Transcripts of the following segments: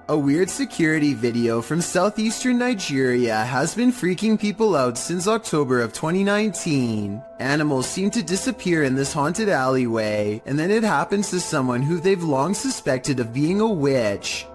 A weird security video from southeastern Nigeria has been freaking people out since October of 2019. Animals seem to disappear in this haunted alleyway, and then it happens to someone who they've long suspected of being a witch.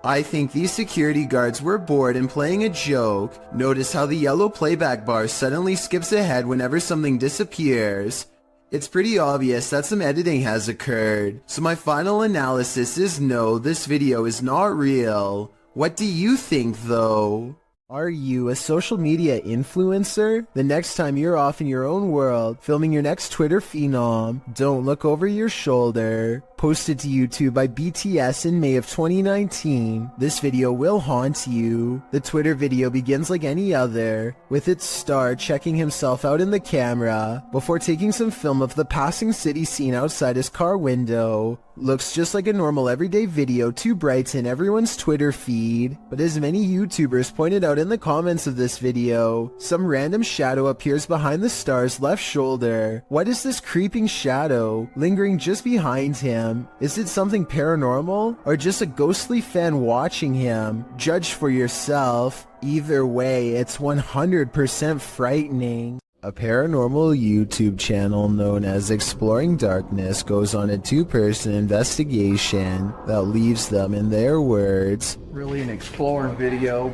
I think these security guards were bored and playing a joke. Notice how the yellow playback bar suddenly skips ahead whenever something disappears. It's pretty obvious that some editing has occurred. So my final analysis is no, this video is not real. What do you think though? Are you a social media influencer? The next time you're off in your own world, filming your next Twitter phenom, don't look over your shoulder. Posted to YouTube by BTS in May of 2019, this video will haunt you. The Twitter video begins like any other, with its star checking himself out in the camera, before taking some film of the passing city scene outside his car window. Looks just like a normal everyday video to brighten everyone's Twitter feed, but as many YouTubers pointed out in the comments of this video, some random shadow appears behind the star's left shoulder. What is this creeping shadow lingering just behind him? Is it something paranormal, or just a ghostly fan watching him? Judge for yourself. Either way, it's 100% frightening. A paranormal YouTube channel known as Exploring Darkness goes on a two-person investigation that leaves them, in their words, really an exploring video.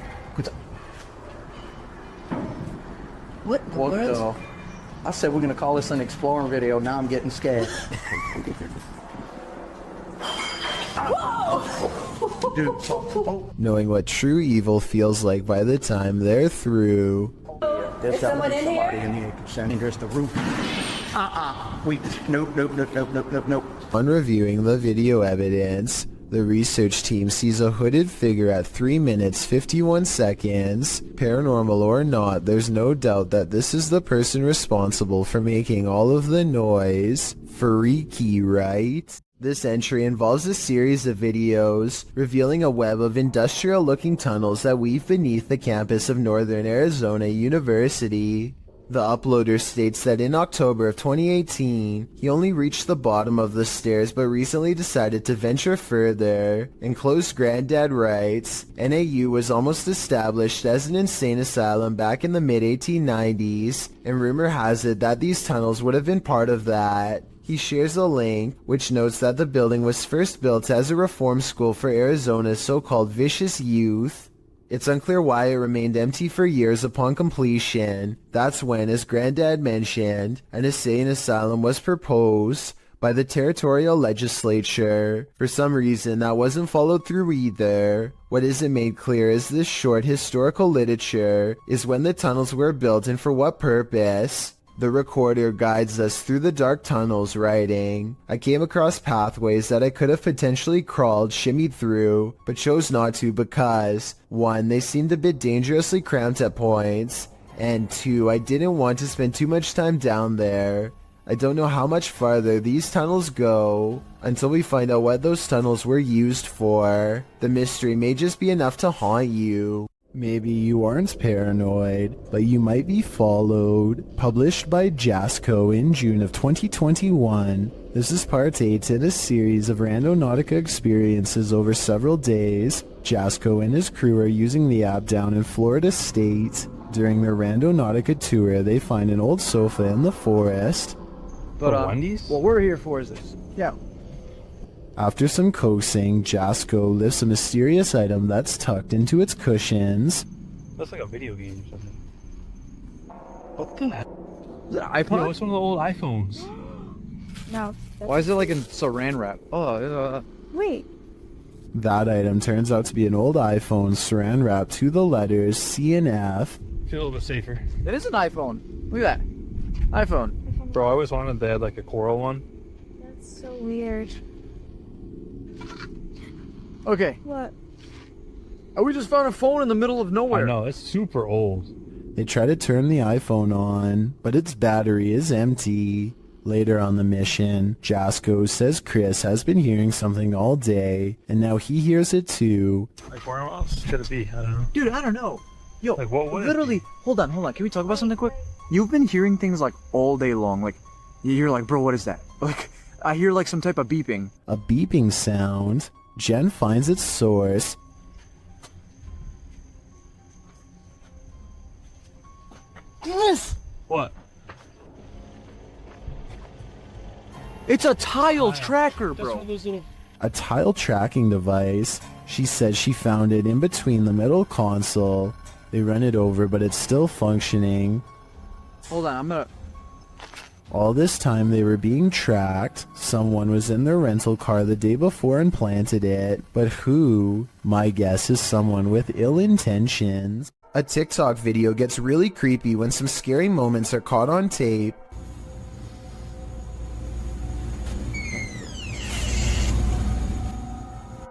What the world? I said we're gonna call this an exploring video, now I'm getting scared. Knowing what true evil feels like by the time they're through. Is someone in here? There's the roof. Nope. On reviewing the video evidence, the research team sees a hooded figure at 3 minutes 51 seconds. Paranormal or not, there's no doubt that this is the person responsible for making all of the noise. Freaky, right? This entry involves a series of videos revealing a web of industrial-looking tunnels that weave beneath the campus of Northern Arizona University. The uploader states that in October of 2018, he only reached the bottom of the stairs but recently decided to venture further. Enclosed Granddad writes, NAU was almost established as an insane asylum back in the mid-1890s, and rumor has it that these tunnels would have been part of that. He shares a link, which notes that the building was first built as a reform school for Arizona's so-called vicious youth. It's unclear why it remained empty for years upon completion. That's when, as Granddad mentioned, an insane asylum was proposed by the territorial legislature. For some reason, that wasn't followed through either. What isn't made clear is this short historical literature is when the tunnels were built and for what purpose. The recorder guides us through the dark tunnels, writing, I came across pathways that I could have potentially crawled, shimmied through, but chose not to because, 1, they seemed a bit dangerously cramped at points, and 2, I didn't want to spend too much time down there. I don't know how much farther these tunnels go until we find out what those tunnels were used for. The mystery may just be enough to haunt you. Maybe you aren't paranoid, but you might be followed. Published by Jasco in June of 2021. This is part 8 in a series of Randonautica experiences over several days. Jasco and his crew are using the app down in Florida State. During their Randonautica tour, they find an old sofa in the forest. But what we're here for is this. Yeah. After some coaxing, Jasco lifts a mysterious item that's tucked into its cushions. Looks like a video game or something. What the hell? Is it an iPod? No, it's one of the old iPhones. No. Why is it like in saran wrap? Oh, Wait. That item turns out to be an old iPhone saran wrapped to the letters C and F. Feel a little bit safer. it is an iPhone. Look at that. iPhone. Bro, I always wanted they had like a coral one. That's so weird. Okay. What? We just found a phone in the middle of nowhere. I know, it's super old. They try to turn the iPhone on, but its battery is empty. Later on the mission, Jasko says Chris has been hearing something all day, and now he hears it too. Like where else should it be? I don't know. Dude, I don't know. Yo, Like what would it literally, hold on. Can we talk about something quick? You've been hearing things like all day long. Like, you're like, bro, what is that? Like, I hear like some type of beeping. A beeping sound. Jen finds its source. Yes! What? It's a tile tracker, That's one bro. of those little... A tile tracking device. She said she found it in between the middle console. They run it over, but it's still functioning. Hold on, I'm gonna... All this time they were being tracked. Someone was in their rental car the day before and planted it. But who? My guess is someone with ill intentions. A TikTok video gets really creepy when some scary moments are caught on tape.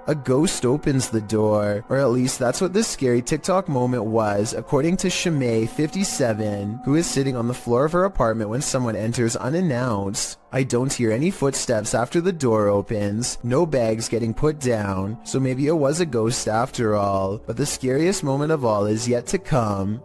A ghost opens the door, or at least that's what this scary TikTok moment was, according to Shimei 57, who is sitting on the floor of her apartment when someone enters unannounced. I don't hear any footsteps after the door opens, no bags getting put down, so maybe it was a ghost after all, but the scariest moment of all is yet to come.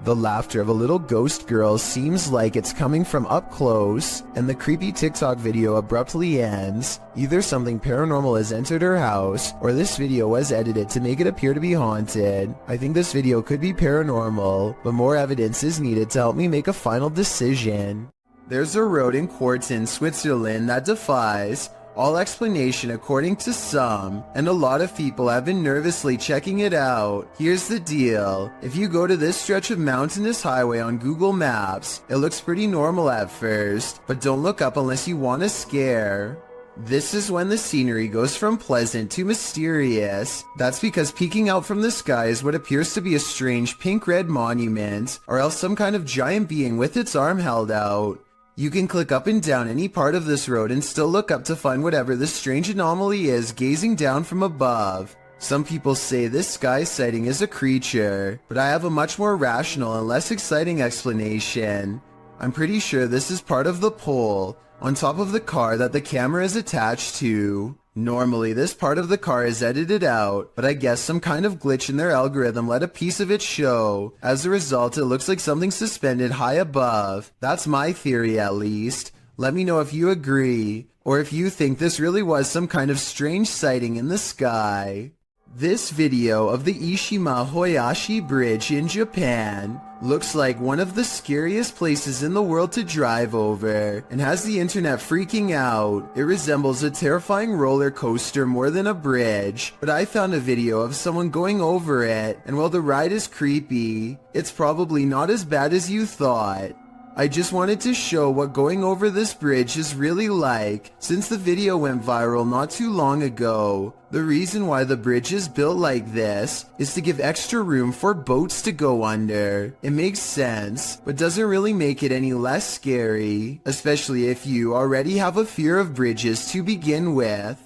The laughter of a little ghost girl seems like it's coming from up close, and the creepy TikTok video abruptly ends. Either something paranormal has entered her house, or this video was edited to make it appear to be haunted. I think this video could be paranormal, but more evidence is needed to help me make a final decision. There's a road in Quarten, Switzerland that defies all explanation according to some, and a lot of people have been nervously checking it out. Here's the deal. If you go to this stretch of mountainous highway on Google Maps, it looks pretty normal at first, but don't look up unless you want a scare. This is when the scenery goes from pleasant to mysterious. That's because peeking out from the sky is what appears to be a strange pink-red monument, or else some kind of giant being with its arm held out. You can click up and down any part of this road and still look up to find whatever this strange anomaly is gazing down from above. Some people say this sky sighting is a creature, but I have a much more rational and less exciting explanation. I'm pretty sure this is part of the pole on top of the car that the camera is attached to. Normally, this part of the car is edited out, but I guess some kind of glitch in their algorithm let a piece of it show. As a result, it looks like something suspended high above. That's my theory, at least. Let me know if you agree, or if you think this really was some kind of strange sighting in the sky. This video of the Ishima Hoyashi Bridge in Japan looks like one of the scariest places in the world to drive over, and has the internet freaking out. It resembles a terrifying roller coaster more than a bridge, but I found a video of someone going over it, and while the ride is creepy, it's probably not as bad as you thought. I just wanted to show what going over this bridge is really like, since the video went viral not too long ago. The reason why the bridge is built like this is to give extra room for boats to go under. It makes sense, but doesn't really make it any less scary, especially if you already have a fear of bridges to begin with.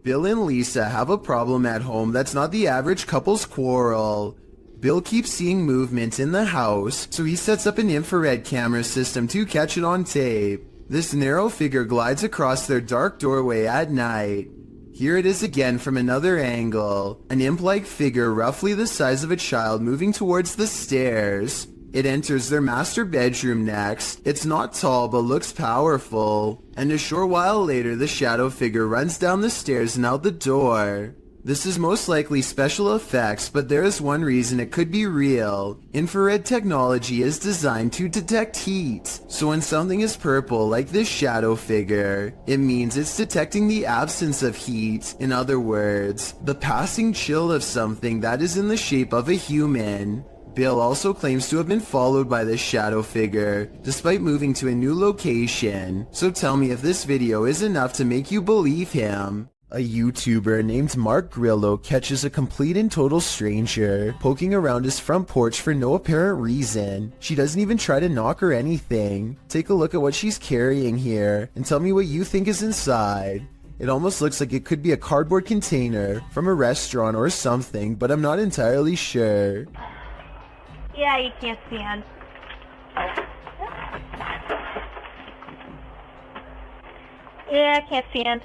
Bill and Lisa have a problem at home that's not the average couple's quarrel. Bill keeps seeing movement in the house, so he sets up an infrared camera system to catch it on tape. This narrow figure glides across their dark doorway at night. Here it is again from another angle, an imp-like figure roughly the size of a child moving towards the stairs. It enters their master bedroom next. It's not tall but looks powerful, and a short while later the shadow figure runs down the stairs and out the door. This is most likely special effects, but there is one reason it could be real. Infrared technology is designed to detect heat, so when something is purple like this shadow figure, it means it's detecting the absence of heat. In other words, the passing chill of something that is in the shape of a human. Bill also claims to have been followed by this shadow figure, despite moving to a new location. So tell me if this video is enough to make you believe him. A YouTuber named Mark Grillo catches a complete and total stranger poking around his front porch for no apparent reason. She doesn't even try to knock or anything. Take a look at what she's carrying here and tell me what you think is inside. It almost looks like it could be a cardboard container from a restaurant or something, but I'm not entirely sure. Yeah, you can't stand. Yeah, I can't stand.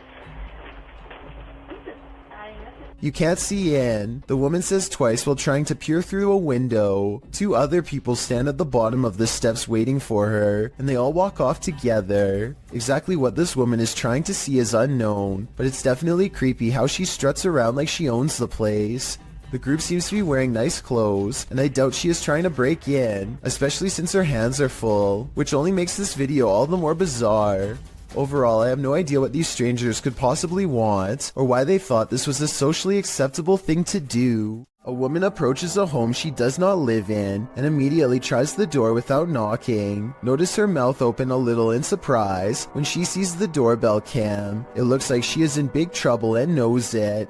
You can't see in, the woman says twice while trying to peer through a window. Two other people stand at the bottom of the steps waiting for her, and they all walk off together. Exactly what this woman is trying to see is unknown, but it's definitely creepy how she struts around like she owns the place. The group seems to be wearing nice clothes, and I doubt she is trying to break in, especially since her hands are full, which only makes this video all the more bizarre. Overall, I have no idea what these strangers could possibly want, or why they thought this was a socially acceptable thing to do. A woman approaches a home she does not live in, and immediately tries the door without knocking. Notice her mouth open a little in surprise when she sees the doorbell cam. It looks like she is in big trouble and knows it.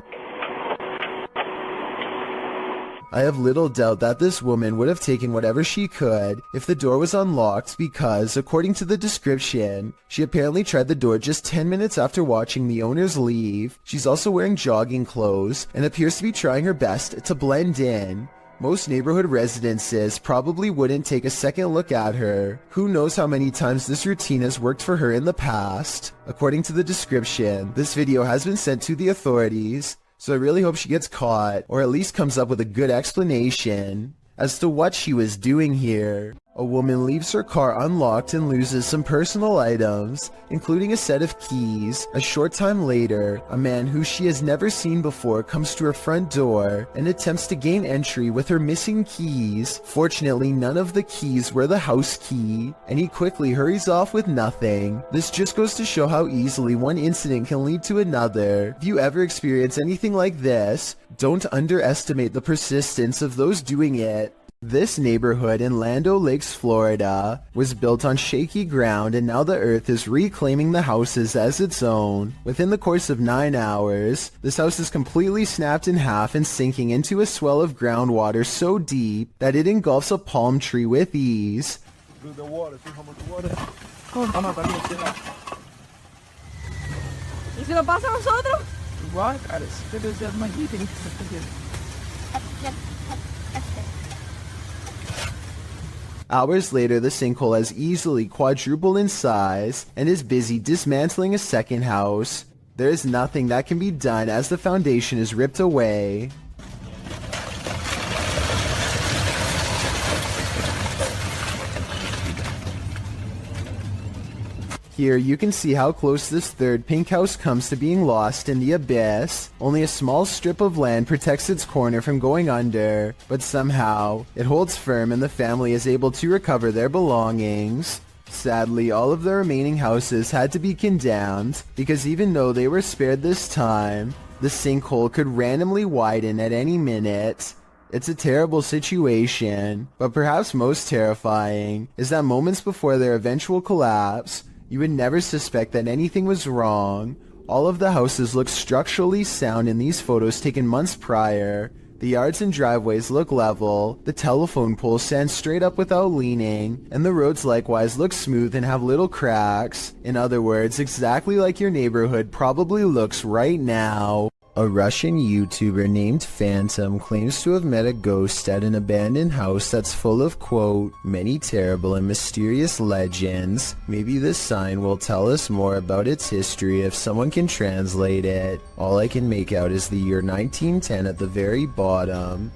I have little doubt that this woman would have taken whatever she could if the door was unlocked because, according to the description, she apparently tried the door just 10 minutes after watching the owners leave. She's also wearing jogging clothes and appears to be trying her best to blend in. Most neighborhood residences probably wouldn't take a second look at her. Who knows how many times this routine has worked for her in the past. According to the description, this video has been sent to the authorities, so I really hope she gets caught, or at least comes up with a good explanation as to what she was doing here. A woman leaves her car unlocked and loses some personal items, including a set of keys. A short time later, a man who she has never seen before comes to her front door and attempts to gain entry with her missing keys. Fortunately, none of the keys were the house key, and he quickly hurries off with nothing. This just goes to show how easily one incident can lead to another. If you ever experience anything like this, don't underestimate the persistence of those doing it. This neighborhood in Land O'Lakes, Florida, was built on shaky ground, and now the earth is reclaiming the houses as its own. Within the course of 9 hours, this house is completely snapped in half and sinking into a swell of groundwater so deep that it engulfs a palm tree with ease. Through the water, see how much water? ¿Y si nos pasa a nosotros? Igual, cara, debe ser más difícil. Hours later, the sinkhole has easily quadrupled in size and is busy dismantling a second house. There is nothing that can be done as the foundation is ripped away. Here you can see how close this third pink house comes to being lost in the abyss. Only a small strip of land protects its corner from going under, but somehow it holds firm and the family is able to recover their belongings. Sadly, all of the remaining houses had to be condemned because even though they were spared this time, the sinkhole could randomly widen at any minute. It's a terrible situation, but perhaps most terrifying is that moments before their eventual collapse, you would never suspect that anything was wrong. All of the houses look structurally sound in these photos taken months prior. The yards and driveways look level, the telephone poles stand straight up without leaning, and the roads likewise look smooth and have little cracks. In other words, exactly like your neighborhood probably looks right now. A Russian YouTuber named Phantom claims to have met a ghost at an abandoned house that's full of, quote, many terrible and mysterious legends. Maybe this sign will tell us more about its history if someone can translate it. All I can make out is the year 1910 at the very bottom.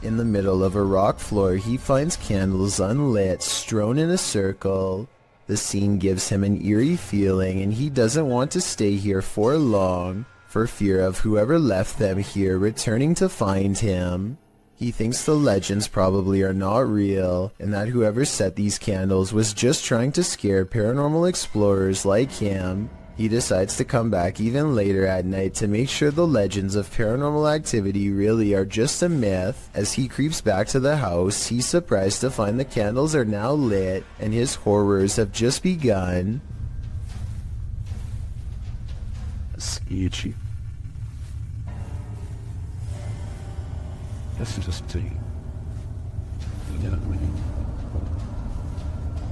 In the middle of a rock floor, he finds candles unlit, strewn in a circle. The scene gives him an eerie feeling, and he doesn't want to stay here for long, for fear of whoever left them here returning to find him. He thinks the legends probably are not real, and that whoever set these candles was just trying to scare paranormal explorers like him. He decides to come back even later at night to make sure the legends of paranormal activity really are just a myth. As he creeps back to the house, he's surprised to find the candles are now lit, and his horrors have just begun. Sketchy. This is just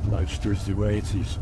monsters the way it is.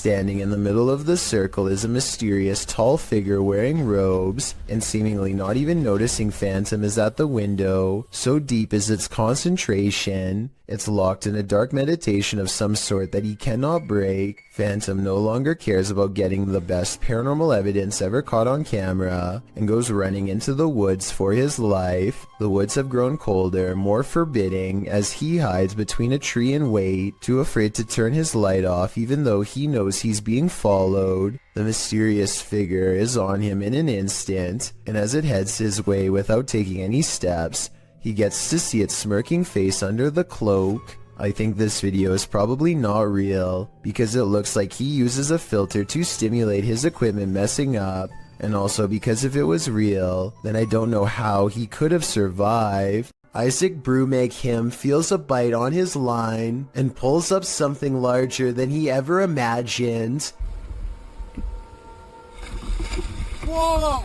Standing in the middle of the circle is a mysterious tall figure wearing robes, and seemingly not even noticing Phantom is at the window. So deep is its concentration, it's locked in a dark meditation of some sort that he cannot break. Phantom no longer cares about getting the best paranormal evidence ever caught on camera, and goes running into the woods for his life. The woods have grown colder, more forbidding, as he hides between a tree and wait, too afraid to turn his light off even though he knows he's being followed. The mysterious figure is on him in an instant, and as it heads his way without taking any steps, he gets to see its smirking face under the cloak. I think this video is probably not real, because it looks like he uses a filter to stimulate his equipment messing up, and also because if it was real, then I don't know how he could have survived. Isaac Brumake feels a bite on his line, and pulls up something larger than he ever imagined. Whoa!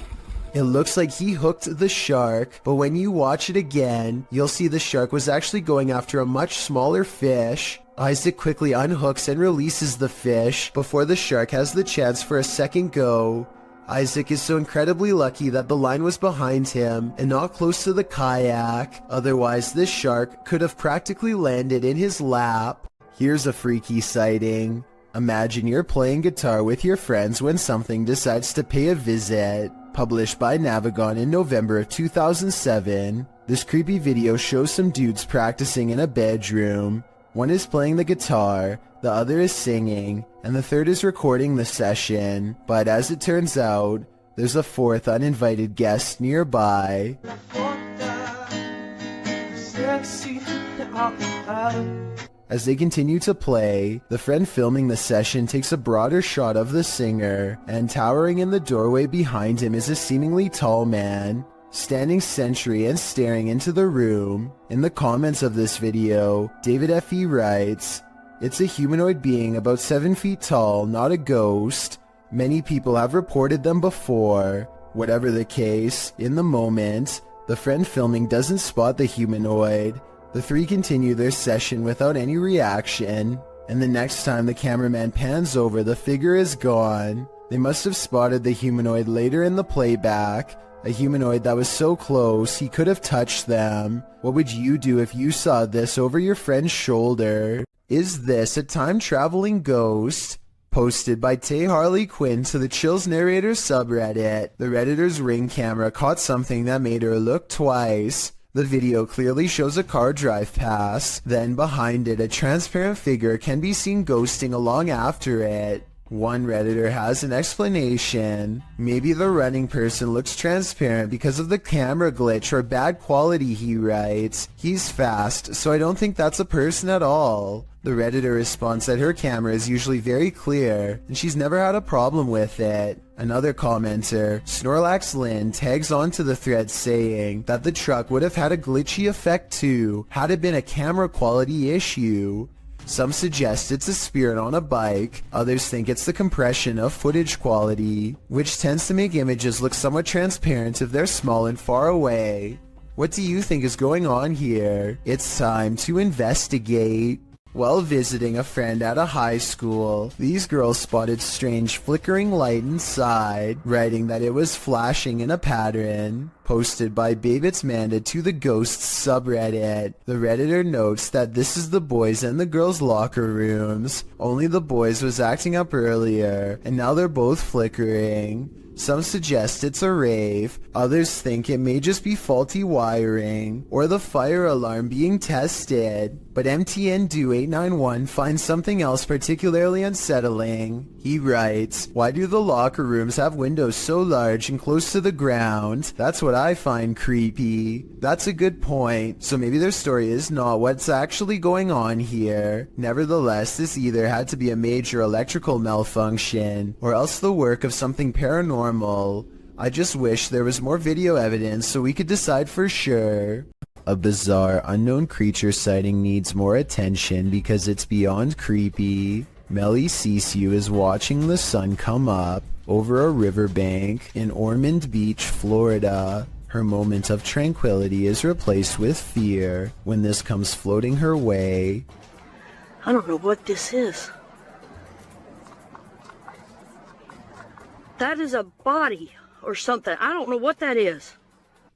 It looks like he hooked the shark, but when you watch it again, you'll see the shark was actually going after a much smaller fish. Isaac quickly unhooks and releases the fish before the shark has the chance for a second go. Isaac is so incredibly lucky that the line was behind him and not close to the kayak, otherwise this shark could have practically landed in his lap. Here's a freaky sighting. Imagine you're playing guitar with your friends when something decides to pay a visit. Published by Navigon in November of 2007, this creepy video shows some dudes practicing in a bedroom. One is playing the guitar, the other is singing, and the third is recording the session. But as it turns out, there's a fourth uninvited guest nearby. As they continue to play, the friend filming the session takes a broader shot of the singer, and towering in the doorway behind him is a seemingly tall man, standing sentry and staring into the room. In the comments of this video, David F.E. writes, "It's a humanoid being about 7 feet tall, not a ghost. Many people have reported them before." Whatever the case, in the moment, the friend filming doesn't spot the humanoid. The three continue their session without any reaction, and the next time the cameraman pans over, the figure is gone. They must have spotted the humanoid later in the playback, a humanoid that was so close he could have touched them. What would you do if you saw this over your friend's shoulder? Is this a time-traveling ghost? Posted by Tay Harley Quinn to the Chills Narrator subreddit. The Redditor's Ring camera caught something that made her look twice. The video clearly shows a car drive past, then behind it a transparent figure can be seen ghosting along after it. One Redditor has an explanation. Maybe the running person looks transparent because of the camera glitch or bad quality, he writes. He's fast, so I don't think that's a person at all. The Redditor responds that her camera is usually very clear, and she's never had a problem with it. Another commenter, Snorlax Lynn, tags onto the thread saying that the truck would have had a glitchy effect too, had it been a camera quality issue. Some suggest it's a spirit on a bike, others think it's the compression of footage quality, which tends to make images look somewhat transparent if they're small and far away. What do you think is going on here? It's time to investigate. While visiting a friend at a high school, these girls spotted strange flickering light inside, writing that it was flashing in a pattern. Posted by Babitz Manda to the Ghosts subreddit. The Redditor notes that this is the boys and the girls' locker rooms. Only the boys was acting up earlier, and now they're both flickering. Some suggest it's a rave, others think it may just be faulty wiring, or the fire alarm being tested, but MTN-Do891 finds something else particularly unsettling. He writes, "Why do the locker rooms have windows so large and close to the ground? That's what I find creepy." That's a good point, so maybe their story is not what's actually going on here. Nevertheless, this either had to be a major electrical malfunction, or else the work of something paranormal. I just wish there was more video evidence so we could decide for sure. A bizarre unknown creature sighting needs more attention because it's beyond creepy. Melly Sisu is watching the sun come up over a riverbank in Ormond Beach, Florida. Her moment of tranquility is replaced with fear when this comes floating her way. I don't know what this is. That is a body or something. I don't know what that is.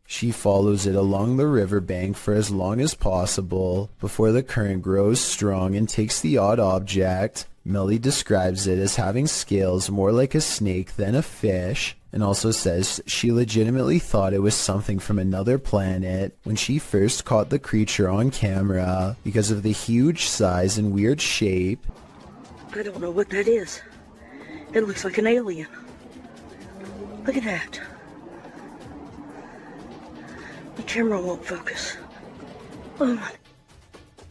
She follows it along the riverbank for as long as possible before the current grows strong and takes the odd object. Millie describes it as having scales more like a snake than a fish, and also says she legitimately thought it was something from another planet when she first caught the creature on camera because of the huge size and weird shape. I don't know what that is. It looks like an alien. Look at that. The camera won't focus. Oh my.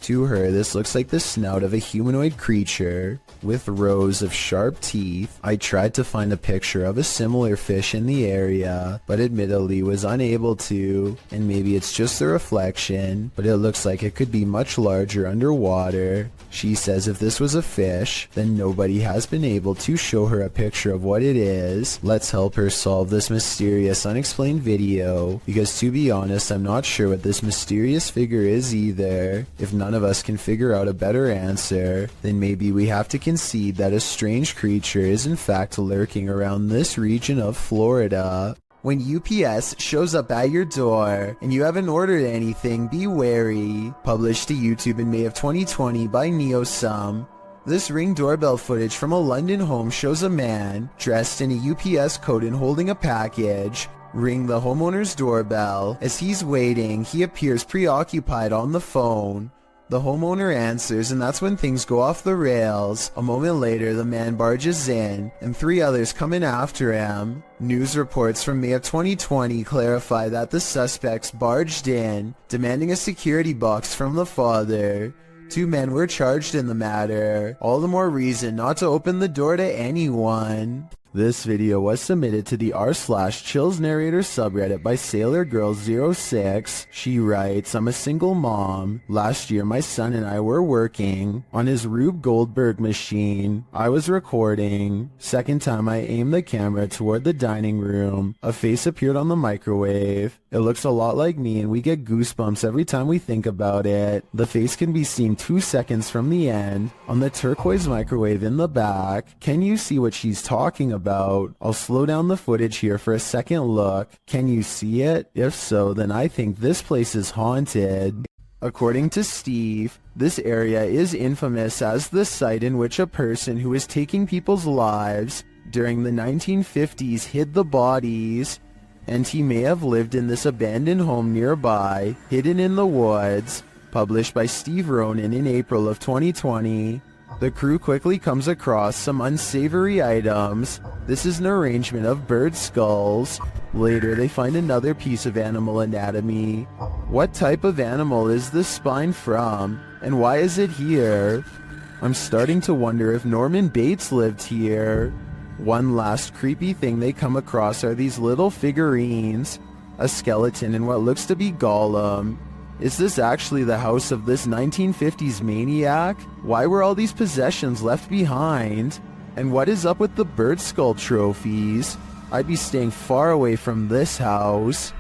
To her, this looks like the snout of a humanoid creature with rows of sharp teeth. I tried to find a picture of a similar fish in the area, but admittedly was unable to, and maybe it's just a reflection, but it looks like it could be much larger underwater. She says if this was a fish, then nobody has been able to show her a picture of what it is. Let's help her solve this mysterious unexplained video, because to be honest, I'm not sure what this mysterious figure is either. If none of us can figure out a better answer, then maybe we have to concede that a strange creature is in fact lurking around this region of Florida. When UPS shows up at your door and you haven't ordered anything, be wary. Published to YouTube in May of 2020 by NeoSum. This Ring doorbell footage from a London home shows a man dressed in a UPS coat and holding a package ring the homeowner's doorbell. As he's waiting, he appears preoccupied on the phone. The homeowner answers, and that's when things go off the rails. A moment later, the man barges in, and 3 others come in after him. News reports from May of 2020 clarify that the suspects barged in, demanding a security box from the father. 2 men were charged in the matter. All the more reason not to open the door to anyone. This video was submitted to the r/chills narrator subreddit by SailorGirl06. She writes, I'm a single mom. Last year my son and I were working on his Rube Goldberg machine. I was recording. Second time I aimed the camera toward the dining room. A face appeared on the microwave. It looks a lot like me and we get goosebumps every time we think about it. The face can be seen 2 seconds from the end on the turquoise microwave in the back. Can you see what she's talking about? I'll slow down the footage here for a second look. Can you see it? If so, then I think this place is haunted. According to Steve, this area is infamous as the site in which a person who was taking people's lives during the 1950s hid the bodies, and he may have lived in this abandoned home nearby, hidden in the woods. Published by Steve Ronan in April of 2020. The crew quickly comes across some unsavory items. This is an arrangement of bird skulls. Later, they find another piece of animal anatomy. What type of animal is this spine from? And why is it here? I'm starting to wonder if Norman Bates lived here. One last creepy thing they come across are these little figurines. A skeleton and what looks to be Gollum. Is this actually the house of this 1950s maniac? Why were all these possessions left behind? And what is up with the bird skull trophies? I'd be staying far away from this house.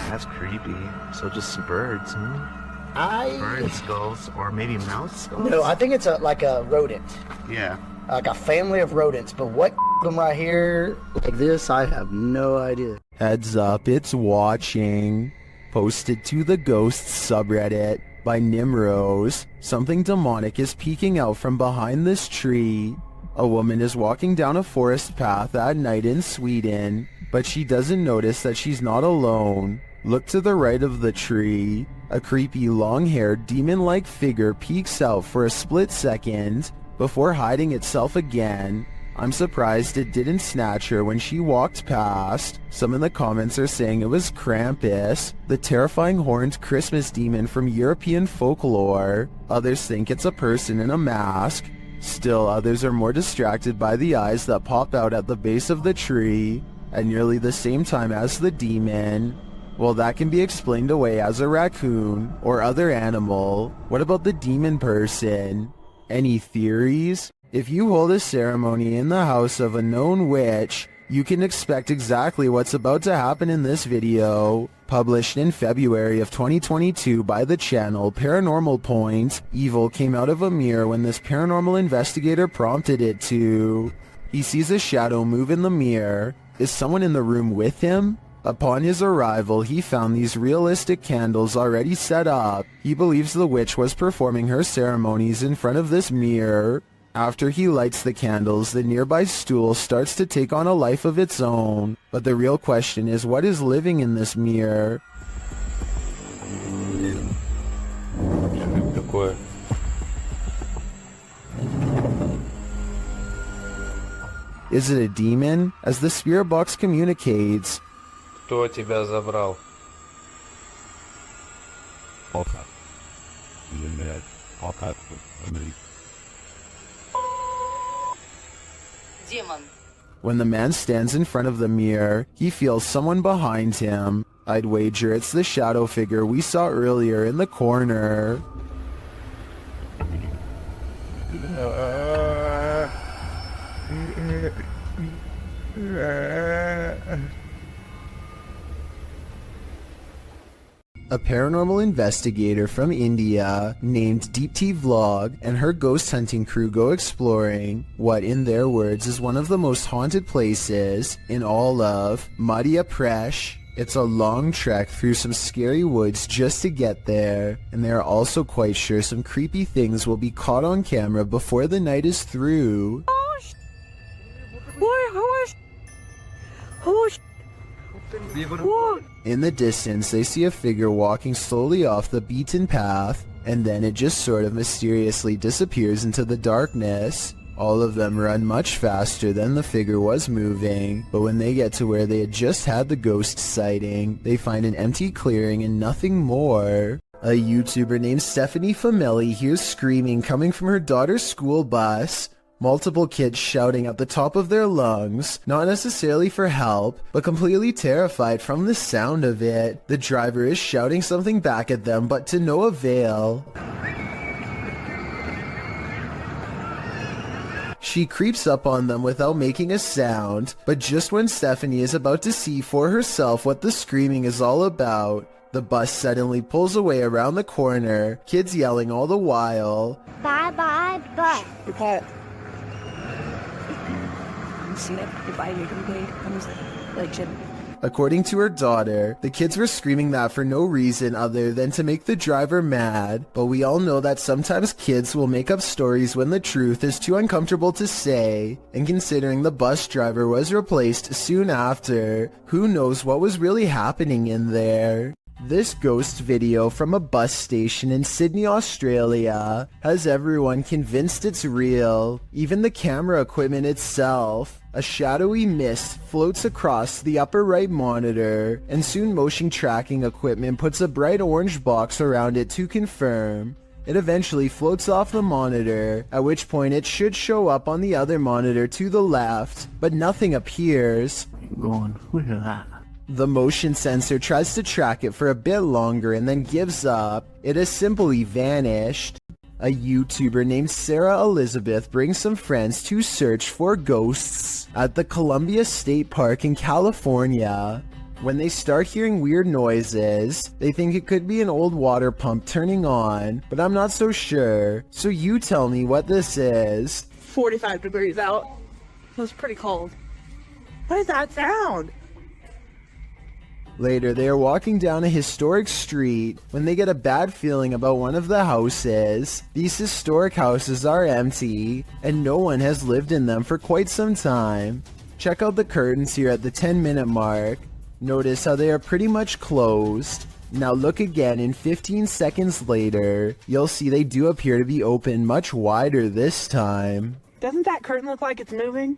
That's creepy. So just some birds, huh? Bird skulls, or maybe mouse skulls? No, I think it's like a rodent. Yeah. Like a family of rodents, but what them right here like this, I have no idea. Heads up, it's watching. Posted to the Ghosts subreddit by Nimrose. Something demonic is peeking out from behind this tree. A woman is walking down a forest path at night in Sweden, but she doesn't notice that she's not alone. Look to the right of the tree. A creepy long-haired demon-like figure peeks out for a split second before hiding itself again. I'm surprised it didn't snatch her when she walked past. Some in the comments are saying it was Krampus, the terrifying horned Christmas demon from European folklore. Others think it's a person in a mask. Still, others are more distracted by the eyes that pop out at the base of the tree at nearly the same time as the demon. Well, that can be explained away as a raccoon or other animal. What about the demon person? Any theories? If you hold a ceremony in the house of a known witch, you can expect exactly what's about to happen in this video. Published in February of 2022 by the channel Paranormal Point, evil came out of a mirror when this paranormal investigator prompted it to. He sees a shadow move in the mirror. Is someone in the room with him? Upon his arrival, he found these realistic candles already set up. He believes the witch was performing her ceremonies in front of this mirror. After he lights the candles, the nearby stool starts to take on a life of its own. But the real question is, what is living in this mirror? Такое. Is it a demon? As the spirit box communicates, Кто тебя забрал? Демон. when the man stands in front of the mirror, he feels someone behind him. I'd wager it's the shadow figure we saw earlier in the corner. A paranormal investigator from India named Deepti Vlog and her ghost hunting crew go exploring what, in their words, is one of the most haunted places in all of Madhya Pradesh. It's a long trek through some scary woods just to get there, and they are also quite sure some creepy things will be caught on camera before the night is through. In the distance, they see a figure walking slowly off the beaten path, and then it just sort of mysteriously disappears into the darkness. All of them run much faster than the figure was moving, but when they get to where they had just had the ghost sighting, they find an empty clearing and nothing more. A YouTuber named Stephanie Famelli hears screaming coming from her daughter's school bus. Multiple kids shouting at the top of their lungs, not necessarily for help, but completely terrified from the sound of it. The driver is shouting something back at them, but to no avail. She creeps up on them without making a sound, but just when Stephanie is about to see for herself what the screaming is all about, the bus suddenly pulls away around the corner, kids yelling all the while. Bye bye bus. According to her daughter, the kids were screaming that for no reason other than to make the driver mad, but we all know that sometimes kids will make up stories when the truth is too uncomfortable to say, and considering the bus driver was replaced soon after, who knows what was really happening in there. This ghost video from a bus station in Sydney, Australia, has everyone convinced it's real, even the camera equipment itself. A shadowy mist floats across the upper right monitor, and soon motion tracking equipment puts a bright orange box around it to confirm. It eventually floats off the monitor, at which point it should show up on the other monitor to the left, but nothing appears. Going, look at that. The motion sensor tries to track it for a bit longer and then gives up. It has simply vanished. A YouTuber named Sarah Elizabeth brings some friends to search for ghosts at the Columbia State Park in California. When they start hearing weird noises, they think it could be an old water pump turning on, but I'm not so sure. So you tell me what this is. 45 degrees out. It was pretty cold. What is that sound? Later, they are walking down a historic street when they get a bad feeling about one of the houses. These historic houses are empty, and no one has lived in them for quite some time. Check out the curtains here at the 10-minute mark. Notice how they are pretty much closed. Now look again, and 15 seconds later, you'll see they do appear to be open much wider this time. Doesn't that curtain look like it's moving?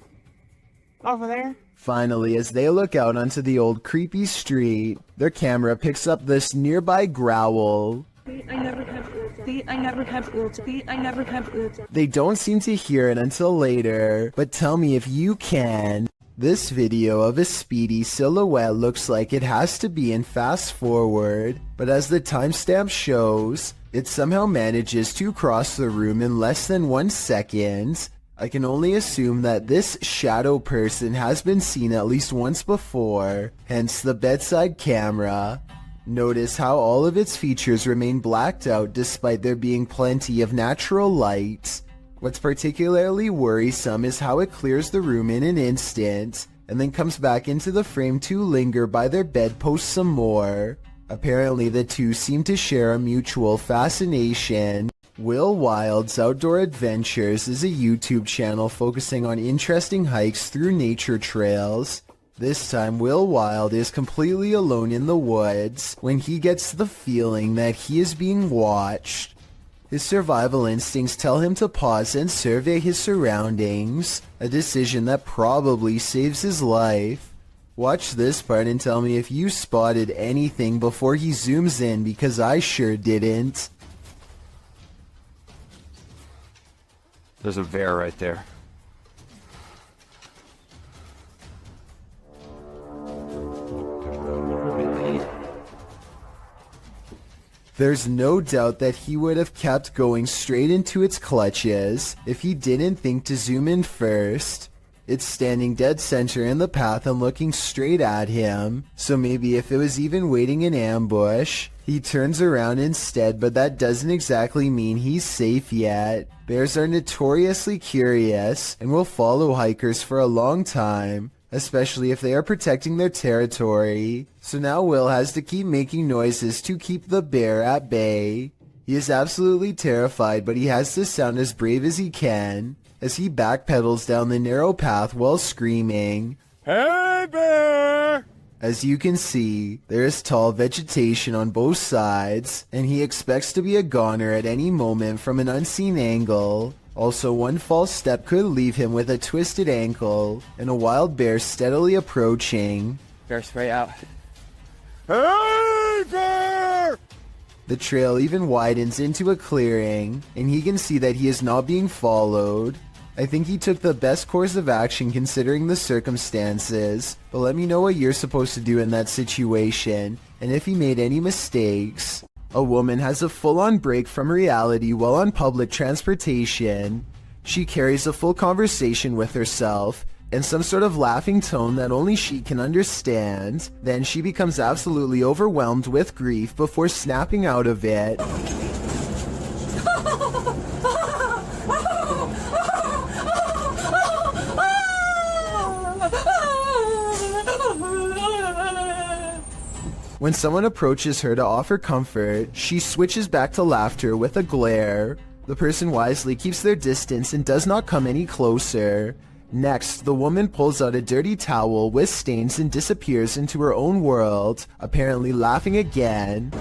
Over there? Finally, as they look out onto the old creepy street, their camera picks up this nearby growl. I never kept They don't seem to hear it until later, but tell me if you can. This video of a speedy silhouette looks like it has to be in fast forward, but as the timestamp shows, it somehow manages to cross the room in less than 1 second. I can only assume that this shadow person has been seen at least once before, hence the bedside camera. Notice how all of its features remain blacked out despite there being plenty of natural light. What's particularly worrisome is how it clears the room in an instant. and then comes back into the frame to linger by their bedpost some more. Apparently the two seem to share a mutual fascination. Will Wild's Outdoor Adventures is a YouTube channel focusing on interesting hikes through nature trails. This time Will Wild is completely alone in the woods when he gets the feeling that he is being watched. His survival instincts tell him to pause and survey his surroundings, a decision that probably saves his life. Watch this part and tell me if you spotted anything before he zooms in, because I sure didn't. There's a bear right there. There's no doubt that he would have kept going straight into its clutches if he didn't think to zoom in first. It's standing dead center in the path and looking straight at him, so maybe if it was even waiting in ambush, he turns around instead, but that doesn't exactly mean he's safe yet. Bears are notoriously curious and will follow hikers for a long time, especially if they are protecting their territory. So now Will has to keep making noises to keep the bear at bay. He is absolutely terrified, but he has to sound as brave as he can as he backpedals down the narrow path while screaming, "Hey, bear!" As you can see, there is tall vegetation on both sides, and he expects to be a goner at any moment from an unseen angle. Also, one false step could leave him with a twisted ankle, and a wild bear steadily approaching. Bear spray out. Hey, bear! The trail even widens into a clearing, and he can see that he is not being followed. I think he took the best course of action considering the circumstances, but let me know what you're supposed to do in that situation, and if he made any mistakes. A woman has a full-on break from reality while on public transportation. She carries a full conversation with herself, and some sort of laughing tone that only she can understand. Then she becomes absolutely overwhelmed with grief before snapping out of it. When someone approaches her to offer comfort, she switches back to laughter with a glare. The person wisely keeps their distance and does not come any closer. Next, the woman pulls out a dirty towel with stains and disappears into her own world, apparently laughing again.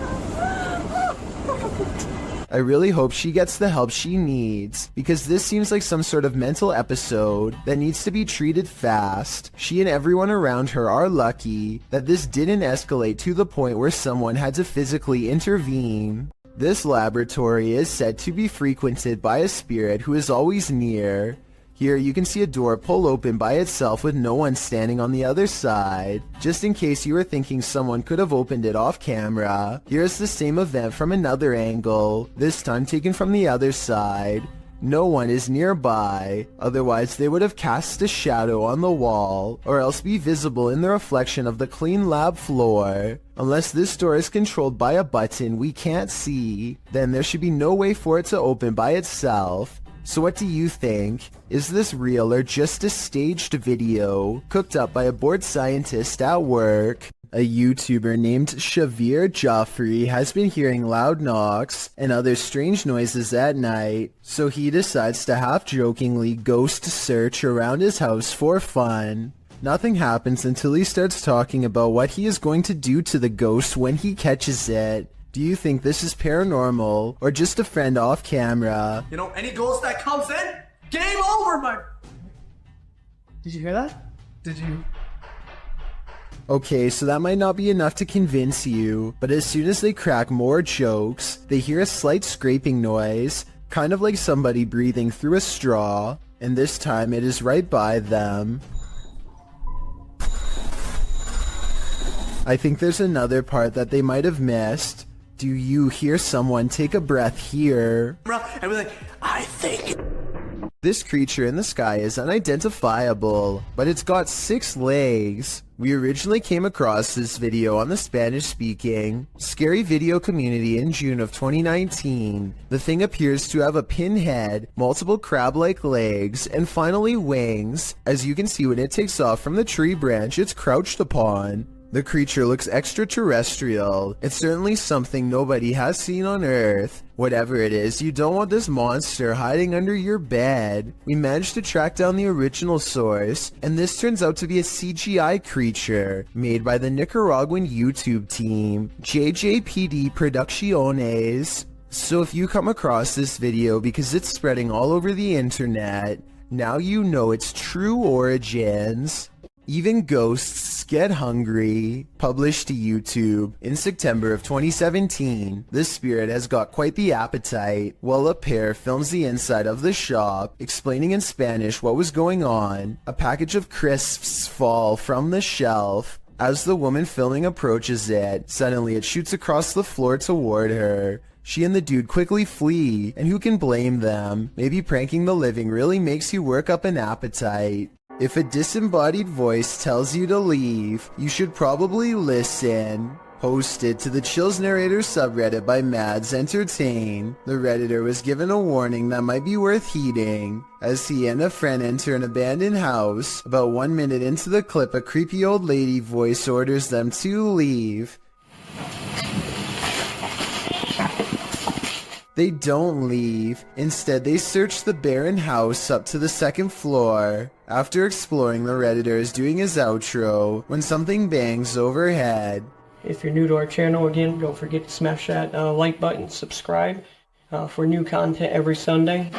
I really hope she gets the help she needs, because this seems like some sort of mental episode that needs to be treated fast. She and everyone around her are lucky that this didn't escalate to the point where someone had to physically intervene. This laboratory is said to be frequented by a spirit who is always near. Here you can see a door pull open by itself with no one standing on the other side. Just in case you were thinking someone could have opened it off camera, here's the same event from another angle, this time taken from the other side. No one is nearby, otherwise they would have cast a shadow on the wall, or else be visible in the reflection of the clean lab floor. Unless this door is controlled by a button we can't see, then there should be no way for it to open by itself. So what do you think? Is this real or just a staged video cooked up by a bored scientist at work? A YouTuber named Shavir Joffrey has been hearing loud knocks and other strange noises at night, so he decides to half-jokingly ghost search around his house for fun. Nothing happens until he starts talking about what he is going to do to the ghost when he catches it. Do you think this is paranormal, or just a friend off camera? You know, any ghost that comes in, game over, my... Did you hear that? Did you? Okay, so that might not be enough to convince you, but as soon as they crack more jokes, they hear a slight scraping noise, kind of like somebody breathing through a straw, and this time it is right by them. I think there's another part that they might have missed. Do you hear someone take a breath here? And we're like, I think... This creature in the sky is unidentifiable, but it's got 6 legs. We originally came across this video on the Spanish-speaking scary video community in June of 2019. The thing appears to have a pinhead, multiple crab-like legs, and finally wings. As you can see, when it takes off from the tree branch it's crouched upon. The creature looks extraterrestrial. It's certainly something nobody has seen on Earth. Whatever it is, you don't want this monster hiding under your bed. We managed to track down the original source, and this turns out to be a CGI creature made by the Nicaraguan YouTube team, JJPD Producciones. So if you come across this video because it's spreading all over the internet, now you know its true origins. Even Ghosts Get Hungry, published to YouTube in September of 2017. This spirit has got quite the appetite, while a pair films the inside of the shop, explaining in Spanish what was going on. A package of crisps fall from the shelf. As the woman filming approaches it, suddenly it shoots across the floor toward her. She and the dude quickly flee, and who can blame them? Maybe pranking the living really makes you work up an appetite. If a disembodied voice tells you to leave, you should probably listen. Posted to the Chills Narrator subreddit by Mads Entertain, the redditor was given a warning that might be worth heeding. As he and a friend enter an abandoned house, about 1 minute into the clip, a creepy old lady voice orders them to leave. They don't leave. Instead, they search the barren house up to the 2nd floor. After exploring, the redditor is doing his outro when something bangs overhead. If you're new to our channel, again, don't forget to smash that like button, subscribe for new content every Sunday.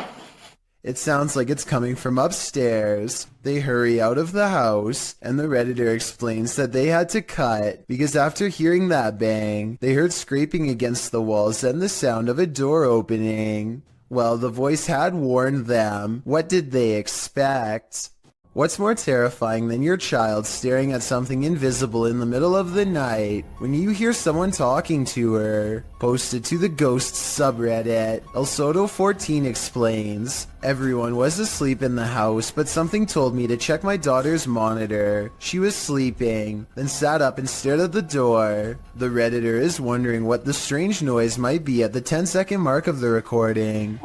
It sounds like it's coming from upstairs. They hurry out of the house, and the redditor explains that they had to cut because after hearing that bang, they heard scraping against the walls and the sound of a door opening. Well, the voice had warned them. What did they expect? What's more terrifying than your child staring at something invisible in the middle of the night when you hear someone talking to her? Posted to the Ghosts subreddit, El Soto14 explains, everyone was asleep in the house, but something told me to check my daughter's monitor. She was sleeping, then sat up and stared at the door. The redditor is wondering what the strange noise might be at the 10-second mark of the recording.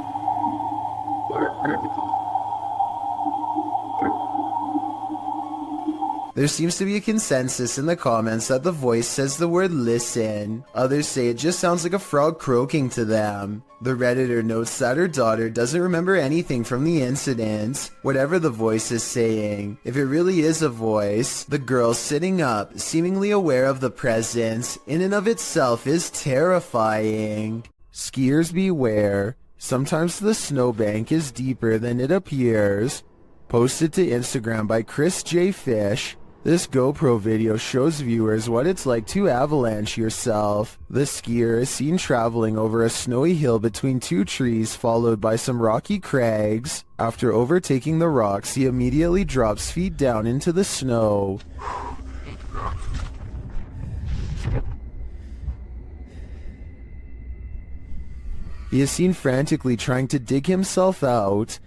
There seems to be a consensus in the comments that the voice says the word listen. Others say it just sounds like a frog croaking to them. The redditor notes that her daughter doesn't remember anything from the incident, whatever the voice is saying. If it really is a voice, the girl sitting up, seemingly aware of the presence, in and of itself is terrifying. Skiers beware. Sometimes the snowbank is deeper than it appears. Posted to Instagram by Chris J. Fish. This GoPro video shows viewers what it's like to avalanche yourself. The skier is seen traveling over a snowy hill between 2 trees followed by some rocky crags. After overtaking the rocks, he immediately drops feet down into the snow. He is seen frantically trying to dig himself out.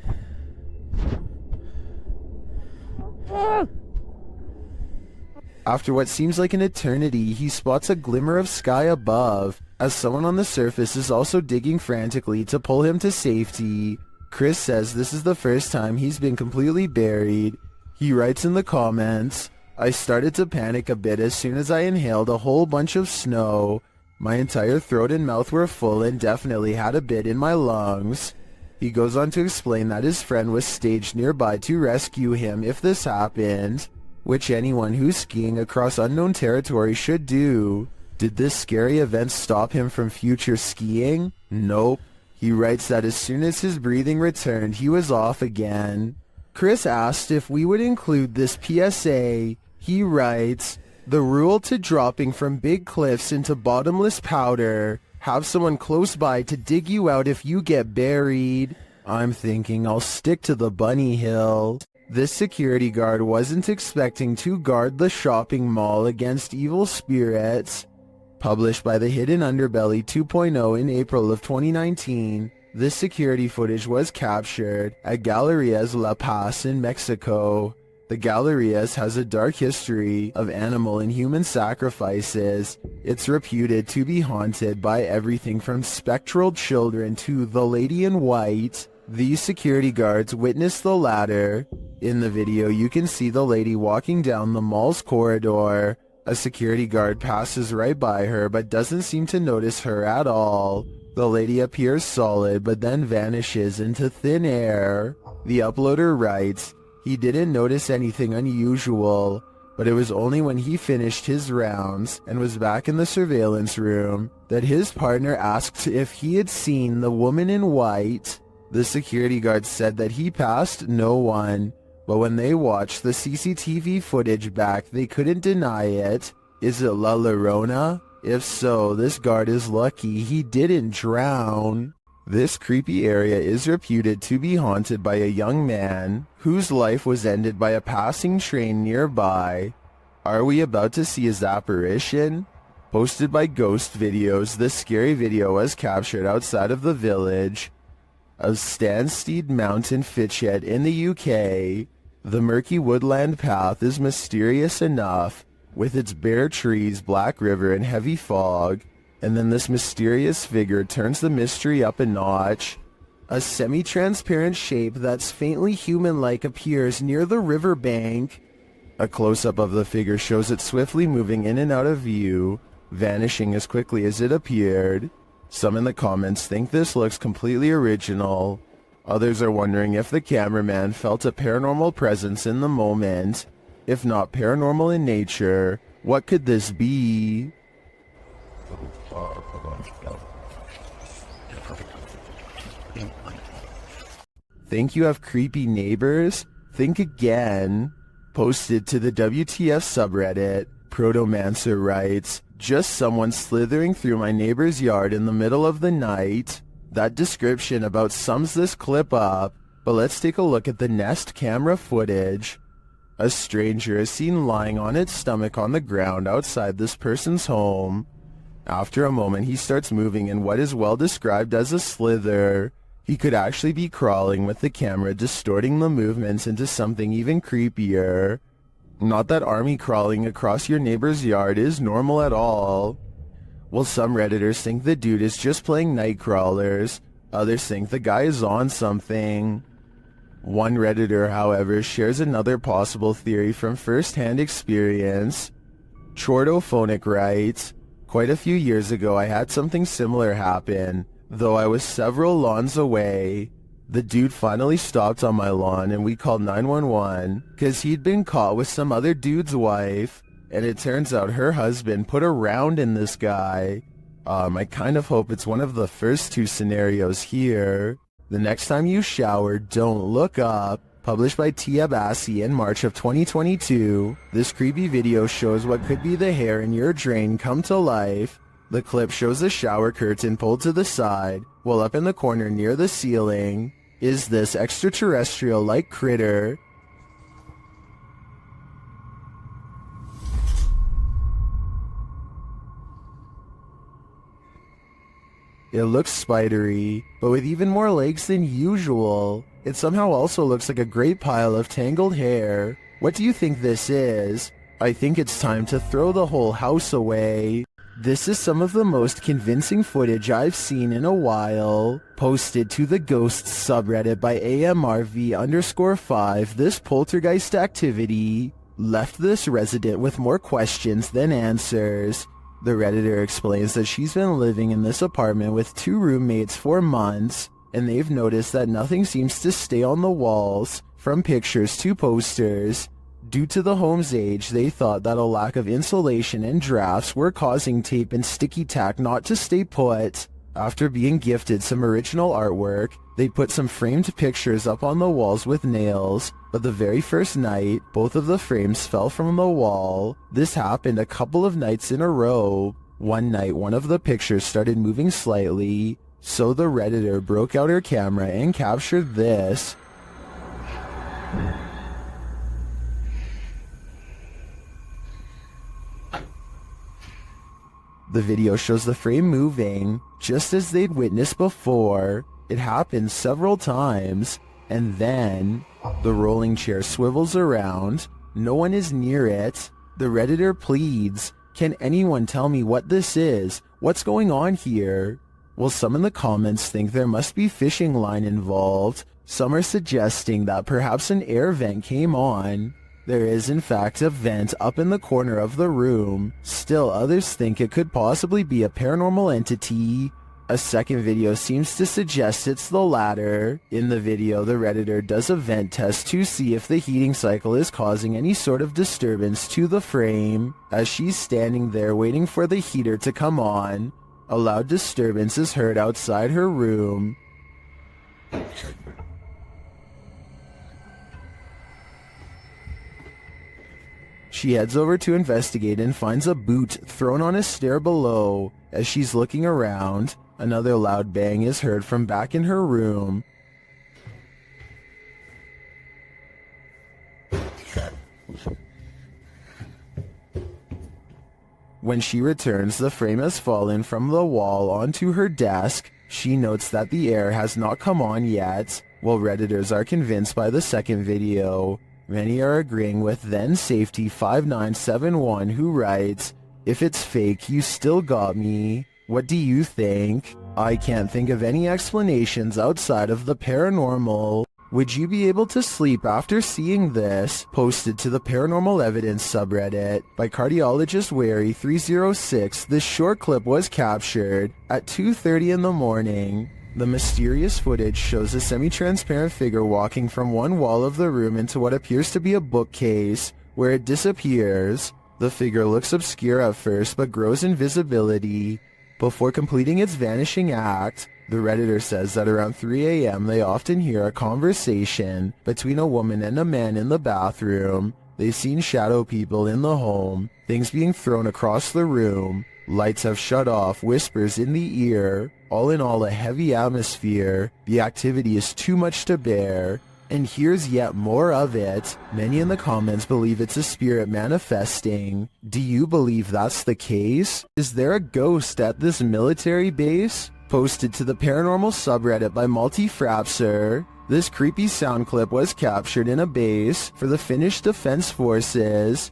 After what seems like an eternity, he spots a glimmer of sky above, as someone on the surface is also digging frantically to pull him to safety. Chris says this is the first time he's been completely buried. He writes in the comments, I started to panic a bit as soon as I inhaled a whole bunch of snow. My entire throat and mouth were full and definitely had a bit in my lungs. He goes on to explain that his friend was staged nearby to rescue him if this happened, which anyone who's skiing across unknown territory should do. Did this scary event stop him from future skiing? Nope. He writes that as soon as his breathing returned, he was off again. Chris asked if we would include this PSA. He writes, the rule to dropping from big cliffs into bottomless powder. Have someone close by to dig you out if you get buried. I'm thinking I'll stick to the bunny hill. This security guard wasn't expecting to guard the shopping mall against evil spirits. Published by the Hidden Underbelly 2.0 in April of 2019. This security footage was captured at Galerías La Paz in Mexico. The Galerías has a dark history of animal and human sacrifices. It's reputed to be haunted by everything from spectral children to the lady in white. These security guards witnessed the latter. In the video, you can see the lady walking down the mall's corridor. A security guard passes right by her but doesn't seem to notice her at all. The lady appears solid but then vanishes into thin air. The uploader writes, he didn't notice anything unusual, but it was only when he finished his rounds and was back in the surveillance room that his partner asked if he had seen the woman in white. The security guard said that he passed no one, but when they watched the CCTV footage back, they couldn't deny it. Is it La Llorona? If so, this guard is lucky he didn't drown. This creepy area is reputed to be haunted by a young man whose life was ended by a passing train nearby. Are we about to see his apparition? Posted by Ghost Videos, this scary video was captured outside of the village of Stanstead Mountain, Fitchett in the UK. The murky woodland path is mysterious enough, with its bare trees, black river, and heavy fog. And then this mysterious figure turns the mystery up a notch. A semi-transparent shape that's faintly human-like appears near the riverbank. A close-up of the figure shows it swiftly moving in and out of view, vanishing as quickly as it appeared. Some in the comments think this looks completely original. Others are wondering if the cameraman felt a paranormal presence in the moment. If not paranormal in nature, what could this be? Think you have creepy neighbors? Think again. Posted to the WTF subreddit, Protomancer writes, just someone slithering through my neighbor's yard in the middle of the night. That description about sums this clip up, but let's take a look at the Nest camera footage. A stranger is seen lying on its stomach on the ground outside this person's home. After a moment, he starts moving in what is well described as a slither. He could actually be crawling, with the camera distorting the movements into something even creepier. Not that army crawling across your neighbor's yard is normal at all. Well, some Redditors think the dude is just playing night crawlers. Others think the guy is on something. One Redditor, however, shares another possible theory from first-hand experience. Chordophonic writes, quite a few years ago I had something similar happen, though I was several lawns away. The dude finally stopped on my lawn and we called 911 because he'd been caught with some other dude's wife, and it turns out her husband put a round in this guy. I kind of hope it's one of the first two scenarios here. The next time you shower, don't look up. Published by Tia Bassi in March of 2022, this creepy video shows what could be the hair in your drain come to life. The clip shows a shower curtain pulled to the side, while up in the corner near the ceiling is this extraterrestrial-like critter. It looks spidery, but with even more legs than usual. It somehow also looks like a great pile of tangled hair. What do you think this is? I think it's time to throw the whole house away. This is some of the most convincing footage I've seen in a while. Posted to the Ghosts subreddit by AMRV_5, this poltergeist activity left this resident with more questions than answers. The Redditor explains that she's been living in this apartment with two roommates for months, and they've noticed that nothing seems to stay on the walls, from pictures to posters. Due to the home's age, they thought that a lack of insulation and drafts were causing tape and sticky tack not to stay put. After being gifted some original artwork, they put some framed pictures up on the walls with nails, but the very first night, both of the frames fell from the wall. This happened a couple of nights in a row. One night, one of the pictures started moving slightly, so the Redditor broke out her camera and captured this. The video shows the frame moving, just as they'd witnessed before. It happens several times, and then the rolling chair swivels around. No one is near it. The Redditor pleads, "Can anyone tell me what this is? What's going on here?" Well, some in the comments think there must be fishing line involved. Some are suggesting that perhaps an air vent came on. There is in fact a vent up in the corner of the room. Still, others think it could possibly be a paranormal entity. A second video seems to suggest it's the latter. In the video, the Redditor does a vent test to see if the heating cycle is causing any sort of disturbance to the frame. As she's standing there waiting for the heater to come on, a loud disturbance is heard outside her room. She heads over to investigate and finds a boot thrown on a stair below. As she's looking around, another loud bang is heard from back in her room. When she returns, the frame has fallen from the wall onto her desk. She notes that the air has not come on yet, while Redditors are convinced by the second video. Many are agreeing with then Safety 5971, who writes, "If it's fake, you still got me. What do you think? I can't think of any explanations outside of the paranormal. Would you be able to sleep after seeing this?" Posted to the Paranormal Evidence subreddit by cardiologist Wary 306, this short clip was captured at 2:30 in the morning. The mysterious footage shows a semi-transparent figure walking from one wall of the room into what appears to be a bookcase, where it disappears. The figure looks obscure at first but grows in visibility before completing its vanishing act. The Redditor says that around 3 a.m. they often hear a conversation between a woman and a man in the bathroom. They've seen shadow people in the home, things being thrown across the room, lights have shut off, whispers in the ear. All in all, a heavy atmosphere. The activity is too much to bear. And here's yet more of it. Many in the comments believe it's a spirit manifesting. Do you believe that's the case? Is there a ghost at this military base? Posted to the paranormal subreddit by Multi-Frapser. This creepy sound clip was captured in a base for the Finnish Defense Forces.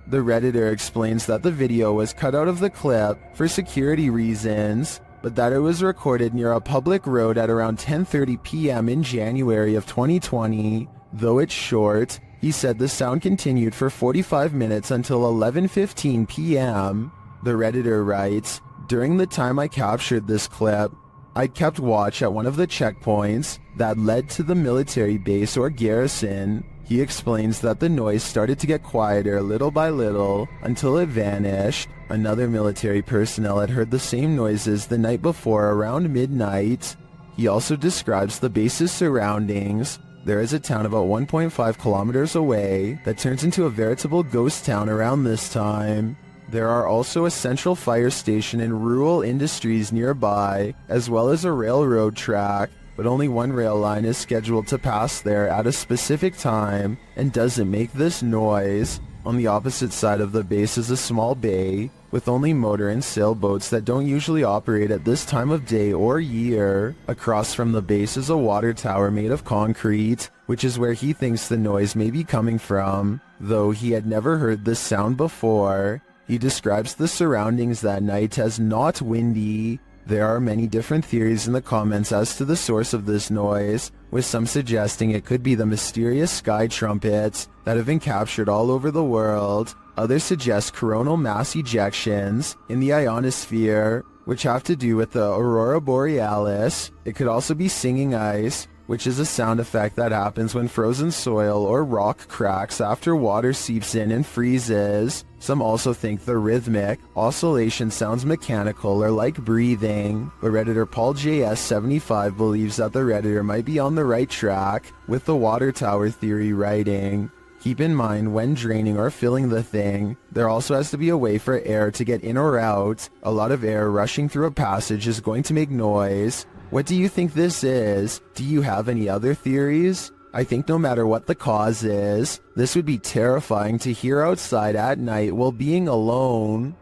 The Redditor explains that the video was cut out of the clip for security reasons, but that it was recorded near a public road at around 10:30 p.m. in January of 2020. Though it's short, he said the sound continued for 45 minutes until 11:15 p.m. The Redditor writes, "During the time I captured this clip, I kept watch at one of the checkpoints that led to the military base or garrison." He explains that the noise started to get quieter little by little until it vanished. Another military personnel had heard the same noises the night before around midnight. He also describes the base's surroundings. There is a town about 1.5 kilometers away that turns into a veritable ghost town around this time. There are also a central fire station and rural industries nearby, as well as a railroad track, but only one rail line is scheduled to pass there at a specific time and doesn't make this noise. On the opposite side of the base is a small bay with only motor and sailboats that don't usually operate at this time of day or year. Across from the base is a water tower made of concrete, which is where he thinks the noise may be coming from, though he had never heard this sound before. He describes the surroundings that night as not windy. There are many different theories in the comments as to the source of this noise, with some suggesting it could be the mysterious sky trumpets that have been captured all over the world. Others suggest coronal mass ejections in the ionosphere, which have to do with the aurora borealis. It could also be singing ice, which is a sound effect that happens when frozen soil or rock cracks after water seeps in and freezes. Some also think the rhythmic oscillation sounds mechanical or like breathing, but Redditor Paul JS75 believes that the Redditor might be on the right track, with the water tower theory writing, Keep in mind when draining or filling the thing, there also has to be a way for air to get in or out. A lot of air rushing through a passage is going to make noise. What do you think this is? Do you have any other theories? I think no matter what the cause is, this would be terrifying to hear outside at night while being alone.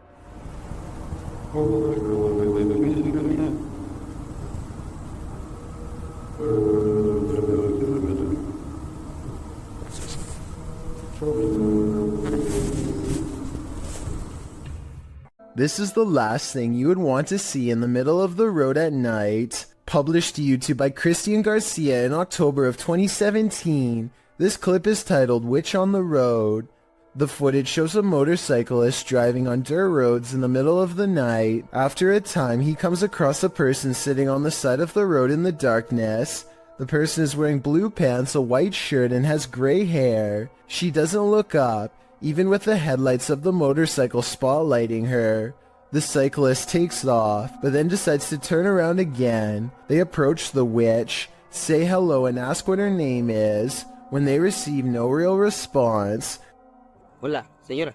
This is the last thing you would want to see in the middle of the road at night. Published to YouTube by Christian Garcia in October of 2017. This clip is titled Witch on the Road. The footage shows a motorcyclist driving on dirt roads in the middle of the night. After a time, he comes across a person sitting on the side of the road in the darkness. The person is wearing blue pants, a white shirt, and has gray hair. She doesn't look up, even with the headlights of the motorcycle spotlighting her. The cyclist takes off, but then decides to turn around again. They approach the witch, say hello, and ask what her name is. When they receive no real response, Hola, señora.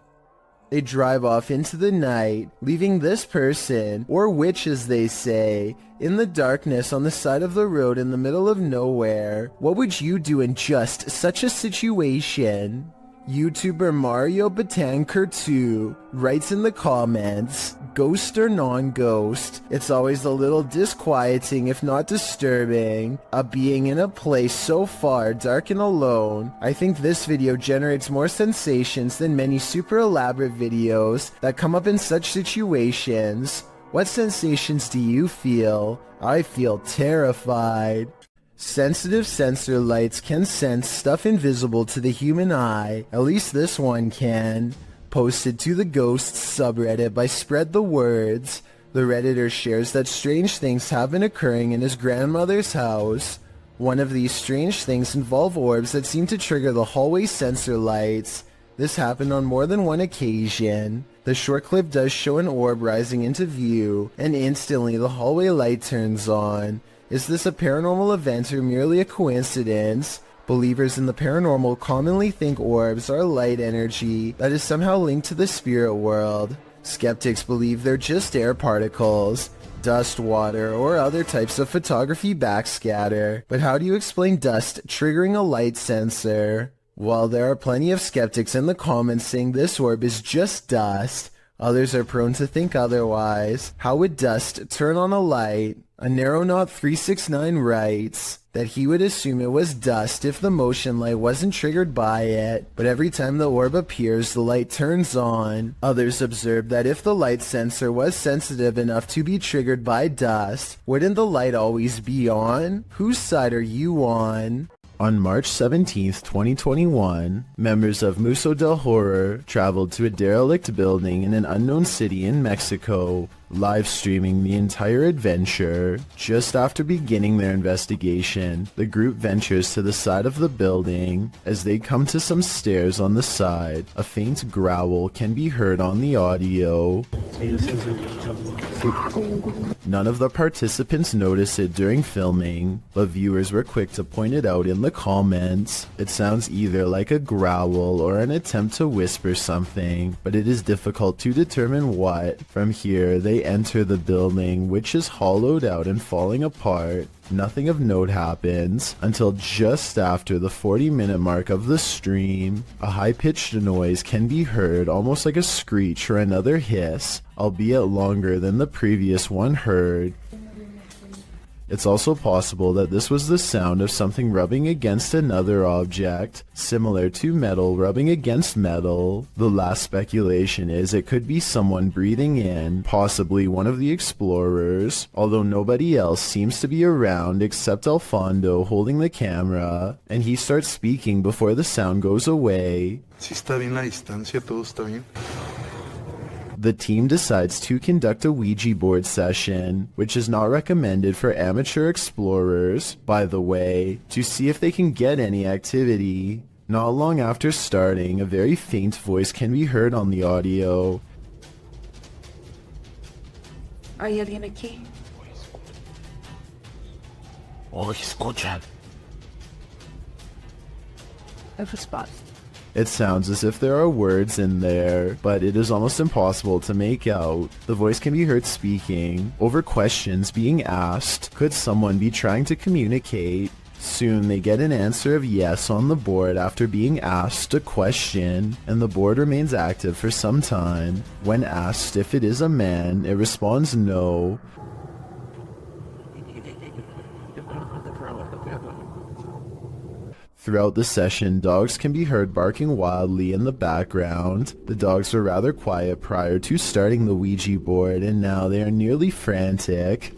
They drive off into the night, leaving this person, or witch as they say, in the darkness on the side of the road in the middle of nowhere. What would you do in just such a situation? YouTuber Mario Batanker 2 writes in the comments, ghost or non-ghost, it's always a little disquieting if not disturbing. A being in a place so far dark and alone. I think this video generates more sensations than many super elaborate videos that come up in such situations. What sensations do you feel? I feel terrified. Sensitive sensor lights can sense stuff invisible to the human eye. At least this one can. Posted to the Ghosts subreddit by Spread the Words. The Redditor shares that strange things have been occurring in his grandmother's house. One of these strange things involve orbs that seem to trigger the hallway sensor lights. This happened on more than one occasion. The short clip does show an orb rising into view, and instantly the hallway light turns on. Is this a paranormal event or merely a coincidence? Believers in the paranormal commonly think orbs are light energy that is somehow linked to the spirit world. Skeptics believe they're just air particles, dust, water, or other types of photography backscatter. But how do you explain dust triggering a light sensor? While there are plenty of skeptics in the comments saying this orb is just dust, others are prone to think otherwise. How would dust turn on a light? A Narrowknot369 writes that he would assume it was dust if the motion light wasn't triggered by it, but every time the orb appears, the light turns on. Others observe that if the light sensor was sensitive enough to be triggered by dust, wouldn't the light always be on? Whose side are you on? On March 17th, 2021, members of Museo del Horror traveled to a derelict building in an unknown city in Mexico, live streaming the entire adventure. Just after beginning their investigation, the group ventures to the side of the building. As they come to some stairs on the side, a faint growl can be heard on the audio. None of the participants noticed it during filming, but viewers were quick to point it out in the comments. It sounds either like a growl or an attempt to whisper something, but it is difficult to determine what. From here, they enter the building, which is hollowed out and falling apart. Nothing of note happens until just after the 40-minute mark of the stream. A high-pitched noise can be heard, almost like a screech or another hiss, albeit longer than the previous one heard. It's also possible that this was the sound of something rubbing against another object, similar to metal rubbing against metal. The last speculation is it could be someone breathing in, possibly one of the explorers, although nobody else seems to be around except Alfondo holding the camera, and he starts speaking before the sound goes away. Si está bien la distancia, todo está bien. The team decides to conduct a Ouija board session, which is not recommended for amateur explorers, by the way, to see if they can get any activity. Not long after starting, a very faint voice can be heard on the audio. ¿Hay alguien aquí? Oh, escuchan. I have a spot. It sounds as if there are words in there, but it is almost impossible to make out. The voice can be heard speaking over questions being asked. Could someone be trying to communicate? Soon they get an answer of yes on the board after being asked a question, and the board remains active for some time. When asked if it is a man, it responds no. Throughout the session, dogs can be heard barking wildly in the background. The dogs were rather quiet prior to starting the Ouija board, and now they are nearly frantic.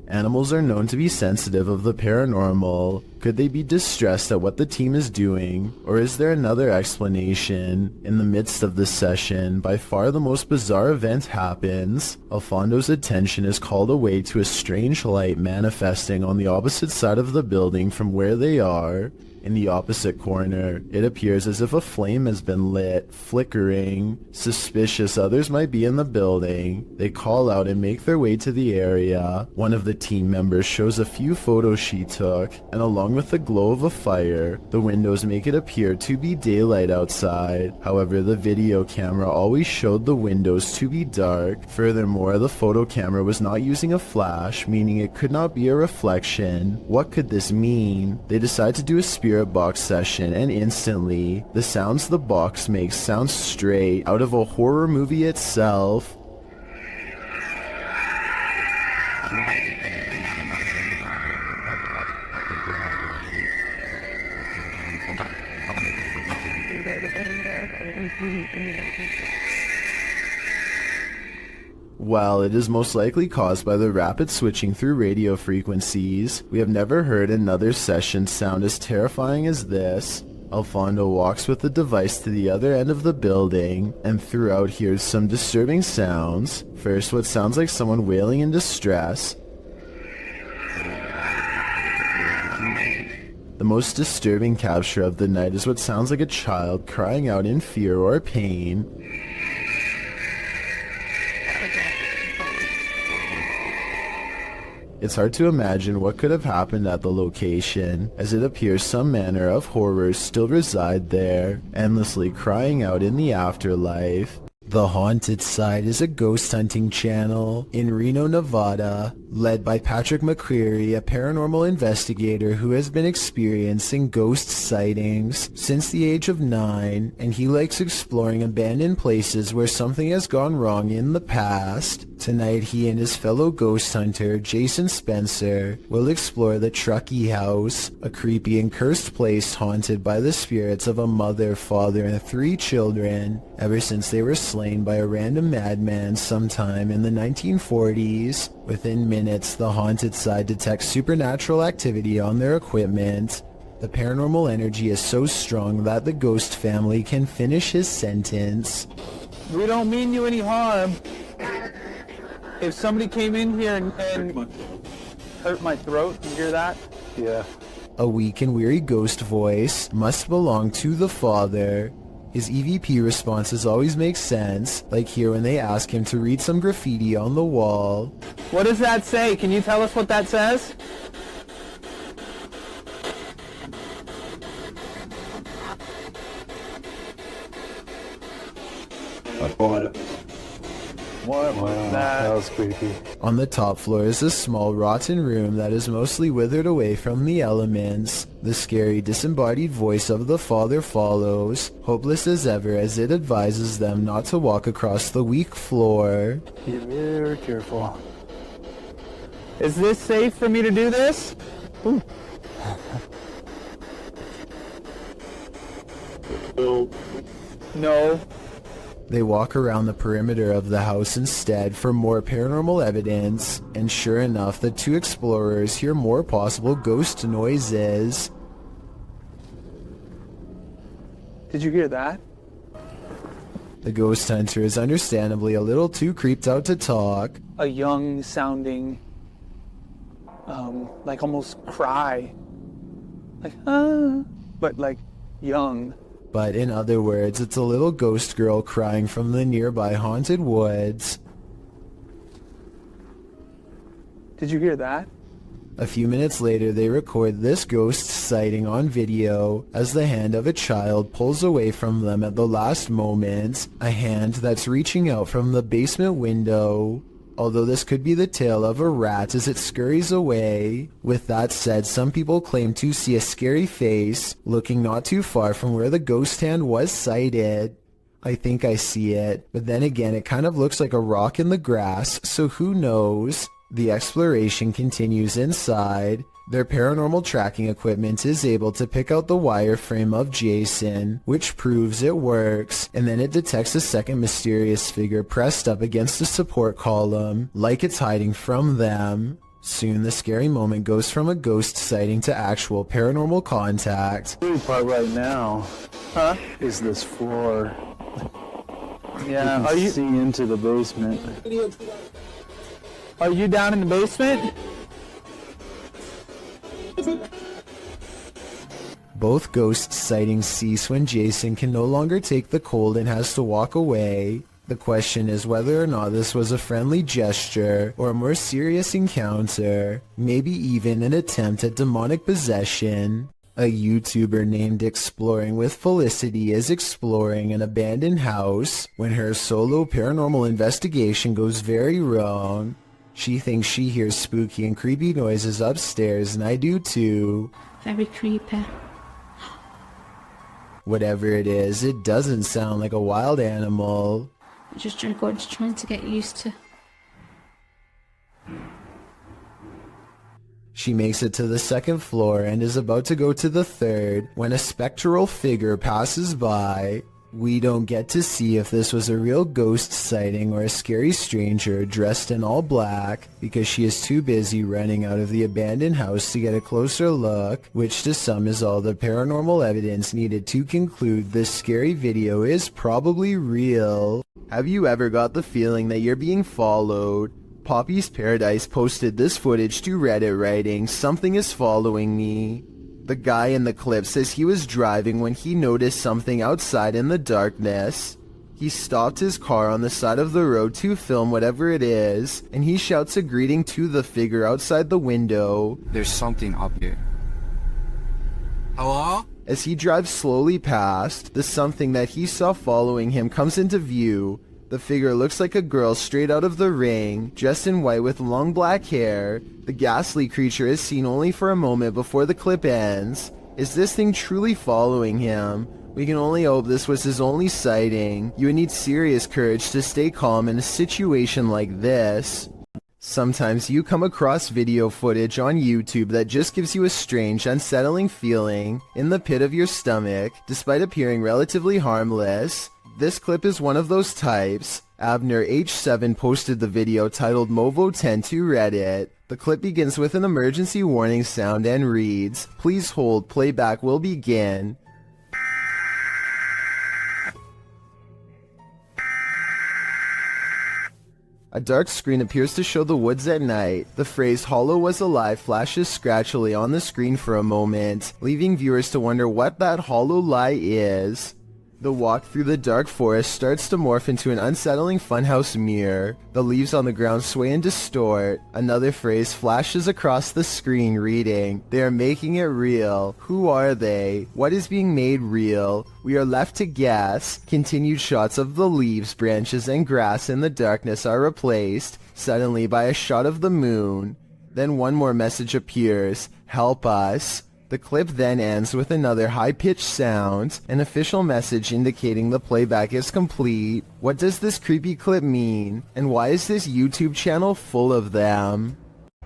Animals are known to be sensitive of the paranormal. Could they be distressed at what the team is doing? Or is there another explanation? In the midst of the session, by far the most bizarre event happens. Alfondo's attention is called away to a strange light manifesting on the opposite side of the building from where they are. In the opposite corner, it appears as if a flame has been lit, flickering. Suspicious others might be in the building. They call out and make their way to the area. One of the team members shows a few photos she took, and along with the glow of a fire, the windows make it appear to be daylight outside. However, the video camera always showed the windows to be dark. Furthermore, the photo camera was not using a flash, meaning it could not be a reflection. What could this mean? They decide to do a spirit box session, and instantly, the sounds the box makes sound straight out of a horror movie itself. While it is most likely caused by the rapid switching through radio frequencies, we have never heard another session sound as terrifying as this. Alfondo walks with the device to the other end of the building, and throughout hears some disturbing sounds. First, what sounds like someone wailing in distress. The most disturbing capture of the night is what sounds like a child crying out in fear or pain. It's hard to imagine what could have happened at the location, as it appears some manner of horrors still reside there, endlessly crying out in the afterlife. The Haunted Side is a ghost hunting channel in Reno, Nevada, led by Patrick McCreary, a paranormal investigator who has been experiencing ghost sightings since the age of 9, and he likes exploring abandoned places where something has gone wrong in the past. Tonight, he and his fellow ghost hunter, Jason Spencer, will explore the Truckee House, a creepy and cursed place haunted by the spirits of a mother, father, and 3 children, ever since they were slain by a random madman sometime in the 1940s. Within minutes, the Haunted Side detects supernatural activity on their equipment. The paranormal energy is so strong that the ghost family can finish his sentence. We don't mean you any harm. If somebody came in here and hurt my throat, you hear that? Yeah. A weak and weary ghost voice must belong to the father. His EVP responses always make sense, like here when they ask him to read some graffiti on the wall. What does that say? Can you tell us what that says? What was that? That was creepy. On the top floor is a small rotten room that is mostly withered away from the elements. The scary disembodied voice of the father follows, hopeless as ever as it advises them not to walk across the weak floor. Be very careful. Is this safe for me to do this? Ooh. No. They walk around the perimeter of the house instead for more paranormal evidence, and sure enough, the 2 explorers hear more possible ghost noises. Did you hear that? The ghost hunter is understandably a little too creeped out to talk. A young sounding, like almost cry. Like, but like young. But in other words, it's a little ghost girl crying from the nearby haunted woods. Did you hear that? A few minutes later, they record this ghost sighting on video as the hand of a child pulls away from them at the last moment, a hand that's reaching out from the basement window. Although this could be the tail of a rat as it scurries away. With that said, some people claim to see a scary face looking not too far from where the ghost hand was sighted. I think I see it, but then again it kind of looks like a rock in the grass, so who knows? The exploration continues inside. Their paranormal tracking equipment is able to pick out the wireframe of Jason, which proves it works, and then it detects a second mysterious figure pressed up against the support column, like it's hiding from them. Soon the scary moment goes from a ghost sighting to actual paranormal contact. The part right now, is this floor. Yeah, are you see into the basement? Are you down in the basement? Both ghost sightings cease when Jason can no longer take the cold and has to walk away. The question is whether or not this was a friendly gesture or a more serious encounter, maybe even an attempt at demonic possession. A YouTuber named Exploring with Felicity is exploring an abandoned house when her solo paranormal investigation goes very wrong. She thinks she hears spooky and creepy noises upstairs, and I do too. Very creepy. Whatever it is, it doesn't sound like a wild animal. I'm just trying to get used to. She makes it to the second floor and is about to go to the third when a spectral figure passes by. We don't get to see if this was a real ghost sighting or a scary stranger dressed in all black because she is too busy running out of the abandoned house to get a closer look, which to some is all the paranormal evidence needed to conclude this scary video is probably real. Have you ever got the feeling that you're being followed? Poppy's Paradise posted this footage to Reddit writing, "Something is following me." The guy in the clip says he was driving when he noticed something outside in the darkness. He stopped his car on the side of the road to film whatever it is, and he shouts a greeting to the figure outside the window. There's something up here. Hello? As he drives slowly past, the something that he saw following him comes into view. The figure looks like a girl straight out of The Ring, dressed in white with long black hair. The ghastly creature is seen only for a moment before the clip ends. Is this thing truly following him? We can only hope this was his only sighting. You would need serious courage to stay calm in a situation like this. Sometimes you come across video footage on YouTube that just gives you a strange, unsettling feeling in the pit of your stomach, despite appearing relatively harmless. This clip is one of those types. Abner H7 posted the video titled Movo10 to Reddit. The clip begins with an emergency warning sound and reads, "Please hold, playback will begin." A dark screen appears to show the woods at night. The phrase "Hollow was alive" flashes scratchily on the screen for a moment, leaving viewers to wonder what that hollow lie is. The walk through the dark forest starts to morph into an unsettling funhouse mirror. The leaves on the ground sway and distort. Another phrase flashes across the screen reading, "They are making it real. Who are they? What is being made real? We are left to guess." Continued shots of the leaves, branches, and grass in the darkness are replaced, suddenly by a shot of the moon. Then one more message appears, "Help us." The clip then ends with another high-pitched sound, an official message indicating the playback is complete. What does this creepy clip mean? And why is this YouTube channel full of them?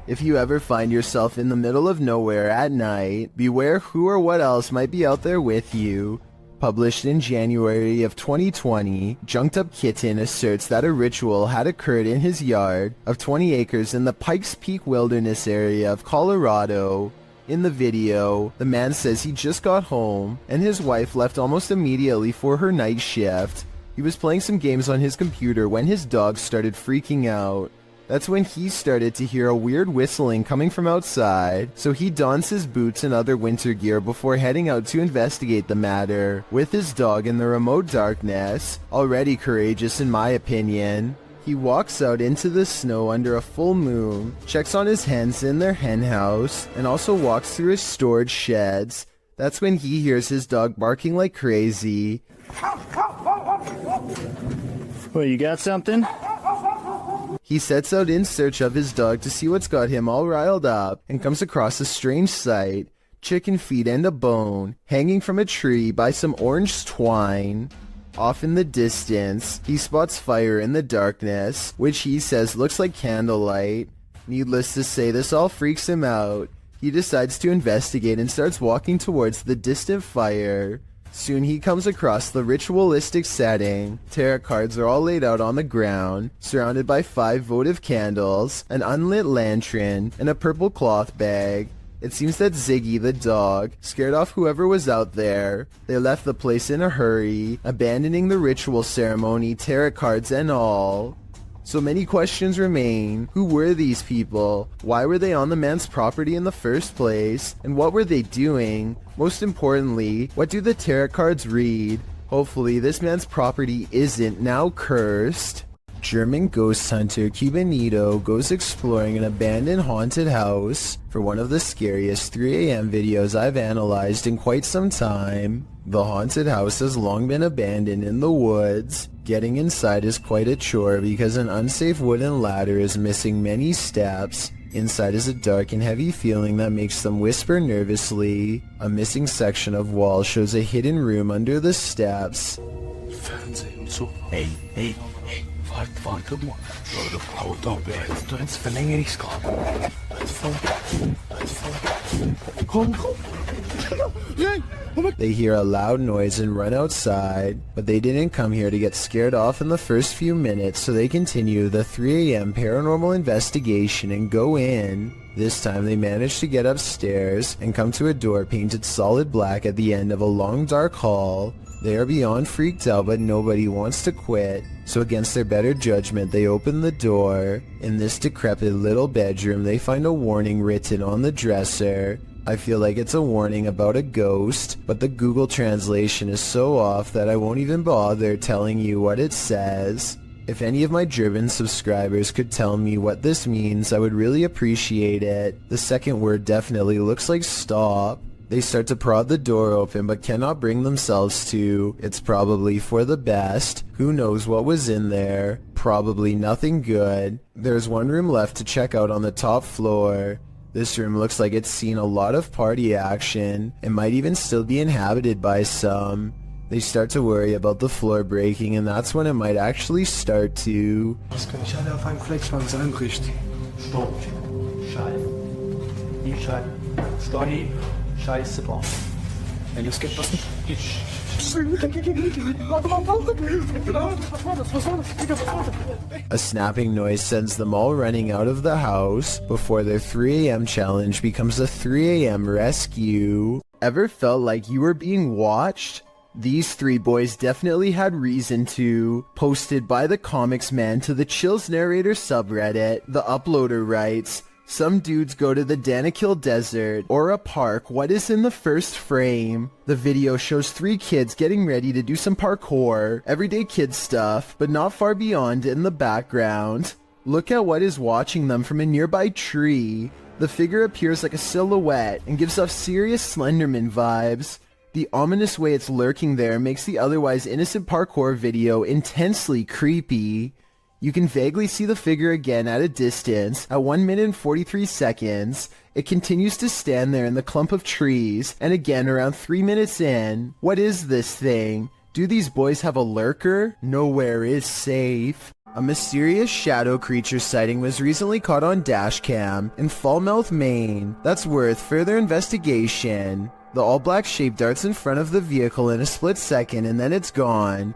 If you ever find yourself in the middle of nowhere at night, beware who or what else might be out there with you. Published in January of 2020, Junked Up Kitten asserts that a ritual had occurred in his yard of 20 acres in the Pikes Peak Wilderness area of Colorado. In the video, the man says he just got home, and his wife left almost immediately for her night shift. He was playing some games on his computer when his dog started freaking out. That's when he started to hear a weird whistling coming from outside, so he dons his boots and other winter gear before heading out to investigate the matter, with his dog in the remote darkness. Already courageous in my opinion. He walks out into the snow under a full moon, checks on his hens in their hen house, and also walks through his storage sheds. That's when he hears his dog barking like crazy. Well, you got something? He sets out in search of his dog to see what's got him all riled up and comes across a strange sight. Chicken feet and a bone hanging from a tree by some orange twine. Off in the distance, he spots fire in the darkness, which he says looks like candlelight. Needless to say, this all freaks him out. He decides to investigate and starts walking towards the distant fire. Soon he comes across the ritualistic setting. Tarot cards are all laid out on the ground, surrounded by 5 votive candles, an unlit lantern, and a purple cloth bag. It seems that Ziggy the dog scared off whoever was out there. They left the place in a hurry, abandoning the ritual ceremony, tarot cards and all. So many questions remain. Who were these people? Why were they on the man's property in the first place? And what were they doing? Most importantly, what do the tarot cards read? Hopefully this man's property isn't now cursed. German ghost hunter Cubanito goes exploring an abandoned haunted house for one of the scariest 3 a.m. videos I've analyzed in quite some time. The haunted house has long been abandoned in the woods. Getting inside is quite a chore because an unsafe wooden ladder is missing many steps. Inside is a dark and heavy feeling that makes them whisper nervously. A missing section of wall shows a hidden room under the steps. Hey, warte mal. Leute, haut doch weg. Du ins Verlängerungskorb. Komm. They hear a loud noise and run outside, but they didn't come here to get scared off in the first few minutes, so they continue the 3 a.m. paranormal investigation and go in. This time they manage to get upstairs and come to a door painted solid black at the end of a long dark hall. They are beyond freaked out, but nobody wants to quit, so against their better judgment they open the door. In this decrepit little bedroom they find a warning written on the dresser. I feel like it's a warning about a ghost, but the Google translation is so off that I won't even bother telling you what it says. If any of my German subscribers could tell me what this means, I would really appreciate it. The second word definitely looks like stop. They start to prod the door open but cannot bring themselves to. It's probably for the best. Who knows what was in there? Probably nothing good. There's one room left to check out on the top floor. This room looks like it's seen a lot of party action. It might even still be inhabited by some. They start to worry about the floor breaking, and that's when it might actually start to. Ich hatte auf einen Flex beim Einbricht. Stopp. Schall. Die Schall. Story. Scheiße bauen. Wenn es geht, was nicht. A snapping noise sends them all running out of the house before their 3 a.m. challenge becomes a 3 a.m. rescue. Ever felt like you were being watched? These 3 boys definitely had reason to. Posted by the Comics Man to the Chills Narrator subreddit, the uploader writes, "Some dudes go to the Danakil Desert or a park. What is in the first frame? The video shows 3 kids getting ready to do some parkour, everyday kid stuff, but not far beyond in the background. Look at what is watching them from a nearby tree. The figure appears like a silhouette and gives off serious Slenderman vibes. The ominous way it's lurking there makes the otherwise innocent parkour video intensely creepy. You can vaguely see the figure again at a distance. At 1 minute and 43 seconds, it continues to stand there in the clump of trees, and again around 3 minutes in. What is this thing? Do these boys have a lurker? Nowhere is safe." A mysterious shadow creature sighting was recently caught on dashcam in Falmouth, Maine. That's worth further investigation. The all-black shape darts in front of the vehicle in a split second and then it's gone.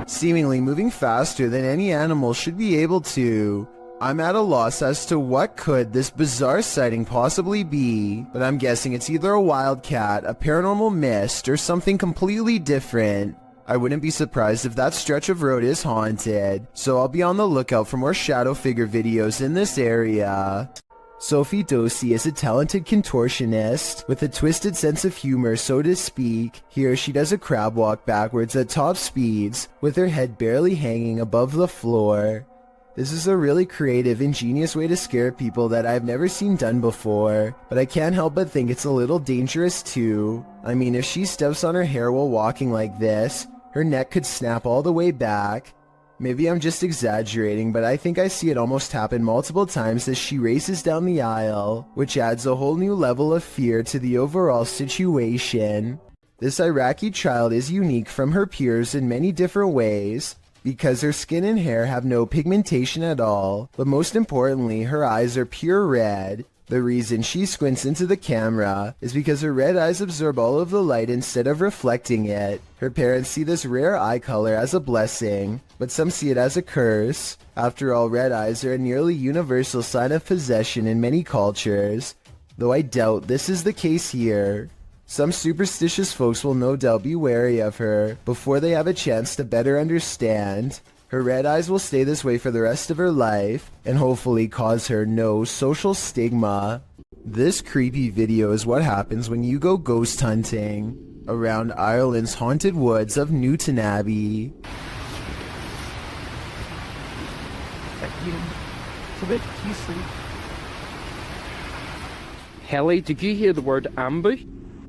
Seemingly moving faster than any animal should be able to. I'm at a loss as to what could this bizarre sighting possibly be, but I'm guessing it's either a wildcat, a paranormal mist, or something completely different. I wouldn't be surprised if that stretch of road is haunted, so I'll be on the lookout for more shadow figure videos in this area. Sophie Dosey is a talented contortionist with a twisted sense of humor, so to speak. Here she does a crab walk backwards at top speeds, with her head barely hanging above the floor. This is a really creative, ingenious way to scare people that I've never seen done before, but I can't help but think it's a little dangerous too. I mean, if she steps on her hair while walking like this, her neck could snap all the way back. Maybe I'm just exaggerating, but I think I see it almost happen multiple times as she races down the aisle, which adds a whole new level of fear to the overall situation. This Iraqi child is unique from her peers in many different ways, because her skin and hair have no pigmentation at all, but most importantly, her eyes are pure red. The reason she squints into the camera is because her red eyes absorb all of the light instead of reflecting it. Her parents see this rare eye color as a blessing, but some see it as a curse. After all, red eyes are a nearly universal sign of possession in many cultures, though I doubt this is the case here. Some superstitious folks will no doubt be wary of her before they have a chance to better understand. Her red eyes will stay this way for the rest of her life, and hopefully cause her no social stigma. This creepy video is what happens when you go ghost hunting around Ireland's haunted woods of Newton Abbey. Helly, did you hear the word ambush?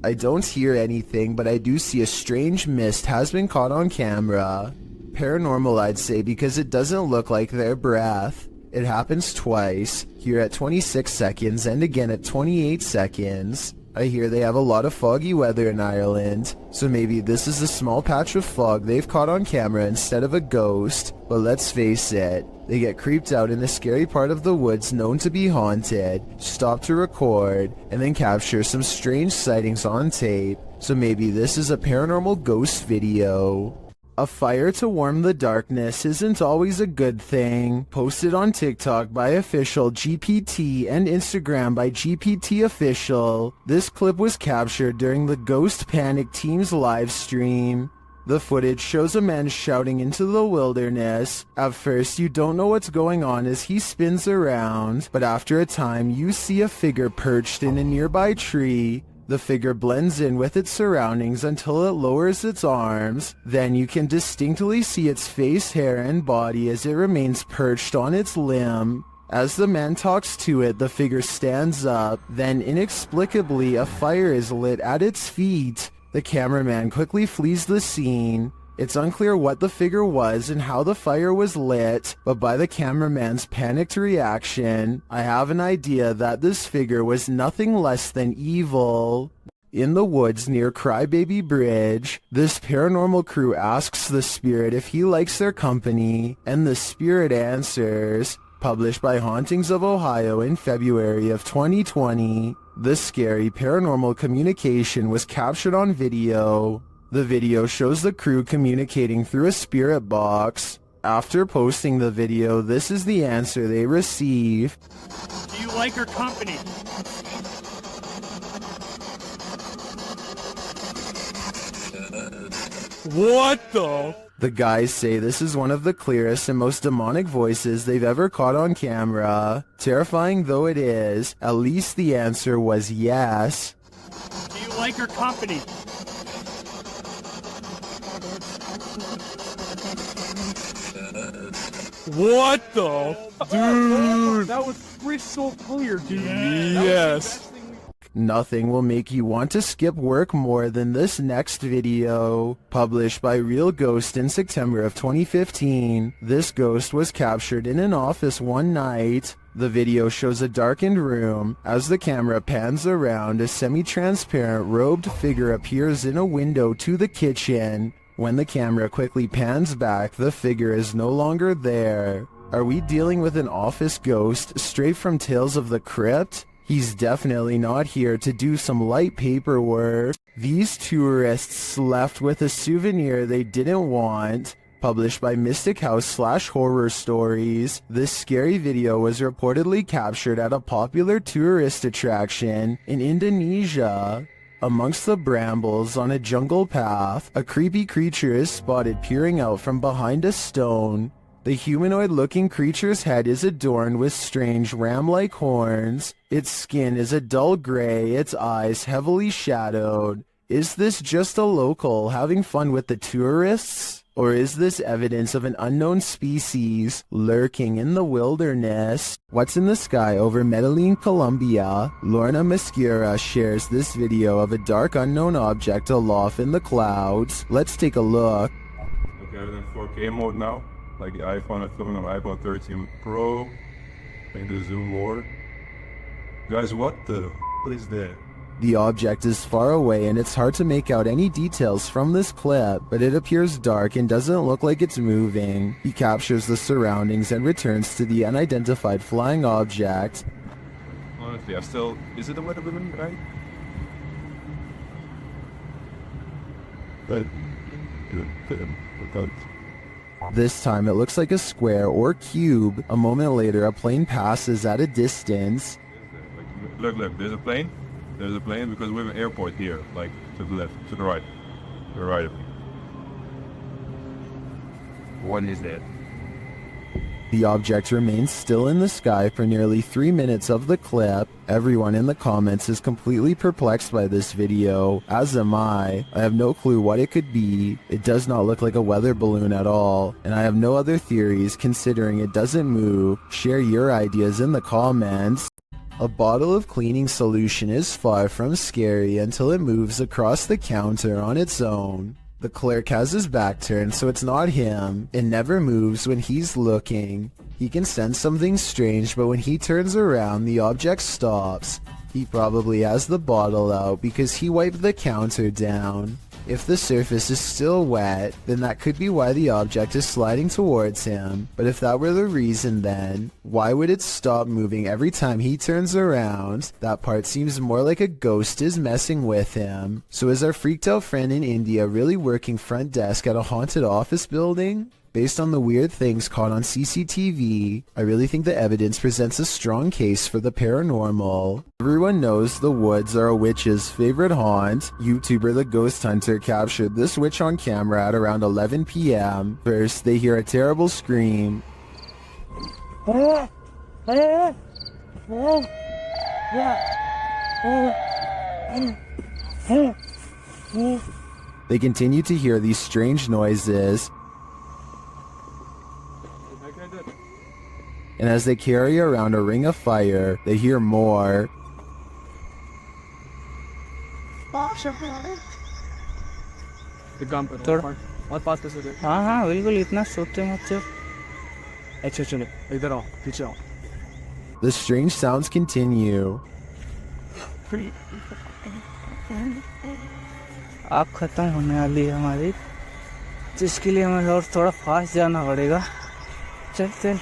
I don't hear anything, but I do see a strange mist has been caught on camera. Paranormal, I'd say, because it doesn't look like their breath. It happens twice, here at 26 seconds and again at 28 seconds. I hear they have a lot of foggy weather in Ireland, so maybe this is a small patch of fog they've caught on camera instead of a ghost. But let's face it, they get creeped out in a scary part of the woods known to be haunted, stop to record, and then capture some strange sightings on tape. So maybe this is a paranormal ghost video. A fire to warm the darkness isn't always a good thing. Posted on TikTok by official GPT and Instagram by GPT official. This clip was captured during the Ghost Panic team's live stream. The footage shows a man shouting into the wilderness. At first, you don't know what's going on as he spins around, but after a time, you see a figure perched in a nearby tree. The figure blends in with its surroundings until it lowers its arms. Then you can distinctly see its face, hair, and body as it remains perched on its limb. As the man talks to it, the figure stands up. Then inexplicably, a fire is lit at its feet. The cameraman quickly flees the scene. It's unclear what the figure was and how the fire was lit, but by the cameraman's panicked reaction, I have an idea that this figure was nothing less than evil. In the woods near Crybaby Bridge, this paranormal crew asks the spirit if he likes their company, and the spirit answers. Published by Hauntings of Ohio in February of 2020, this scary paranormal communication was captured on video. The video shows the crew communicating through a spirit box. After posting the video, this is the answer they receive. Do you like her company? What the? The guys say this is one of the clearest and most demonic voices they've ever caught on camera. Terrifying though it is, at least the answer was yes. Do you like her company? What the? Dude! That was crystal clear, dude. Yes. Nothing will make you want to skip work more than this next video. Published by Real Ghost in September of 2015, this ghost was captured in an office one night. The video shows a darkened room. As the camera pans around, a semi-transparent robed figure appears in a window to the kitchen. When the camera quickly pans back, the figure is no longer there. Are we dealing with an office ghost straight from Tales of the Crypt? He's definitely not here to do some light paperwork. These tourists left with a souvenir they didn't want. Published by Mystic House / Horror Stories, this scary video was reportedly captured at a popular tourist attraction in Indonesia. Amongst the brambles on a jungle path, a creepy creature is spotted peering out from behind a stone. The humanoid-looking creature's head is adorned with strange ram-like horns. Its skin is a dull gray, its eyes heavily shadowed. Is this just a local having fun with the tourists? Or is this evidence of an unknown species lurking in the wilderness? What's in the sky over Medellin, Colombia? Lorna Mascara shares this video of a dark unknown object aloft in the clouds. Let's take a look. Okay, we're in 4K mode now. Like the iPhone, I'm filming on iPhone 13 Pro. Make the zoom more. Guys, what the is that? The object is far away and it's hard to make out any details from this clip, but it appears dark and doesn't look like it's moving. He captures the surroundings and returns to the unidentified flying object. Honestly, is it a weather balloon, right? But, good. This time it looks like a square or cube. A moment later, a plane passes at a distance. Look, there's a plane. There's a plane because we have an airport here, like to the left, to the right. To the right of me. What is that? The object remains still in the sky for nearly 3 minutes of the clip. Everyone in the comments is completely perplexed by this video, as am I. I have no clue what it could be. It does not look like a weather balloon at all, and I have no other theories considering it doesn't move. Share your ideas in the comments. A bottle of cleaning solution is far from scary until it moves across the counter on its own. The clerk has his back turned, so it's not him. It never moves when he's looking. He can sense something strange, but when he turns around, the object stops. He probably has the bottle out because he wiped the counter down. If the surface is still wet, then that could be why the object is sliding towards him. But if that were the reason, then why would it stop moving every time he turns around? That part seems more like a ghost is messing with him. So is our freaked out friend in India really working front desk at a haunted office building? Based on the weird things caught on CCTV, I really think the evidence presents a strong case for the paranormal. Everyone knows the woods are a witch's favorite haunt. YouTuber The Ghost Hunter captured this witch on camera at around 11 p.m. First, they hear a terrible scream. They continue to hear these strange noises. And as they carry around a ring of fire, they hear more. हाँ बिल्कुल इतना सोचते मत अच्छा चलो इधर आओ पीछे आओ. The strange sounds continue. आप खत्म होने वाली है हमारी, जिसके लिए हमें और थोड़ा फास्ट जाना पड़ेगा. चल चल.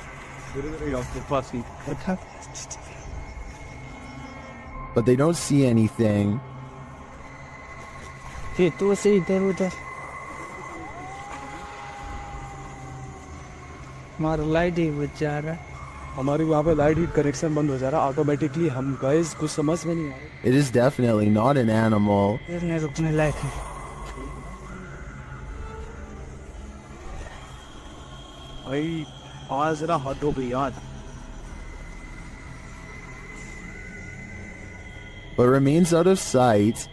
But they don't see anything. फिर तू से इधर उधर. हमारा लाइट ही बच जा रहा है. हमारी वहाँ पे लाइट ही कनेक्शन बंद हो जा रहा है ऑटोमेटिकली. हम गाइस कुछ समझ में नहीं आ रहा. It is definitely not an animal. नहीं रुकने लायक है. भाई आवाज जरा हद हो गई यार. But remains out of sight.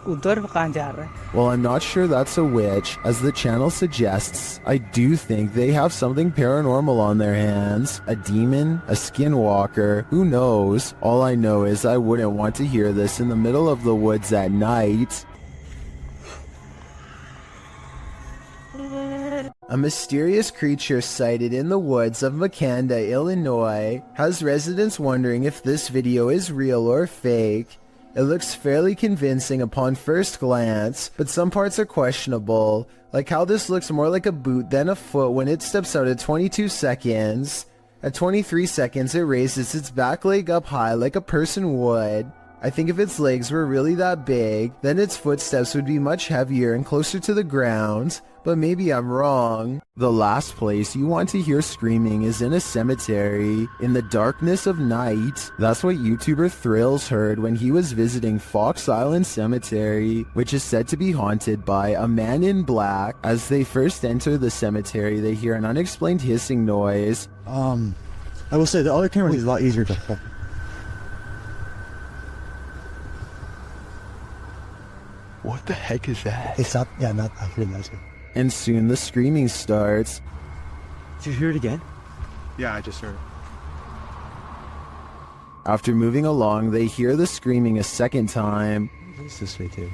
उधर कहाँ जा रहा है? Well, I'm not sure that's a witch. As the channel suggests, I do think they have something paranormal on their hands. A demon? A skinwalker? Who knows? All I know is I wouldn't want to hear this in the middle of the woods at night. A mysterious creature sighted in the woods of Macleod, Illinois, has residents wondering if this video is real or fake. It looks fairly convincing upon first glance, but some parts are questionable, like how this looks more like a boot than a foot when it steps out at 22 seconds. At 23 seconds, it raises its back leg up high like a person would. I think if its legs were really that big, then its footsteps would be much heavier and closer to the ground, but maybe I'm wrong. The last place you want to hear screaming is in a cemetery, in the darkness of night. That's what YouTuber Thrills heard when he was visiting Fox Island Cemetery, which is said to be haunted by a man in black. As they first enter the cemetery, they hear an unexplained hissing noise. I will say the other camera is a lot easier to... What the heck is that? It's not, yeah, not, I heard that too. And soon the screaming starts. Did you hear it again? Yeah, I just heard it. After moving along, they hear the screaming a second time. It's this way too.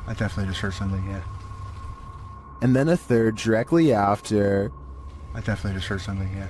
I definitely just heard something, yeah. And then a third directly after. I definitely just heard something, yeah.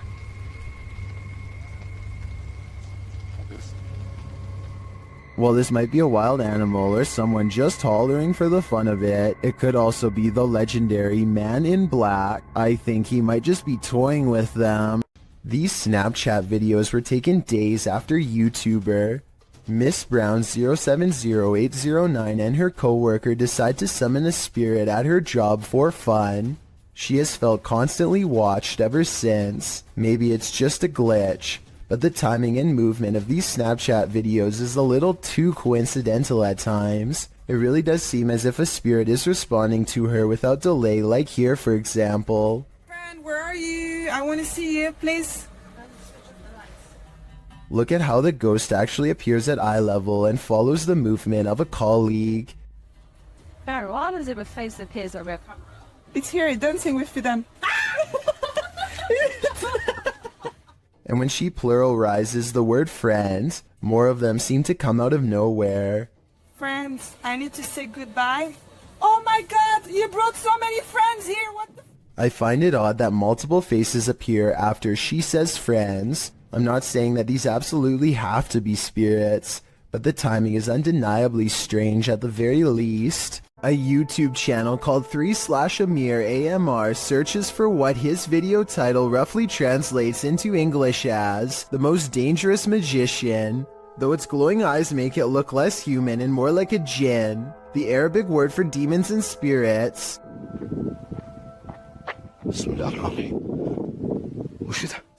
While this might be a wild animal or someone just hollering for the fun of it, it could also be the legendary Man in Black. I think he might just be toying with them. These Snapchat videos were taken days after YouTuber Miss Brown 070809 and her co-worker decide to summon a spirit at her job for fun. She has felt constantly watched ever since. Maybe it's just a glitch. But the timing and movement of these Snapchat videos is a little too coincidental at times. It really does seem as if a spirit is responding to her without delay, like here for example. Friend, where are you? I want to see you, please. Look at how the ghost actually appears at eye level and follows the movement of a colleague. Barry, why does it face appears at red? It's here, dancing with you then. And when she pluralizes the word friends, more of them seem to come out of nowhere. Friends, I need to say goodbye. Oh my god, you brought so many friends here, what the... I find it odd that multiple faces appear after she says friends. I'm not saying that these absolutely have to be spirits, but the timing is undeniably strange at the very least. A YouTube channel called 3/Amir AMR searches for what his video title roughly translates into English as the most dangerous magician. Though its glowing eyes make it look less human and more like a jinn, the Arabic word for demons and spirits.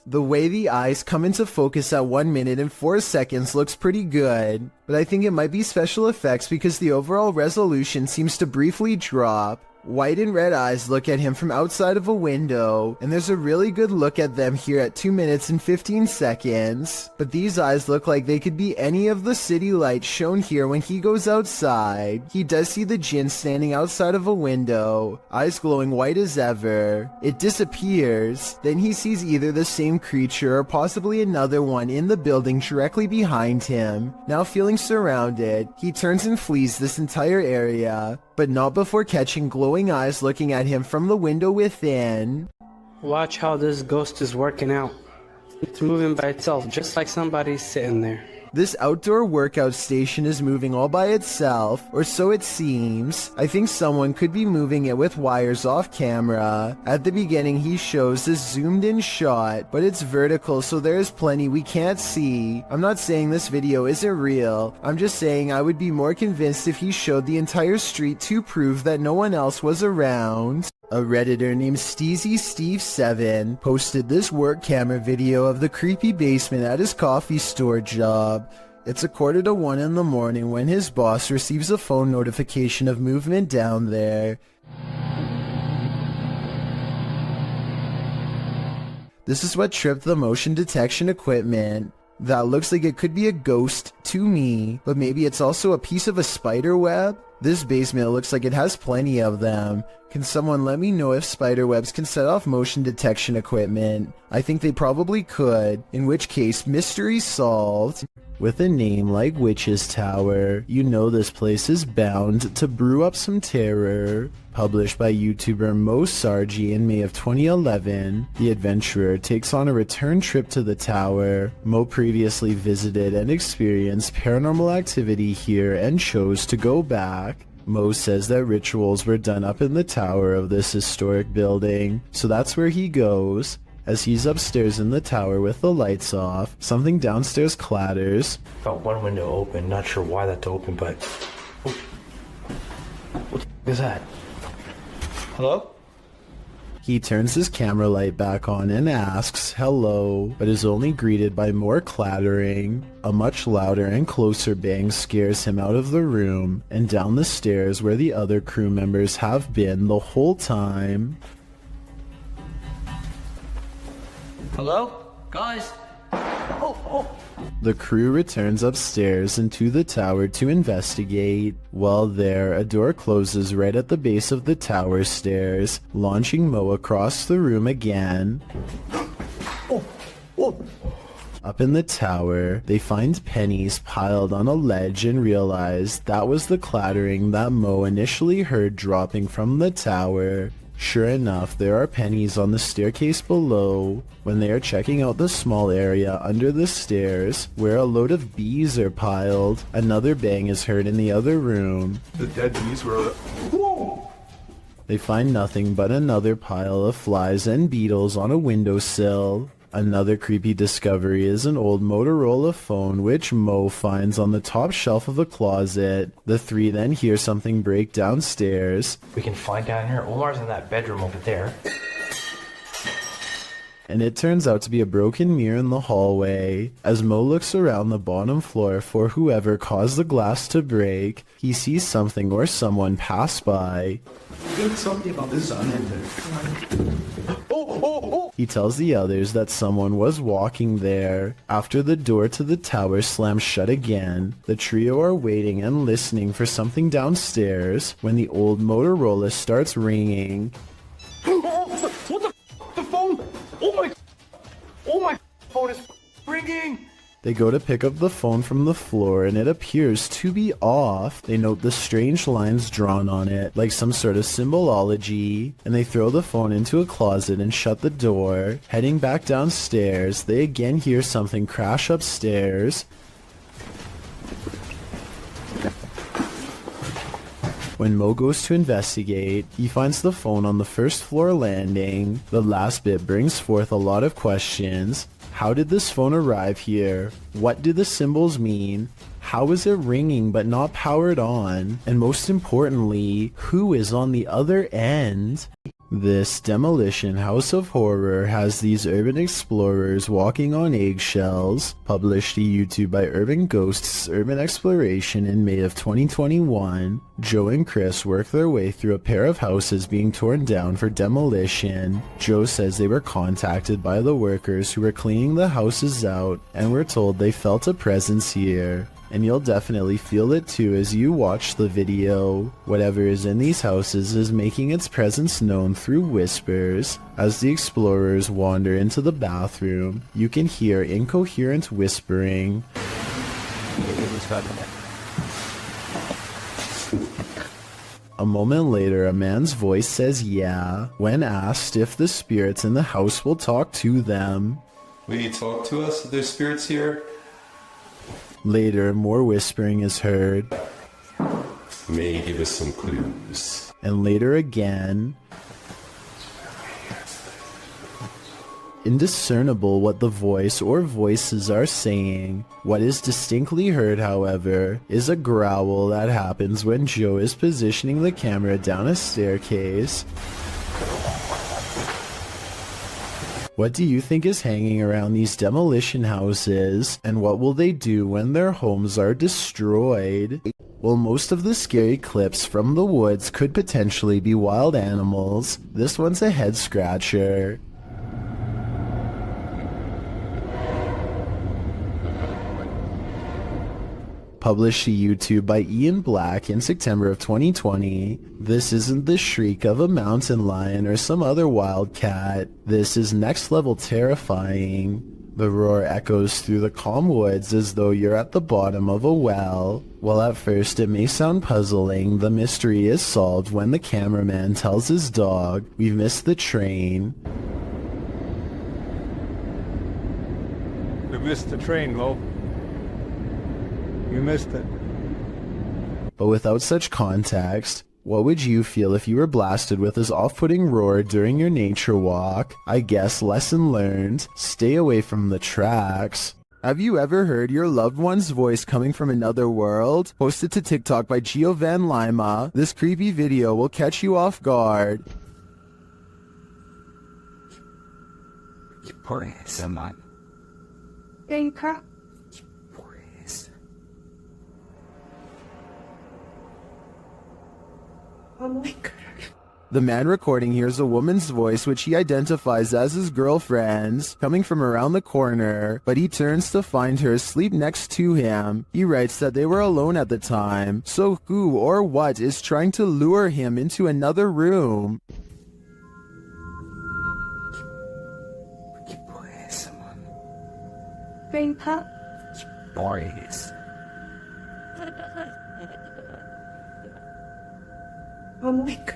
The way the eyes come into focus at 1 minute and 4 seconds looks pretty good, but I think it might be special effects because the overall resolution seems to briefly drop. White and red eyes look at him from outside of a window, and there's a really good look at them here at 2 minutes and 15 seconds. But these eyes look like they could be any of the city lights shown here when he goes outside. He does see the djinn standing outside of a window, eyes glowing white as ever. It disappears, then he sees either the same creature or possibly another one in the building directly behind him. Now feeling surrounded, he turns and flees this entire area, but not before catching glowing eyes looking at him from the window within. Watch how this ghost is working out. It's moving by itself, just like somebody's sitting there. This outdoor workout station is moving all by itself, or so it seems. I think someone could be moving it with wires off camera. At the beginning he shows this zoomed in shot, but it's vertical so there is plenty we can't see. I'm not saying this video isn't real, I'm just saying I would be more convinced if he showed the entire street to prove that no one else was around. A Redditor named SteezySteve7 posted this work camera video of the creepy basement at his coffee store job. It's 1:45 in the morning when his boss receives a phone notification of movement down there. This is what tripped the motion detection equipment. That looks like it could be a ghost to me, but maybe it's also a piece of a spider web? This basement looks like it has plenty of them. Can someone let me know if spider webs can set off motion detection equipment? I think they probably could, in which case mystery solved. With a name like Witch's Tower, you know this place is bound to brew up some terror. Published by YouTuber Mo Sargi in May of 2011, the adventurer takes on a return trip to the tower. Mo previously visited and experienced paranormal activity here and chose to go back. Mo says that rituals were done up in the tower of this historic building, so that's where he goes. As he's upstairs in the tower with the lights off, something downstairs clatters. Felt one window open, not sure why that's open, but... Oh. Is that? Hello? He turns his camera light back on and asks, hello, but is only greeted by more clattering. A much louder and closer bang scares him out of the room and down the stairs where the other crew members have been the whole time. Hello? Guys? The crew returns upstairs and to the tower to investigate. While there, a door closes right at the base of the tower stairs, launching Mo across the room again. Up in the tower, they find pennies piled on a ledge and realize that was the clattering that Mo initially heard dropping from the tower. Sure enough, there are pennies on the staircase below. When they are checking out the small area under the stairs, where a load of bees are piled, another bang is heard in the other room. The dead bees were... Whoa! They find nothing but another pile of flies and beetles on a windowsill. Another creepy discovery is an old Motorola phone which Mo finds on the top shelf of a closet. The three then hear something break downstairs. We can find down here. Omar's in that bedroom over there. And it turns out to be a broken mirror in the hallway. As Mo looks around the bottom floor for whoever caused the glass to break, he sees something or someone pass by. Something about the sun and He tells the others that someone was walking there. After the door to the tower slams shut again, the trio are waiting and listening for something downstairs when the old Motorola starts ringing. What the phone? Oh my phone is ringing! They go to pick up the phone from the floor and it appears to be off. They note the strange lines drawn on it, like some sort of symbology, and they throw the phone into a closet and shut the door. Heading back downstairs, they again hear something crash upstairs. When Mo goes to investigate, he finds the phone on the first floor landing. The last bit brings forth a lot of questions. How did this phone arrive here? What do the symbols mean? How is it ringing but not powered on? And most importantly, who is on the other end? This demolition house of horror has these urban explorers walking on eggshells. Published to YouTube by Urban Ghosts Urban Exploration in May of 2021. Joe and Chris work their way through a pair of houses being torn down for demolition. Joe says they were contacted by the workers who were cleaning the houses out and were told they felt a presence here. And you'll definitely feel it too as you watch the video. Whatever is in these houses is making its presence known through whispers. As the explorers wander into the bathroom, you can hear incoherent whispering. A moment later, a man's voice says yeah, when asked if the spirits in the house will talk to them. Will you talk to us? There's spirits here? Later, more whispering is heard. May you give us some clues. And later again. Indiscernible what the voice or voices are saying. What is distinctly heard, however, is a growl that happens when Joe is positioning the camera down a staircase. What do you think is hanging around these demolition houses, and what will they do when their homes are destroyed? Well, most of the scary clips from the woods could potentially be wild animals. This one's a head scratcher. Published to YouTube by Ian Black in September of 2020. This isn't the shriek of a mountain lion or some other wild cat. This is next level terrifying. The roar echoes through the calm woods as though you're at the bottom of a well. While at first it may sound puzzling, the mystery is solved when the cameraman tells his dog, "We've missed the train." We missed the train, Mo. You missed it. But without such context, what would you feel if you were blasted with this off-putting roar during your nature walk? I guess lesson learned, stay away from the tracks. Have you ever heard your loved one's voice coming from another world? Posted to TikTok by Gio Van Lima, this creepy video will catch you off guard. Por eso, man. Venka. Por eso. Oh my God. The man recording hears a woman's voice which he identifies as his girlfriend's coming from around the corner, but he turns to find her asleep next to him. He writes that they were alone at the time, so who or what is trying to lure him into another room? Por eso, man. Venka. Por eso. Oh my God.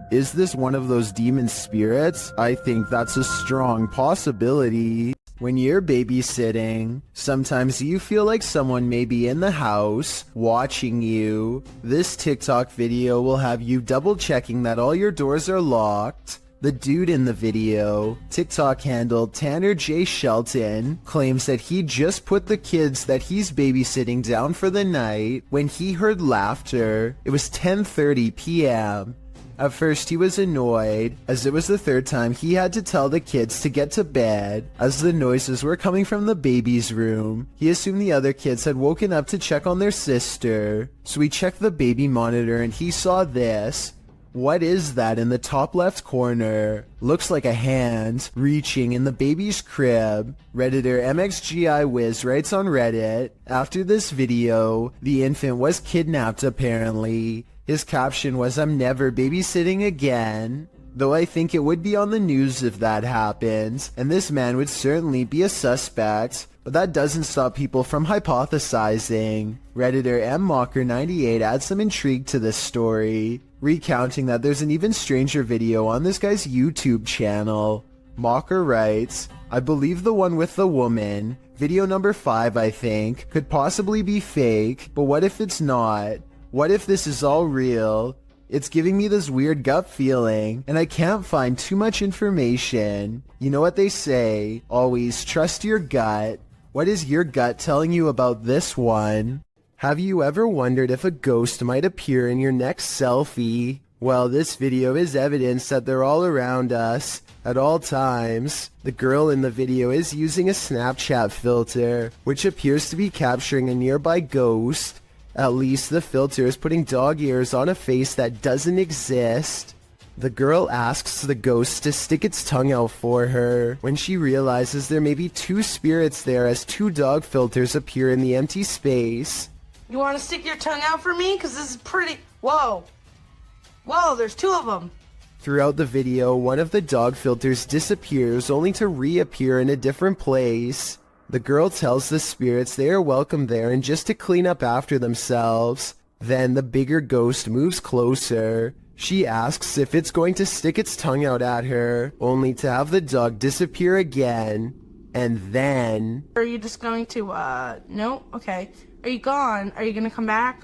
Is this one of those demon spirits? I think that's a strong possibility. When you're babysitting, sometimes you feel like someone may be in the house, watching you. This TikTok video will have you double checking that all your doors are locked. The dude in the video, TikTok handle Tanner J. Shelton, claims that he just put the kids that he's babysitting down for the night when he heard laughter. It was 10:30 p.m. At first he was annoyed, as it was the third time he had to tell the kids to get to bed, as the noises were coming from the baby's room. He assumed the other kids had woken up to check on their sister, so he checked the baby monitor and he saw this. What is that in the top left corner? Looks like a hand reaching in the baby's crib. Redditor MXGIWiz writes on Reddit, after this video, the infant was kidnapped apparently. His caption was, "I'm never babysitting again." Though I think it would be on the news if that happened, and this man would certainly be a suspect, but that doesn't stop people from hypothesizing. Redditor MMocker98 adds some intrigue to this story, recounting that there's an even stranger video on this guy's YouTube channel. Mocker writes, "I believe the one with the woman, video number 5 I think, could possibly be fake, but what if it's not? What if this is all real? It's giving me this weird gut feeling, and I can't find too much information. You know what they say, always trust your gut. What is your gut telling you about this one?" Have you ever wondered if a ghost might appear in your next selfie? Well, this video is evidence that they're all around us, at all times. The girl in the video is using a Snapchat filter, which appears to be capturing a nearby ghost. At least the filter is putting dog ears on a face that doesn't exist. The girl asks the ghost to stick its tongue out for her when she realizes there may be 2 spirits there as 2 dog filters appear in the empty space. You want to stick your tongue out for me? Because this is pretty... Whoa. Whoa, there's 2 of them. Throughout the video, one of the dog filters disappears only to reappear in a different place. The girl tells the spirits they are welcome there and just to clean up after themselves. Then the bigger ghost moves closer. She asks if it's going to stick its tongue out at her, only to have the dog disappear again. And then... Are you just going to, no? Okay. Are you gone? Are you gonna come back?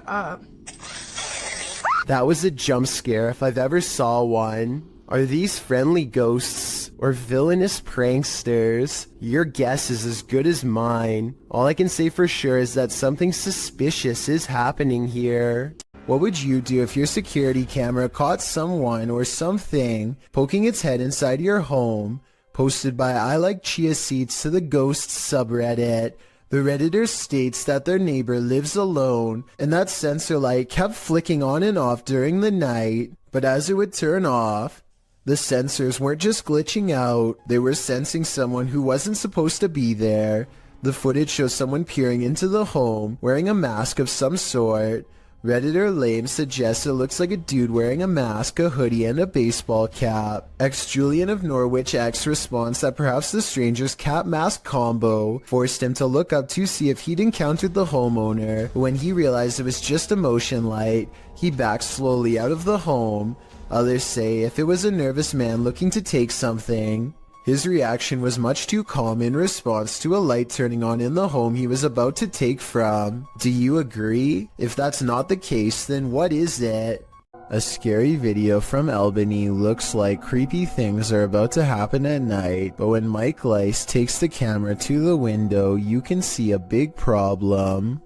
That was a jump scare if I've ever saw one. Are these friendly ghosts or villainous pranksters? Your guess is as good as mine. All I can say for sure is that something suspicious is happening here. What would you do if your security camera caught someone or something poking its head inside your home? Posted by I Like Chia Seeds to the Ghosts subreddit. The Redditor states that their neighbor lives alone and that sensor light kept flicking on and off during the night, but as it would turn off, the sensors weren't just glitching out, they were sensing someone who wasn't supposed to be there. The footage shows someone peering into the home, wearing a mask of some sort. Redditor Lame suggests it looks like a dude wearing a mask, a hoodie, and a baseball cap. Julian of Norwich X responds that perhaps the stranger's cap mask combo forced him to look up to see if he'd encountered the homeowner. When he realized it was just a motion light, he backed slowly out of the home. Others say if it was a nervous man looking to take something. His reaction was much too calm in response to a light turning on in the home he was about to take from. Do you agree? If that's not the case, then what is it? A scary video from Albany looks like creepy things are about to happen at night, but when Mike Lice takes the camera to the window, you can see a big problem.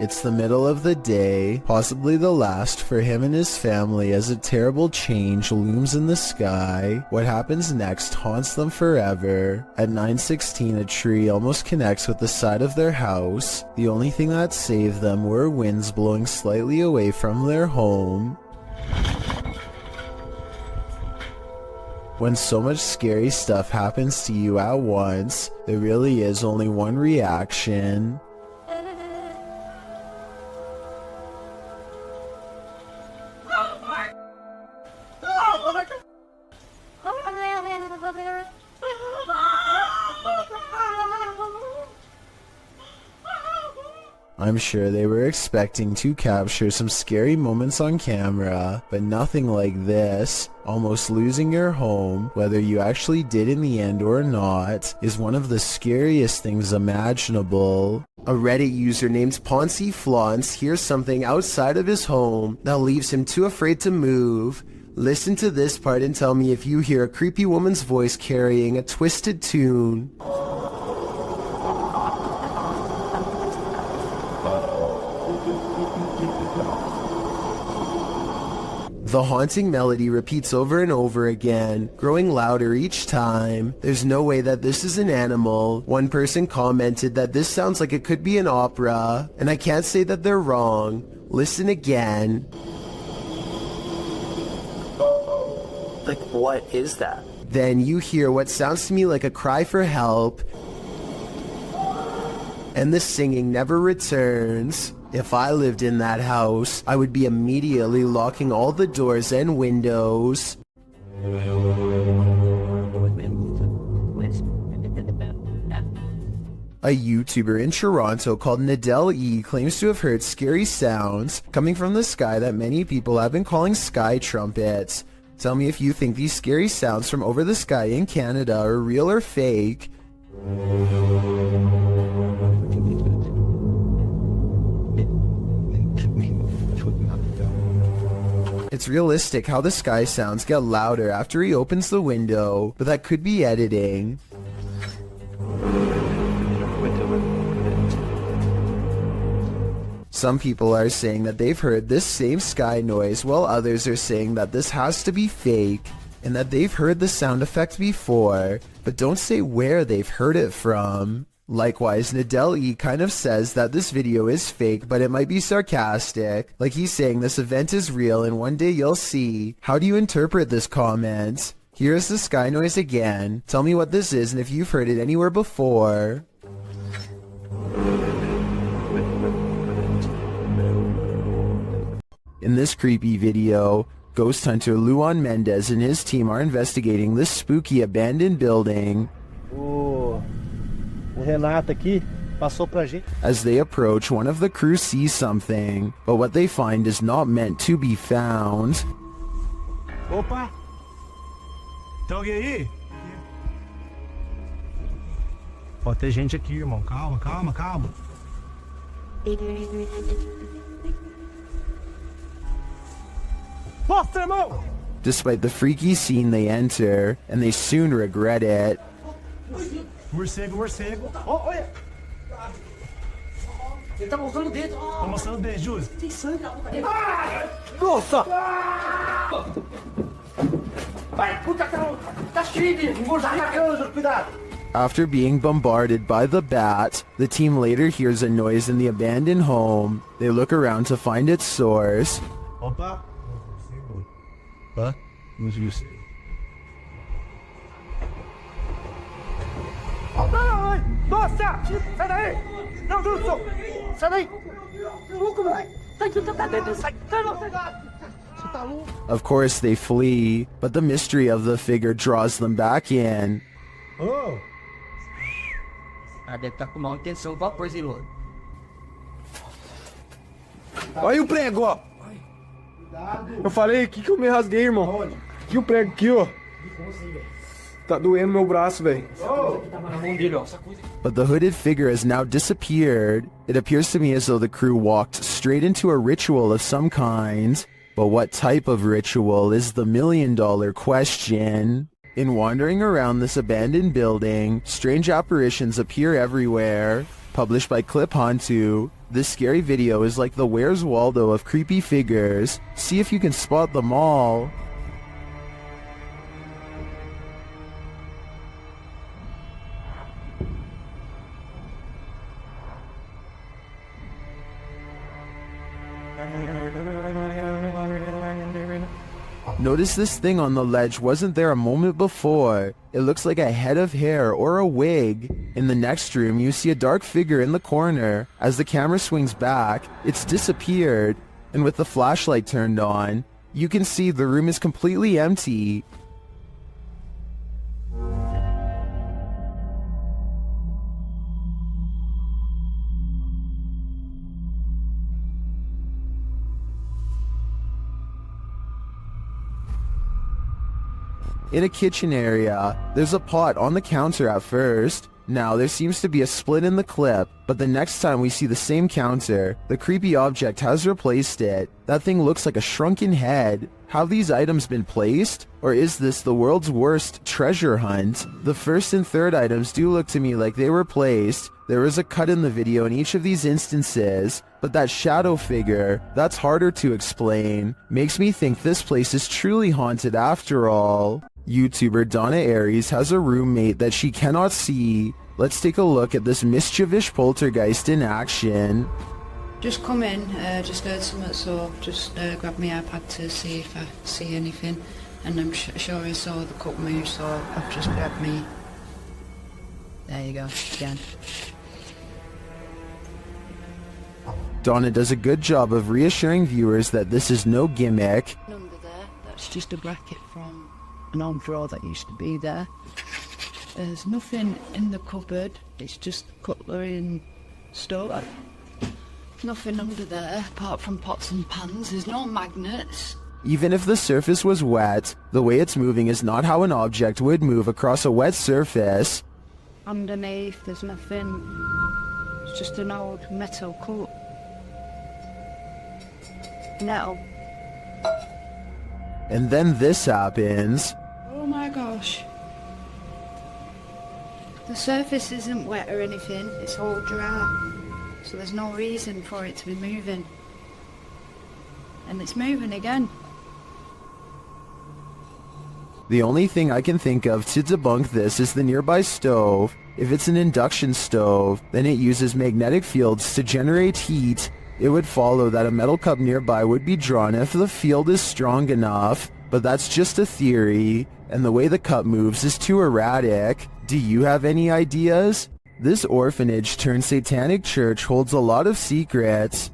It's the middle of the day, possibly the last for him and his family, as a terrible change looms in the sky. What happens next haunts them forever. At 9:16, a tree almost connects with the side of their house. The only thing that saved them were winds blowing slightly away from their home. When so much scary stuff happens to you at once, there really is only one reaction. I'm sure they were expecting to capture some scary moments on camera, but nothing like this. Almost losing your home, whether you actually did in the end or not, is one of the scariest things imaginable. A Reddit user named Poncy Flauns hears something outside of his home that leaves him too afraid to move. Listen to this part and tell me if you hear a creepy woman's voice carrying a twisted tune. The haunting melody repeats over and over again, growing louder each time. There's no way that this is an animal. One person commented that this sounds like it could be an opera, and I can't say that they're wrong. Listen again. Like, what is that? Then you hear what sounds to me like a cry for help, and the singing never returns. If I lived in that house, I would be immediately locking all the doors and windows. A YouTuber in Toronto called Nadell E claims to have heard scary sounds coming from the sky that many people have been calling sky trumpets. Tell me if you think these scary sounds from over the sky in Canada are real or fake. It's realistic how the sky sounds get louder after he opens the window, but that could be editing. Some people are saying that they've heard this same sky noise, while others are saying that this has to be fake, and that they've heard the sound effect before, but don't say where they've heard it from. Likewise, Nadell E kind of says that this video is fake, but it might be sarcastic, like he's saying this event is real and one day you'll see. How do you interpret this comment? Here's the sky noise again. Tell me what this is and if you've heard it anywhere before. In this creepy video, ghost hunter Luan Mendez and his team are investigating this spooky abandoned building. O Renato aqui passou pra gente. As they approach, one of the crew sees something, but what they find is not meant to be found. Opa! Tem alguém aí? Pode ter gente aqui, irmão. Calma, calma, calma. Posta, irmão! Despite the freaky scene they enter, and they soon regret it. Morcego, morcego. Oh, olha! Ele tá mostrando o dedo. Tá mostrando o dedo, Júlio. Tem sangue na boca dele. Nossa! Vai, puta, tá cheio de engordar na cama, cuidado. After being bombarded by the bat, the team later hears a noise in the abandoned home. They look around to find its source. Opa! Hã? Vamos ver isso. Ai! Nossa! Sai daí! Não, Wilson! Sai daí! Louco, moleque! Tá dentro, sai! Sai, não! Você tá louco? Of course they flee, but the mystery of the figure draws them back in. Oh! Ah, deve estar com mal intenção, qual coisa, Ilô? Olha o prego, ó! Eu falei, que eu me rasguei, irmão? Aqui o prego, aqui, ó. Tá doendo meu braço, velho. But the hooded figure has now disappeared. It appears to me as though the crew walked straight into a ritual of some kind. But what type of ritual is the million-dollar question? In wandering around this abandoned building, strange apparitions appear everywhere. Published by Clip Hantu, this scary video is like the Where's Waldo of creepy figures. See if you can spot them all. Notice this thing on the ledge wasn't there a moment before. It looks like a head of hair or a wig. In the next room, you see a dark figure in the corner. As the camera swings back, it's disappeared. And with the flashlight turned on, you can see the room is completely empty. In a kitchen area, there's a pot on the counter at first. Now there seems to be a split in the clip, but the next time we see the same counter, the creepy object has replaced it. That thing looks like a shrunken head. Have these items been placed? Or is this the world's worst treasure hunt? The first and third items do look to me like they were placed. There is a cut in the video in each of these instances, but that shadow figure, that's harder to explain. Makes me think this place is truly haunted after all. YouTuber Donna Aries has a roommate that she cannot see. Let's take a look at this mischievous poltergeist in action. Just come in, just heard something, so just grab my iPad to see if I see anything. And I'm sure I saw the cup move, so I've just grabbed me. There you go, again. Donna does a good job of reassuring viewers that this is no gimmick. Under there, that's just a bracket from an old drawer that used to be there. There's nothing in the cupboard, it's just cutlery and stuff. Nothing under there apart from pots and pans. There's no magnets. Even if the surface was wet, the way it's moving is not how an object would move across a wet surface. Underneath there's nothing. It's just an old metal cup. Now. And then this happens. Oh my gosh. The surface isn't wet or anything, it's all dry. So there's no reason for it to be moving. And it's moving again. The only thing I can think of to debunk this is the nearby stove. If it's an induction stove, then it uses magnetic fields to generate heat. It would follow that a metal cup nearby would be drawn if the field is strong enough, but that's just a theory, and the way the cup moves is too erratic. Do you have any ideas? This orphanage turned satanic church holds a lot of secrets.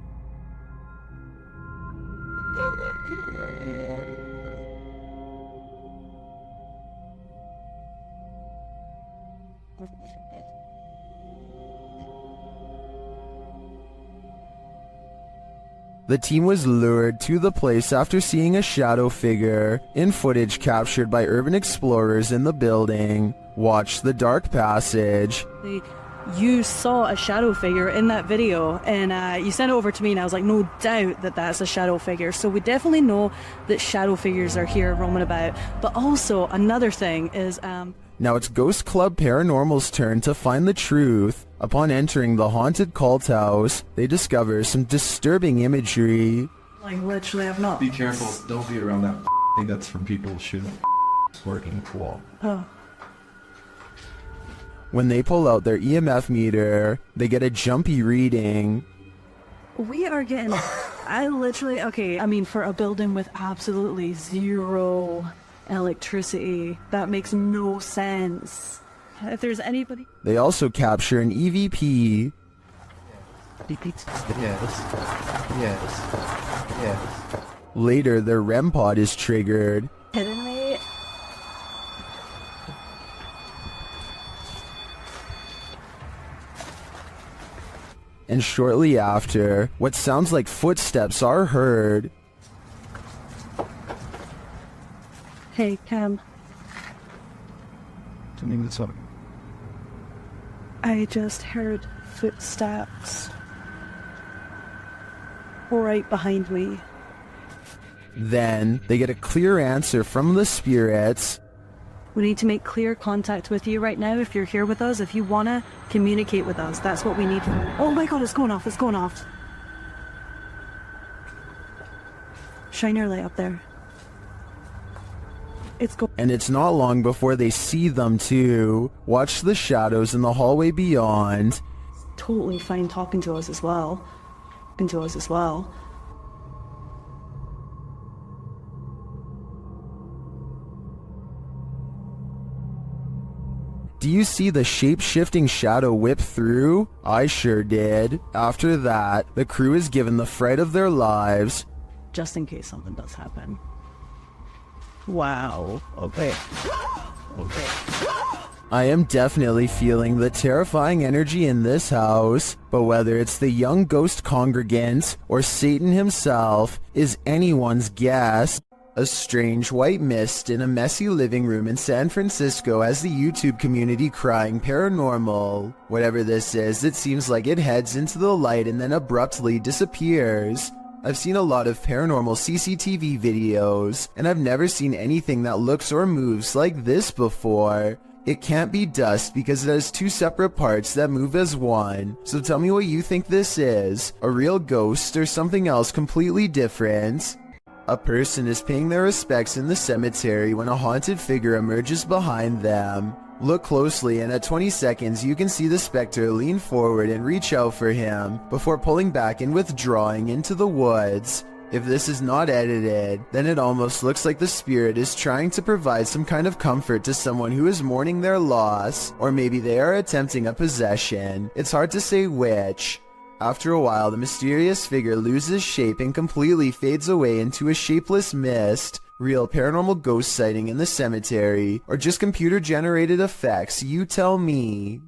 The team was lured to the place after seeing a shadow figure in footage captured by urban explorers in the building. Watch the dark passage. You saw a shadow figure in that video, and you sent it over to me, and I was like, no doubt that that's a shadow figure. So we definitely know that shadow figures are here roaming about. But also another thing is Now it's Ghost Club Paranormal's turn to find the truth. Upon entering the haunted cult house, they discover some disturbing imagery. like literally I've not. Be careful, don't be around that thing. That's from people shooting working wall. Oh. When they pull out their EMF meter, they get a jumpy reading. We are getting, okay, I mean, for a building with absolutely zero electricity, that makes no sense. If there's anybody... They also capture an EVP. Yes. Later, their REM pod is triggered. Kidding me? And shortly after, what sounds like footsteps are heard. Hey, Cam. Something that's up. I just heard footsteps right behind me. Then they get a clear answer from the spirits. We need to make clear contact with you right now if you're here with us. If you want to communicate with us, that's what we need. Oh my god, it's going off, it's going off. Shine your light up there. And it's not long before they see them too. Watch the shadows in the hallway beyond. Totally fine talking to us as well. Do you see the shape-shifting shadow whip through? I sure did. After that, the crew is given the fright of their lives. Just in case something does happen. Wow. Okay. I am definitely feeling the terrifying energy in this house, but whether it's the young ghost congregant or Satan himself is anyone's guess. A strange white mist in a messy living room in San Francisco has the YouTube community crying paranormal. Whatever this is, it seems like it heads into the light and then abruptly disappears. I've seen a lot of paranormal CCTV videos, and I've never seen anything that looks or moves like this before. It can't be dust because it has two separate parts that move as one. So tell me what you think this is. A real ghost or something else completely different? A person is paying their respects in the cemetery when a haunted figure emerges behind them. Look closely, and at 20 seconds you can see the specter lean forward and reach out for him before pulling back and withdrawing into the woods. If this is not edited, then it almost looks like the spirit is trying to provide some kind of comfort to someone who is mourning their loss, or maybe they are attempting a possession. It's hard to say which. After a while, the mysterious figure loses shape and completely fades away into a shapeless mist. Real paranormal ghost sighting in the cemetery, or just computer-generated effects, you tell me.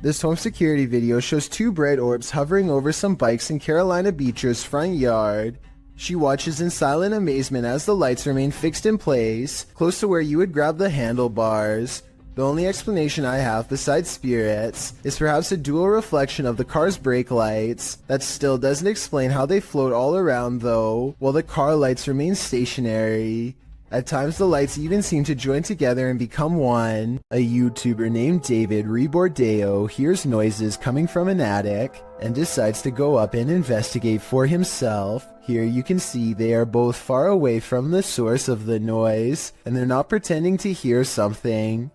This home security video shows two bright orbs hovering over some bikes in Carolina Beecher's front yard. She watches in silent amazement as the lights remain fixed in place, close to where you would grab the handlebars. The only explanation I have besides spirits is perhaps a dual reflection of the car's brake lights. That still doesn't explain how they float all around though, while the car lights remain stationary. At times the lights even seem to join together and become one. A YouTuber named David Rebordeo hears noises coming from an attic and decides to go up and investigate for himself. Here you can see they are both far away from the source of the noise, and they're not pretending to hear something.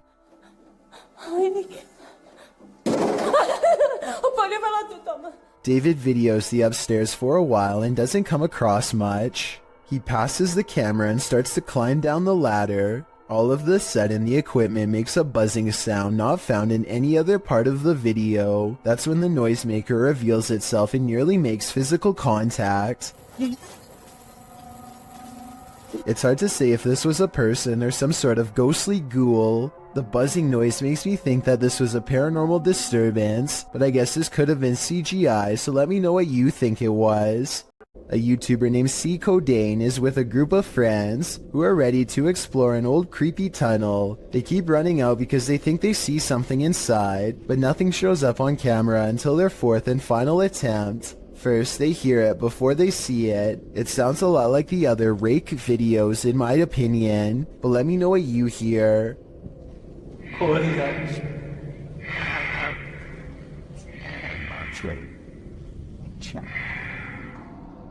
David videos the upstairs for a while and doesn't come across much. He passes the camera and starts to climb down the ladder. All of a sudden, the equipment makes a buzzing sound not found in any other part of the video. That's when the noisemaker reveals itself and nearly makes physical contact. It's hard to say if this was a person or some sort of ghostly ghoul. The buzzing noise makes me think that this was a paranormal disturbance, but I guess this could have been CGI, so let me know what you think it was. A YouTuber named C. Codain is with a group of friends who are ready to explore an old creepy tunnel. They keep running out because they think they see something inside, but nothing shows up on camera until their fourth and final attempt. First, they hear it before they see it. It sounds a lot like the other Rake videos in my opinion, but let me know what you hear.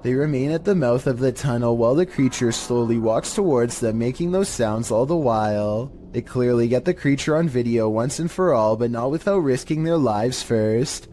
They remain at the mouth of the tunnel while the creature slowly walks towards them, making those sounds all the while. They clearly get the creature on video once and for all, but not without risking their lives first.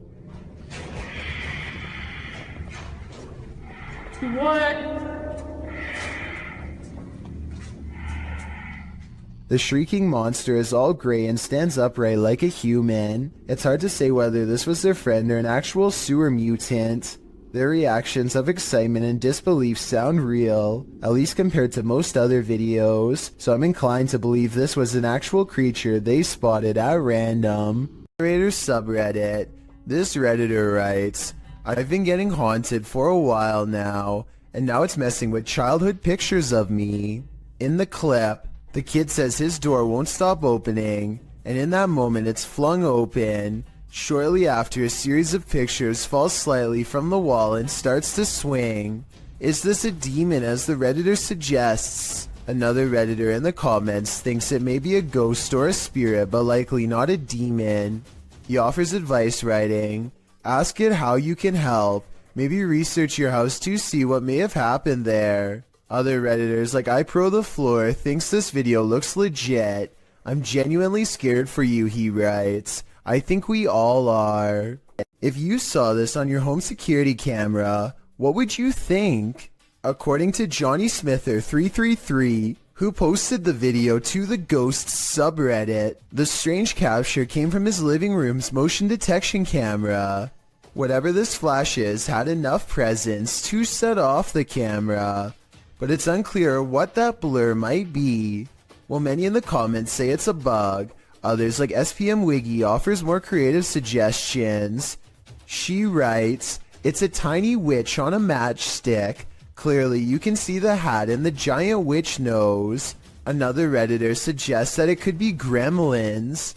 The shrieking monster is all gray and stands upright like a human. It's hard to say whether this was their friend or an actual sewer mutant. Their reactions of excitement and disbelief sound real, at least compared to most other videos, so I'm inclined to believe this was an actual creature they spotted at random. Narrator subreddit. This redditor writes, I've been getting haunted for a while now, and now it's messing with childhood pictures of me. In the clip, The kid says his door won't stop opening, and in that moment it's flung open. Shortly after, a series of pictures falls slightly from the wall and starts to swing. Is this a demon, as the Redditor suggests? Another Redditor in the comments thinks it may be a ghost or a spirit, but likely not a demon. He offers advice, writing, "Ask it how you can help. Maybe research your house to see what may have happened there." Other Redditors like iPro thinks this video looks legit. "I'm genuinely scared for you," he writes. "I think we all are." If you saw this on your home security camera, what would you think? According to Johnny Smither333, who posted the video to the Ghosts subreddit, the strange capture came from his living room's motion detection camera. Whatever this flash is had enough presence to set off the camera, but it's unclear what that blur might be. While many in the comments say it's a bug, others like SPM Wiggy offers more creative suggestions. She writes, "It's a tiny witch on a matchstick. Clearly you can see the hat and the giant witch nose." Another Redditor suggests that it could be gremlins.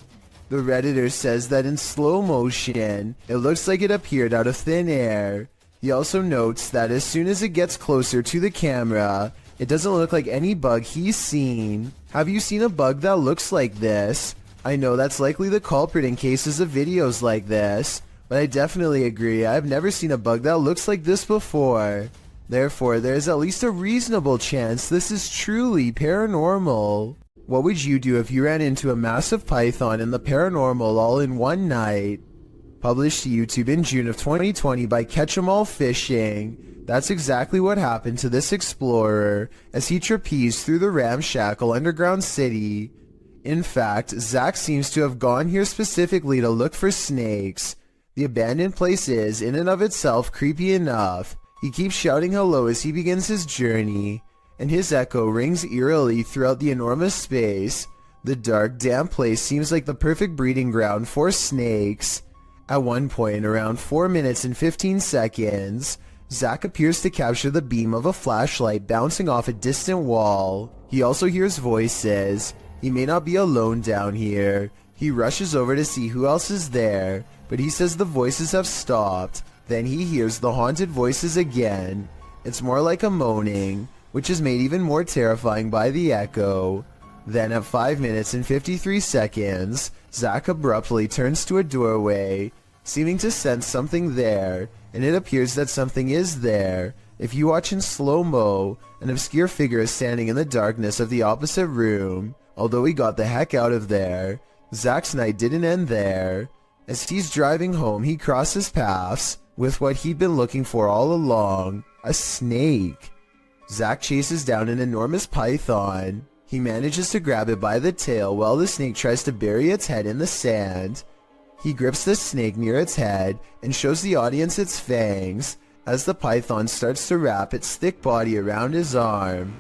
The Redditor says that in slow motion, it looks like it appeared out of thin air. He also notes that as soon as it gets closer to the camera, it doesn't look like any bug he's seen. Have you seen a bug that looks like this? I know that's likely the culprit in cases of videos like this, but I definitely agree I've never seen a bug that looks like this before. Therefore, there is at least a reasonable chance this is truly paranormal. What would you do if you ran into a massive python and the paranormal all in one night? Published to YouTube in June of 2020 by Catch'emall Fishing. That's exactly what happened to this explorer as he trapezed through the ramshackle underground city. In fact, Zach seems to have gone here specifically to look for snakes. The abandoned place is, in and of itself, creepy enough. He keeps shouting hello as he begins his journey, and his echo rings eerily throughout the enormous space. The dark, damp place seems like the perfect breeding ground for snakes. At one point, around 4 minutes and 15 seconds, Zach appears to capture the beam of a flashlight bouncing off a distant wall. He also hears voices. He may not be alone down here. He rushes over to see who else is there, but he says the voices have stopped. Then he hears the haunted voices again. It's more like a moaning, which is made even more terrifying by the echo. Then at 5 minutes and 53 seconds, Zach abruptly turns to a doorway, seeming to sense something there, and it appears that something is there. If you watch in slow-mo, an obscure figure is standing in the darkness of the opposite room. Although he got the heck out of there, Zach's night didn't end there. As he's driving home, he crosses paths with what he'd been looking for all along, a snake. Zach chases down an enormous python. He manages to grab it by the tail while the snake tries to bury its head in the sand. He grips the snake near its head and shows the audience its fangs as the python starts to wrap its thick body around his arm.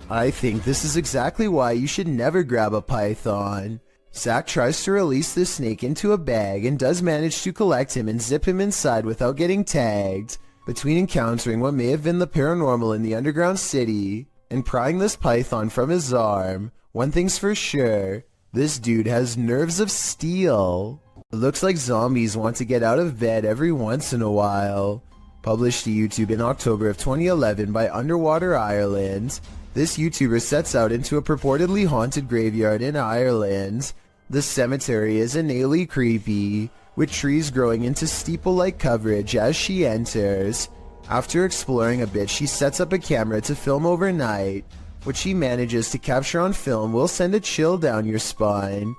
I think this is exactly why you should never grab a python. Zach tries to release the snake into a bag and does manage to collect him and zip him inside without getting tagged. Between encountering what may have been the paranormal in the underground city and prying this python from his arm, one thing's for sure, this dude has nerves of steel. It looks like zombies want to get out of bed every once in a while. Published to YouTube in October of 2011 by Underwater Ireland, this YouTuber sets out into a purportedly haunted graveyard in Ireland. The cemetery is innately creepy, with trees growing into steeple-like coverage as she enters. After exploring a bit, she sets up a camera to film overnight. What she manages to capture on film will send a chill down your spine.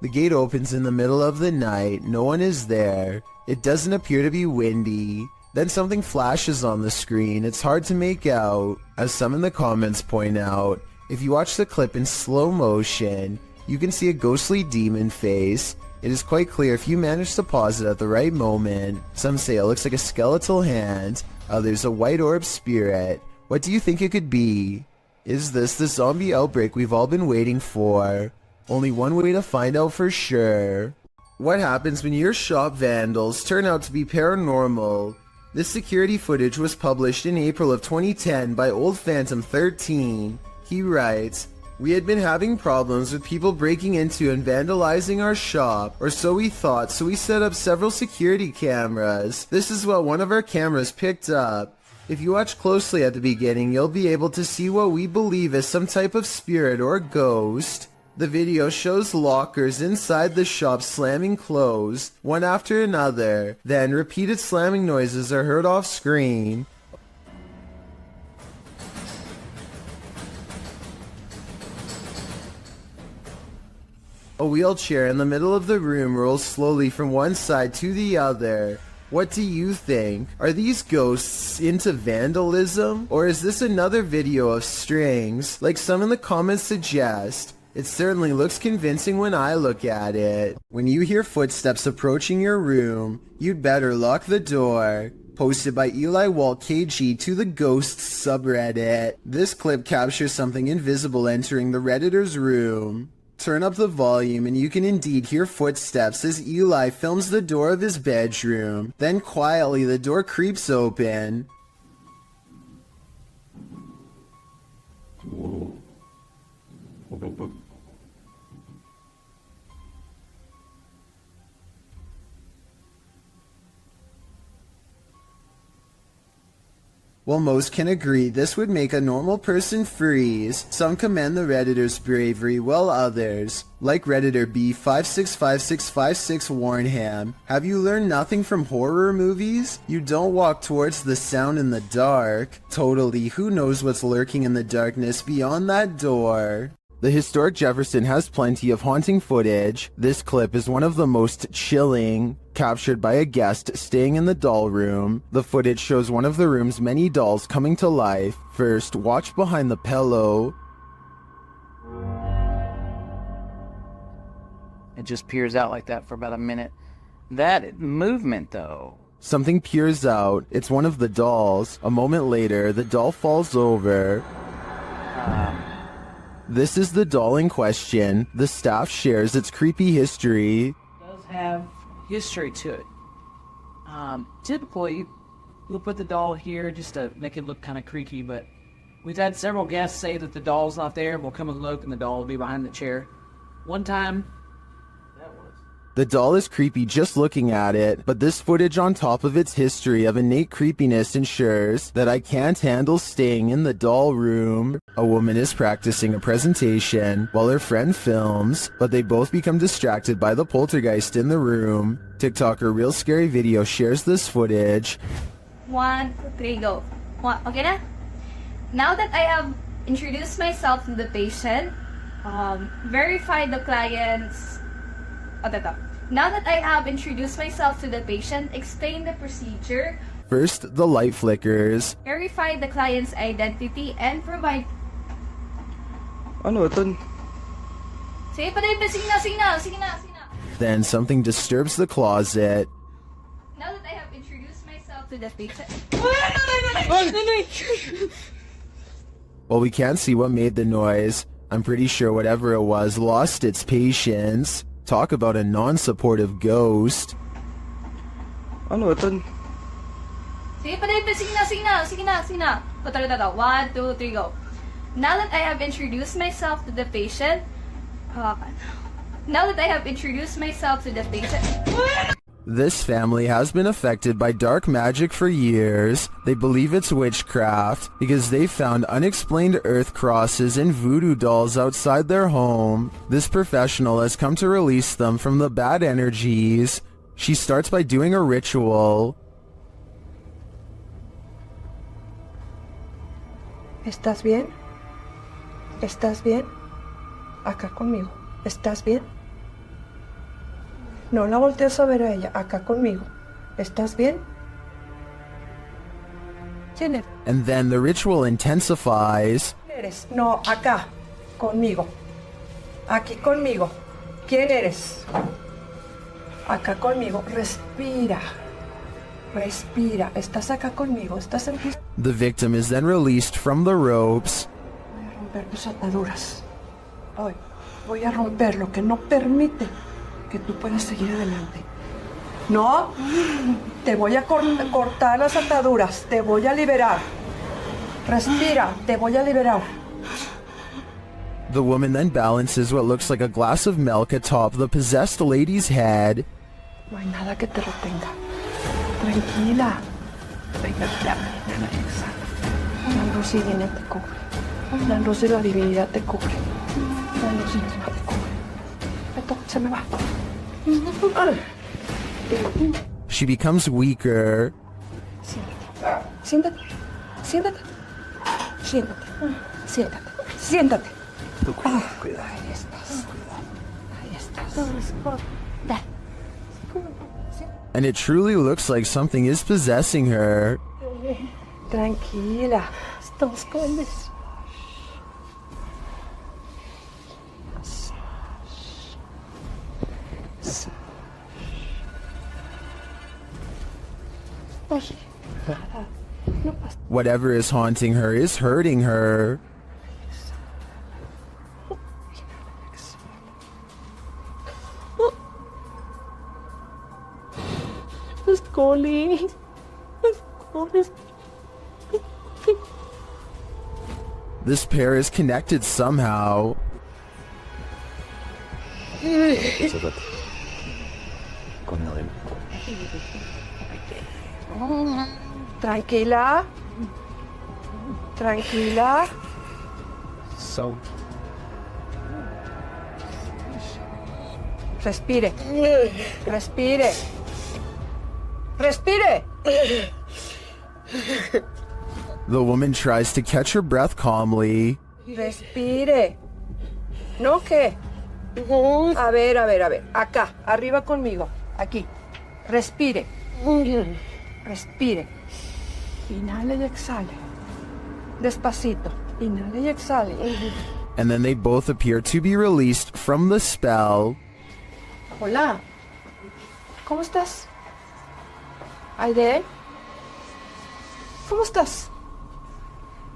The gate opens in the middle of the night. No one is there. It doesn't appear to be windy. Then something flashes on the screen. It's hard to make out. As some in the comments point out, if you watch the clip in slow motion, you can see a ghostly demon face. It is quite clear if you manage to pause it at the right moment. Some say it looks like a skeletal hand, others a white orb spirit. What do you think it could be? Is this the zombie outbreak we've all been waiting for? Only one way to find out for sure. What happens when your shop vandals turn out to be paranormal? This security footage was published in April of 2010 by Old Phantom 13. He writes, We had been having problems with people breaking into and vandalizing our shop, or so we thought, so we set up several security cameras. This is what one of our cameras picked up. If you watch closely at the beginning, you'll be able to see what we believe is some type of spirit or ghost. The video shows lockers inside the shop slamming closed, one after another. Then repeated slamming noises are heard off screen. A wheelchair in the middle of the room rolls slowly from one side to the other. What do you think? Are these ghosts into vandalism? Or is this another video of strings, like some in the comments suggest? It certainly looks convincing when I look at it. When you hear footsteps approaching your room, you'd better lock the door. Posted by Eli Walt KG to the Ghosts subreddit. This clip captures something invisible entering the Redditor's room. Turn up the volume and you can indeed hear footsteps as Eli films the door of his bedroom. Then quietly the door creeps open. While most can agree this would make a normal person freeze, some commend the Redditor's bravery, while others, like Redditor B565656 Warnham, have you learned nothing from horror movies? You don't walk towards the sound in the dark. Totally, who knows what's lurking in the darkness beyond that door? The historic Jefferson has plenty of haunting footage. This clip is one of the most chilling, captured by a guest staying in the doll room. The footage shows one of the room's many dolls coming to life. First, watch behind the pillow. It just peers out like that for about a minute. That movement, though. Something peers out. It's one of the dolls. A moment later, the doll falls over. This is the doll in question. The staff shares its creepy history. It does have history to it. Typically, we'll put the doll here just to make it look kind of creaky, but we've had several guests say that the doll's not there, and we'll come and look, and the doll will be behind the chair. One time, the doll is creepy just looking at it, but this footage on top of its history of innate creepiness ensures that I can't handle staying in the doll room. A woman is practicing a presentation while her friend films, but they both become distracted by the poltergeist in the room. TikToker Real Scary Video shares this footage. 1, 2, 3, go. Okay na? Now that I have introduced myself to the patient, verified the client's... Now that I have introduced myself to the patient, explain the procedure. First, the light flickers. Verify the client's identity and provide... Ano ito? Sige pa rin, sige na. Then something disturbs the closet. Now that I have introduced myself to the patient... While we can't see what made the noise, I'm pretty sure whatever it was lost its patience. Talk about a non-supportive ghost. Ano ito? Sige pa rin, sige na. 1, 2, 3, go. Now that I have introduced myself to the patient... This family has been affected by dark magic for years. They believe it's witchcraft because they found unexplained earth crosses and voodoo dolls outside their home. This professional has come to release them from the bad energies. She starts by doing a ritual. ¿Estás bien? ¿Estás bien? Acá conmigo. ¿Estás bien? No la voltees a ver a ella. Acá conmigo. ¿Estás bien? ¿Quién eres? And then the ritual intensifies. ¿Quién eres? No, acá. Conmigo. Aquí conmigo. ¿Quién eres? Acá conmigo. Respira. Respira. ¿Estás acá conmigo? ¿Estás aquí? The victim is then released from the ropes. Voy a romper tus ataduras. Hoy voy a romper lo que no permite que tú puedas seguir adelante. No, te voy a cortar las ataduras, te voy a liberar. Respira, te voy a liberar. The woman then balances what looks like a glass of milk atop the possessed lady's head. No hay nada que te retenga. Tranquila. Tranquila. La luz divina te cubre. La luz de la divinidad te cubre. La luz divina te cubre. Esto se me va. She becomes weaker. Siéntate. Siéntate. Siéntate. Siéntate. Siéntate. Cuidado. Ahí estás. Ahí estás. And it truly looks like something is possessing her. Tranquila. Estamos con eso. Whatever is haunting her is hurting her. This pair is connected somehow. Tranquila. Tranquila. So. Respire. Respire. Respire. The woman tries to catch her breath calmly. Respire. ¿No qué? A ver. Acá, arriba conmigo. Aquí. Respire. Respire. Inhale y exhale. Despacito. Inhale y exhale. And then they both appear to be released from the spell. Hola. ¿Cómo estás? Aide. ¿Cómo estás?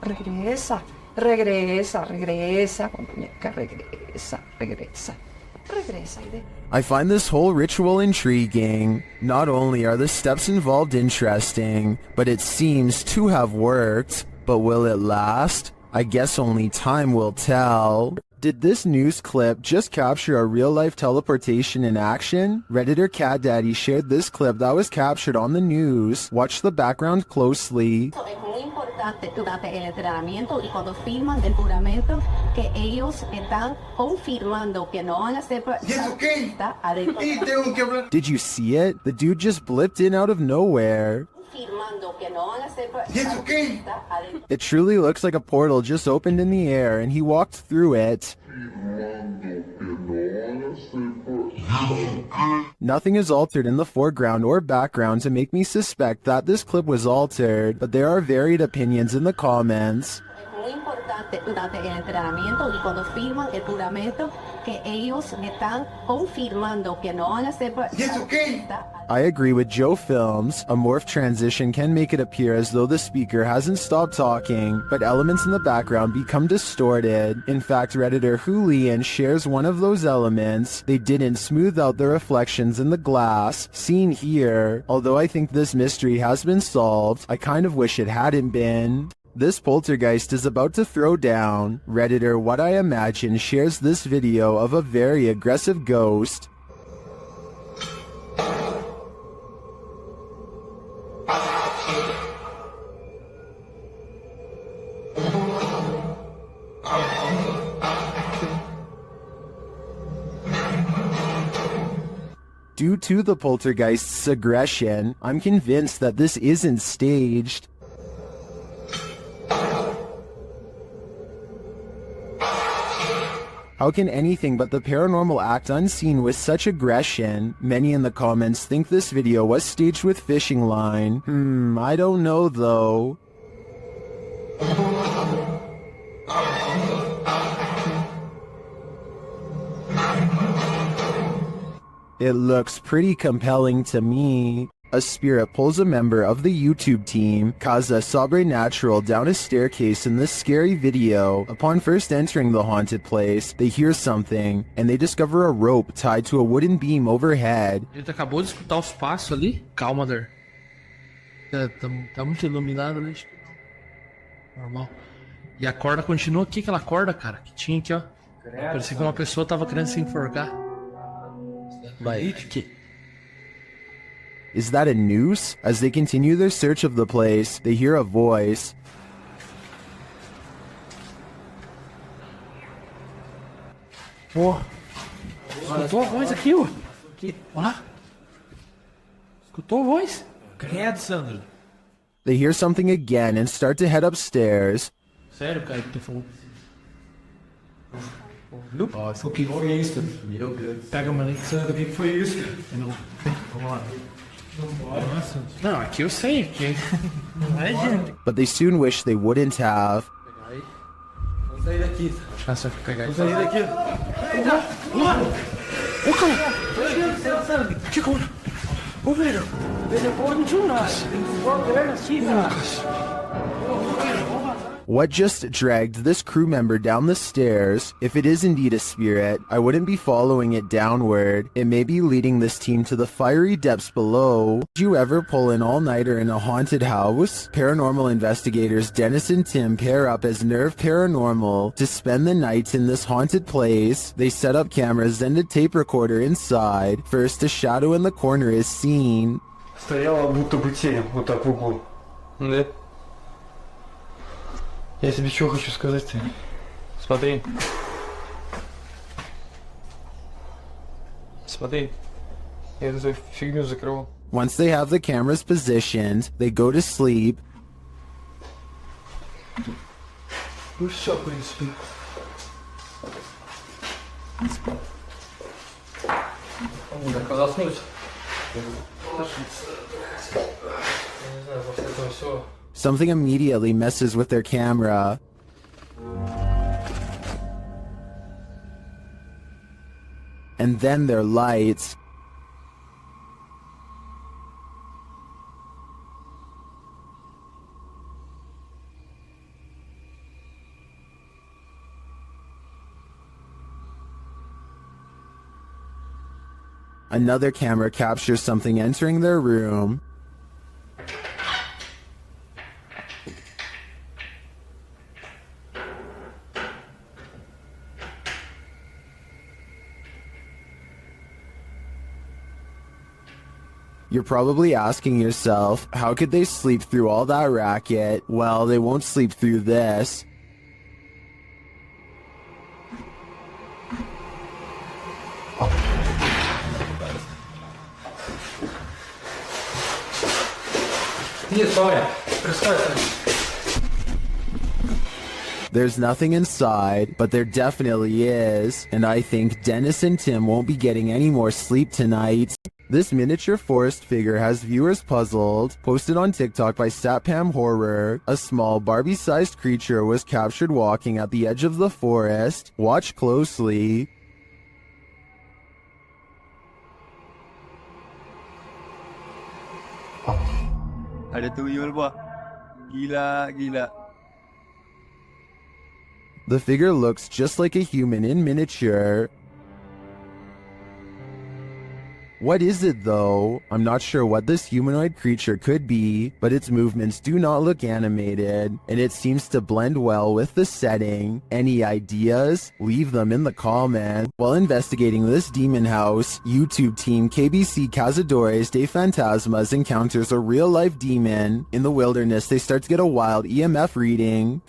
Regresa, muñeca, regresa. Regresa, Aide. I find this whole ritual intriguing. Not only are the steps involved interesting, but it seems to have worked. But will it last? I guess only time will tell. Did this news clip just capture a real-life teleportation in action? Redditor Cat Daddy shared this clip that was captured on the news. Watch the background closely. Es muy importante durante el entrenamiento y cuando firman el juramento que ellos están confirmando que no van a ser... Did you see it? The dude just blipped in out of nowhere. It truly looks like a portal just opened in the air and he walked through it. Nothing is altered in the foreground or background to make me suspect that this clip was altered, but there are varied opinions in the comments. Muy importante durante el entrenamiento y cuando firman el juramento que ellos están confirmando que no van a ser... I agree with Joe Films. A morph transition can make it appear as though the speaker hasn't stopped talking, but elements in the background become distorted. In fact, Redditor Julian shares one of those elements. They didn't smooth out the reflections in the glass, seen here. Although I think this mystery has been solved, I kind of wish it hadn't been. This poltergeist is about to throw down. Redditor What I Imagine shares this video of a very aggressive ghost. Due to the poltergeist's aggression, I'm convinced that this isn't staged. How can anything but the paranormal act unseen with such aggression? Many in the comments think this video was staged with fishing line. I don't know though. It looks pretty compelling to me. A spirit pulls a member of the YouTube team, Kaza Sobrenatural, down a staircase in this scary video. Upon first entering the haunted place, they hear something, and they discover a rope tied to a wooden beam overhead. A gente acabou de escutar os passos ali. Calma, Der. Tá muito iluminado ali. Normal. E a corda continua aqui, aquela corda, cara, que tinha aqui, ó. Parecia que uma pessoa tava querendo se enforcar. Vai. Is that a noose? As they continue their search of the place, they hear a voice. Pô. Escutou a voz aqui, ó. Aqui. Olha lá. Escutou a voz? Credo, Sandro. They hear something again and start to head upstairs. Sério, cara, que tu falou? O que foi isso? Meu Deus. Pega uma lente, Sandro. O que foi isso? Vamos lá. Nossa. Não, aqui eu sei. Aqui. Não é, gente. But they soon wish they wouldn't have. Vamos sair daqui. Ah, só pegar isso. Vamos sair daqui. Ô, cara. Sandro. Chico. Ô, velho. What just dragged this crew member down the stairs? If it is indeed a spirit, I wouldn't be following it downward. It may be leading this team to the fiery depths below. Did you ever pull an all-nighter in a haunted house? Paranormal investigators Dennis and Tim pair up as Nerve Paranormal to spend the night in this haunted place. They set up cameras and a tape recorder inside. First, a shadow in the corner is seen. Стояла будто бы тень, вот так в углу. Да? Я тебе что хочу сказать-то? Смотри. Смотри. Я эту фигню закрыл. Once they have the cameras positioned, they go to sleep. Ну все, в принципе. Так, заснуть. Something immediately messes with their camera. And then their lights. Another camera captures something entering their room. You're probably asking yourself, how could they sleep through all that racket? Well, they won't sleep through this. There's nothing inside, but there definitely is, and I think Dennis and Tim won't be getting any more sleep tonight. This miniature forest figure has viewers puzzled. Posted on TikTok by Satpam Horror, a small Barbie-sized creature was captured walking at the edge of the forest. Watch closely. Ada tuyul, Pak. Gila. The figure looks just like a human in miniature. What is it though? I'm not sure what this humanoid creature could be, but its movements do not look animated, and it seems to blend well with the setting. Any ideas? Leave them in the comments. While investigating this demon house, YouTube team KBC Cazadores de Fantasmas encounters a real-life demon. In the wilderness, they start to get a wild EMF reading.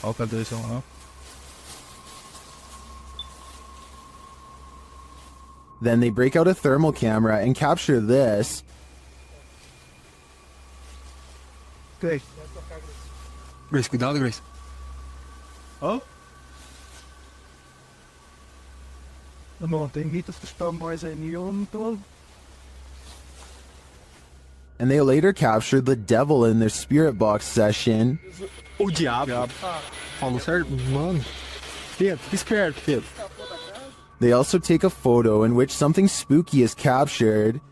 Auch eine Lösung, ne? Then they break out a thermal camera and capture this. Grace. Grace, cuidado, Grace. Oh? Não, tem ritos que estão mais em todo. And they later captured the devil in their spirit box session. O diabo. Falou certo? Mano. Pedro, esperto, Pedro. They also take a photo in which something spooky is captured.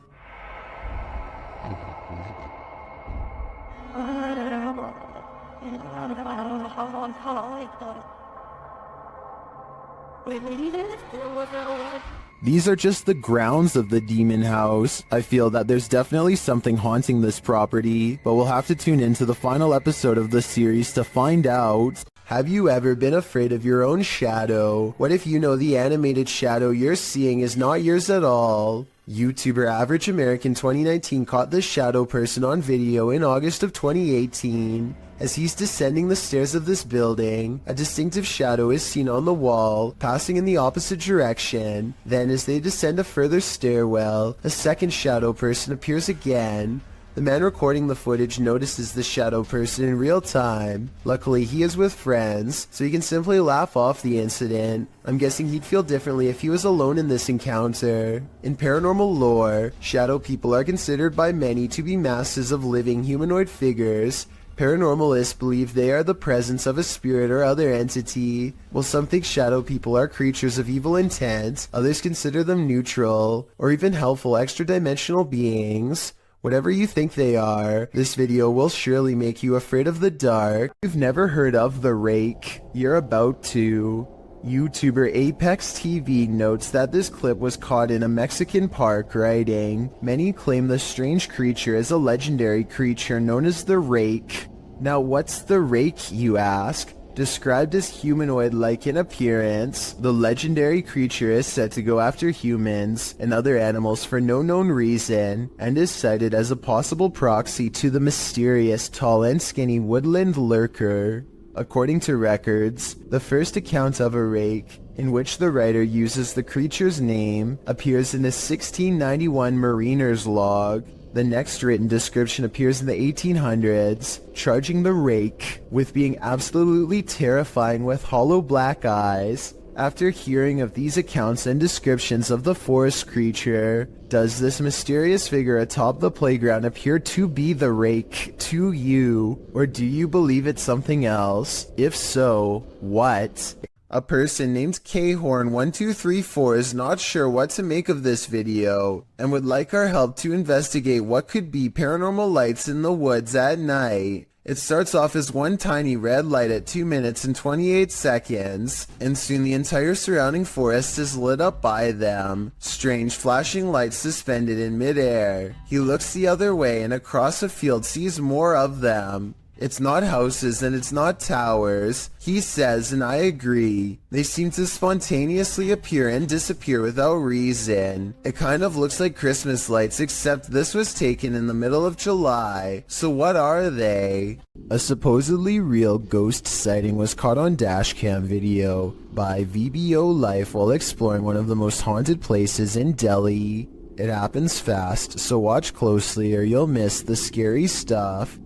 These are just the grounds of the demon house. I feel that there's definitely something haunting this property, but we'll have to tune into the final episode of the series to find out. Have you ever been afraid of your own shadow? What if you know the animated shadow you're seeing is not yours at all? YouTuber Average American 2019 caught this shadow person on video in August of 2018. As he's descending the stairs of this building, a distinctive shadow is seen on the wall, passing in the opposite direction. Then as they descend a further stairwell, a second shadow person appears again. The man recording the footage notices the shadow person in real time. Luckily, he is with friends, so he can simply laugh off the incident. I'm guessing he'd feel differently if he was alone in this encounter. In paranormal lore, shadow people are considered by many to be masses of living humanoid figures. Paranormalists believe they are the presence of a spirit or other entity. While some think shadow people are creatures of evil intent, others consider them neutral, or even helpful extra-dimensional beings. Whatever you think they are, this video will surely make you afraid of the dark. If you've never heard of The Rake, you're about to. YouTuber Apex TV notes that this clip was caught in a Mexican park, writing, "Many claim the strange creature is a legendary creature known as the Rake." Now what's the Rake, you ask? Described as humanoid-like in appearance, the legendary creature is said to go after humans and other animals for no known reason, and is cited as a possible proxy to the mysterious tall and skinny woodland lurker. According to records, the first account of a rake, in which the writer uses the creature's name, appears in a 1691 mariner's log. The next written description appears in the 1800s, charging the rake with being absolutely terrifying with hollow black eyes. After hearing of these accounts and descriptions of the forest creature, does this mysterious figure atop the playground appear to be the rake to you, or do you believe it's something else? If so, what? A person named Khorn1234 is not sure what to make of this video, and would like our help to investigate what could be paranormal lights in the woods at night. It starts off as one tiny red light at 2 minutes and 28 seconds, and soon the entire surrounding forest is lit up by them. Strange flashing lights suspended in midair. He looks the other way and across a field sees more of them. It's not houses and it's not towers, he says, and I agree. They seem to spontaneously appear and disappear without reason. It kind of looks like Christmas lights, except this was taken in the middle of July. So what are they? A supposedly real ghost sighting was caught on dashcam video by VBO Life while exploring one of the most haunted places in Delhi. It happens fast, so watch closely or you'll miss the scary stuff.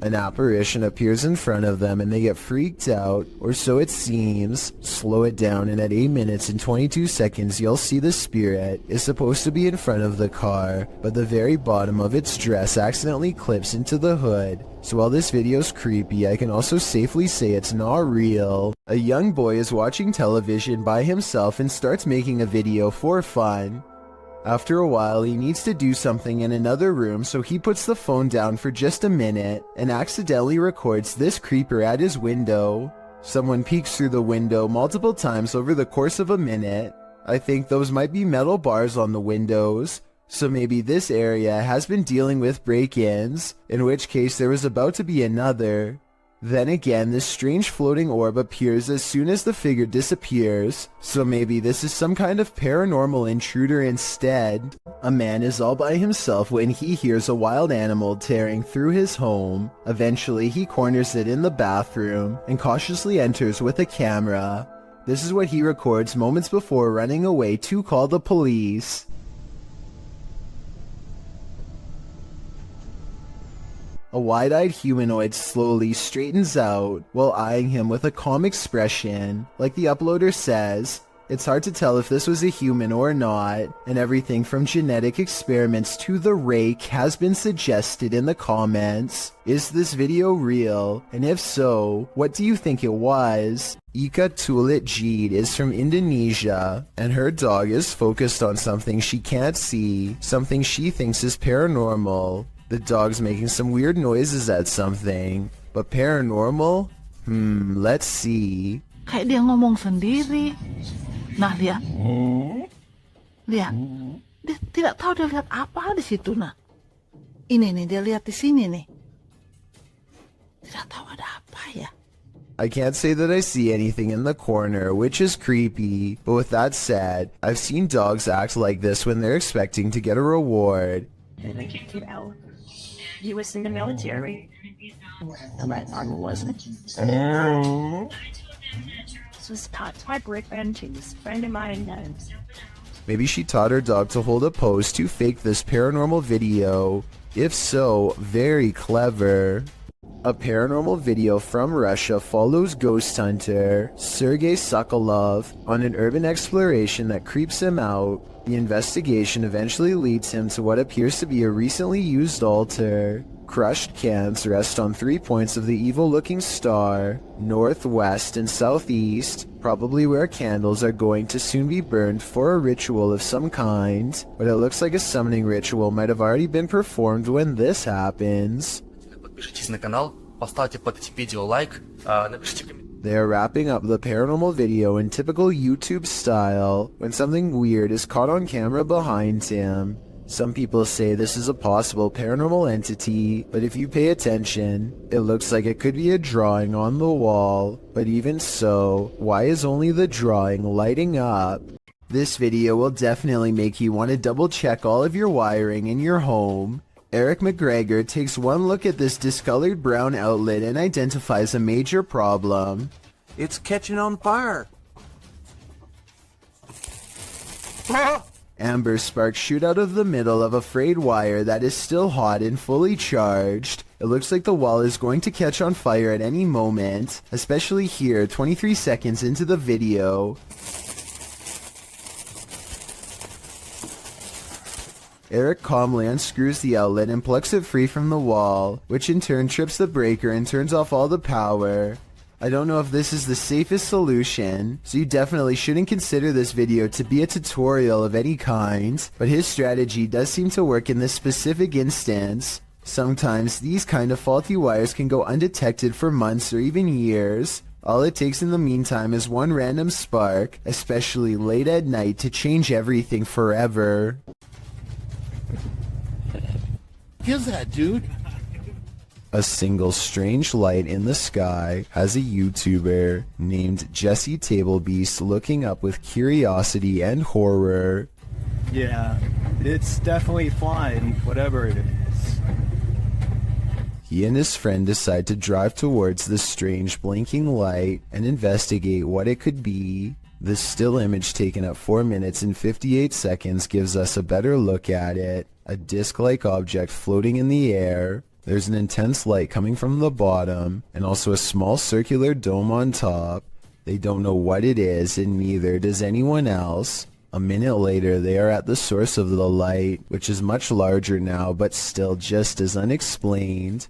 An apparition appears in front of them and they get freaked out, or so it seems. Slow it down and at 8 minutes and 22 seconds you'll see the spirit is supposed to be in front of the car, but the very bottom of its dress accidentally clips into the hood. So while this video's creepy, I can also safely say it's not real. A young boy is watching television by himself and starts making a video for fun. After a while, he needs to do something in another room, so he puts the phone down for just a minute and accidentally records this creeper at his window. Someone peeks through the window multiple times over the course of a minute. I think those might be metal bars on the windows, so maybe this area has been dealing with break-ins, in which case there was about to be another. Then again, this strange floating orb appears as soon as the figure disappears, so maybe this is some kind of paranormal intruder instead. A man is all by himself when he hears a wild animal tearing through his home. Eventually, he corners it in the bathroom and cautiously enters with a camera. This is what he records moments before running away to call the police. A wide-eyed humanoid slowly straightens out while eyeing him with a calm expression. Like the uploader says, it's hard to tell if this was a human or not, and everything from genetic experiments to the rake has been suggested in the comments. Is this video real? And if so, what do you think it was? Ika Tulit Jeed is from Indonesia, and her dog is focused on something she can't see, something she thinks is paranormal. The dog's making some weird noises at something, but paranormal? Let's see. Kayak dia ngomong sendiri. Nah, lihat. Lihat. Dia tidak tahu dia lihat apa di situ, nah. Ini nih, dia lihat di sini nih. Tidak tahu ada apa ya. I can't say that I see anything in the corner, which is creepy, but with that said, I've seen dogs act like this when they're expecting to get a reward. You know, he was in the military. My arm wasn't. This was taught to my boyfriend. He was a friend of mine. Maybe she taught her dog to hold a pose to fake this paranormal video. If so, very clever. A paranormal video from Russia follows ghost hunter Sergei Sokolov on an urban exploration that creeps him out. The investigation eventually leads him to what appears to be a recently used altar. Crushed cans rest on 3 points of the evil-looking star, north, west, and southeast, probably where candles are going to soon be burned for a ritual of some kind. But it looks like a summoning ritual might have already been performed when this happens. Подпишитесь на канал, поставьте под этим видео лайк, напишите комментарий. They are wrapping up the paranormal video in typical YouTube style when something weird is caught on camera behind him. Some people say this is a possible paranormal entity, but if you pay attention, it looks like it could be a drawing on the wall. But even so, why is only the drawing lighting up? This video will definitely make you want to double check all of your wiring in your home. Eric McGregor takes one look at this discolored brown outlet and identifies a major problem. It's catching on fire. Amber sparks shoot out of the middle of a frayed wire that is still hot and fully charged. It looks like the wall is going to catch on fire at any moment, especially here 23 seconds into the video. Eric calmly unscrews the outlet and plucks it free from the wall, which in turn trips the breaker and turns off all the power. I don't know if this is the safest solution, so you definitely shouldn't consider this video to be a tutorial of any kind, but his strategy does seem to work in this specific instance. Sometimes these kind of faulty wires can go undetected for months or even years. All it takes in the meantime is one random spark, especially late at night, to change everything forever. Here's that, dude. A single strange light in the sky has a YouTuber named Jesse Tablebeast looking up with curiosity and horror. Yeah, it's definitely flying, whatever it is. He and his friend decide to drive towards the strange blinking light and investigate what it could be. This still image taken at 4 minutes and 58 seconds gives us a better look at it. A disc-like object floating in the air. There's an intense light coming from the bottom, and also a small circular dome on top. They don't know what it is, and neither does anyone else. A minute later, they are at the source of the light, which is much larger now, but still just as unexplained.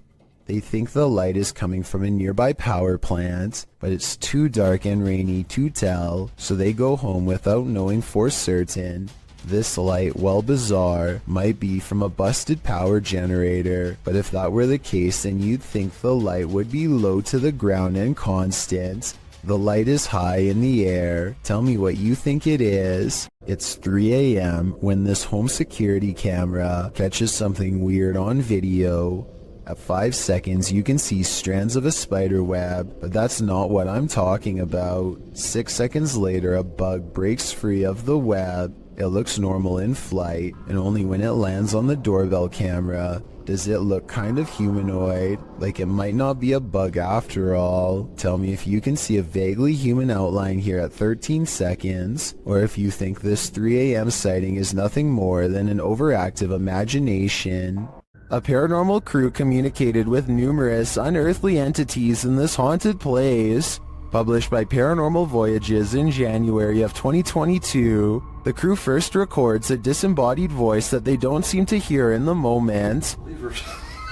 They think the light is coming from a nearby power plant, but it's too dark and rainy to tell, so they go home without knowing for certain. This light, while bizarre, might be from a busted power generator, but if that were the case, then you'd think the light would be low to the ground and constant. The light is high in the air. Tell me what you think it is. It's 3 a.m. when this home security camera catches something weird on video. At 5 seconds, you can see strands of a spider web, but that's not what I'm talking about. 6 seconds later, a bug breaks free of the web. It looks normal in flight, and only when it lands on the doorbell camera does it look kind of humanoid, like it might not be a bug after all. Tell me if you can see a vaguely human outline here at 13 seconds, or if you think this 3 a.m. sighting is nothing more than an overactive imagination. A paranormal crew communicated with numerous unearthly entities in this haunted place. Published by Paranormal Voyages in January of 2022, the crew first records a disembodied voice that they don't seem to hear in the moment.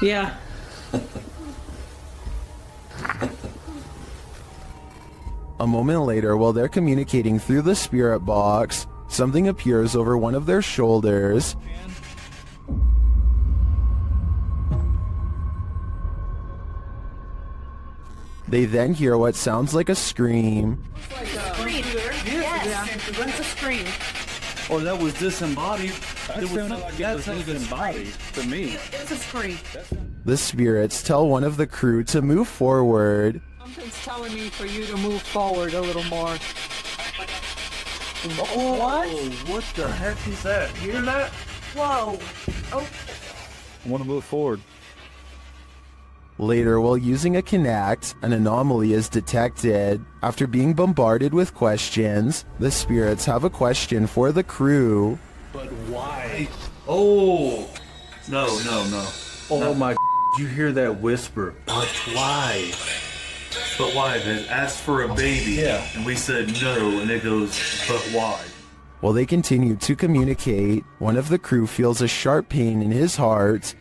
Yeah. A moment later, while they're communicating through the spirit box, something appears over one of their shoulders. They then hear what sounds like a scream. Scream. Yes. What's a scream? Oh, that was disembodied. That's disembodied to me. It's a scream. The spirits tell one of the crew to move forward. Something's telling me for you to move forward a little more. What? What the heck is that? Hear that? Whoa. Oh. I want to move forward. Later, while using a Kinect, an anomaly is detected. After being bombarded with questions, the spirits have a question for the crew. But why? Oh! No. Oh my! Did you hear that whisper? But why? But why? They asked for a baby, and we said no, and it goes, but why? While they continue to communicate, one of the crew feels a sharp pain in his heart.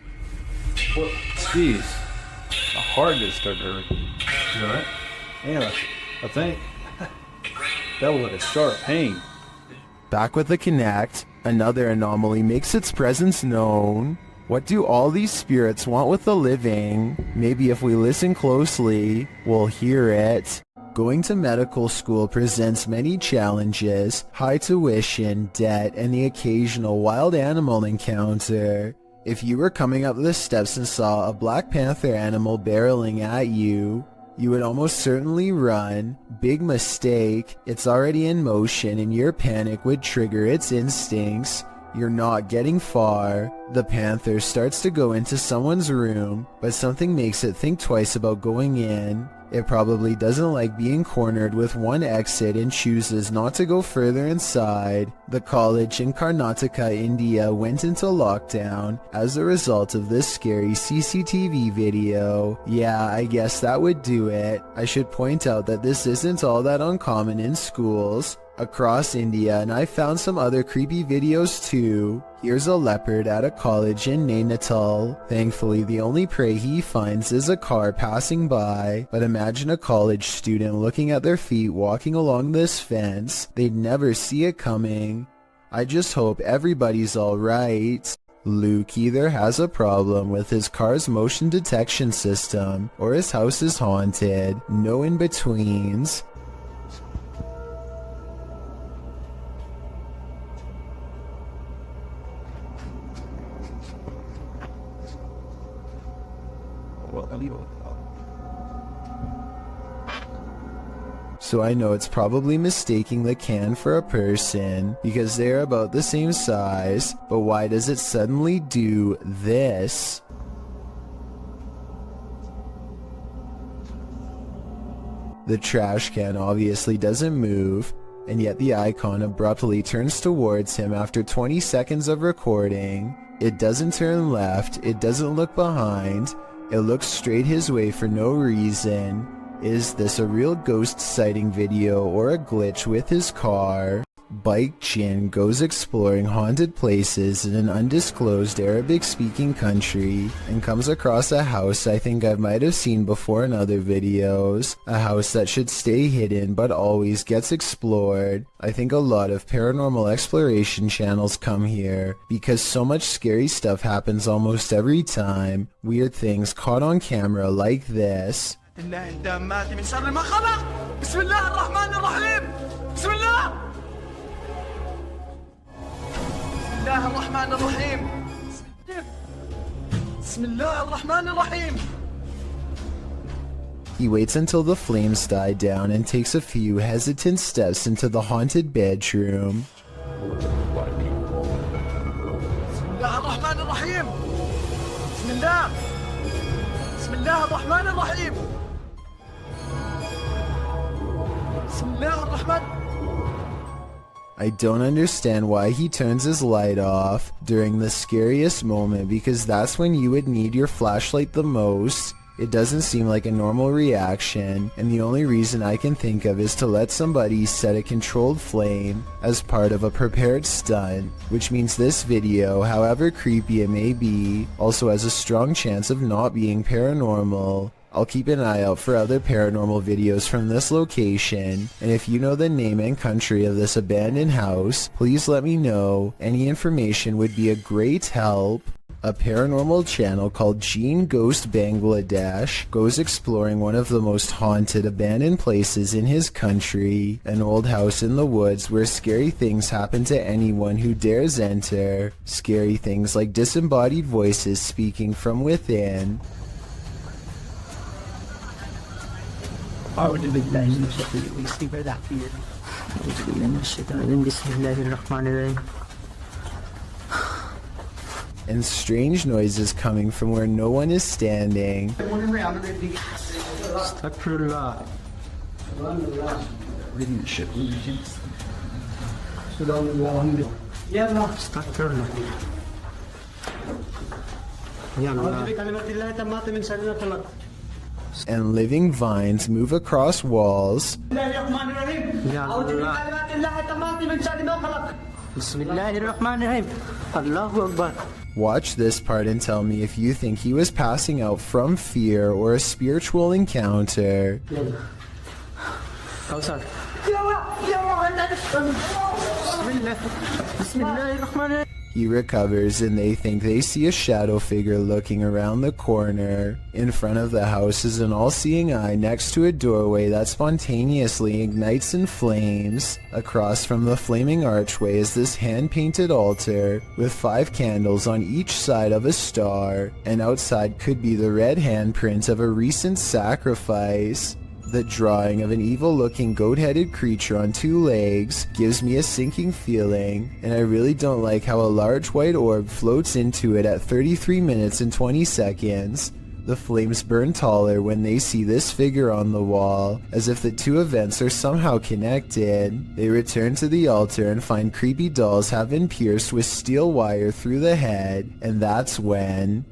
What? Jeez. My heart just started hurting. You alright? Yeah, I think that was like a sharp pain. Back with the Kinect, another anomaly makes its presence known. What do all these spirits want with the living? Maybe if we listen closely, we'll hear it. Going to medical school presents many challenges: high tuition, debt, and the occasional wild animal encounter. If you were coming up the steps and saw a Black Panther animal barreling at you, you would almost certainly run. Big mistake. It's already in motion and your panic would trigger its instincts. You're not getting far. The panther starts to go into someone's room, but something makes it think twice about going in. It probably doesn't like being cornered with one exit and chooses not to go further inside. The college in Karnataka, India went into lockdown as a result of this scary CCTV video. Yeah, I guess that would do it. I should point out that this isn't all that uncommon in schools across India, and I found some other creepy videos too. Here's a leopard at a college in Nainital. Thankfully, the only prey he finds is a car passing by, but imagine a college student looking at their feet walking along this fence. They'd never see it coming. I just hope everybody's alright. Luke either has a problem with his car's motion detection system, or his house is haunted. No in-betweens. So I know it's probably mistaking the can for a person because they're about the same size, but why does it suddenly do this? The trash can obviously doesn't move, and yet the icon abruptly turns towards him after 20 seconds of recording. It doesn't turn left, it doesn't look behind, it looks straight his way for no reason. Is this a real ghost sighting video or a glitch with his car? Bike Jin goes exploring haunted places in an undisclosed Arabic-speaking country and comes across a house I think I might have seen before in other videos. A house that should stay hidden but always gets explored. I think a lot of paranormal exploration channels come here because so much scary stuff happens almost every time. Weird things caught on camera like this. الله الدامات من شر ما خلق بسم الله الرحمن الرحيم بسم الله بسم الله الرحمن الرحيم بسم الله الرحمن الرحيم. He waits until the flames die down and takes a few hesitant steps into the haunted bedroom. بسم الله الرحمن الرحيم بسم الله بسم الله الرحمن الرحيم. I don't understand why he turns his light off during the scariest moment because that's when you would need your flashlight the most. It doesn't seem like a normal reaction, and the only reason I can think of is to let somebody set a controlled flame as part of a prepared stunt, which means this video, however creepy it may be, also has a strong chance of not being paranormal. I'll keep an eye out for other paranormal videos from this location, and if you know the name and country of this abandoned house, please let me know. Any information would be a great help. A paranormal channel called Gene Ghost Bangladesh goes exploring one of the most haunted abandoned places in his country, an old house in the woods where scary things happen to anyone who dares enter. Scary things like disembodied voices speaking from within. أعوذ بالله من الشيطان الرجيم أعوذ بالله من الشيطان الرجيم بسم الله الرحمن الرحيم. And strange noises coming from where no one is standing. Astaghfirullah. Astaghfirullah. And living vines move across walls. Watch this part and tell me if you think he was passing out from fear or a spiritual encounter. He recovers and they think they see a shadow figure looking around the corner. In front of the house is an all-seeing eye next to a doorway that spontaneously ignites in flames. Across from the flaming archway is this hand-painted altar with 5 candles on each side of a star, and outside could be the red handprint of a recent sacrifice. The drawing of an evil-looking goat-headed creature on 2 legs gives me a sinking feeling, and I really don't like how a large white orb floats into it at 33 minutes and 20 seconds. The flames burn taller when they see this figure on the wall, as if the 2 events are somehow connected. They return to the altar and find creepy dolls have been pierced with steel wire through the head, and that's when...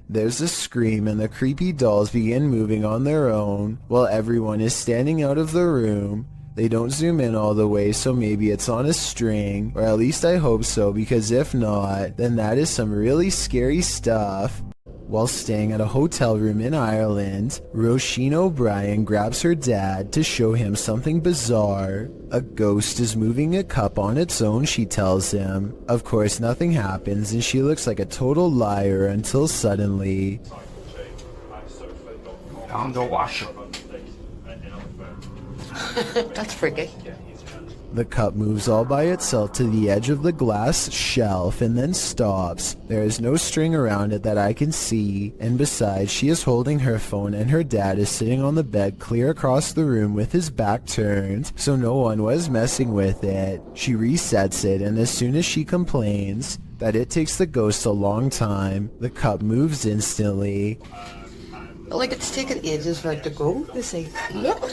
There's a scream and the creepy dolls begin moving on their own, while everyone is standing out of the room. They don't zoom in all the way, so maybe it's on a string, or at least I hope so, because if not, then that is some really scary stuff. While staying at a hotel room in Ireland, Roisin O'Brien grabs her dad to show him something bizarre. A ghost is moving a cup on its own, she tells him. Of course, nothing happens, and she looks like a total liar until suddenly... That's freaky. The cup moves all by itself to the edge of the glass shelf and then stops. There is no string around it that I can see, and besides, she is holding her phone and her dad is sitting on the bed clear across the room with his back turned, so no one was messing with it. She resets it, and as soon as she complains that it takes the ghost a long time, the cup moves instantly. Like it's taken ages for it to go. They say, look.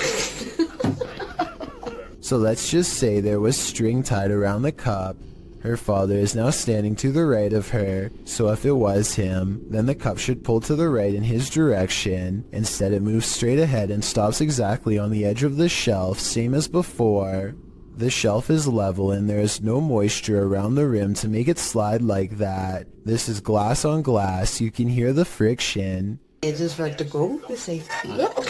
So let's just say there was string tied around the cup. Her father is now standing to the right of her, so if it was him, then the cup should pull to the right in his direction. Instead it moves straight ahead and stops exactly on the edge of the shelf, same as before. The shelf is level and there is no moisture around the rim to make it slide like that. This is glass on glass, you can hear the friction. Ages for it to go. They say, look.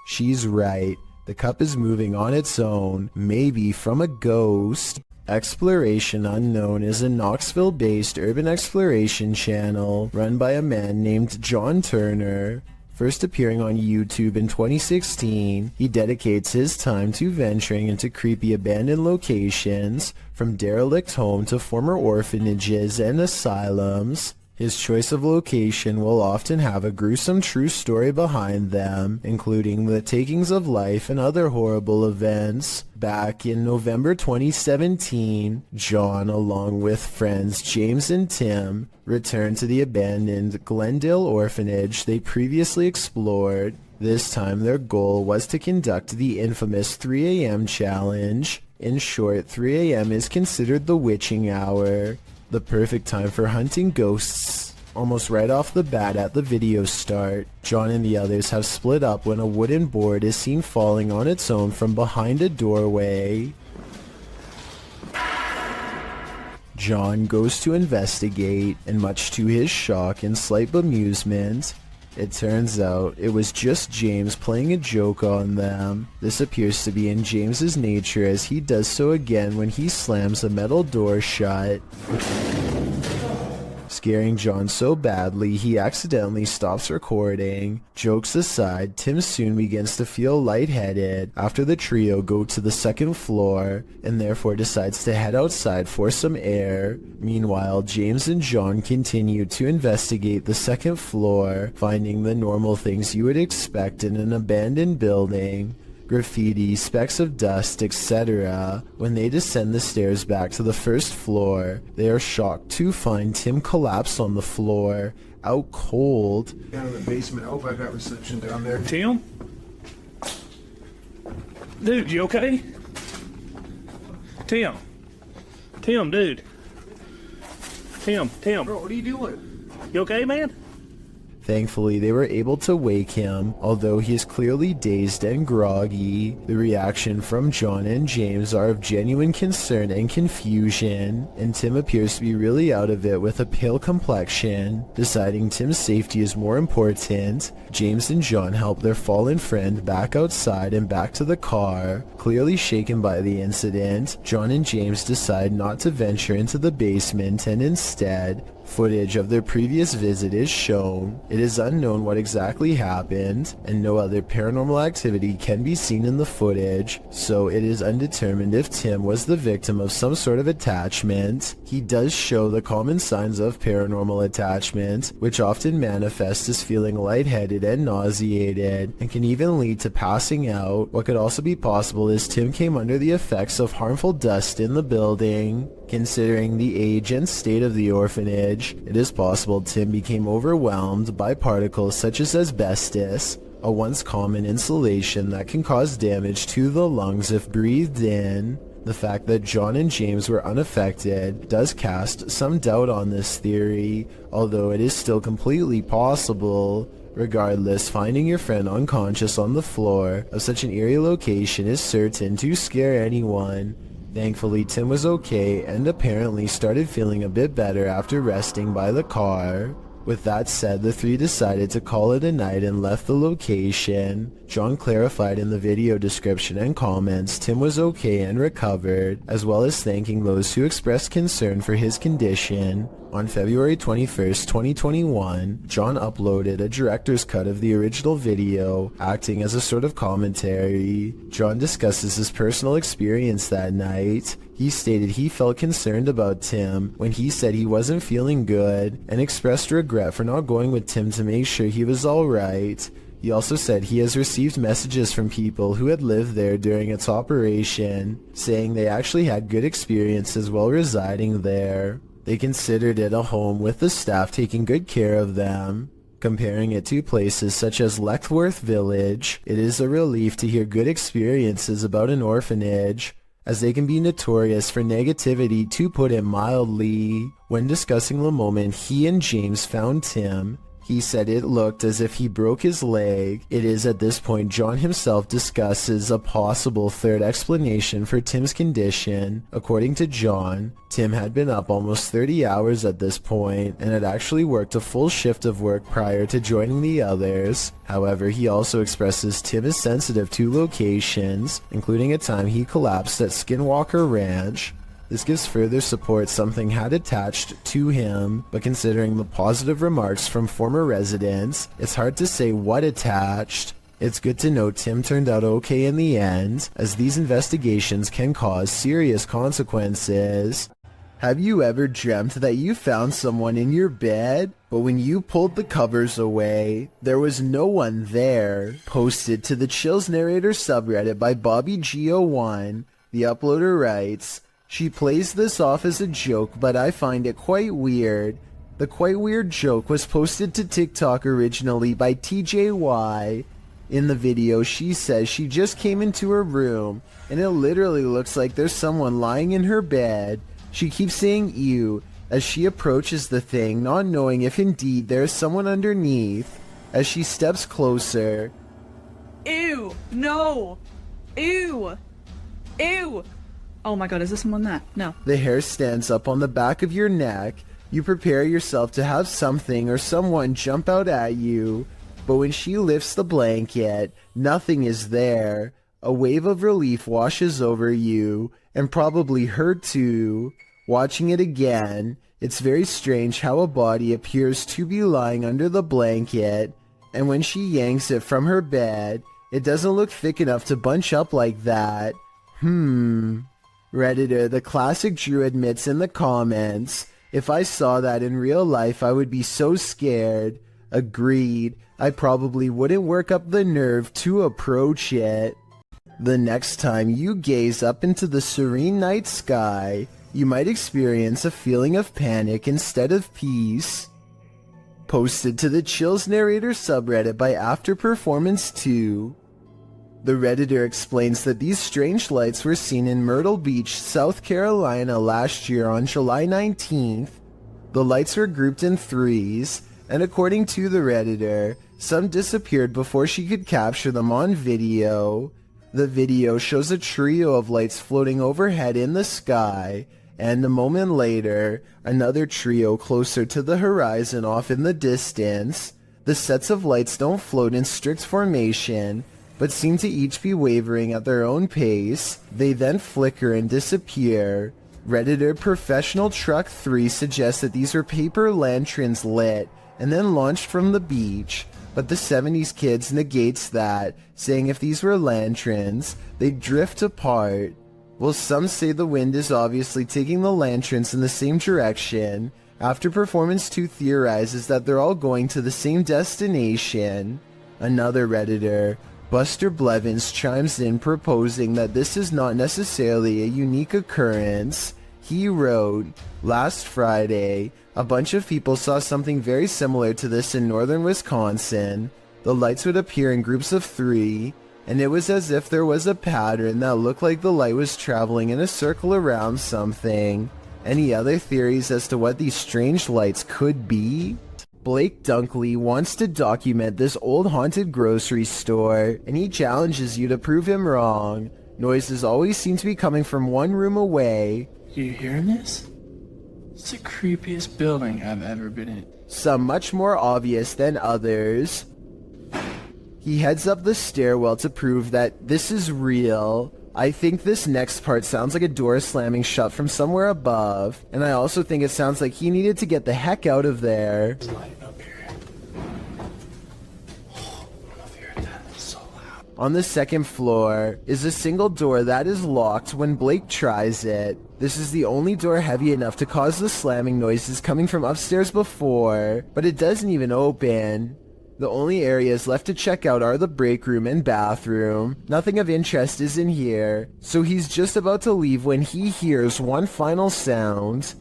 She's right. The cup is moving on its own, maybe from a ghost. Exploration Unknown is a Knoxville-based urban exploration channel run by a man named John Turner. First appearing on YouTube in 2016, he dedicates his time to venturing into creepy abandoned locations, from derelict homes to former orphanages and asylums. His choice of location will often have a gruesome true story behind them, including the takings of life and other horrible events. Back in November 2017, John, along with friends James and Tim, returned to the abandoned Glendale orphanage they previously explored. This time their goal was to conduct the infamous 3 a.m. challenge. In short, 3 a.m. is considered the witching hour, the perfect time for hunting ghosts. Almost right off the bat at the video start, John and the others have split up when a wooden board is seen falling on its own from behind a doorway. John goes to investigate, and much to his shock and slight bemusement, It turns out it was just James playing a joke on them. This appears to be in James's nature, as he does so again when he slams a metal door shut, scaring John so badly he accidentally stops recording. Jokes aside, Tim soon begins to feel lightheaded after the trio go to the second floor and therefore decides to head outside for some air. Meanwhile, James and John continue to investigate the second floor, finding the normal things you would expect in an abandoned building: graffiti, specks of dust, etc. When they descend the stairs back to the first floor, they are shocked to find Tim collapsed on the floor, out cold. Down in the basement. I hope I got reception down there. Tim? Dude, you okay? Tim, dude. Tim. Bro, what are you doing? You okay, man? Thankfully, they were able to wake him, although he is clearly dazed and groggy. The reaction from John and James are of genuine concern and confusion, and Tim appears to be really out of it with a pale complexion. Deciding Tim's safety is more important, James and John help their fallen friend back outside and back to the car. Clearly shaken by the incident, John and James decide not to venture into the basement, and instead, footage of their previous visit is shown. It is unknown what exactly happened, and no other paranormal activity can be seen in the footage, so it is undetermined if Tim was the victim of some sort of attachment. He does show the common signs of paranormal attachment, which often manifest as feeling lightheaded and nauseated, and can even lead to passing out. What could also be possible is Tim came under the effects of harmful dust in the building. Considering the age and state of the orphanage, it is possible Tim became overwhelmed by particles such as asbestos, a once common insulation that can cause damage to the lungs if breathed in. The fact that John and James were unaffected does cast some doubt on this theory, although it is still completely possible. Regardless, finding your friend unconscious on the floor of such an eerie location is certain to scare anyone. Thankfully, Tim was okay and apparently started feeling a bit better after resting by the car. With that said, the three decided to call it a night and left the location. John clarified in the video description and comments Tim was okay and recovered, as well as thanking those who expressed concern for his condition. On February 21st, 2021, John uploaded a director's cut of the original video, acting as a sort of commentary. John discusses his personal experience that night. He stated he felt concerned about Tim when he said he wasn't feeling good, and expressed regret for not going with Tim to make sure he was alright. He also said he has received messages from people who had lived there during its operation, saying they actually had good experiences while residing there. They considered it a home with the staff taking good care of them. Comparing it to places such as Leckworth Village, it is a relief to hear good experiences about an orphanage, as they can be notorious for negativity, to put it mildly. When discussing the moment he and James found Tim, he said it looked as if he broke his leg. It is at this point John himself discusses a possible third explanation for Tim's condition. According to John, Tim had been up almost 30 hours at this point and had actually worked a full shift of work prior to joining the others. However, he also expresses Tim is sensitive to locations, including a time he collapsed at Skinwalker Ranch. This gives further support something had attached to him, but considering the positive remarks from former residents, it's hard to say what attached. It's good to know Tim turned out okay in the end, as these investigations can cause serious consequences. Have you ever dreamt that you found someone in your bed, but when you pulled the covers away, there was no one there? Posted to the Chills Narrator subreddit by BobbyG01, the uploader writes, "She plays this off as a joke, but I find it quite weird. The quite weird joke was posted to TikTok originally by TJY. In the video, she says she just came into her room, and it literally looks like there's someone lying in her bed. She keeps saying ew as she approaches the thing, not knowing if indeed there is someone underneath. As she steps closer..." Ew! No! Ew! Ew! Oh my god, is this someone that? No. "The hair stands up on the back of your neck. You prepare yourself to have something or someone jump out at you. But when she lifts the blanket, nothing is there. A wave of relief washes over you, and probably her too. Watching it again, it's very strange how a body appears to be lying under the blanket, and when she yanks it from her bed, it doesn't look thick enough to bunch up like that. Redditor, the classic Drew admits in the comments, if I saw that in real life, I would be so scared. Agreed. I probably wouldn't work up the nerve to approach it. The next time you gaze up into the serene night sky, you might experience a feeling of panic instead of peace. Posted to the Chills Narrator subreddit by After Performance 2. The Redditor explains that these strange lights were seen in Myrtle Beach, South Carolina last year on July 19th. The lights were grouped in threes, and according to the Redditor, some disappeared before she could capture them on video. The video shows a trio of lights floating overhead in the sky, and a moment later, another trio closer to the horizon off in the distance. The sets of lights don't float in strict formation, but seem to each be wavering at their own pace. They then flicker and disappear. Redditor Professional Truck 3 suggests that these were paper lanterns lit and then launched from the beach, but the 70s Kids negates that, saying if these were lanterns, they'd drift apart. Well, some say the wind is obviously taking the lanterns in the same direction. After Performance 2 theorizes that they're all going to the same destination. Another Redditor, Buster Blevins, chimes in proposing that this is not necessarily a unique occurrence. He wrote, "Last Friday, a bunch of people saw something very similar to this in northern Wisconsin. The lights would appear in groups of 3, and it was as if there was a pattern that looked like the light was traveling in a circle around something. Any other theories as to what these strange lights could be?" Blake Dunkley wants to document this old haunted grocery store, and he challenges you to prove him wrong. Noises always seem to be coming from one room away. You hearing this? It's the creepiest building I've ever been in. Some much more obvious than others. He heads up the stairwell to prove that this is real. I think this next part sounds like a door slamming shut from somewhere above, and I also think it sounds like he needed to get the heck out of there. On the second floor is a single door that is locked when Blake tries it. This is the only door heavy enough to cause the slamming noises coming from upstairs before, but it doesn't even open. The only areas left to check out are the break room and bathroom. Nothing of interest is in here, so he's just about to leave when he hears one final sound.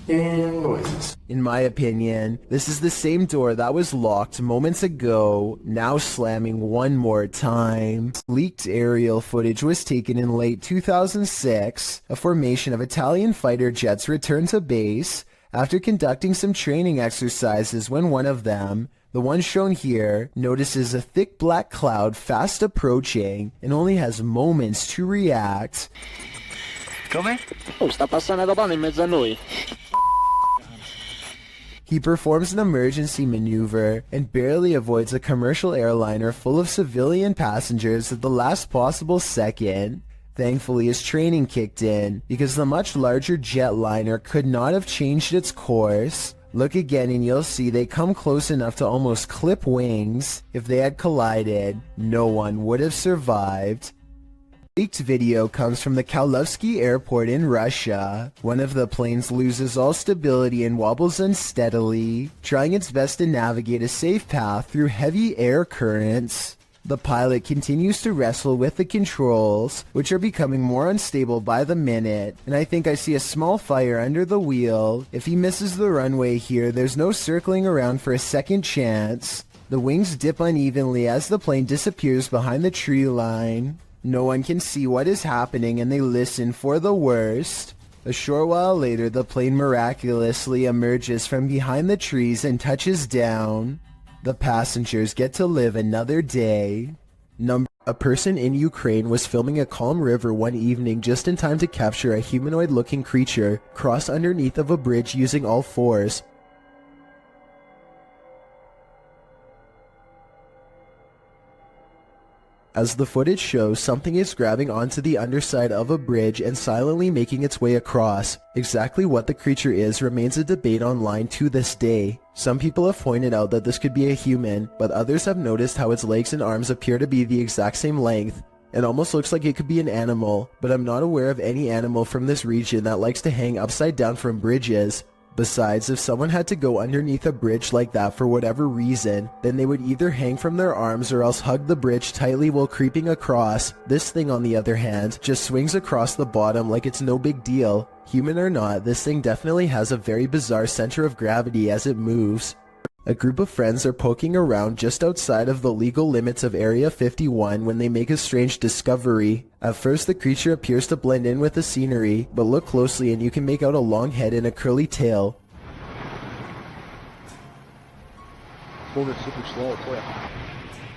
And noises. In my opinion, this is the same door that was locked moments ago, now slamming one more time. Leaked aerial footage was taken in late 2006. A formation of Italian fighter jets returned to base after conducting some training exercises when one of them, the one shown here, notices a thick black cloud fast approaching and only has moments to react. Come? Oh, sta passando da pane in mezzo a noi. He performs an emergency maneuver and barely avoids a commercial airliner full of civilian passengers at the last possible second. Thankfully, his training kicked in, because the much larger jetliner could not have changed its course. Look again and you'll see they come close enough to almost clip wings. If they had collided, no one would have survived. Leaked video comes from the Kaluzhsky airport in Russia. One of the planes loses all stability and wobbles unsteadily, trying its best to navigate a safe path through heavy air currents. The pilot continues to wrestle with the controls, which are becoming more unstable by the minute, and I think I see a small fire under the wheel. If he misses the runway here, there's no circling around for a second chance. The wings dip unevenly as the plane disappears behind the tree line. No one can see what is happening and they listen for the worst. A short while later, the plane miraculously emerges from behind the trees and touches down. The passengers get to live another day. A person in Ukraine was filming a calm river one evening just in time to capture a humanoid-looking creature cross underneath of a bridge using all fours. As the footage shows, something is grabbing onto the underside of a bridge and silently making its way across. Exactly what the creature is remains a debate online to this day. Some people have pointed out that this could be a human, but others have noticed how its legs and arms appear to be the exact same length. It almost looks like it could be an animal, but I'm not aware of any animal from this region that likes to hang upside down from bridges. Besides, if someone had to go underneath a bridge like that for whatever reason, then they would either hang from their arms or else hug the bridge tightly while creeping across. This thing, on the other hand, just swings across the bottom like it's no big deal. Human or not, this thing definitely has a very bizarre center of gravity as it moves. A group of friends are poking around just outside of the legal limits of Area 51 when they make a strange discovery. At first, the creature appears to blend in with the scenery, but look closely and you can make out a long head and a curly tail. Hold it super slow for you.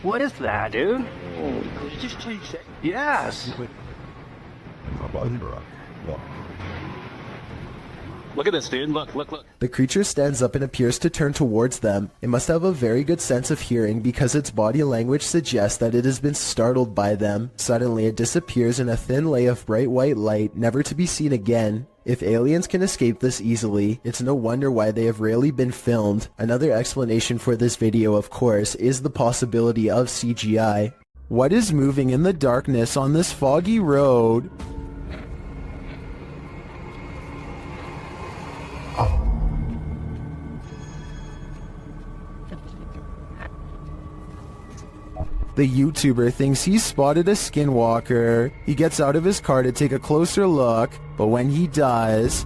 What is that, dude? Oh, just change that. Yes. Look at this, dude. Look, look, look. The creature stands up and appears to turn towards them. It must have a very good sense of hearing because its body language suggests that it has been startled by them. Suddenly, it disappears in a thin lay of bright white light, never to be seen again. If aliens can escape this easily, it's no wonder why they have rarely been filmed. Another explanation for this video, of course, is the possibility of CGI. What is moving in the darkness on this foggy road? The YouTuber thinks he's spotted a skinwalker. He gets out of his car to take a closer look, but when he does...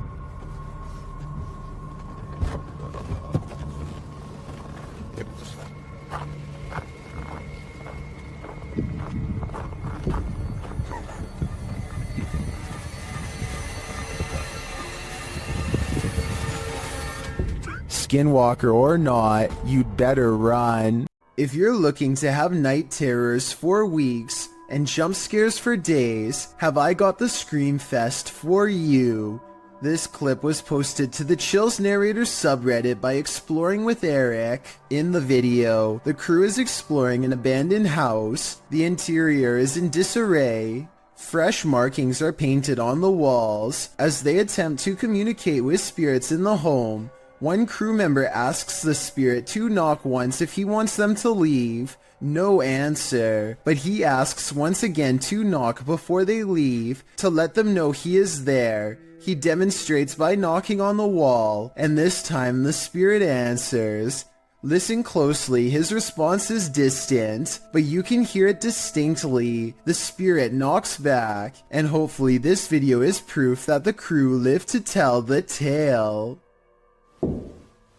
Skinwalker or not, you'd better run. If you're looking to have night terrors for weeks and jump scares for days, have I got the Scream Fest for you. This clip was posted to the Chills Narrator subreddit by Exploring with Eric. In the video, the crew is exploring an abandoned house. The interior is in disarray. Fresh markings are painted on the walls as they attempt to communicate with spirits in the home. One crew member asks the spirit to knock once if he wants them to leave. No answer, but he asks once again to knock before they leave to let them know he is there. He demonstrates by knocking on the wall, and this time the spirit answers. Listen closely, his response is distant, but you can hear it distinctly. The spirit knocks back, and hopefully this video is proof that the crew lived to tell the tale.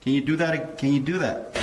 Can you do that? Can you do that?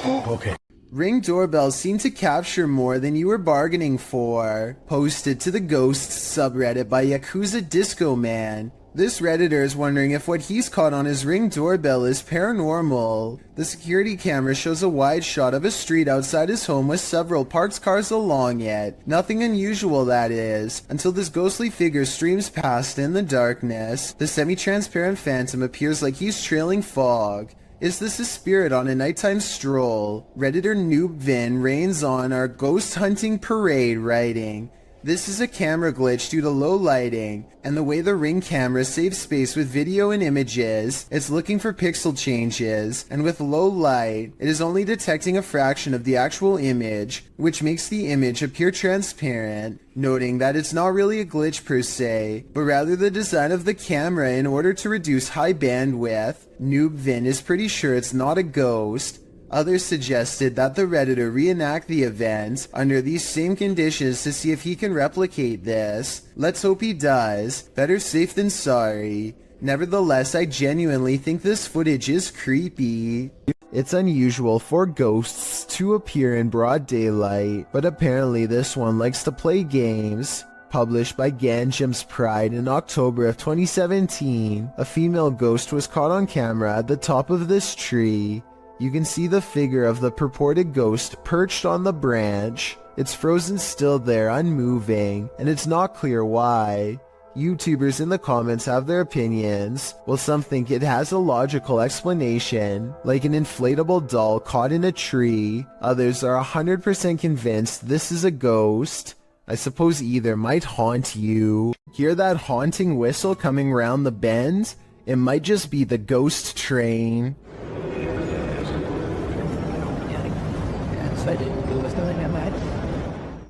Okay. Ring doorbells seem to capture more than you were bargaining for. Posted to the Ghosts subreddit by Yakuza Disco Man. This Redditor is wondering if what he's caught on his Ring doorbell is paranormal. The security camera shows a wide shot of a street outside his home with several parked cars along it. Nothing unusual, that is, until this ghostly figure streams past in the darkness. The semi-transparent phantom appears like he's trailing fog. Is this a spirit on a nighttime stroll? Redditor Noob Vin reigns on our ghost hunting parade, writing, "This is a camera glitch due to low lighting, and the way the Ring camera saves space with video and images, it's looking for pixel changes, and with low light, it is only detecting a fraction of the actual image, which makes the image appear transparent," noting that it's not really a glitch per se, but rather the design of the camera in order to reduce high bandwidth. Noob Vin is pretty sure it's not a ghost. Others suggested that the Redditor reenact the event under these same conditions to see if he can replicate this. Let's hope he does. Better safe than sorry. Nevertheless, I genuinely think this footage is creepy. It's unusual for ghosts to appear in broad daylight, but apparently this one likes to play games. Published by Ganjam's Pride in October of 2017, a female ghost was caught on camera at the top of this tree. You can see the figure of the purported ghost perched on the branch. It's frozen still there, unmoving, and it's not clear why. YouTubers in the comments have their opinions, while some think it has a logical explanation, like an inflatable doll caught in a tree. Others are 100% convinced this is a ghost. I suppose either might haunt you. Hear that haunting whistle coming round the bend? It might just be the ghost train.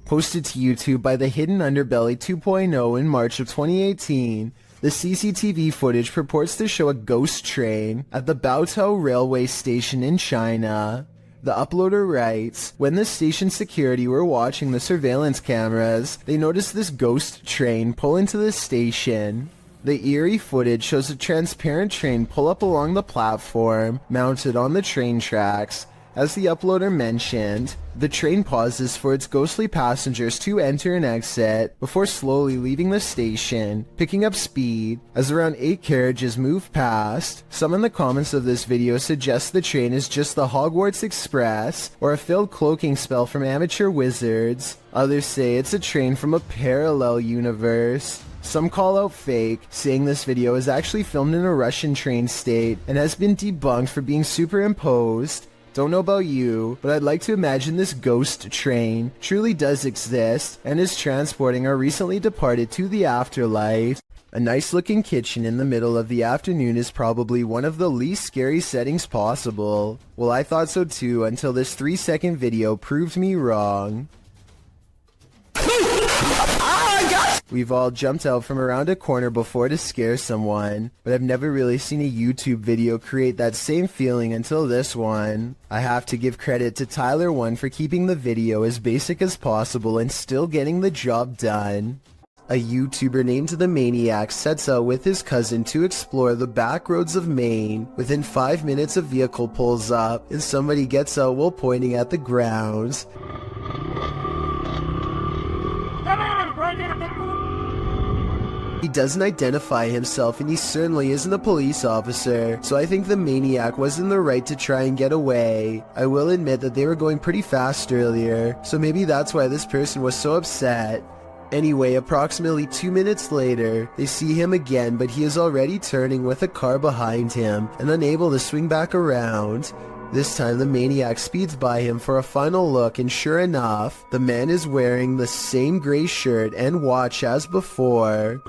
Posted to YouTube by the Hidden Underbelly 2.0 in March of 2018, the CCTV footage purports to show a ghost train at the Baotou railway station in China. The uploader writes, when the station security were watching the surveillance cameras, they noticed this ghost train pull into the station. The eerie footage shows a transparent train pull up along the platform, mounted on the train tracks. As the uploader mentioned, the train pauses for its ghostly passengers to enter and exit before slowly leaving the station, picking up speed as around 8 carriages move past. Some in the comments of this video suggest the train is just the Hogwarts Express or a failed cloaking spell from amateur wizards. Others say it's a train from a parallel universe. Some call out fake, saying this video is actually filmed in a Russian train state and has been debunked for being superimposed. Don't know about you, but I'd like to imagine this ghost train truly does exist and is transporting our recently departed to the afterlife. A nice looking kitchen in the middle of the afternoon is probably one of the least scary settings possible. Well, I thought so too until this 3-second video proved me wrong. We've all jumped out from around a corner before to scare someone, but I've never really seen a YouTube video create that same feeling until this one. I have to give credit to Tyler1 for keeping the video as basic as possible and still getting the job done. A YouTuber named The Maniac sets out with his cousin to explore the back roads of Maine. Within 5 minutes a vehicle pulls up and somebody gets out while pointing at the ground. He doesn't identify himself and he certainly isn't a police officer, so I think the maniac was in the right to try and get away. I will admit that they were going pretty fast earlier, so maybe that's why this person was so upset. Anyway, approximately 2 minutes later, they see him again, but he is already turning with a car behind him and unable to swing back around. This time the maniac speeds by him for a final look, and sure enough, the man is wearing the same gray shirt and watch as before.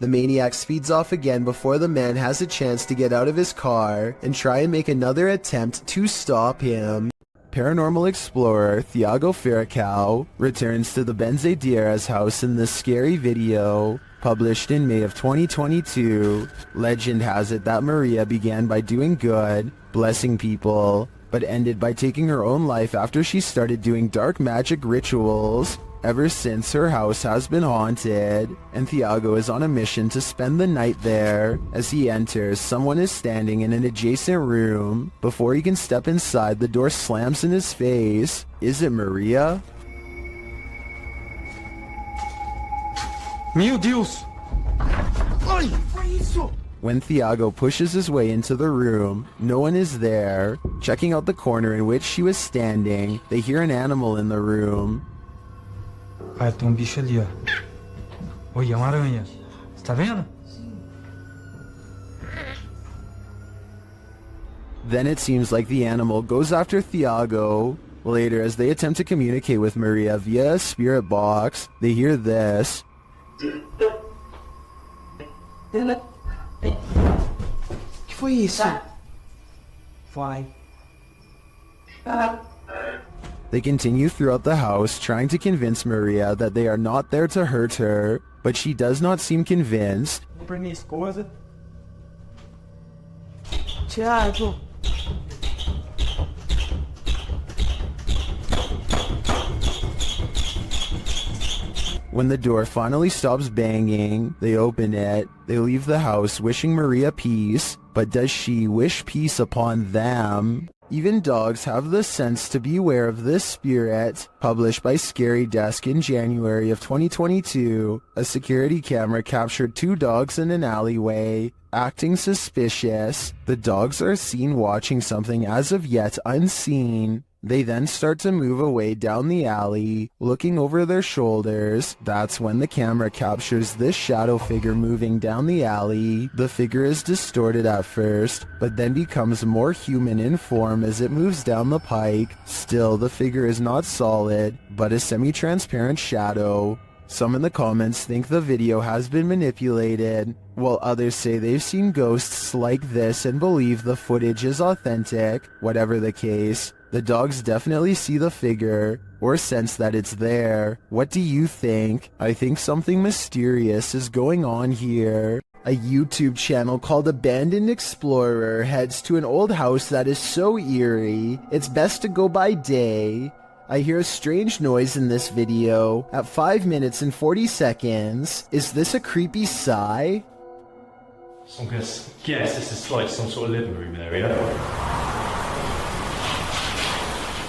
The maniac speeds off again before the man has a chance to get out of his car and try and make another attempt to stop him. Paranormal explorer Thiago Ferracao returns to the Benzedeiras house in this scary video, published in May of 2022. Legend has it that Maria began by doing good, blessing people, but ended by taking her own life after she started doing dark magic rituals. Ever since, her house has been haunted, and Thiago is on a mission to spend the night there. As he enters, someone is standing in an adjacent room. Before he can step inside, the door slams in his face. Is it Maria? Meu Deus! Ai, foi isso? When Thiago pushes his way into the room, no one is there. Checking out the corner in which she was standing, they hear an animal in the room. Pai, tem bicho ali, ó. Oi, é uma aranha. Você tá vendo? Then it seems like the animal goes after Thiago. Later, as they attempt to communicate with Maria via a spirit box, they hear this. Que foi isso? Vai. They continue throughout the house, trying to convince Maria that they are not there to hurt her, but she does not seem convinced. Pra minha esposa. Thiago. When the door finally stops banging, they open it. They leave the house wishing Maria peace, but does she wish peace upon them? Even dogs have the sense to beware of this spirit. Published by Scary Desk in January of 2022, a security camera captured 2 dogs in an alleyway, acting suspicious. The dogs are seen watching something as of yet unseen. They then start to move away down the alley, looking over their shoulders. That's when the camera captures this shadow figure moving down the alley. The figure is distorted at first, but then becomes more human in form as it moves down the pike. Still, the figure is not solid, but a semi-transparent shadow. Some in the comments think the video has been manipulated, while others say they've seen ghosts like this and believe the footage is authentic. Whatever the case, the dogs definitely see the figure, or sense that it's there. What do you think? I think something mysterious is going on here. A YouTube channel called Abandoned Explorer heads to an old house that is so eerie, it's best to go by day. I hear a strange noise in this video at 5 minutes and 40 seconds. Is this a creepy sigh? I'm gonna guess this is like some sort of living room area.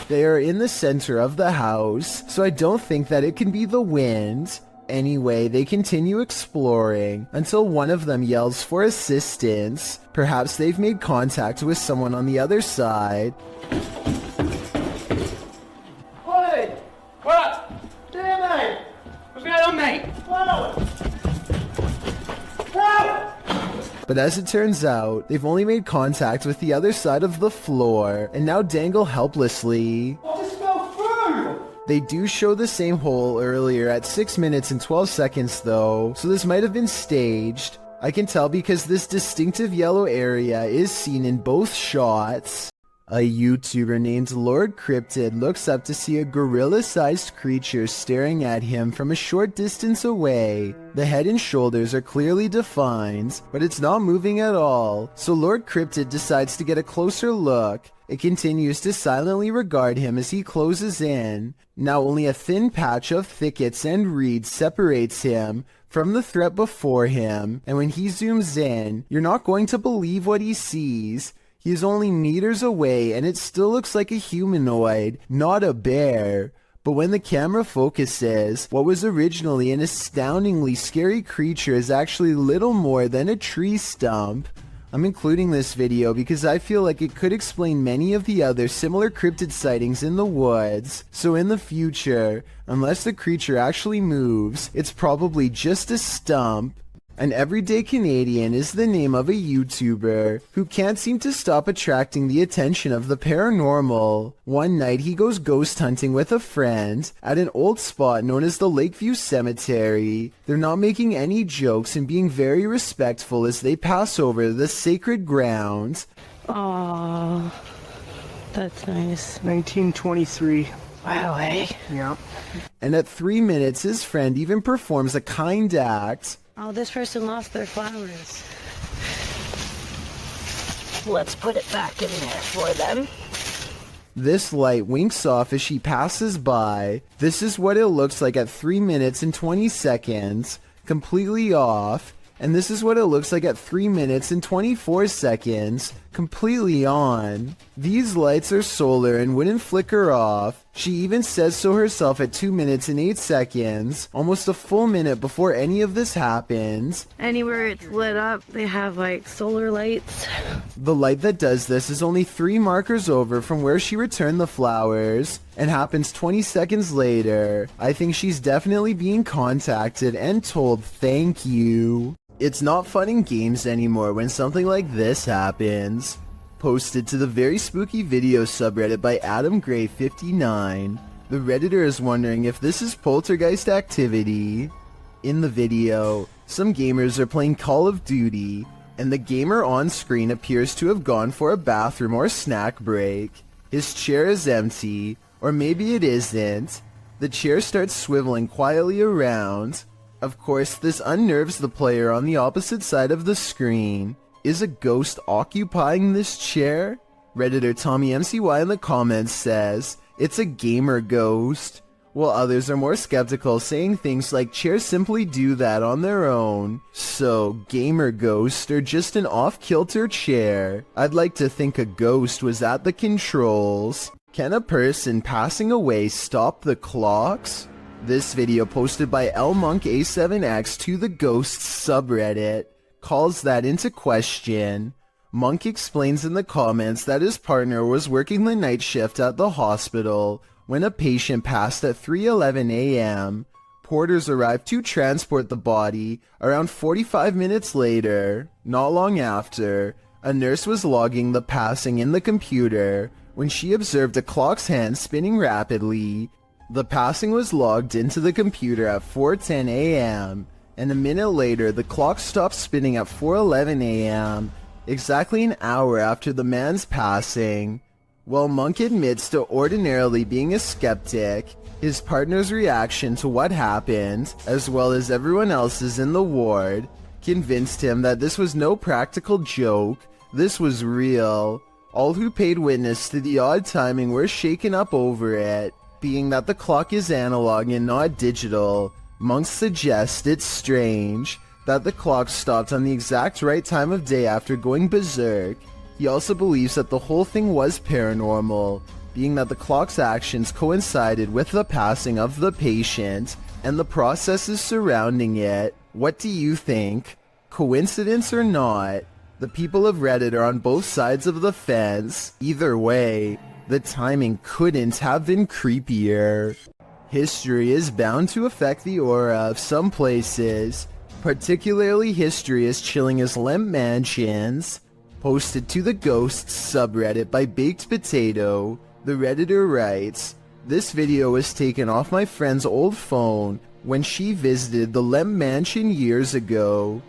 They are in the center of the house, so I don't think that it can be the wind. Anyway, they continue exploring until one of them yells for assistance. Perhaps they've made contact with someone on the other side. Hey! What? Damn, mate! What's going on, mate? Whoa! But as it turns out, they've only made contact with the other side of the floor and now dangle helplessly. I just fell through! They do show the same hole earlier at 6 minutes and 12 seconds though, so this might have been staged. I can tell because this distinctive yellow area is seen in both shots. A YouTuber named Lord Cryptid looks up to see a gorilla-sized creature staring at him from a short distance away. The head and shoulders are clearly defined, but it's not moving at all, so Lord Cryptid decides to get a closer look. It continues to silently regard him as he closes in. Now only a thin patch of thickets and reeds separates him from the threat before him, and when he zooms in, you're not going to believe what he sees. He is only meters away and it still looks like a humanoid, not a bear. But when the camera focuses, what was originally an astoundingly scary creature is actually little more than a tree stump. I'm including this video because I feel like it could explain many of the other similar cryptid sightings in the woods. So in the future, unless the creature actually moves, it's probably just a stump. An Everyday Canadian is the name of a YouTuber who can't seem to stop attracting the attention of the paranormal. One night he goes ghost hunting with a friend at an old spot known as the Lakeview Cemetery. They're not making any jokes and being very respectful as they pass over the sacred ground. Aww, that's nice. 1923. Wow, eh? Yeah. And at 3 minutes his friend even performs a kind act. Oh, this person lost their flowers. Let's put it back in there for them. This light winks off as she passes by. This is what it looks like at 3 minutes and 20 seconds, completely off. And this is what it looks like at 3 minutes and 24 seconds, completely on. These lights are solar and wouldn't flicker off. She even says so herself at 2 minutes and 8 seconds, almost a full minute before any of this happens. Anywhere it's lit up, they have like solar lights. The light that does this is only 3 markers over from where she returned the flowers, and happens 20 seconds later. I think she's definitely being contacted and told thank you. It's not fun in games anymore when something like this happens. Posted to the Very Spooky Video subreddit by AdamGray59. The Redditor is wondering if this is poltergeist activity. In the video, some gamers are playing Call of Duty, and the gamer on screen appears to have gone for a bathroom or snack break. His chair is empty, or maybe it isn't. The chair starts swiveling quietly around. Of course, this unnerves the player on the opposite side of the screen. Is a ghost occupying this chair? Redditor Tommy MCY in the comments says, it's a gamer ghost. while others are more skeptical, saying things like chairs simply do that on their own. So, gamer ghost or just an off-kilter chair? I'd like to think a ghost was at the controls. Can a person passing away stop the clocks? This video posted by LMonkA7X to the Ghosts subreddit calls that into question. Monk explains in the comments that his partner was working the night shift at the hospital when a patient passed at 3:11 a.m. Porters arrived to transport the body around 45 minutes later. Not long after, a nurse was logging the passing in the computer when she observed a clock's hand spinning rapidly. The passing was logged into the computer at 4:10 a.m. and a minute later the clock stopped spinning at 4:11 a.m. exactly an hour after the man's passing. While Monk admits to ordinarily being a skeptic, his partner's reaction to what happened, as well as everyone else's in the ward, convinced him that this was no practical joke, this was real. All who paid witness to the odd timing were shaken up over it. Being that the clock is analog and not digital, Monk suggests it's strange that the clock stopped on the exact right time of day after going berserk. He also believes that the whole thing was paranormal, being that the clock's actions coincided with the passing of the patient and the processes surrounding it. What do you think? Coincidence or not? The people of Reddit are on both sides of the fence. Either way, the timing couldn't have been creepier. History is bound to affect the aura of some places. Particularly history is chilling as Lemp Mansions. Posted to the Ghosts subreddit by Baked Potato, the Redditor writes, "This video was taken off my friend's old phone when she visited the Lemp Mansion years ago.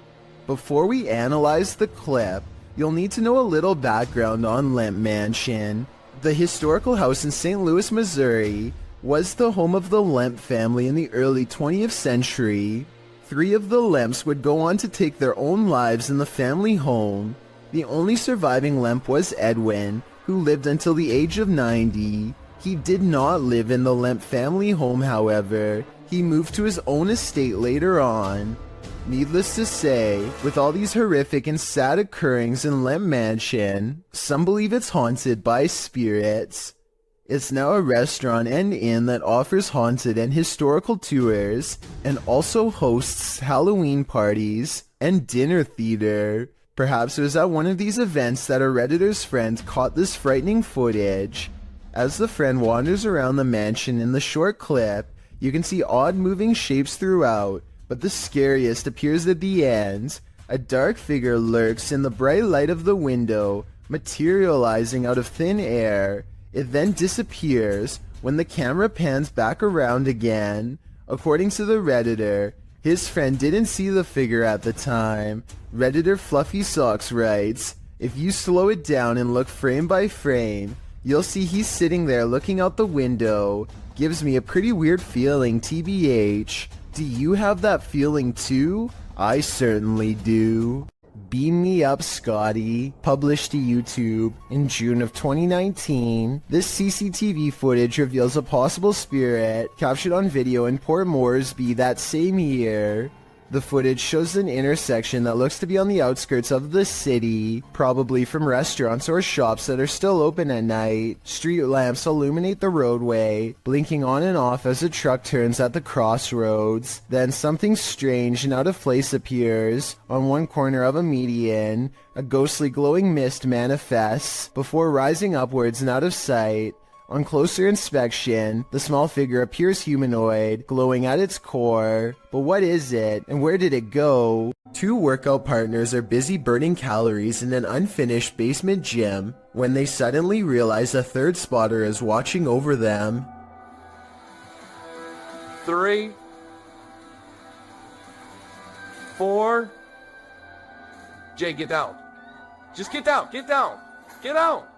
Before we analyze the clip, you'll need to know a little background on Lemp Mansion. The historical house in St. Louis, Missouri, was the home of the Lemp family in the early 20th century. 3 of the Lemps would go on to take their own lives in the family home. The only surviving Lemp was Edwin, who lived until the age of 90. He did not live in the Lemp family home, however. He moved to his own estate later on. Needless to say, with all these horrific and sad occurrings in Lemp Mansion, some believe it's haunted by spirits. It's now a restaurant and inn that offers haunted and historical tours, and also hosts Halloween parties and dinner theater. Perhaps it was at one of these events that a Redditor's friend caught this frightening footage. As the friend wanders around the mansion in the short clip, you can see odd moving shapes throughout, but the scariest appears at the end. A dark figure lurks in the bright light of the window, materializing out of thin air. It then disappears when the camera pans back around again. According to the Redditor, his friend didn't see the figure at the time. Redditor Fluffy Socks writes, "If you slow it down and look frame by frame, you'll see he's sitting there looking out the window. Gives me a pretty weird feeling, TBH. Do you have that feeling too? I certainly do." Beam Me Up Scotty, published to YouTube in June of 2019. This CCTV footage reveals a possible spirit captured on video in Port Moresby that same year. The footage shows an intersection that looks to be on the outskirts of the city, probably from restaurants or shops that are still open at night. Street lamps illuminate the roadway, blinking on and off as a truck turns at the crossroads. Then something strange and out of place appears on one corner of a median. A ghostly glowing mist manifests before rising upwards and out of sight. On closer inspection, the small figure appears humanoid, glowing at its core. But what is it, and where did it go? 2 workout partners are busy burning calories in an unfinished basement gym when they suddenly realize a third spotter is watching over them. 3, 4. Jay, get down. Just get down, get down, get out.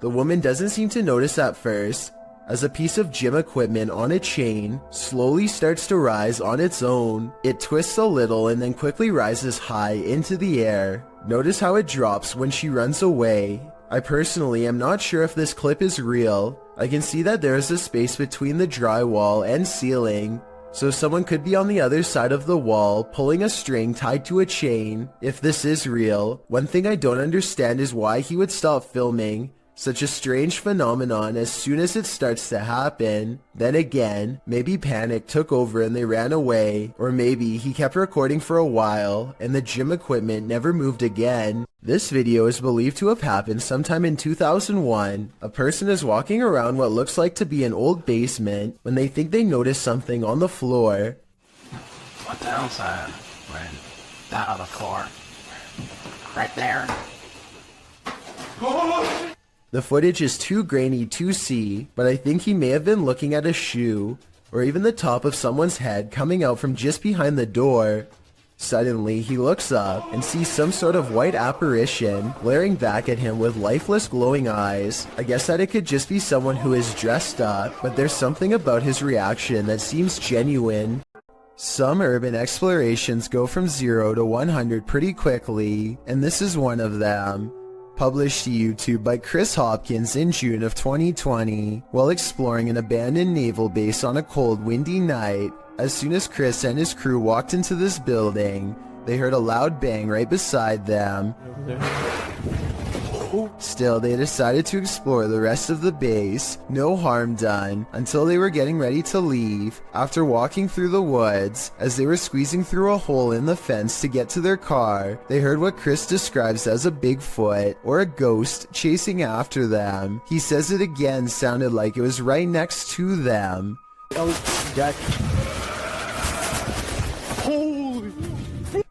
The woman doesn't seem to notice at first, as a piece of gym equipment on a chain slowly starts to rise on its own. It twists a little and then quickly rises high into the air. Notice how it drops when she runs away. I personally am not sure if this clip is real. I can see that there is a space between the drywall and ceiling, so someone could be on the other side of the wall pulling a string tied to a chain. If this is real, one thing I don't understand is why he would stop filming such a strange phenomenon as soon as it starts to happen. Then again, maybe panic took over and they ran away, or maybe he kept recording for a while and the gym equipment never moved again. This video is believed to have happened sometime in 2001. A person is walking around what looks like to be an old basement when they think they notice something on the floor. What the hell's that? Right. That on the floor. Right there. The footage is too grainy to see, but I think he may have been looking at a shoe, or even the top of someone's head coming out from just behind the door. Suddenly, he looks up and sees some sort of white apparition glaring back at him with lifeless glowing eyes. I guess that it could just be someone who is dressed up, but there's something about his reaction that seems genuine. Some urban explorations go from 0 to 100 pretty quickly, and this is one of them. Published to YouTube by Chris Hopkins in June of 2020, while exploring an abandoned naval base on a cold, windy night. As soon as Chris and his crew walked into this building, they heard a loud bang right beside them. Still, they decided to explore the rest of the base, no harm done, until they were getting ready to leave. After walking through the woods, as they were squeezing through a hole in the fence to get to their car, they heard what Chris describes as a Bigfoot, or a ghost, chasing after them. He says it again sounded like it was right next to them.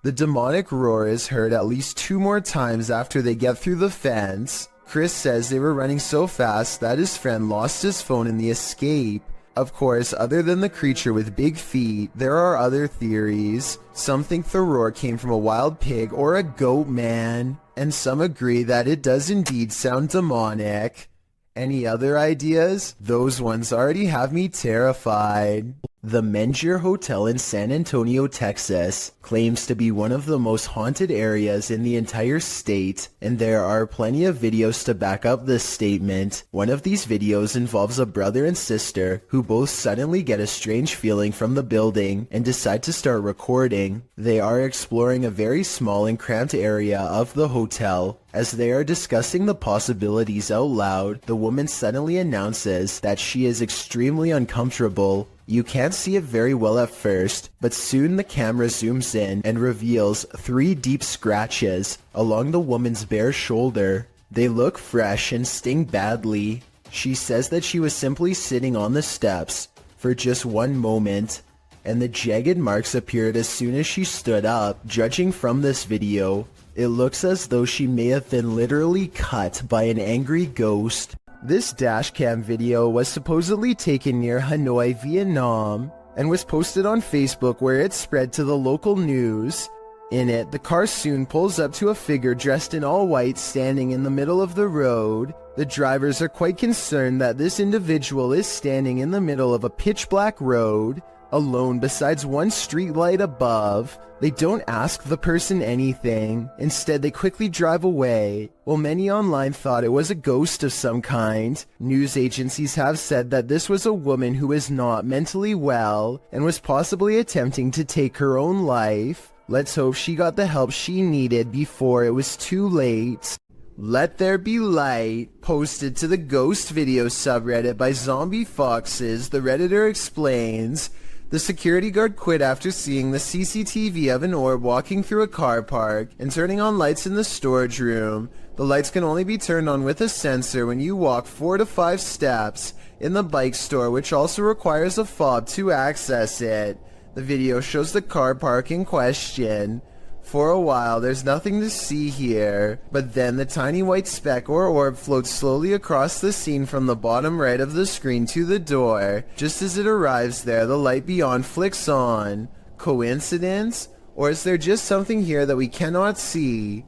The demonic roar is heard at least 2 more times after they get through the fence. Chris says they were running so fast that his friend lost his phone in the escape. Of course, other than the creature with big feet, there are other theories. Some think the roar came from a wild pig or a goat man, and some agree that it does indeed sound demonic. Any other ideas? Those ones already have me terrified. The Mengier Hotel in San Antonio, Texas, claims to be one of the most haunted areas in the entire state, and there are plenty of videos to back up this statement. One of these videos involves a brother and sister who both suddenly get a strange feeling from the building and decide to start recording. They are exploring a very small and cramped area of the hotel. As they are discussing the possibilities out loud, the woman suddenly announces that she is extremely uncomfortable. You can't see it very well at first, but soon the camera zooms in and reveals 3 deep scratches along the woman's bare shoulder. They look fresh and sting badly. She says that she was simply sitting on the steps for just one moment, and the jagged marks appeared as soon as she stood up. Judging from this video, it looks as though she may have been literally cut by an angry ghost. This dashcam video was supposedly taken near Hanoi, Vietnam, and was posted on Facebook where it spread to the local news. In it, the car soon pulls up to a figure dressed in all white standing in the middle of the road. The drivers are quite concerned that this individual is standing in the middle of a pitch black road, alone besides one street light above. They don't ask the person anything. Instead, they quickly drive away. While many online thought it was a ghost of some kind, news agencies have said that this was a woman who is not mentally well and was possibly attempting to take her own life. Let's hope she got the help she needed before it was too late. Let There Be Light, posted to the Ghost Video subreddit by Zombie Foxes, the Redditor explains, the security guard quit after seeing the CCTV of an orb walking through a car park and turning on lights in the storage room. The lights can only be turned on with a sensor when you walk 4 to 5 steps in the bike store, which also requires a fob to access it. The video shows the car park in question. For a while, there's nothing to see here, but then the tiny white speck or orb floats slowly across the scene from the bottom right of the screen to the door. Just as it arrives there, the light beyond flicks on. Coincidence? Or is there just something here that we cannot see?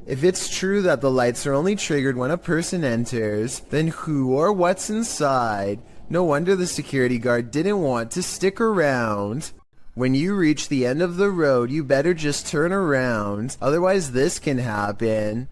If it's true that the lights are only triggered when a person enters, then who or what's inside? No wonder the security guard didn't want to stick around. When you reach the end of the road, you better just turn around, otherwise this can happen.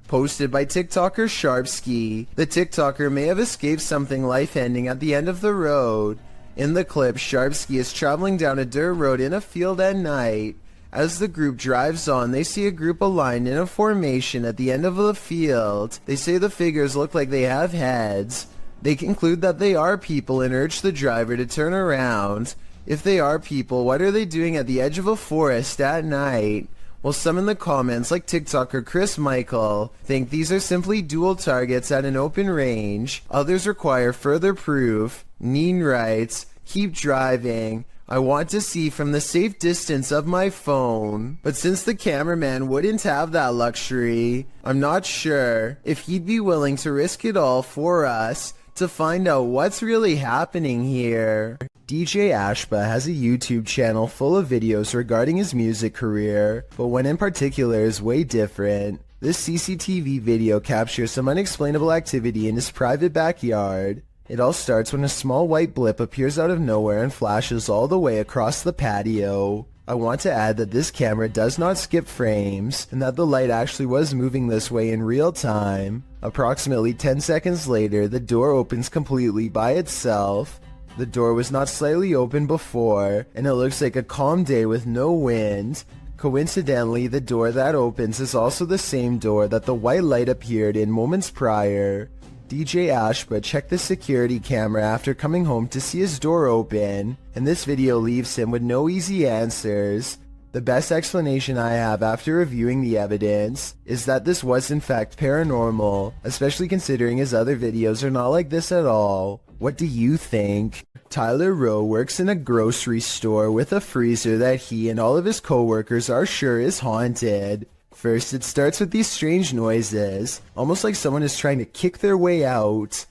Posted by TikToker Sharpski. The TikToker may have escaped something life-ending at the end of the road. In the clip, Sharpski is traveling down a dirt road in a field at night. As the group drives on, they see a group aligned in a formation at the end of the field. They say the figures look like they have heads. They conclude that they are people and urge the driver to turn around. If they are people, what are they doing at the edge of a forest at night? Well, some in the comments, like TikToker Chris Michael, think these are simply dual targets at an open range. Others require further proof. Neen writes, "Keep driving. I want to see from the safe distance of my phone." But since the cameraman wouldn't have that luxury, I'm not sure if he'd be willing to risk it all for us to find out what's really happening here. DJ Ashba has a YouTube channel full of videos regarding his music career, but one in particular is way different. This CCTV video captures some unexplainable activity in his private backyard. It all starts when a small white blip appears out of nowhere and flashes all the way across the patio. I want to add that this camera does not skip frames, and that the light actually was moving this way in real time. Approximately 10 seconds later, the door opens completely by itself. The door was not slightly open before, and it looks like a calm day with no wind. Coincidentally, the door that opens is also the same door that the white light appeared in moments prior. DJ Ashba checked the security camera after coming home to see his door open, and this video leaves him with no easy answers. The best explanation I have after reviewing the evidence is that this was in fact paranormal, especially considering his other videos are not like this at all. What do you think? Tyler Rowe works in a grocery store with a freezer that he and all of his co-workers are sure is haunted. First, it starts with these strange noises, almost like someone is trying to kick their way out.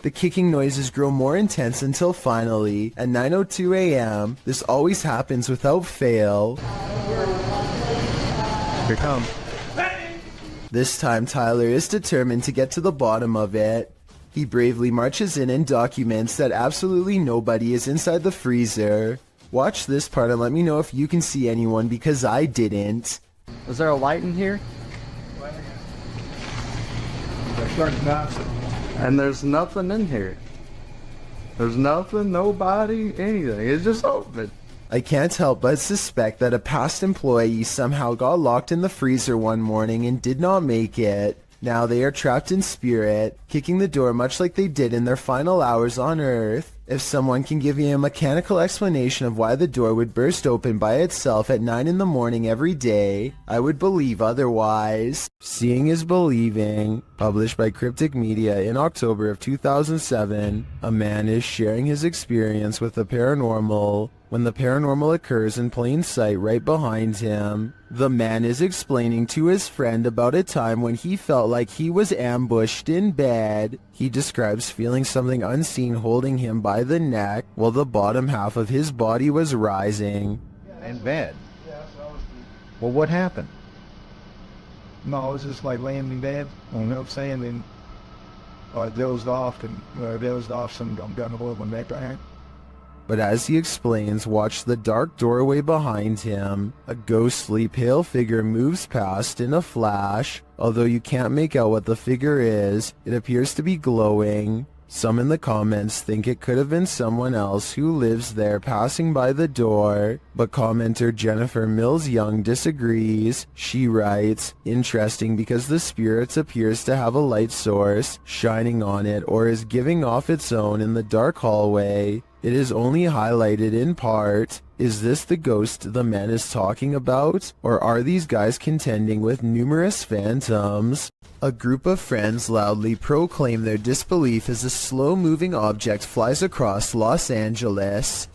The kicking noises grow more intense until finally, at 9:02 a.m., this always happens without fail. Here it comes. This time Tyler is determined to get to the bottom of it. He bravely marches in and documents that absolutely nobody is inside the freezer. Watch this part and let me know if you can see anyone, because I didn't. Is there a light in here? And there's nothing in here. There's nothing, nobody, anything. It's just open. I can't help but suspect that a past employee somehow got locked in the freezer one morning and did not make it. Now they are trapped in spirit, kicking the door much like they did in their final hours on Earth. If someone can give me a mechanical explanation of why the door would burst open by itself at 9 in the morning every day, I would believe otherwise. Seeing is believing. Published by Cryptic Media in October of 2007, a man is sharing his experience with the paranormal when the paranormal occurs in plain sight right behind him. The man is explaining to his friend about a time when he felt like he was ambushed in bed. He describes feeling something unseen holding him by the neck while the bottom half of his body was rising. In bed? Well, what happened? No, I was just like laying in bed, you know what I'm saying? Then I dozed off, and I dozed off, some I'm gonna hold my back behind. But as he explains, watch the dark doorway behind him. A ghostly pale figure moves past in a flash. Although you can't make out what the figure is, it appears to be glowing. Some in the comments think it could have been someone else who lives there passing by the door, but commenter Jennifer Mills Young disagrees. She writes, "Interesting because the spirit appears to have a light source shining on it or is giving off its own in the dark hallway. It is only highlighted in part. Is this the ghost the man is talking about? Or are these guys contending with numerous phantoms?" A group of friends loudly proclaim their disbelief as a slow-moving object flies across Los Angeles.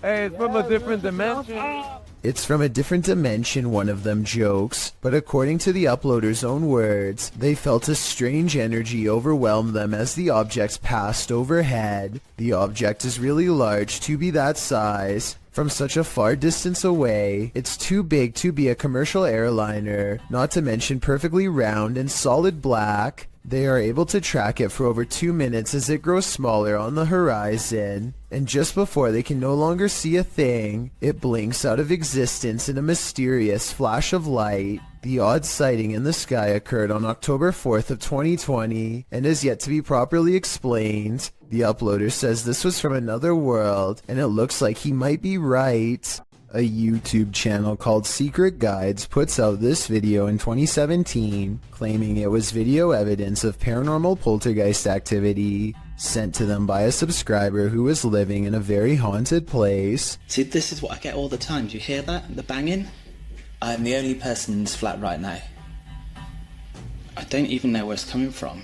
Hey, it's from a different dimension. It's from a different dimension, one of them jokes, but according to the uploader's own words, they felt a strange energy overwhelm them as the object passed overhead. The object is really large to be that size. From such a far distance away, it's too big to be a commercial airliner, not to mention perfectly round and solid black. They are able to track it for over 2 minutes as it grows smaller on the horizon, and just before they can no longer see a thing, it blinks out of existence in a mysterious flash of light. The odd sighting in the sky occurred on October 4th of 2020 and is yet to be properly explained. The uploader says this was from another world, and it looks like he might be right. A YouTube channel called Secret Guides puts out this video in 2017, claiming it was video evidence of paranormal poltergeist activity sent to them by a subscriber who was living in a very haunted place. See, this is what I get all the time. Do you hear that? The banging? I'm the only person in this flat right now. I don't even know where it's coming from.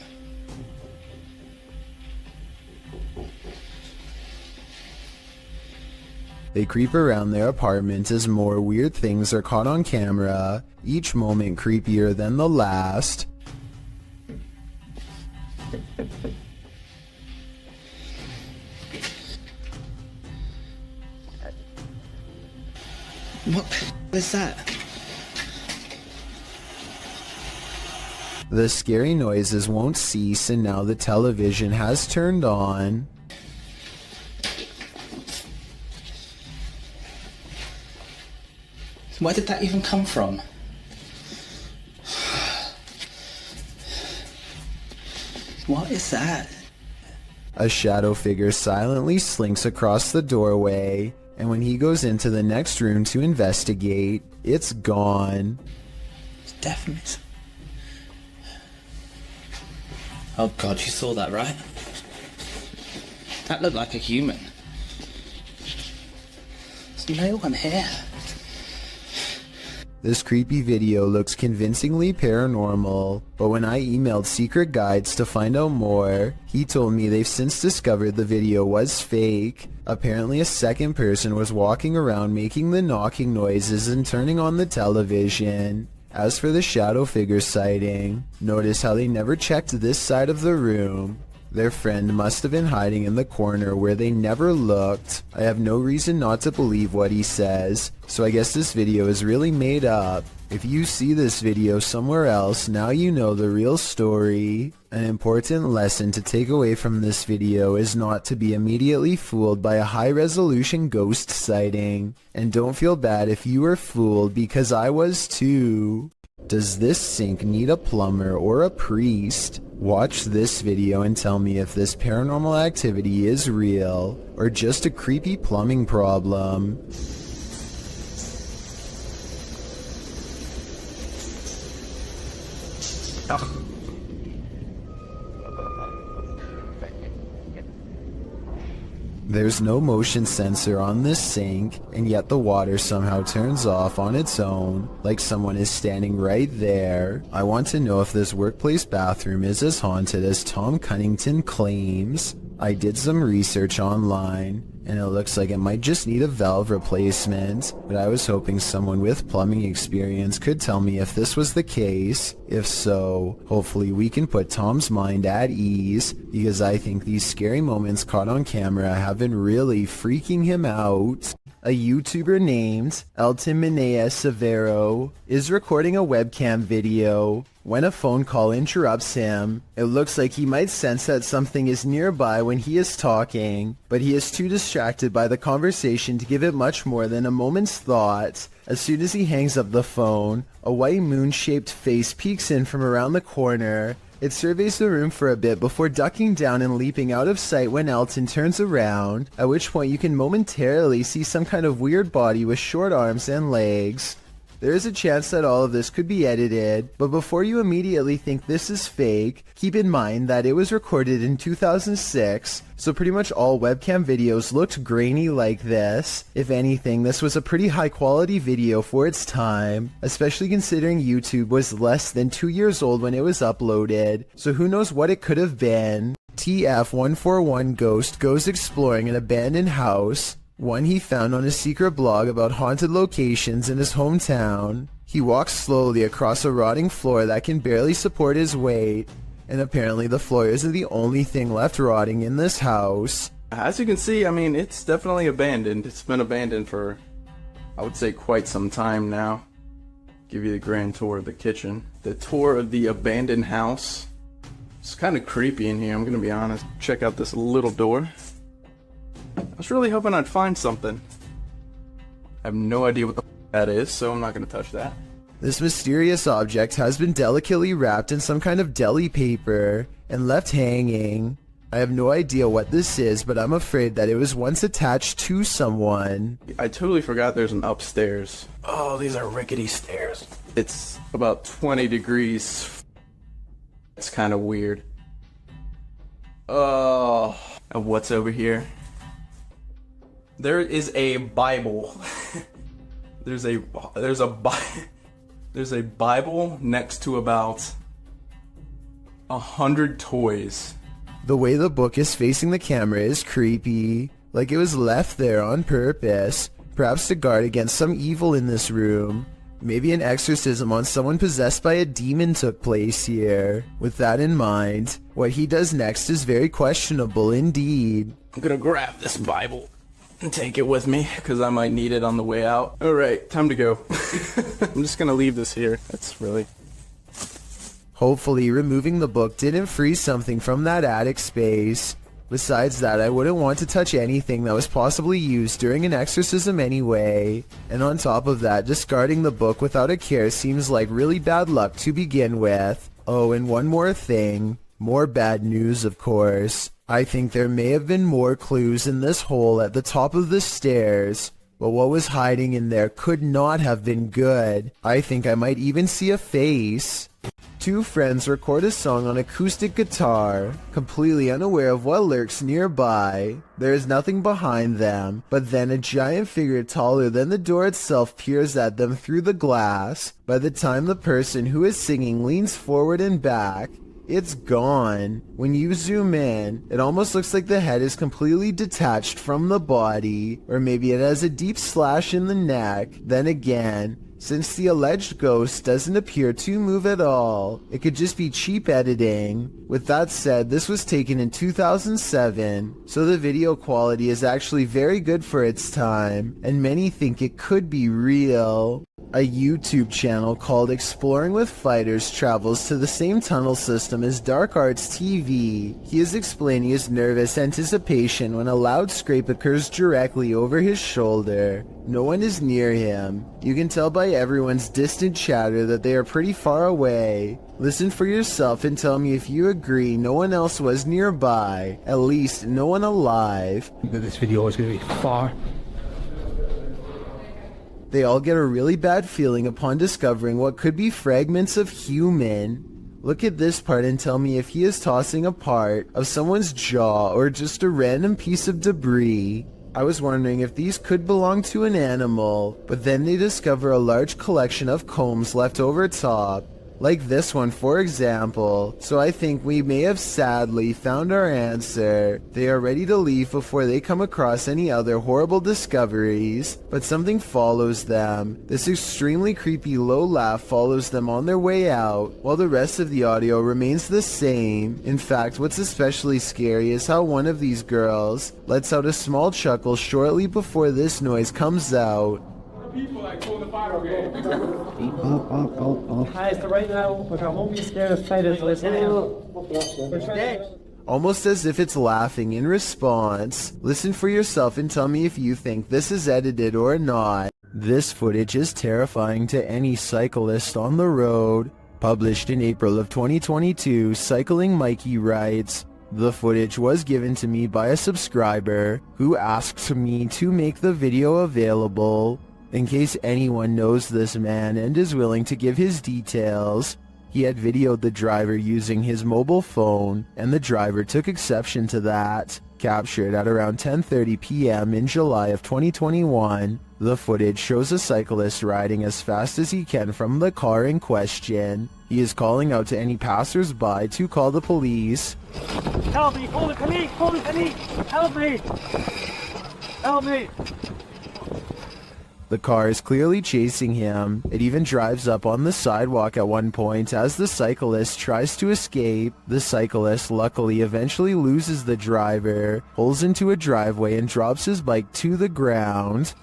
They creep around their apartment as more weird things are caught on camera, each moment creepier than the last. What is that? The scary noises won't cease, and now the television has turned on. Where did that even come from? What is that? A shadow figure silently slinks across the doorway, and when he goes into the next room to investigate, it's gone. It's definitely... Oh god, you saw that, right? That looked like a human. There's no one here. This creepy video looks convincingly paranormal, but when I emailed Secret Guides to find out more, he told me they've since discovered the video was fake. Apparently a second person was walking around making the knocking noises and turning on the television. As for the shadow figure sighting, notice how they never checked this side of the room. Their friend must have been hiding in the corner where they never looked. I have no reason not to believe what he says, so I guess this video is really made up. If you see this video somewhere else, now you know the real story. An important lesson to take away from this video is not to be immediately fooled by a high-resolution ghost sighting. And don't feel bad if you were fooled, because I was too. Does this sink need a plumber or a priest? Watch this video and tell me if this paranormal activity is real or just a creepy plumbing problem. There's no motion sensor on this sink, and yet the water somehow turns off on its own, like someone is standing right there. I want to know if this workplace bathroom is as haunted as Tom Cunnington claims. I did some research online, and it looks like it might just need a valve replacement, but I was hoping someone with plumbing experience could tell me if this was the case. If so, hopefully we can put Tom's mind at ease, because I think these scary moments caught on camera have been really freaking him out. A YouTuber named Elton Minea Severo is recording a webcam video. When a phone call interrupts him, it looks like he might sense that something is nearby when he is talking, but he is too distracted by the conversation to give it much more than a moment's thought. As soon as he hangs up the phone, a white moon-shaped face peeks in from around the corner. It surveys the room for a bit before ducking down and leaping out of sight when Elton turns around, at which point you can momentarily see some kind of weird body with short arms and legs. There is a chance that all of this could be edited, but before you immediately think this is fake, keep in mind that it was recorded in 2006, so pretty much all webcam videos looked grainy like this. If anything, this was a pretty high quality video for its time, especially considering YouTube was less than 2 years old when it was uploaded, so who knows what it could have been. TF141 Ghost goes exploring an abandoned house, one he found on a secret blog about haunted locations in his hometown. He walks slowly across a rotting floor that can barely support his weight, and apparently the floor isn't the only thing left rotting in this house. As you can see, I mean, it's definitely abandoned. It's been abandoned for, I would say, quite some time now. Give you the grand tour of the kitchen. The tour of the abandoned house. It's kind of creepy in here, I'm gonna be honest. Check out this little door. I was really hoping I'd find something. I have no idea what the that is, so I'm not gonna touch that. This mysterious object has been delicately wrapped in some kind of deli paper and left hanging. I have no idea what this is, but I'm afraid that it was once attached to someone. I totally forgot there's an upstairs. Oh, these are rickety stairs. It's about 20 degrees. It's kind of weird. Oh, and what's over here? There is a Bible. There's a Bible next to about 100 toys. The way the book is facing the camera is creepy, like it was left there on purpose, perhaps to guard against some evil in this room. Maybe an exorcism on someone possessed by a demon took place here. With that in mind, what he does next is very questionable indeed. I'm gonna grab this Bible and take it with me, because I might need it on the way out. Alright, time to go. I'm just gonna leave this here. That's really... Hopefully, removing the book didn't free something from that attic space. Besides that, I wouldn't want to touch anything that was possibly used during an exorcism anyway. And on top of that, discarding the book without a care seems like really bad luck to begin with. Oh, and one more thing. More bad news, of course. I think there may have been more clues in this hole at the top of the stairs. But what was hiding in there could not have been good. I think I might even see a face. Two friends record a song on acoustic guitar, completely unaware of what lurks nearby. There is nothing behind them, but then a giant figure taller than the door itself peers at them through the glass. By the time the person who is singing leans forward and back, it's gone. When you zoom in, it almost looks like the head is completely detached from the body, or maybe it has a deep slash in the neck. Then again, since the alleged ghost doesn't appear to move at all, it could just be cheap editing. With that said, this was taken in 2007, so the video quality is actually very good for its time, and many think it could be real. A YouTube channel called Exploring with Fighters travels to the same tunnel system as Dark Arts TV. He is explaining his nervous anticipation when a loud scrape occurs directly over his shoulder. No one is near him. You can tell by everyone's distant chatter that they are pretty far away. Listen for yourself and tell me if you agree no one else was nearby. At least no one alive. This video is going to be far. They all get a really bad feeling upon discovering what could be fragments of human. Look at this part and tell me if he is tossing a part of someone's jaw or just a random piece of debris. I was wondering if these could belong to an animal, but then they discover a large collection of combs left over top. Like this one, for example. So I think we may have sadly found our answer. They are ready to leave before they come across any other horrible discoveries, but something follows them. This extremely creepy low laugh follows them on their way out, while the rest of the audio remains the same. In fact, what's especially scary is how one of these girls lets out a small chuckle shortly before this noise comes out. People like pull the fire game. Hi, so right now, we're home scared of fighters. Almost as if it's laughing in response. Listen for yourself and tell me if you think this is edited or not. This footage is terrifying to any cyclist on the road. Published in April of 2022, Cycling Mikey writes, "The footage was given to me by a subscriber who asked me to make the video available. In case anyone knows this man and is willing to give his details." He had videoed the driver using his mobile phone, and the driver took exception to that. Captured at around 10:30 p.m. in July of 2021, the footage shows a cyclist riding as fast as he can from the car in question. He is calling out to any passers-by to call the police. Help me! Call the police! Call the police! Help me! Help me! The car is clearly chasing him. It even drives up on the sidewalk at one point as the cyclist tries to escape. The cyclist luckily eventually loses the driver, pulls into a driveway and drops his bike to the ground.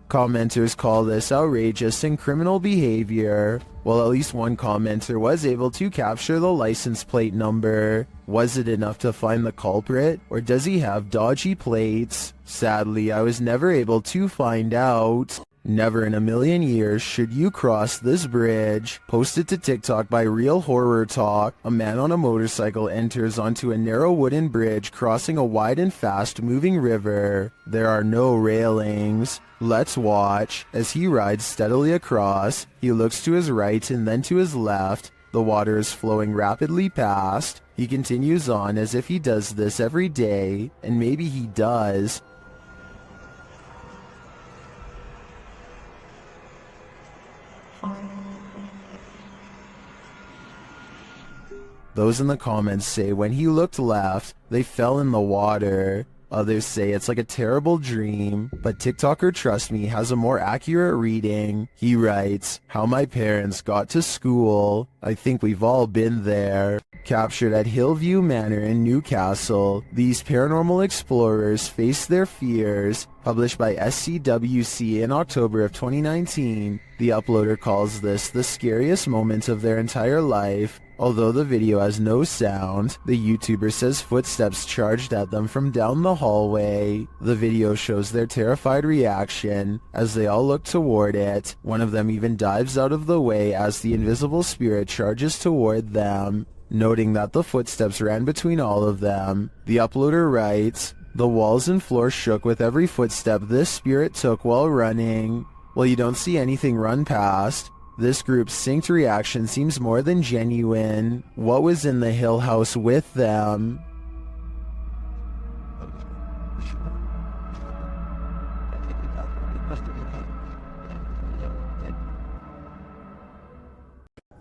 Commenters call this outrageous and criminal behavior. Well, at least one commenter was able to capture the license plate number. Was it enough to find the culprit, or does he have dodgy plates? Sadly, I was never able to find out. Never in a million years should you cross this bridge. Posted to TikTok by Real Horror Talk, a man on a motorcycle enters onto a narrow wooden bridge crossing a wide and fast-moving river. There are no railings. Let's watch. As he rides steadily across, he looks to his right and then to his left. The water is flowing rapidly past. He continues on as if he does this every day, and maybe he does. Those in the comments say when he looked left, they fell in the water. Others say it's like a terrible dream, but TikToker Trust Me has a more accurate reading. He writes, "How my parents got to school. I think we've all been there." Captured at Hillview Manor in Newcastle, these paranormal explorers face their fears. Published by SCWC in October of 2019, the uploader calls this the scariest moment of their entire life. Although the video has no sound, the YouTuber says footsteps charged at them from down the hallway. The video shows their terrified reaction as they all look toward it. One of them even dives out of the way as the invisible spirit charges toward them. Noting that the footsteps ran between all of them, the uploader writes, "The walls and floor shook with every footstep this spirit took while running." Well, you don't see anything run past. This group's synced reaction seems more than genuine. What was in the Hill House with them?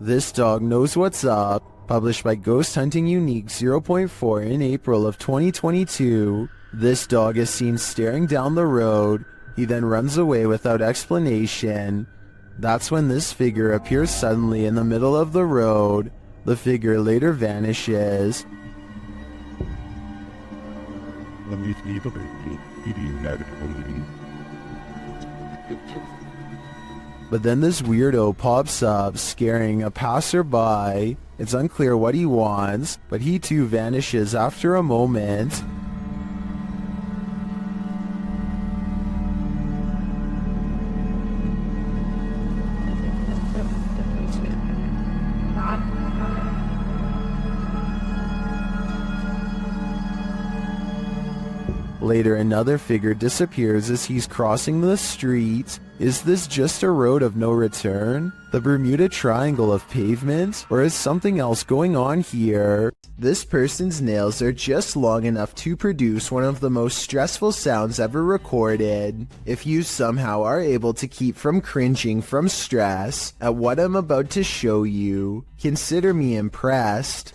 This dog knows what's up. Published by Ghost Hunting Unique 0.4 in April of 2022. This dog is seen staring down the road. He then runs away without explanation. That's when this figure appears suddenly in the middle of the road. The figure later vanishes. But then this weirdo pops up, scaring a passerby. It's unclear what he wants, but he too vanishes after a moment. Later, another figure disappears as he's crossing the street. Is this just a road of no return? The Bermuda Triangle of pavement? Or is something else going on here? This person's nails are just long enough to produce one of the most stressful sounds ever recorded. If you somehow are able to keep from cringing from stress at what I'm about to show you, consider me impressed.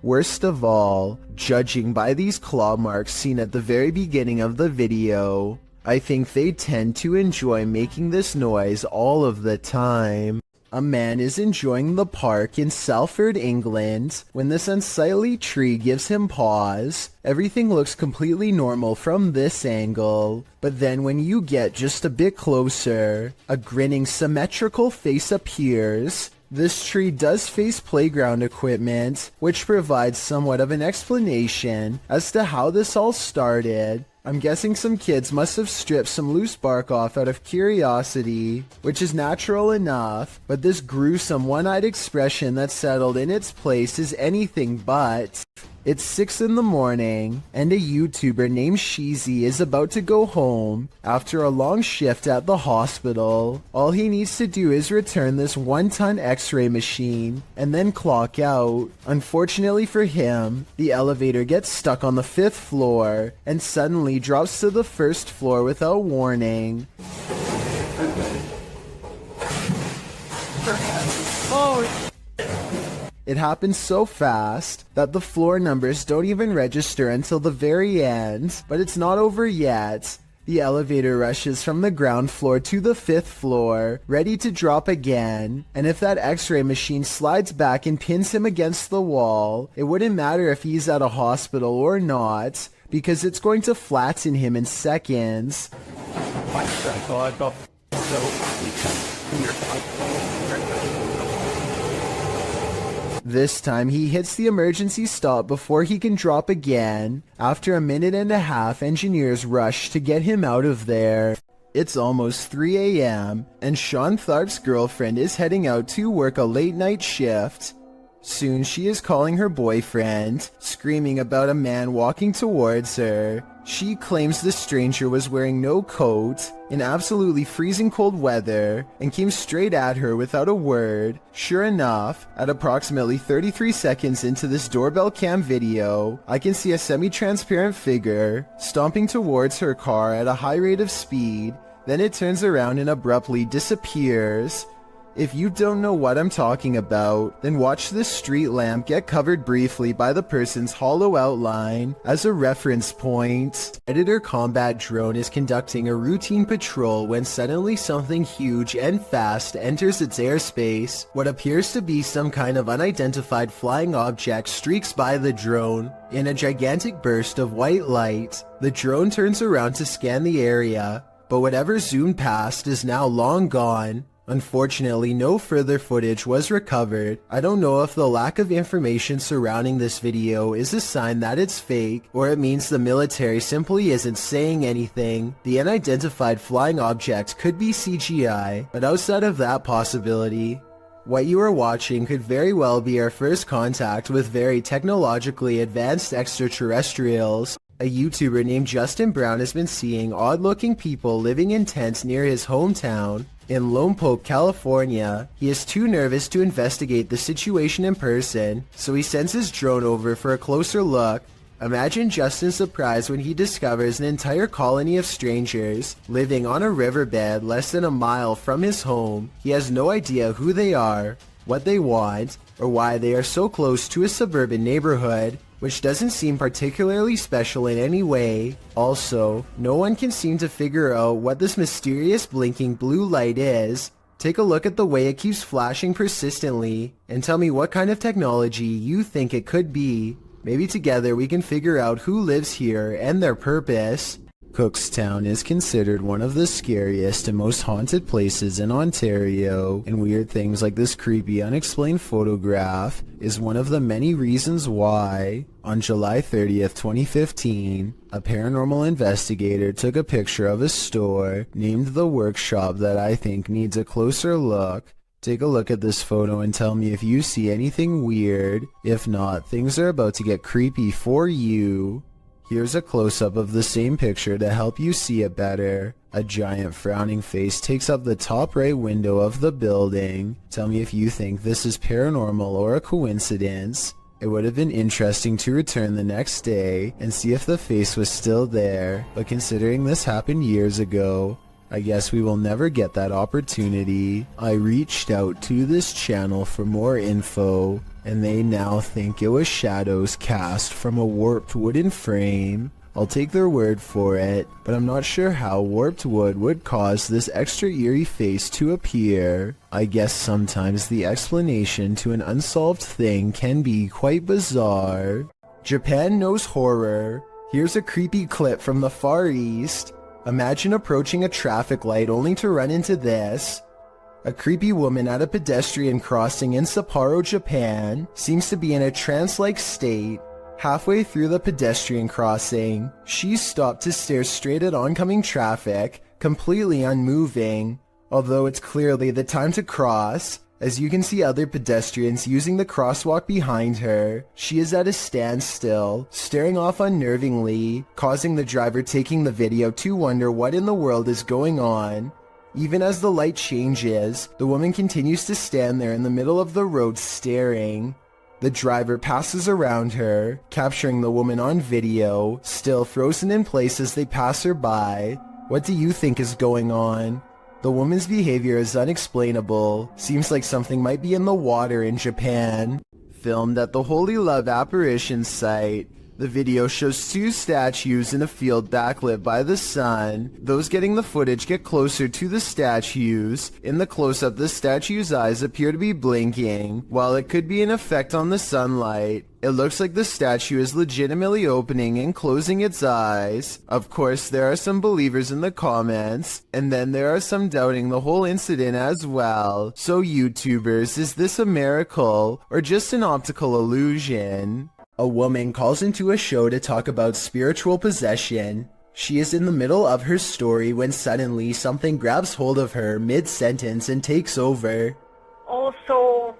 Worst of all, judging by these claw marks seen at the very beginning of the video, I think they tend to enjoy making this noise all of the time. A man is enjoying the park in Salford, England, when this unsightly tree gives him pause. Everything looks completely normal from this angle, but then when you get just a bit closer, a grinning symmetrical face appears. This tree does face playground equipment, which provides somewhat of an explanation as to how this all started. I'm guessing some kids must have stripped some loose bark off out of curiosity, which is natural enough, but this gruesome one-eyed expression that settled in its place is anything but. It's 6 in the morning, and a YouTuber named Sheezy is about to go home after a long shift at the hospital. All he needs to do is return this 1-ton x-ray machine, and then clock out. Unfortunately for him, the elevator gets stuck on the 5th floor, and suddenly drops to the 1st floor without warning. Oh. It happens so fast that the floor numbers don't even register until the very end, but it's not over yet. The elevator rushes from the ground floor to the 5th floor, ready to drop again, and if that x-ray machine slides back and pins him against the wall, it wouldn't matter if he's at a hospital or not, because it's going to flatten him in seconds. This time he hits the emergency stop before he can drop again. After a minute and a half, engineers rush to get him out of there. It's almost 3 a.m. and Sean Tharp's girlfriend is heading out to work a late night shift. Soon she is calling her boyfriend, screaming about a man walking towards her. She claims the stranger was wearing no coat in absolutely freezing cold weather and came straight at her without a word. Sure enough, at approximately 33 seconds into this doorbell cam video, I can see a semi-transparent figure stomping towards her car at a high rate of speed. Then it turns around and abruptly disappears. If you don't know what I'm talking about, then watch this street lamp get covered briefly by the person's hollow outline as a reference point. Predator combat drone is conducting a routine patrol when suddenly something huge and fast enters its airspace. What appears to be some kind of unidentified flying object streaks by the drone. In a gigantic burst of white light, the drone turns around to scan the area, but whatever zoomed past is now long gone. Unfortunately, no further footage was recovered. I don't know if the lack of information surrounding this video is a sign that it's fake, or it means the military simply isn't saying anything. The unidentified flying object could be CGI, but outside of that possibility, what you are watching could very well be our first contact with very technologically advanced extraterrestrials. A YouTuber named Justin Brown has been seeing odd-looking people living in tents near his hometown. In Lompoc, California, he is too nervous to investigate the situation in person, so he sends his drone over for a closer look. Imagine Justin's surprise when he discovers an entire colony of strangers living on a riverbed less than a mile from his home. He has no idea who they are, what they want, or why they are so close to a suburban neighborhood, which doesn't seem particularly special in any way. Also, no one can seem to figure out what this mysterious blinking blue light is. Take a look at the way it keeps flashing persistently, and tell me what kind of technology you think it could be. Maybe together we can figure out who lives here and their purpose. Cookstown is considered one of the scariest and most haunted places in Ontario, and weird things like this creepy unexplained photograph is one of the many reasons why. On July 30th, 2015, a paranormal investigator took a picture of a store named The Workshop that I think needs a closer look. Take a look at this photo and tell me if you see anything weird. If not, things are about to get creepy for you. Here's a close-up of the same picture to help you see it better. A giant frowning face takes up the top right window of the building. Tell me if you think this is paranormal or a coincidence. It would have been interesting to return the next day and see if the face was still there, but considering this happened years ago, I guess we will never get that opportunity. I reached out to this channel for more info, and they now think it was shadows cast from a warped wooden frame. I'll take their word for it, but I'm not sure how warped wood would cause this extra eerie face to appear. I guess sometimes the explanation to an unsolved thing can be quite bizarre. Japan knows horror. Here's a creepy clip from the Far East. Imagine approaching a traffic light only to run into this. A creepy woman at a pedestrian crossing in Sapporo, Japan, seems to be in a trance-like state. Halfway through the pedestrian crossing, she stopped to stare straight at oncoming traffic, completely unmoving. Although it's clearly the time to cross, as you can see other pedestrians using the crosswalk behind her, she is at a standstill, staring off unnervingly, causing the driver taking the video to wonder what in the world is going on. Even as the light changes, the woman continues to stand there in the middle of the road staring. The driver passes around her, capturing the woman on video, still frozen in place as they pass her by. What do you think is going on? The woman's behavior is unexplainable. Seems like something might be in the water in Japan. Filmed at the Holy Love Apparition site, The video shows two statues in a field backlit by the sun. Those getting the footage get closer to the statues. In the close-up, the statue's eyes appear to be blinking. While it could be an effect on the sunlight, it looks like the statue is legitimately opening and closing its eyes. Of course, there are some believers in the comments, and then there are some doubting the whole incident as well. So YouTubers, is this a miracle or just an optical illusion? A woman calls into a show to talk about spiritual possession. She is in the middle of her story when suddenly something grabs hold of her mid-sentence and takes over. Also,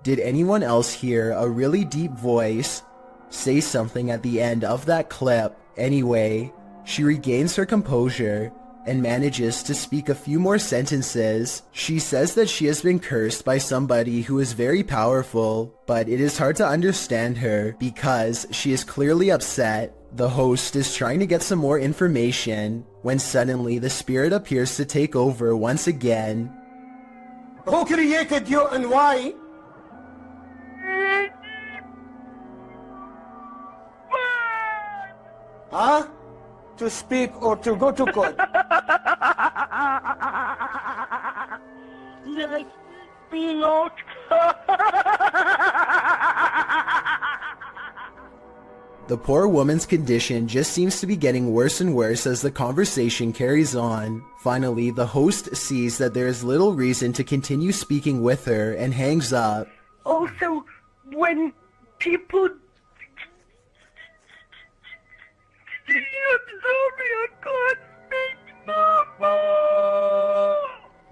Did anyone else hear a really deep voice say something at the end of that clip? Anyway, she regains her composure and manages to speak a few more sentences. She says that she has been cursed by somebody who is very powerful, but it is hard to understand her because she is clearly upset. The host is trying to get some more information when suddenly the spirit appears to take over once again. Who created you and why? Huh? To speak or to go to court? The poor woman's condition just seems to be getting worse and worse as the conversation carries on. Finally, the host sees that there is little reason to continue speaking with her and hangs up. Also, when people...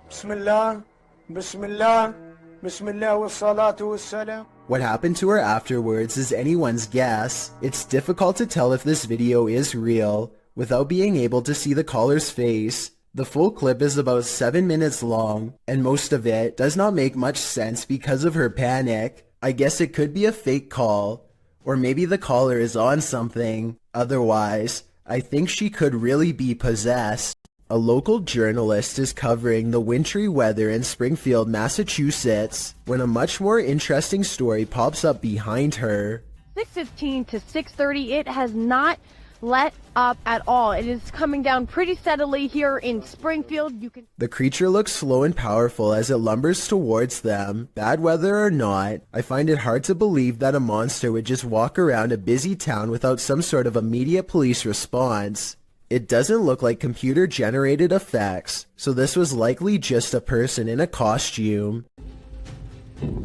Bismillah, Bismillah, Bismillah wa salatu wa salam. What happened to her afterwards is anyone's guess. It's difficult to tell if this video is real without being able to see the caller's face. The full clip is about 7 minutes long, and most of it does not make much sense because of her panic. I guess it could be a fake call, or maybe the caller is on something. Otherwise, I think she could really be possessed. A local journalist is covering the wintry weather in Springfield, Massachusetts, when a much more interesting story pops up behind her. 6:15 to 6:30, it has not let up at all. It is coming down pretty steadily here in Springfield. The creature looks slow and powerful as it lumbers towards them. Bad weather or not, I find it hard to believe that a monster would just walk around a busy town without some sort of immediate police response. It doesn't look like computer-generated effects, so this was likely just a person in a costume.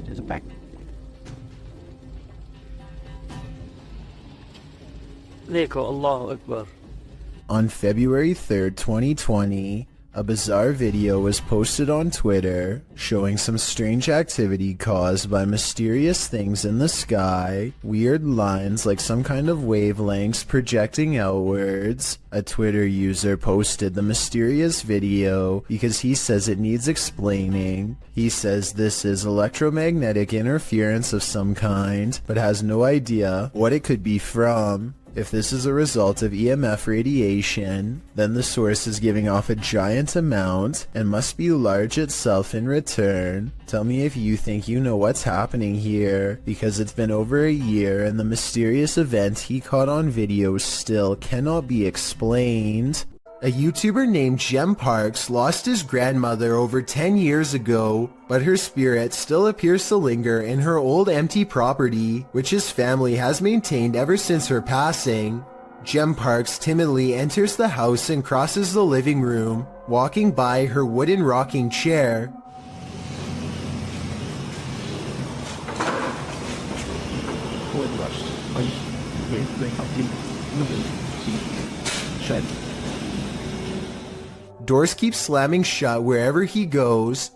There's a back. Allahu Akbar. On February 3rd, 2020, a bizarre video was posted on Twitter showing some strange activity caused by mysterious things in the sky, weird lines like some kind of wavelengths projecting outwards. A Twitter user posted the mysterious video because he says it needs explaining. He says this is electromagnetic interference of some kind, but has no idea what it could be from. If this is a result of EMF radiation, then the source is giving off a giant amount and must be large itself in return. Tell me if you think you know what's happening here, because it's been over a year and the mysterious event he caught on video still cannot be explained. A YouTuber named Jem Parks lost his grandmother over 10 years ago, but her spirit still appears to linger in her old empty property, which his family has maintained ever since her passing. Jem Parks timidly enters the house and crosses the living room, walking by her wooden rocking chair. Doors keep slamming shut wherever he goes.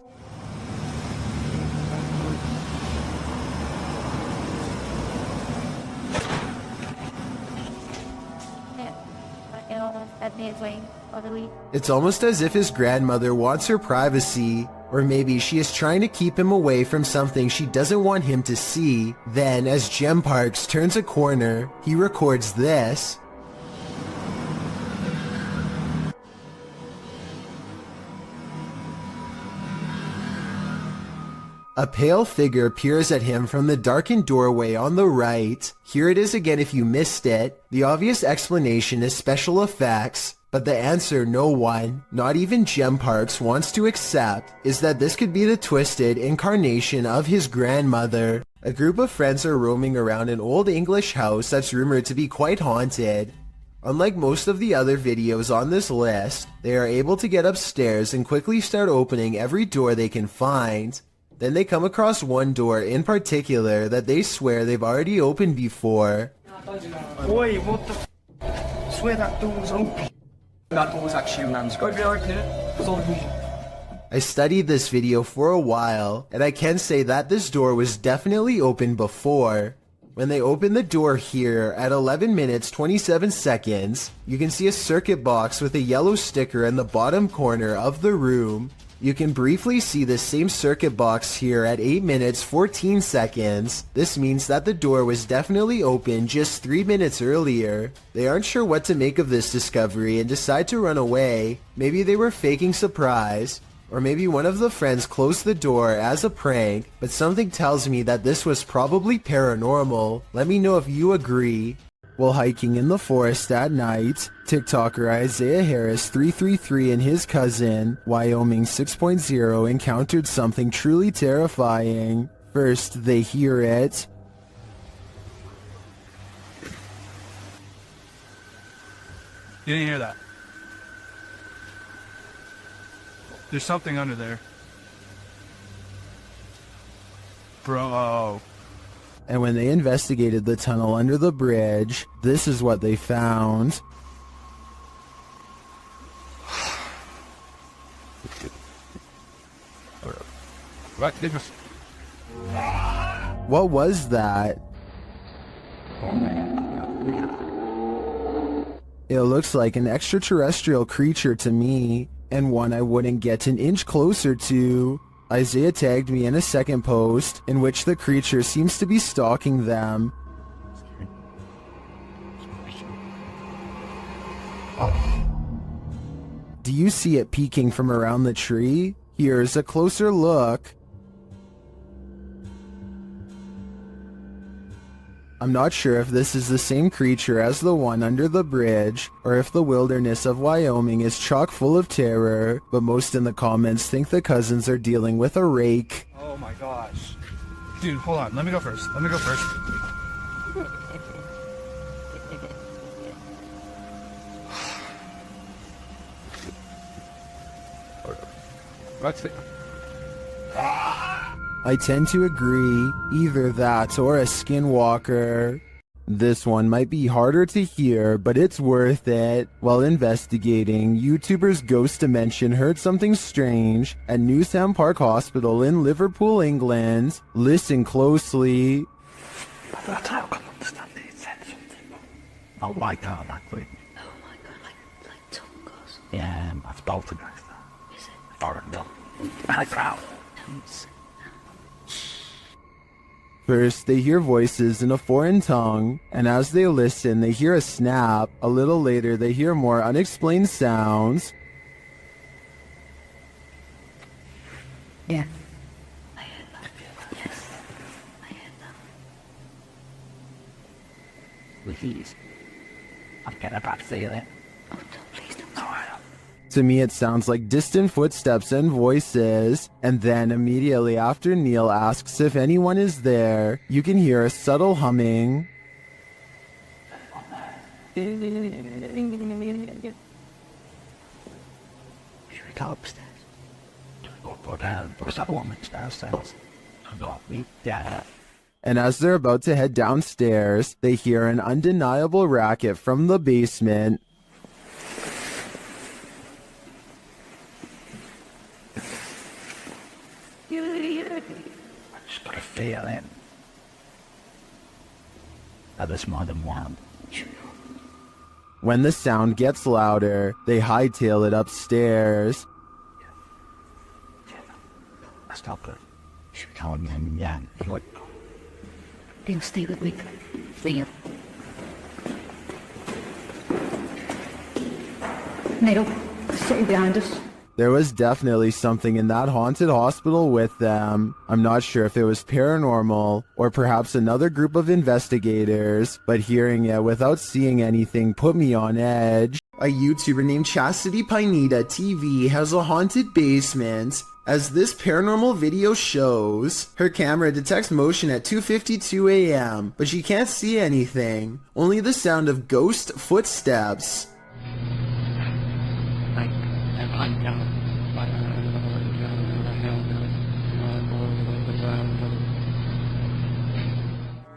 It's almost as if his grandmother wants her privacy, or maybe she is trying to keep him away from something she doesn't want him to see. Then, as Jem Parks turns a corner, he records this. A pale figure peers at him from the darkened doorway on the right. Here it is again if you missed it. The obvious explanation is special effects, but the answer no one, not even Gem Parks, wants to accept is that this could be the twisted incarnation of his grandmother. A group of friends are roaming around an old English house that's rumored to be quite haunted. Unlike most of the other videos on this list, they are able to get upstairs and quickly start opening every door they can find. Then they come across one door in particular that they swear they've already opened before. Oi, what the I swear that door was open. That door was actually a man's go. I studied this video for a while, and I can say that this door was definitely open before. When they open the door here at 11 minutes 27 seconds, you can see a circuit box with a yellow sticker in the bottom corner of the room. You can briefly see the same circuit box here at 8 minutes 14 seconds. This means that the door was definitely open just 3 minutes earlier. They aren't sure what to make of this discovery and decide to run away. Maybe they were faking surprise. Or maybe one of the friends closed the door as a prank, but something tells me that this was probably paranormal. Let me know if you agree. While hiking in the forest at night, TikToker Isaiah Harris 333 and his cousin, Wyoming 6.0, encountered something truly terrifying. First, they hear it. You didn't hear that. There's something under there. Bro. And when they investigated the tunnel under the bridge, this is what they found. What was that? It looks like an extraterrestrial creature to me, and one I wouldn't get an inch closer to. Isaiah tagged me in a second post, in which the creature seems to be stalking them. Do you see it peeking from around the tree? Here's a closer look. I'm not sure if this is the same creature as the one under the bridge, or if the wilderness of Wyoming is chock full of terror, but most in the comments think the cousins are dealing with a rake. Oh my gosh. Dude, hold on. Let me go first. Let's see. I tend to agree, either that or a skinwalker. This one might be harder to hear, but it's worth it. While investigating, YouTubers Ghost Dimension heard something strange at Newsham Park Hospital in Liverpool, England. Listen closely. That's how I can understand it. It said something. Oh my god, actually. Oh my god, like tongue goes. Yeah, I've poltergeist that. Is it? Foreign dog. I proud. First, they hear voices in a foreign tongue, and as they listen, they hear a snap. A little later, they hear more unexplained sounds. Yeah. I heard that. Yes. I heard that. Please. I'm getting a bad feeling. Oh, don't, please don't. No, I don't. To me, it sounds like distant footsteps and voices, and then immediately after Neil asks if anyone is there, you can hear a subtle humming. Should we go upstairs? Go down, because that woman's downstairs. I'm not me, yeah. And as they're about to head downstairs, they hear an undeniable racket from the basement. I just got a feeling that there's more than one. When the sound gets louder, they hightail it upstairs. I stopped it. She was calling me young. What? Then stay with me. Stay. Neil, sitting behind us. There was definitely something in that haunted hospital with them. I'm not sure if it was paranormal or perhaps another group of investigators, but hearing it without seeing anything put me on edge. A YouTuber named Chastity Pineda TV has a haunted basement. As this paranormal video shows, her camera detects motion at 2:52 a.m., but she can't see anything, only the sound of ghost footsteps.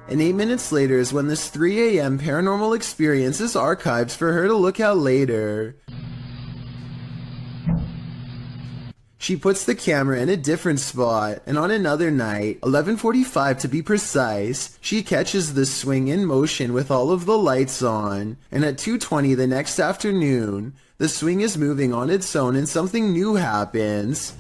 And 8 minutes later is when this 3 a.m. paranormal experience is archived for her to look at later. She puts the camera in a different spot, and on another night, 11:45 to be precise, she catches the swing in motion with all of the lights on, and at 2:20 the next afternoon, the swing is moving on its own and something new happens.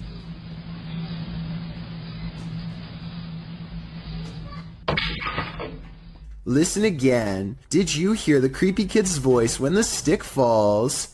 Listen again. Did you hear the creepy kid's voice when the stick falls?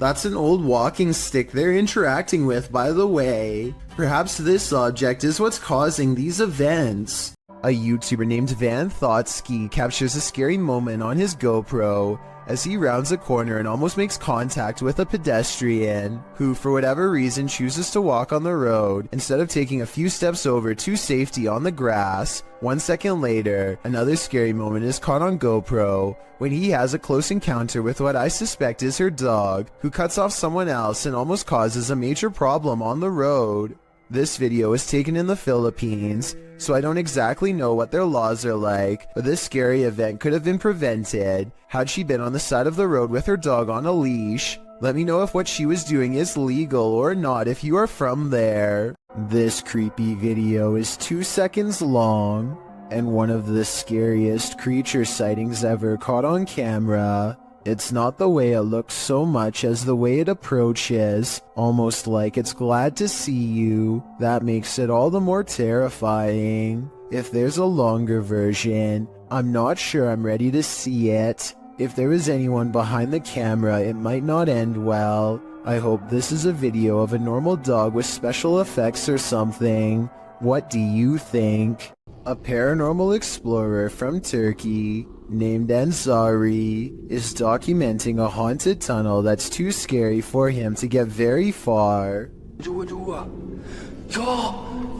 That's an old walking stick they're interacting with, by the way. Perhaps this object is what's causing these events. A YouTuber named Van Thoughtski captures a scary moment on his GoPro as he rounds a corner and almost makes contact with a pedestrian who, for whatever reason, chooses to walk on the road instead of taking a few steps over to safety on the grass. 1 second later, another scary moment is caught on GoPro when he has a close encounter with what I suspect is her dog, who cuts off someone else and almost causes a major problem on the road. This video was taken in the Philippines, so I don't exactly know what their laws are like, but this scary event could have been prevented had she been on the side of the road with her dog on a leash. Let me know if what she was doing is legal or not if you are from there. This creepy video is 2 seconds long, and one of the scariest creature sightings ever caught on camera. It's not the way it looks so much as the way it approaches, almost like it's glad to see you. That makes it all the more terrifying. If there's a longer version, I'm not sure I'm ready to see it. If there is anyone behind the camera, it might not end well. I hope this is a video of a normal dog with special effects or something. What do you think? A paranormal explorer from Turkey named Ansari is documenting a haunted tunnel that's too scary for him to get very far. جوا جوا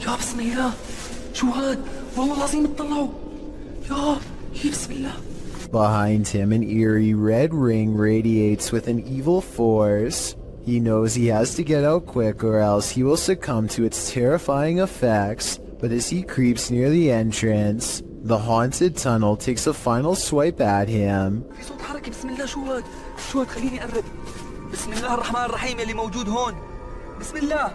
يا بسم الله شو هاد والله العظيم اطلعوا يا بسم الله. Behind him, an eerie red ring radiates with an evil force. He knows he has to get out quick or else he will succumb to its terrifying effects, but as he creeps near the entrance, the haunted tunnel takes a final swipe at him. في صوت حركة بسم الله شو هاد خليني أقرب. بسم الله الرحمن الرحيم اللي موجود هون. بسم الله.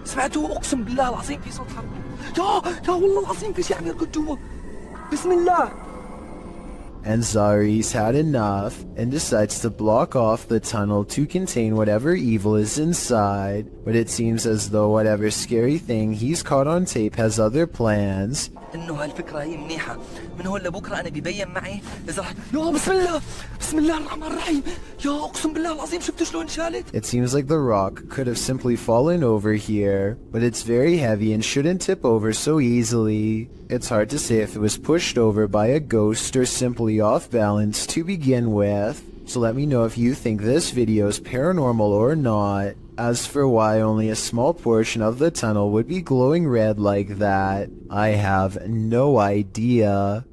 سمعتوا أقسم بالله العظيم في صوت حركة. يا والله العظيم في شيء عم يركض جوا. بسم الله. Ansari's had enough and decides to block off the tunnel to contain whatever evil is inside, but it seems as though whatever scary thing he's caught on tape has other plans. إنه هالفكرة هي منيحة. من هون لبكرة أنا بيبين معي إذا يا بسم الله الرحمن الرحيم. يا أقسم بالله العظيم شفت شلون شالت. It seems like the rock could have simply fallen over here, but it's very heavy and shouldn't tip over so easily. It's hard to say if it was pushed over by a ghost or simply off balance to begin with, so let me know if you think this video is paranormal or not. As for why only a small portion of the tunnel would be glowing red like that, I have no idea.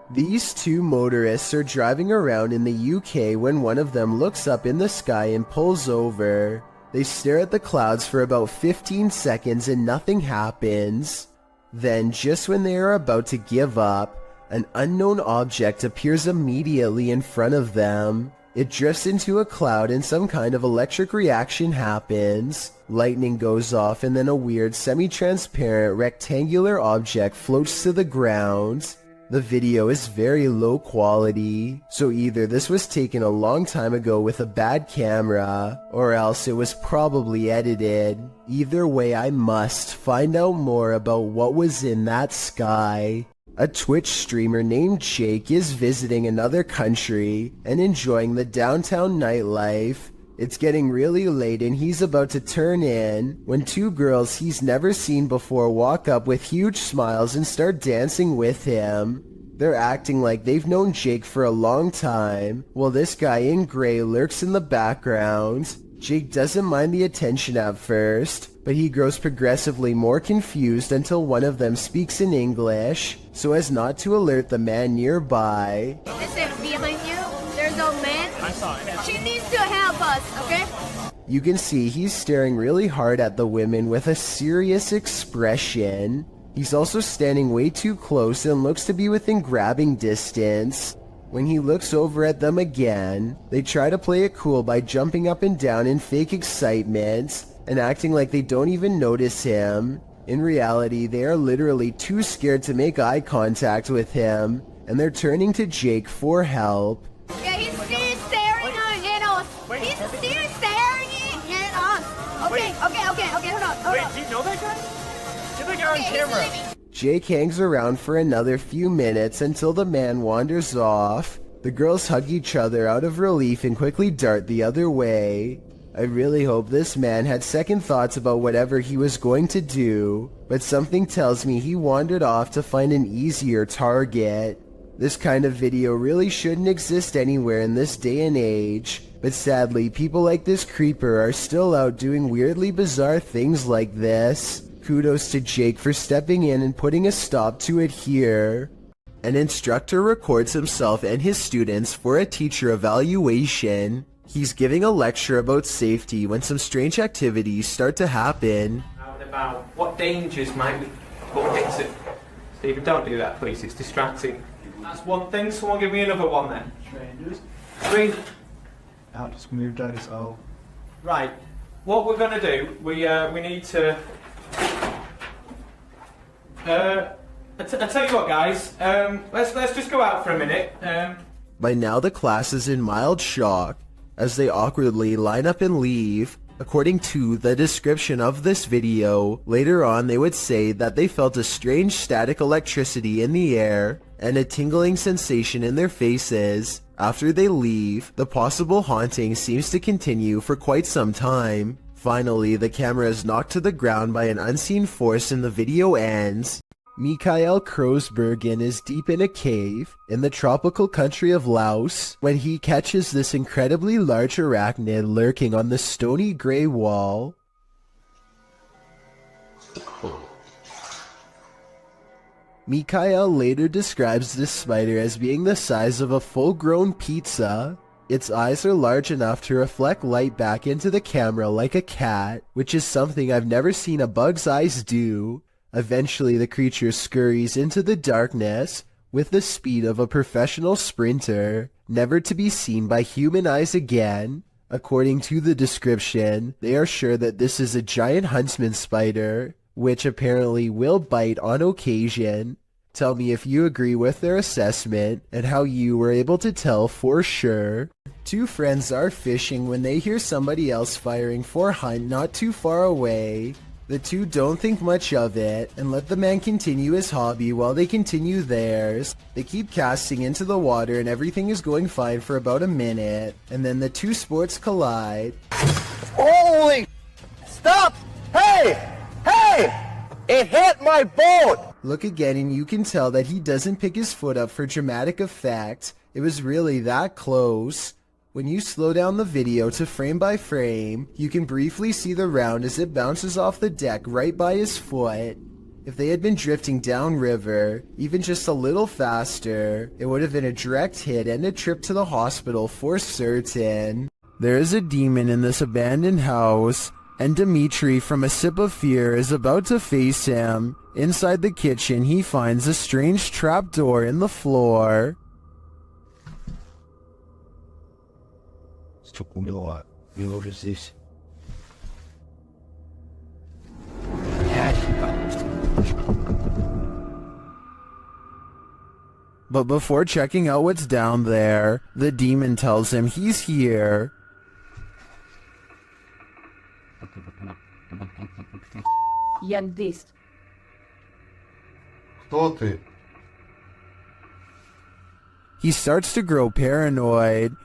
These two motorists are driving around in the UK when one of them looks up in the sky and pulls over. They stare at the clouds for about 15 seconds and nothing happens. Then, just when they are about to give up, an unknown object appears immediately in front of them. It drifts into a cloud and some kind of electric reaction happens. Lightning goes off and then a weird semi-transparent rectangular object floats to the ground. The video is very low quality, so either this was taken a long time ago with a bad camera, or else it was probably edited. Either way, I must find out more about what was in that sky. A Twitch streamer named Jake is visiting another country and enjoying the downtown nightlife. It's getting really late and he's about to turn in when two girls he's never seen before walk up with huge smiles and start dancing with him. They're acting like they've known Jake for a long time, while this guy in gray lurks in the background. Jake doesn't mind the attention at first, but he grows progressively more confused until one of them speaks in English, so as not to alert the man nearby. Listen, behind you, there's a man. I saw it. She needs to help us, okay? You can see he's staring really hard at the women with a serious expression. He's also standing way too close and looks to be within grabbing distance. When he looks over at them again, they try to play it cool by jumping up and down in fake excitement and acting like they don't even notice him. In reality, they are literally too scared to make eye contact with him, and they're turning to Jake for help. Yeah, he's still staring at us. He's still staring at us. Okay, hold on. Wait, do you know that guy? Get that guy on camera. Jake hangs around for another few minutes until the man wanders off. The girls hug each other out of relief and quickly dart the other way. I really hope this man had second thoughts about whatever he was going to do, but something tells me he wandered off to find an easier target. This kind of video really shouldn't exist anywhere in this day and age, but sadly people like this creeper are still out doing weirdly bizarre things like this. Kudos to Jake for stepping in and putting a stop to it here. An instructor records himself and his students for a teacher evaluation. He's giving a lecture about safety when some strange activities start to happen. About what dangers might we put into? Stephen, don't do that, please. It's distracting. That's one thing. Someone give me another one then. Strangers. I'll just move down this hole. Right. What we're gonna do? We need to. I tell you what, guys. Let's just go out for a minute. By now, the class is in mild shock as they awkwardly line up and leave. According to the description of this video, later on they would say that they felt a strange static electricity in the air and a tingling sensation in their faces. After they leave, the possible haunting seems to continue for quite some time. Finally, the camera is knocked to the ground by an unseen force and the video ends. Mikhail Krosbergen is deep in a cave in the tropical country of Laos when he catches this incredibly large arachnid lurking on the stony gray wall. Mikhail later describes this spider as being the size of a full-grown pizza. Its eyes are large enough to reflect light back into the camera like a cat, which is something I've never seen a bug's eyes do. Eventually, the creature scurries into the darkness with the speed of a professional sprinter, never to be seen by human eyes again. According to the description, they are sure that this is a giant huntsman spider, which apparently will bite on occasion. Tell me if you agree with their assessment and how you were able to tell for sure. Two friends are fishing when they hear somebody else firing for hunt not too far away. The two don't think much of it and let the man continue his hobby while they continue theirs. They keep casting into the water and everything is going fine for about a minute, and then the two sports collide. Holy! Stop! Hey! Hey! It hit my boat! Look again and you can tell that he doesn't pick his foot up for dramatic effect. It was really that close. When you slow down the video to frame by frame, you can briefly see the round as it bounces off the deck right by his foot. If they had been drifting downriver, even just a little faster, it would have been a direct hit and a trip to the hospital for certain. There is a demon in this abandoned house, and Dimitri from A Sip of Fear is about to face him. Inside the kitchen, he finds a strange trapdoor in the floor. What is this? But before checking out what's down there, the demon tells him he's here. Яндис. Кто ты? He starts to grow paranoid.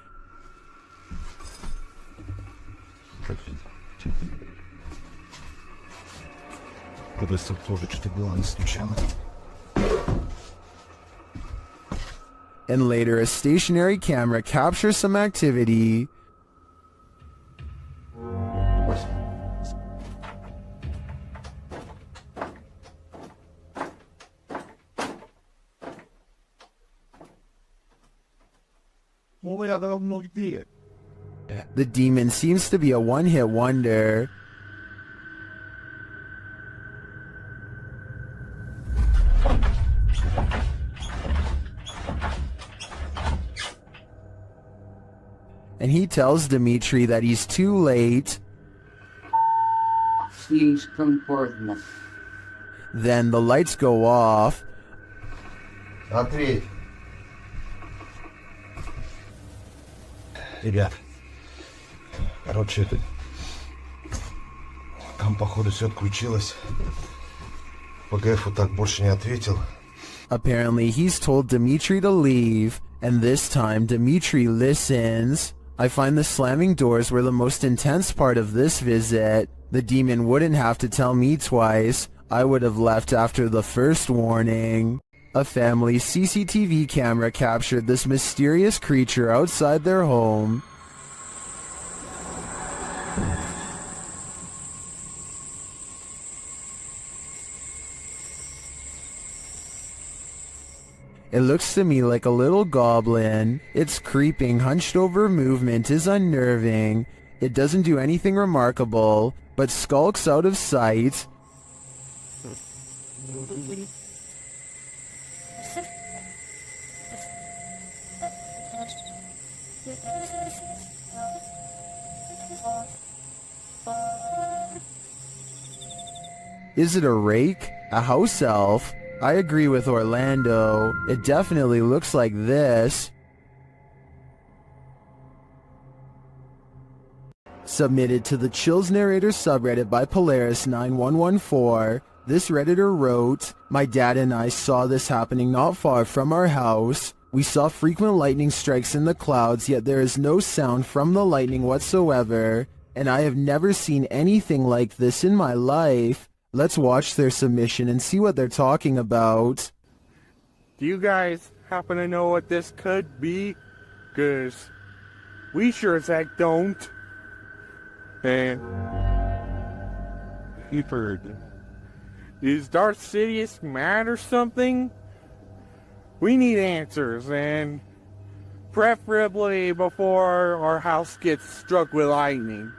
And later a stationary camera captures some activity. The demon seems to be a one-hit wonder. And he tells Dimitri that he's too late. Please come forth now. Then the lights go off. Ответь. Ребят, короче, там, походу, все отключилось. ПГФу так больше не ответил. Apparently, he's told Dimitri to leave, and this time Dimitri listens. I find the slamming doors were the most intense part of this visit. The demon wouldn't have to tell me twice. I would have left after the first warning. A family CCTV camera captured this mysterious creature outside their home. It looks to me like a little goblin. Its creeping, hunched-over movement is unnerving. It doesn't do anything remarkable, but skulks out of sight. Is it a rake? A house elf? I agree with Orlando. It definitely looks like this. Submitted to the Chills Narrator subreddit by Polaris9114, this Redditor wrote, "My dad and I saw this happening not far from our house. We saw frequent lightning strikes in the clouds, yet there is no sound from the lightning whatsoever, and I have never seen anything like this in my life." Let's watch their submission and see what they're talking about. Do you guys happen to know what this could be? 'Cause we sure as heck don't. And you've heard. Is Darth Sidious mad or something? We need answers, and preferably before our house gets struck with lightning.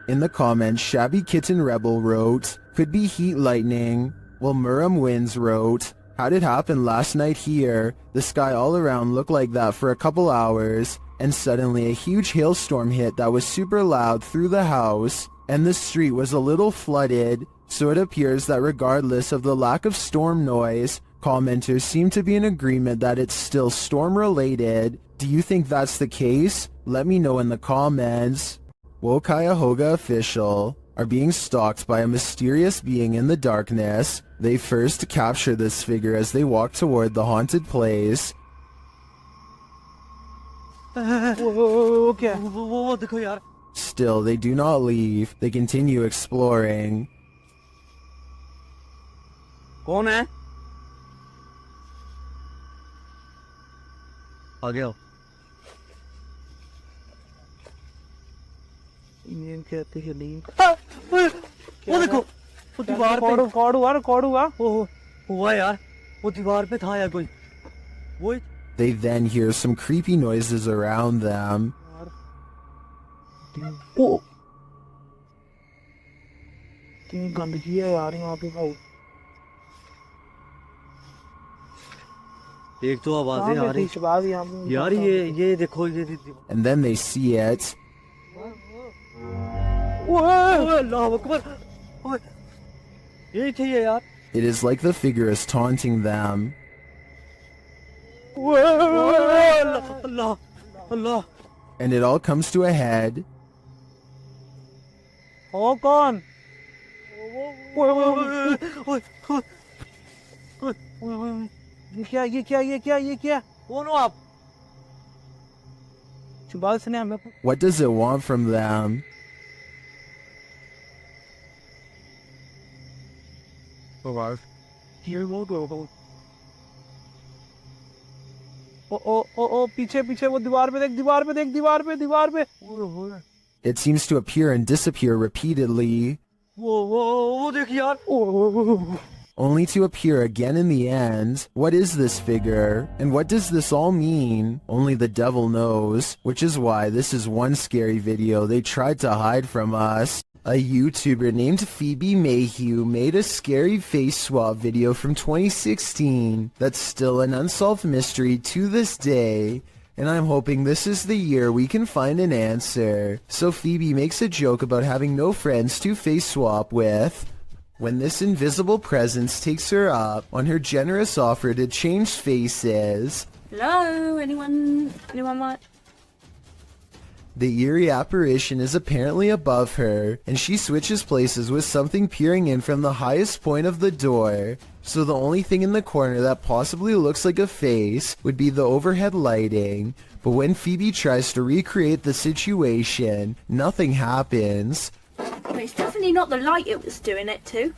In the comments, Shabby Kitten Rebel wrote, "Could be heat lightning." While Muram Wins wrote, "How'd it happen last night here? The sky all around looked like that for a couple hours, and suddenly a huge hailstorm hit that was super loud through the house, and the street was a little flooded, so it appears that regardless of the lack of storm noise, commenters seem to be in agreement that it's still storm-related. Do you think that's the case? Let me know in the comments." Cuyahoga official are being stalked by a mysterious being in the darkness. They first capture this figure as they walk toward the haunted place. Still, they do not leave. They continue exploring. कौन है? आ गया। Indian कहते हैं नहीं। वो देखो, वो दीवार पे रिकॉर्ड हुआ। ओह, हुआ यार। वो दीवार पे था या कोई? वो They then hear some creepy noises around them. ओ, कितनी गंदगी है यार यहाँ पे भाई। एक तो आवाजें आ रही यार ये देखो ये And then they see it. यही थे ये यार। It is like the figure is taunting them. Allah, Allah. And it all comes to a head. Oh, gone. ये क्या कौन हो आप बात सुने हमें What does it want from them? Here we go. ओ पीछे वो दीवार पे It seems to appear and disappear repeatedly, वो देख यार only to appear again in the end. What is this figure? And what does this all mean? Only the devil knows, which is why this is one scary video they tried to hide from us. A YouTuber named Phoebe Mayhew made a scary face swap video from 2016 that's still an unsolved mystery to this day, and I'm hoping this is the year we can find an answer. So Phoebe makes a joke about having no friends to face swap with, when this invisible presence takes her up on her generous offer to change faces. Hello, anyone want? The eerie apparition is apparently above her, and she switches places with something peering in from the highest point of the door. So the only thing in the corner that possibly looks like a face would be the overhead lighting. But when Phoebe tries to recreate the situation, nothing happens. Well, it's definitely not the light it was doing it to.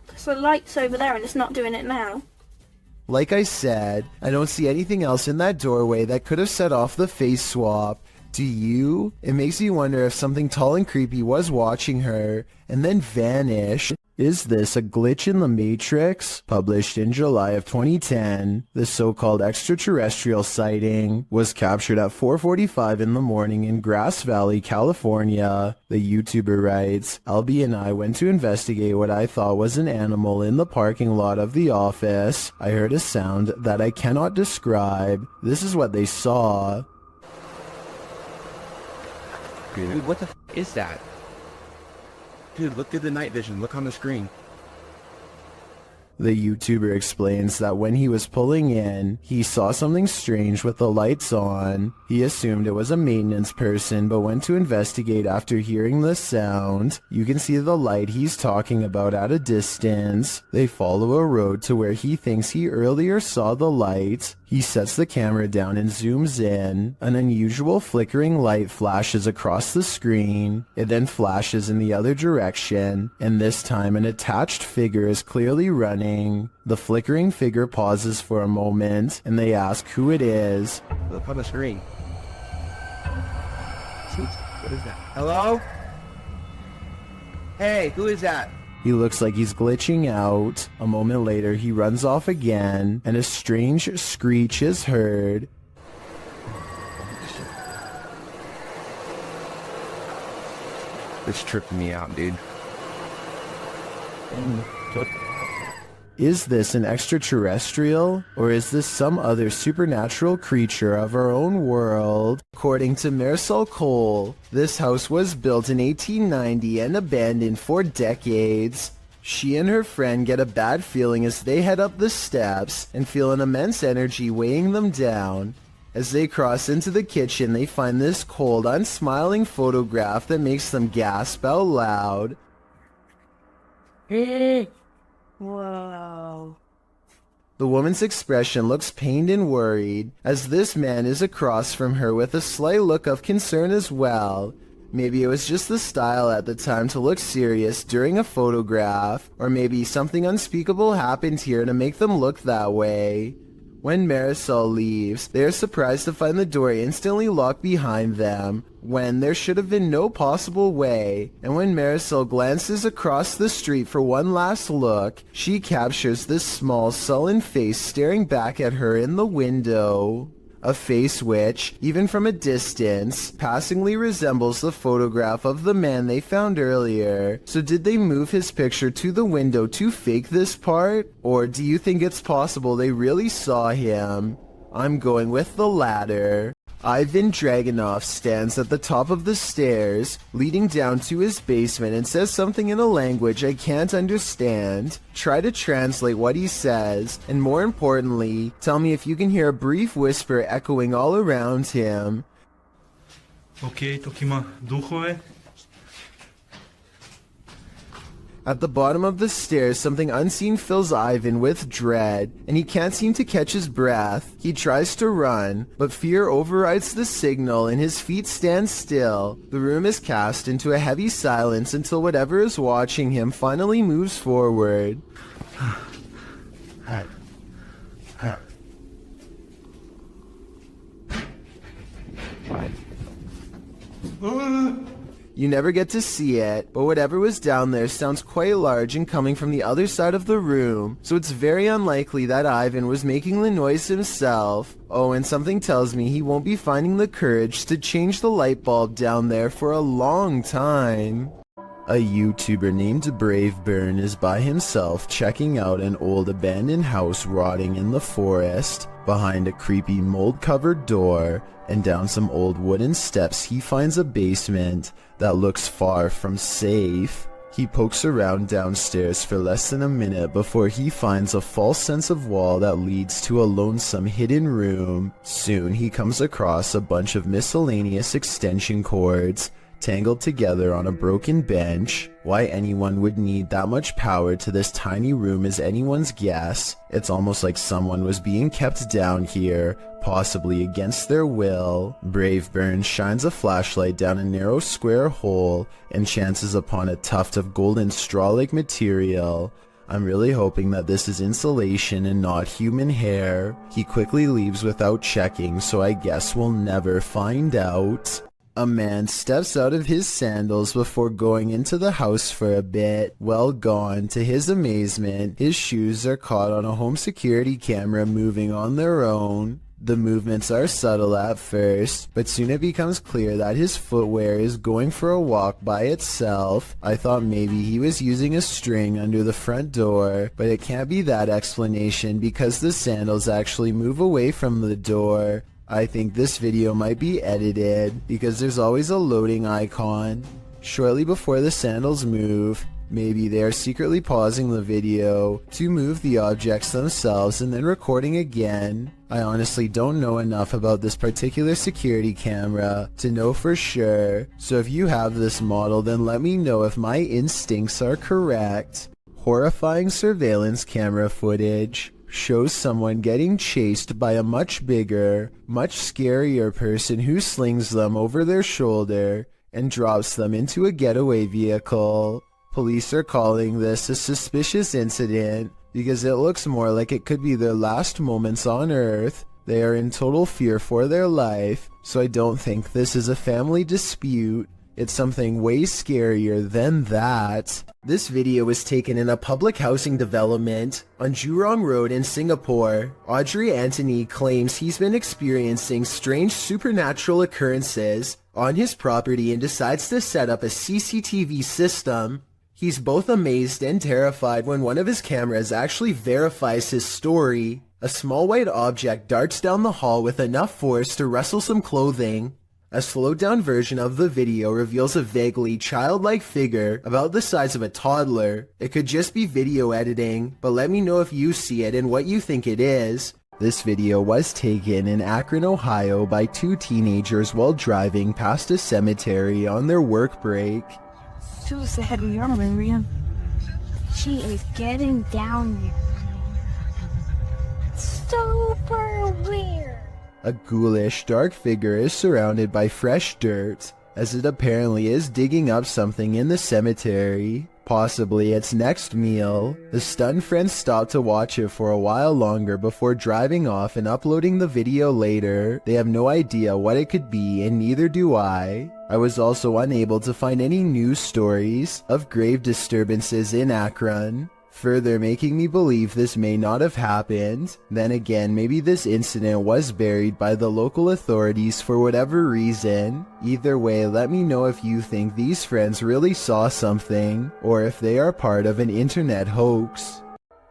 Because the light's over there and it's not doing it now. Like I said, I don't see anything else in that doorway that could have set off the face swap. Do you? It makes me wonder if something tall and creepy was watching her and then vanished. Is this a glitch in the Matrix? Published in July of 2010, the so-called extraterrestrial sighting was captured at 4:45 in the morning in Grass Valley, California. The YouTuber writes, Albie and I went to investigate what I thought was an animal in the parking lot of the office. I heard a sound that I cannot describe. This is what they saw. Dude, what the f is that? Dude, look through the night vision. Look on the screen. The YouTuber explains that when he was pulling in, he saw something strange with the lights on. He assumed it was a maintenance person, but went to investigate after hearing the sound. You can see the light he's talking about at a distance. They follow a road to where he thinks he earlier saw the light. He sets the camera down and zooms in. An unusual flickering light flashes across the screen. It then flashes in the other direction, and this time an attached figure is clearly running. The flickering figure pauses for a moment, and they ask who it is. Look on the screen. What is that? Hello? Hey, who is that? He looks like he's glitching out. A moment later, he runs off again, and a strange screech is heard. This tripped me out, dude. Is this an extraterrestrial, or is this some other supernatural creature of our own world? According to Marisol Cole, this house was built in 1890 and abandoned for decades. She and her friend get a bad feeling as they head up the steps and feel an immense energy weighing them down. As they cross into the kitchen, they find this cold, unsmiling photograph that makes them gasp out loud. Whoa. The woman's expression looks pained and worried, as this man is across from her with a slight look of concern as well. Maybe it was just the style at the time to look serious during a photograph, or maybe something unspeakable happened here to make them look that way. When Marisol leaves, they are surprised to find the door instantly locked behind them, when there should have been no possible way. And when Marisol glances across the street for one last look, she captures this small, sullen face staring back at her in the window. A face which, even from a distance, passingly resembles the photograph of the man they found earlier. So did they move his picture to the window to fake this part? Or do you think it's possible they really saw him? I'm going with the latter. Ivan Dragunov stands at the top of the stairs, leading down to his basement and says something in a language I can't understand. Try to translate what he says, and more importantly, tell me if you can hear a brief whisper echoing all around him. Okay, Tokima, duchové. At the bottom of the stairs, something unseen fills Ivan with dread, and he can't seem to catch his breath. He tries to run, but fear overrides the signal and his feet stand still. The room is cast into a heavy silence until whatever is watching him finally moves forward. You never get to see it, but whatever was down there sounds quite large and coming from the other side of the room, so it's very unlikely that Ivan was making the noise himself. Oh, and something tells me he won't be finding the courage to change the light bulb down there for a long time. A YouTuber named Braveburn is by himself checking out an old abandoned house rotting in the forest. Behind a creepy mold-covered door and down some old wooden steps he finds a basement that looks far from safe. He pokes around downstairs for less than a minute before he finds a false sense of wall that leads to a lonesome hidden room. Soon he comes across a bunch of miscellaneous extension cords tangled together on a broken bench. Why anyone would need that much power to this tiny room is anyone's guess. It's almost like someone was being kept down here, possibly against their will. Braveburn shines a flashlight down a narrow square hole and chances upon a tuft of golden straw-like material. I'm really hoping that this is insulation and not human hair. He quickly leaves without checking, so I guess we'll never find out. A man steps out of his sandals before going into the house for a bit. Well gone. To his amazement, his shoes are caught on a home security camera moving on their own. The movements are subtle at first, but soon it becomes clear that his footwear is going for a walk by itself. I thought maybe he was using a string under the front door, but it can't be that explanation because the sandals actually move away from the door. I think this video might be edited because there's always a loading icon. Shortly before the sandals move, maybe they are secretly pausing the video to move the objects themselves and then recording again. I honestly don't know enough about this particular security camera to know for sure, so if you have this model then let me know if my instincts are correct. Horrifying surveillance camera footage shows someone getting chased by a much bigger, much scarier person who slings them over their shoulder and drops them into a getaway vehicle. Police are calling this a suspicious incident because it looks more like it could be their last moments on Earth. They are in total fear for their life, so I don't think this is a family dispute. It's something way scarier than that. This video was taken in a public housing development on Jurong Road in Singapore. Audrey Anthony claims he's been experiencing strange supernatural occurrences on his property and decides to set up a CCTV system. He's both amazed and terrified when one of his cameras actually verifies his story. A small white object darts down the hall with enough force to rustle some clothing. A slowed-down version of the video reveals a vaguely childlike figure about the size of a toddler. It could just be video editing, but let me know if you see it and what you think it is. This video was taken in Akron, Ohio by two teenagers while driving past a cemetery on their work break. So sad we are, Miriam. She is getting down here. Super weird. A ghoulish, dark figure is surrounded by fresh dirt, as it apparently is digging up something in the cemetery, possibly its next meal. The stunned friends stop to watch it for a while longer before driving off and uploading the video later. They have no idea what it could be, and neither do I. I was also unable to find any news stories of grave disturbances in Akron, further making me believe this may not have happened. Then again, maybe this incident was buried by the local authorities for whatever reason. Either way, let me know if you think these friends really saw something, or if they are part of an internet hoax.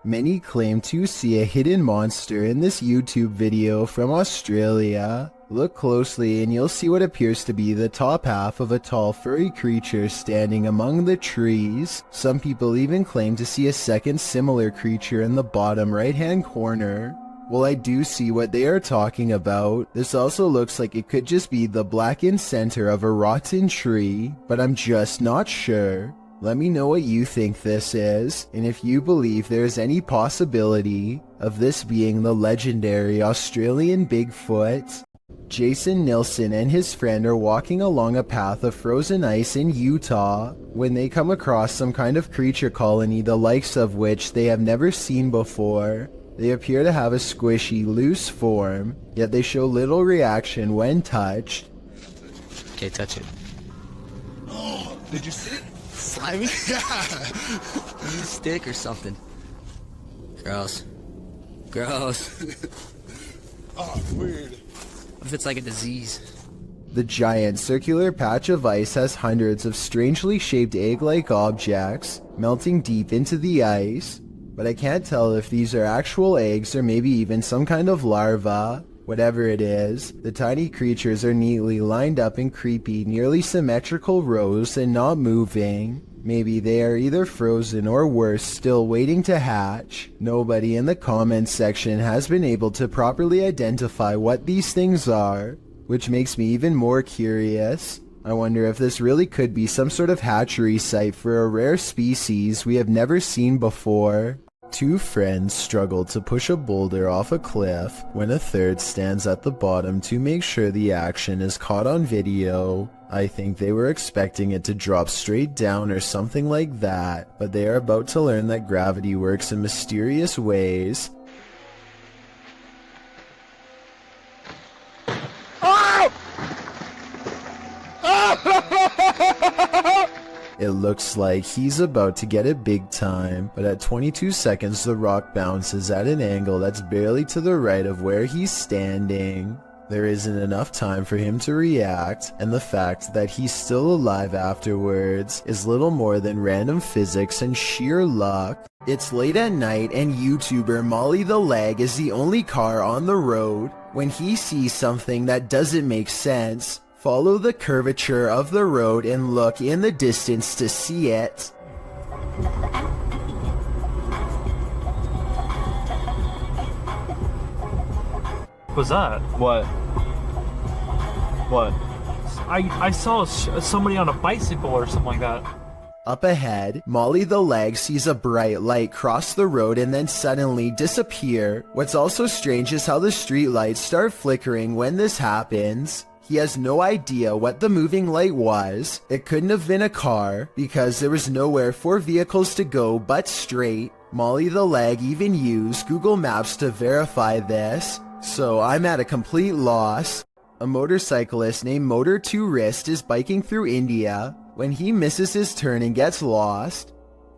Many claim to see a hidden monster in this YouTube video from Australia. Look closely and you'll see what appears to be the top half of a tall furry creature standing among the trees. Some people even claim to see a second similar creature in the bottom right-hand corner. Well, I do see what they are talking about. This also looks like it could just be the blackened center of a rotten tree, but I'm just not sure. Let me know what you think this is, and if you believe there is any possibility of this being the legendary Australian Bigfoot. Jason Nilsson and his friend are walking along a path of frozen ice in Utah when they come across some kind of creature colony the likes of which they have never seen before. They appear to have a squishy, loose form, yet they show little reaction when touched. Okay, touch it. Oh, did you see it? Slimy? Yeah. Use a stick or something. Gross. Gross. Oh, weird. What if it's like a disease? The giant circular patch of ice has hundreds of strangely shaped egg-like objects melting deep into the ice, but I can't tell if these are actual eggs or maybe even some kind of larva. Whatever it is, the tiny creatures are neatly lined up in creepy, nearly symmetrical rows and not moving. Maybe they are either frozen or worse, still waiting to hatch. Nobody in the comments section has been able to properly identify what these things are, which makes me even more curious. I wonder if this really could be some sort of hatchery site for a rare species we have never seen before. Two friends struggle to push a boulder off a cliff when a third stands at the bottom to make sure the action is caught on video. I think they were expecting it to drop straight down or something like that, but they are about to learn that gravity works in mysterious ways. Oh! It looks like he's about to get it big time, but at 22 seconds the rock bounces at an angle that's barely to the right of where he's standing. There isn't enough time for him to react, and the fact that he's still alive afterwards is little more than random physics and sheer luck. It's late at night and YouTuber Molly the Leg is the only car on the road. When he sees something that doesn't make sense, follow the curvature of the road and look in the distance to see it. Was that? What? What? I saw somebody on a bicycle or something like that. Up ahead, Molly the Leg sees a bright light cross the road and then suddenly disappear. What's also strange is how the street lights start flickering when this happens. He has no idea what the moving light was. It couldn't have been a car because there was nowhere for vehicles to go but straight. Molly the Leg even used Google Maps to verify this, so I'm at a complete loss. A motorcyclist named Motor 2 Wrist is biking through India when he misses his turn and gets lost.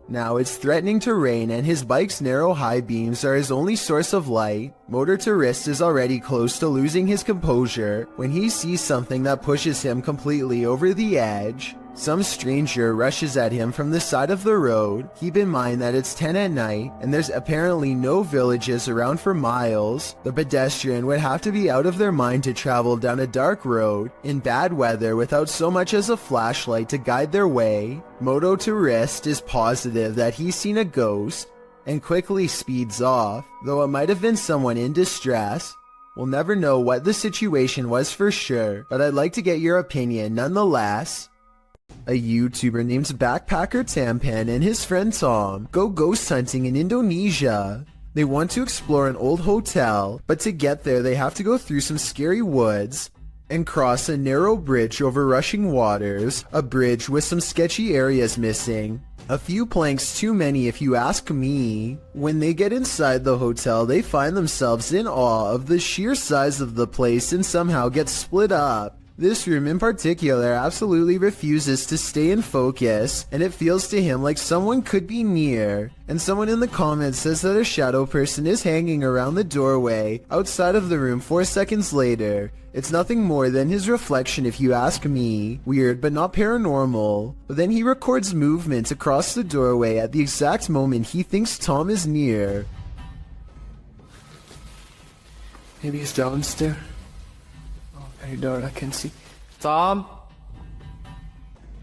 Now it's threatening to rain and his bike's narrow high beams are his only source of light. Motor 2 Wrist is already close to losing his composure when he sees something that pushes him completely over the edge. Some stranger rushes at him from the side of the road. Keep in mind that it's 10 at night and there's apparently no villages around for miles. The pedestrian would have to be out of their mind to travel down a dark road in bad weather without so much as a flashlight to guide their way. Moto to Wrist is positive that he's seen a ghost and quickly speeds off, though it might have been someone in distress. We'll never know what the situation was for sure, but I'd like to get your opinion nonetheless. A YouTuber named Backpacker Tampan and his friend Tom go ghost hunting in Indonesia. They want to explore an old hotel, but to get there they have to go through some scary woods and cross a narrow bridge over rushing waters, a bridge with some sketchy areas missing. A few planks too many if you ask me. When they get inside the hotel, they find themselves in awe of the sheer size of the place and somehow get split up. This room in particular absolutely refuses to stay in focus, and it feels to him like someone could be near. And someone in the comments says that a shadow person is hanging around the doorway outside of the room 4 seconds later. It's nothing more than his reflection if you ask me. Weird but not paranormal. But then he records movement across the doorway at the exact moment he thinks Tom is near. Maybe he's downstairs. Very dark, I can see. Tom?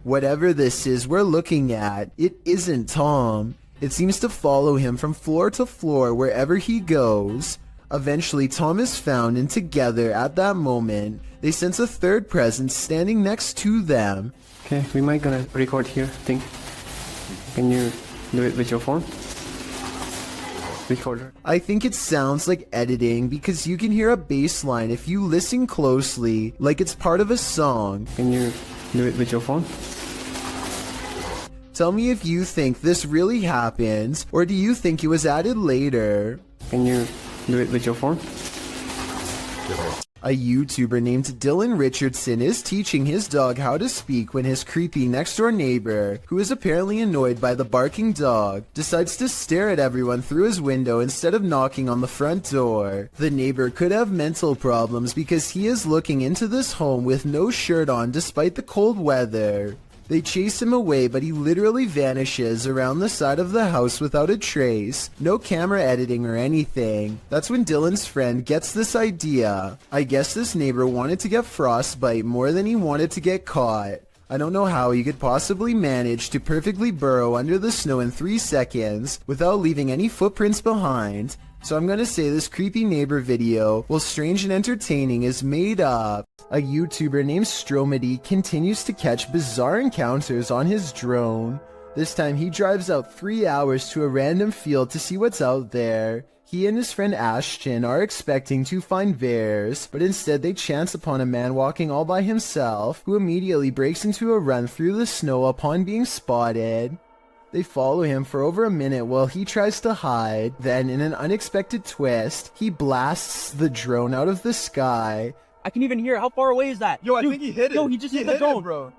Whatever this is we're looking at, it isn't Tom. It seems to follow him from floor to floor wherever he goes. Eventually, Tom is found, and together, at that moment, they sense a third presence standing next to them. Okay, we might gonna record here, I think. Can you do it with your phone? Recorder. I think it sounds like editing because you can hear a bass line if you listen closely, like it's part of a song. Can you do it with your phone? Tell me if you think this really happens, or do you think it was added later? Can you do it with your phone? A YouTuber named Dylan Richardson is teaching his dog how to speak when his creepy next-door neighbor, who is apparently annoyed by the barking dog, decides to stare at everyone through his window instead of knocking on the front door. The neighbor could have mental problems because he is looking into this home with no shirt on despite the cold weather. They chase him away, but he literally vanishes around the side of the house without a trace. No camera editing or anything. That's when Dylan's friend gets this idea. I guess this neighbor wanted to get frostbite more than he wanted to get caught. I don't know how he could possibly manage to perfectly burrow under the snow in 3 seconds without leaving any footprints behind. So I'm gonna say this creepy neighbor video, while strange and entertaining, is made up. A YouTuber named Stromedy continues to catch bizarre encounters on his drone. This time he drives out 3 hours to a random field to see what's out there. He and his friend Ashton are expecting to find bears, but instead they chance upon a man walking all by himself, who immediately breaks into a run through the snow upon being spotted. They follow him for over a minute while he tries to hide. Then, in an unexpected twist, he blasts the drone out of the sky. I can even hear. How far away is that? Yo, I think he hit it. Yo, he just hit the drone, bro.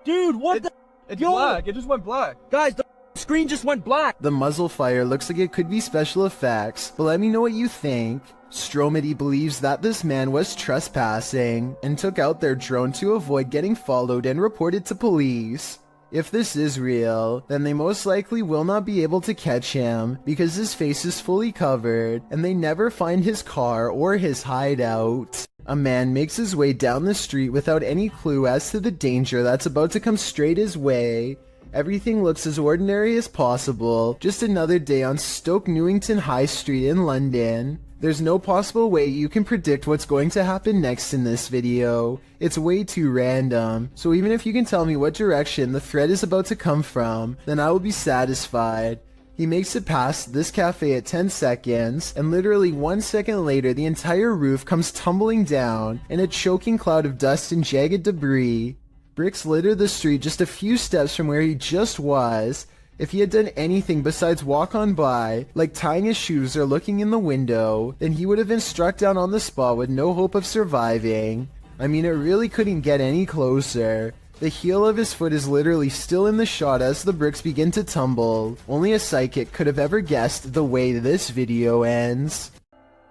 Dude, what the? It's Yo! black. It just went black. Guys, the screen just went black. The muzzle fire looks like it could be special effects, but let me know what you think. Stromedy believes that this man was trespassing and took out their drone to avoid getting followed and reported to police. If this is real, then they most likely will not be able to catch him because his face is fully covered and they never find his car or his hideout. A man makes his way down the street without any clue as to the danger that's about to come straight his way. Everything looks as ordinary as possible, just another day on Stoke Newington High Street in London. There's no possible way you can predict what's going to happen next in this video. It's way too random, so even if you can tell me what direction the thread is about to come from, then I will be satisfied. He makes it past this cafe at 10 seconds, and literally 1 second later the entire roof comes tumbling down in a choking cloud of dust and jagged debris. Bricks litter the street just a few steps from where he just was. If he had done anything besides walk on by, like tying his shoes or looking in the window, then he would have been struck down on the spot with no hope of surviving. I mean, it really couldn't get any closer. The heel of his foot is literally still in the shot as the bricks begin to tumble. Only a psychic could have ever guessed the way this video ends.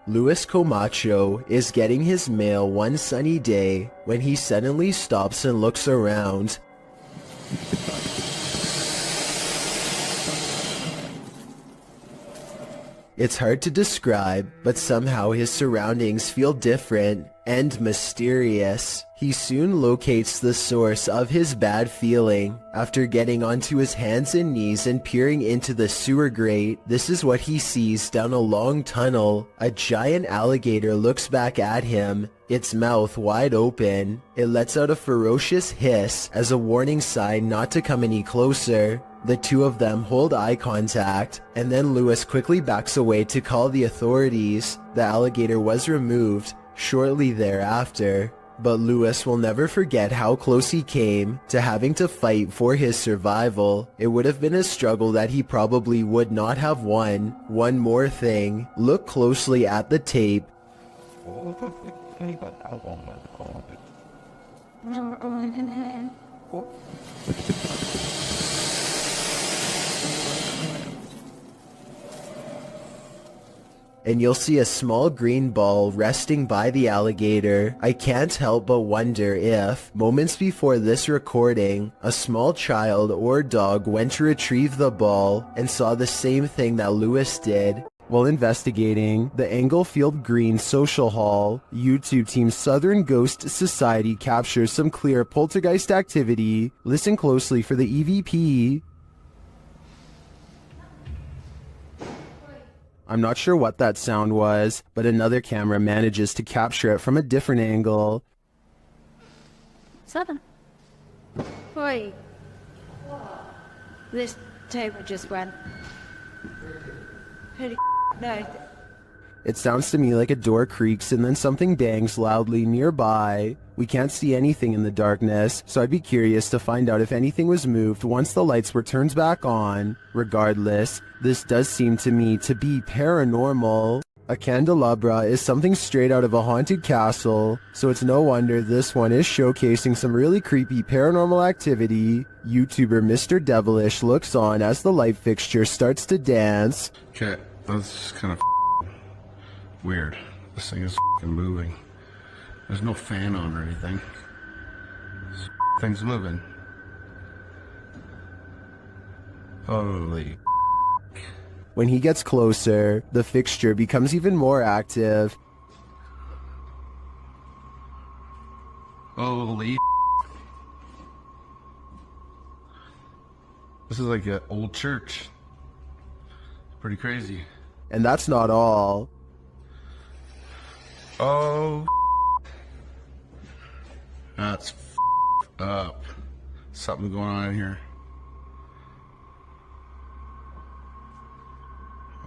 Luis Camacho is getting his mail one sunny day when he suddenly stops and looks around. It's hard to describe, but somehow his surroundings feel different and mysterious. He soon locates the source of his bad feeling. After getting onto his hands and knees and peering into the sewer grate, this is what he sees down a long tunnel. A giant alligator looks back at him, its mouth wide open. It lets out a ferocious hiss as a warning sign not to come any closer. The two of them hold eye contact, and then Luis quickly backs away to call the authorities. The alligator was removed shortly thereafter, but Luis will never forget how close he came to having to fight for his survival. It would have been a struggle that he probably would not have won. One more thing, look closely at the tape. And you'll see a small green ball resting by the alligator. I can't help but wonder if, moments before this recording, a small child or dog went to retrieve the ball and saw the same thing that Luis did. While investigating the Englefield Green Social Hall, YouTube team Southern Ghost Society captures some clear poltergeist activity. Listen closely for the EVP. I'm not sure what that sound was, but another camera manages to capture it from a different angle. Southern. Wait. This table just went. Holy no. It sounds to me like a door creaks and then something bangs loudly nearby. We can't see anything in the darkness, so I'd be curious to find out if anything was moved once the lights were turned back on. Regardless, this does seem to me to be paranormal. A candelabra is something straight out of a haunted castle, so it's no wonder this one is showcasing some really creepy paranormal activity. YouTuber Mr. Devilish looks on as the light fixture starts to dance. Okay, that's kind of weird. This thing is moving. There's no fan on or anything. This thing's moving. Holy. When he gets closer, the fixture becomes even more active. Holy. This is like an old church. Pretty crazy. And that's not all. Oh. That's up. Something going on in here.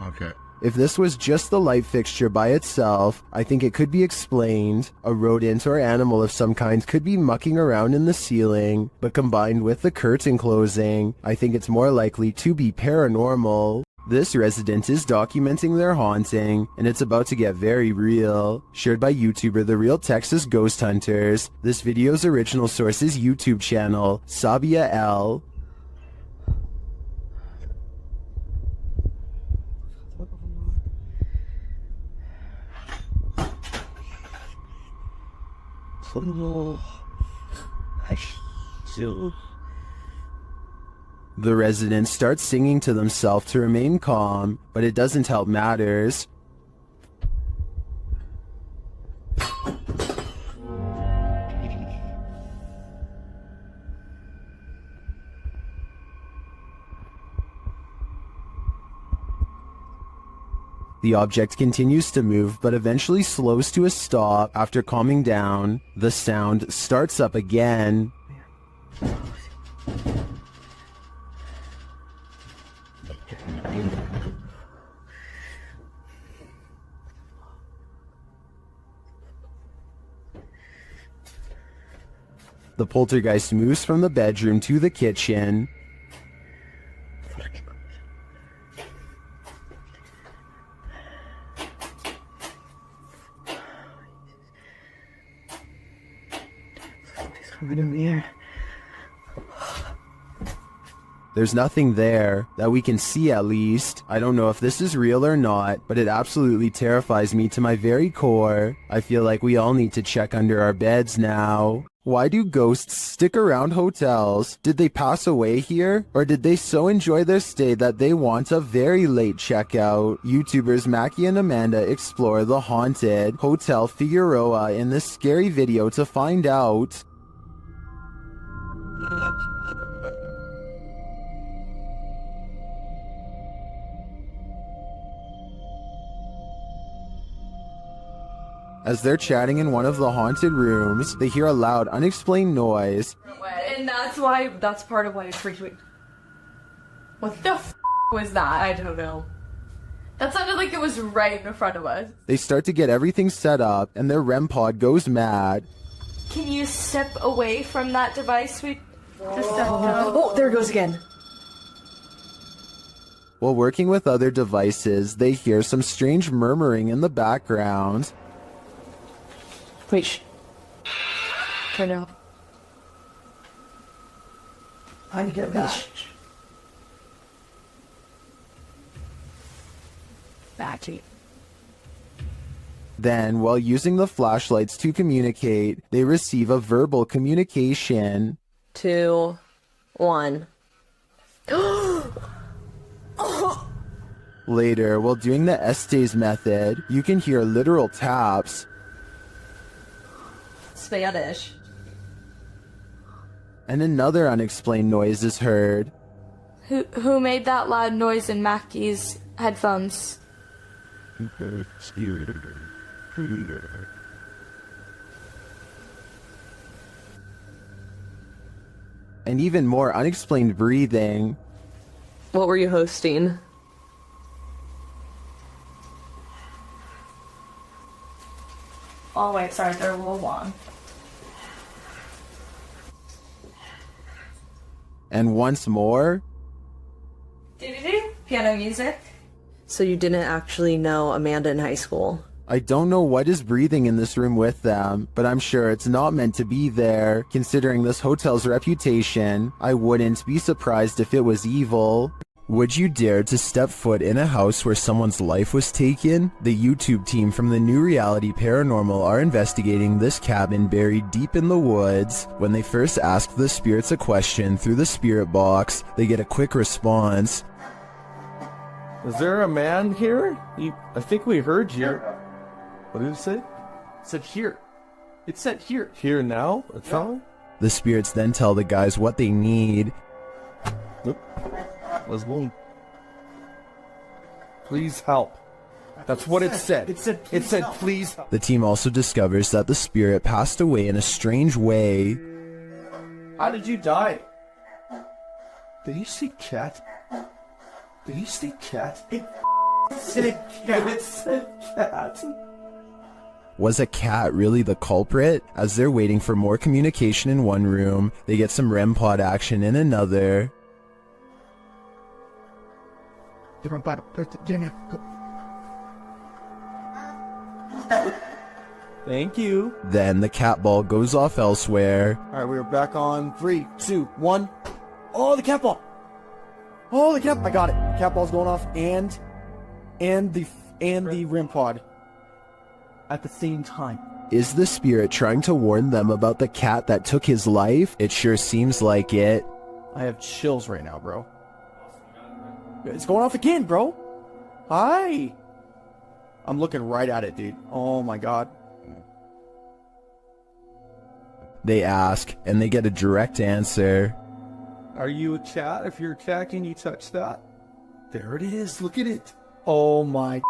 Okay. If this was just the light fixture by itself, I think it could be explained. A rodent or animal of some kind could be mucking around in the ceiling, but combined with the curtain closing, I think it's more likely to be paranormal. This resident is documenting their haunting, and it's about to get very real. Shared by YouTuber The Real Texas Ghost Hunters. This video's original source is YouTube channel, Sabia L. The residents start singing to themselves to remain calm, but it doesn't help matters. The object continues to move, but eventually slows to a stop after calming down. The sound starts up again. The poltergeist moves from the bedroom to the kitchen. There's nothing there, that we can see at least. I don't know if this is real or not, but it absolutely terrifies me to my very core. I feel like we all need to check under our beds now. Why do ghosts stick around hotels? Did they pass away here? Or did they so enjoy their stay that they want a very late checkout? YouTubers Mackie and Amanda explore the haunted Hotel Figueroa in this scary video to find out. As they're chatting in one of the haunted rooms, they hear a loud, unexplained noise. And that's part of why it freaked me. What the f was that? I don't know. That sounded like it was right in front of us. They start to get everything set up, and their REM pod goes mad. Can you step away from that device? Oh, there it goes again. While working with other devices, they hear some strange murmuring in the background. Wait, shh. Turn it off. I get that. Battery. Then, while using the flashlights to communicate, they receive a verbal communication. 2, 1. Later, while doing the Estes method, you can hear literal taps. Spanish. And another unexplained noise is heard. Who made that loud noise in Mackie's headphones? And even more unexplained breathing. What were you hosting? Oh wait, sorry, they're a little long. And once more. Piano music. So you didn't actually know Amanda in high school? I don't know what is breathing in this room with them, but I'm sure it's not meant to be there. Considering this hotel's reputation, I wouldn't be surprised if it was evil. Would you dare to step foot in a house where someone's life was taken? The YouTube team from the New Reality Paranormal are investigating this cabin buried deep in the woods. When they first ask the spirits a question through the spirit box, they get a quick response. Is there a man here? I think we heard you. What did it say? It said here. It said here. Here now? It's on? The spirits then tell the guys what they need. Nope. Let's go. Please help. That's what it said. It said please help. The team also discovers that the spirit passed away in a strange way. How did you die? Did you see cat? Did you see cat? It said cat. It said cat. Was a cat really the culprit? As they're waiting for more communication in one room, they get some REM pod action in another. Thank you. Then the cat ball goes off elsewhere. Alright, we're back on 3, 2, 1. Oh, the cat ball! Oh, the cat! I got it. Cat ball's going off, and the REM pod at the same time. Is the spirit trying to warn them about the cat that took his life? It sure seems like it. I have chills right now, bro. It's going off again, bro. Hi. I'm looking right at it, dude. Oh my god. They ask, and they get a direct answer. Are you a cat? If you're a cat, can you touch that? There it is. Look at it. Oh my.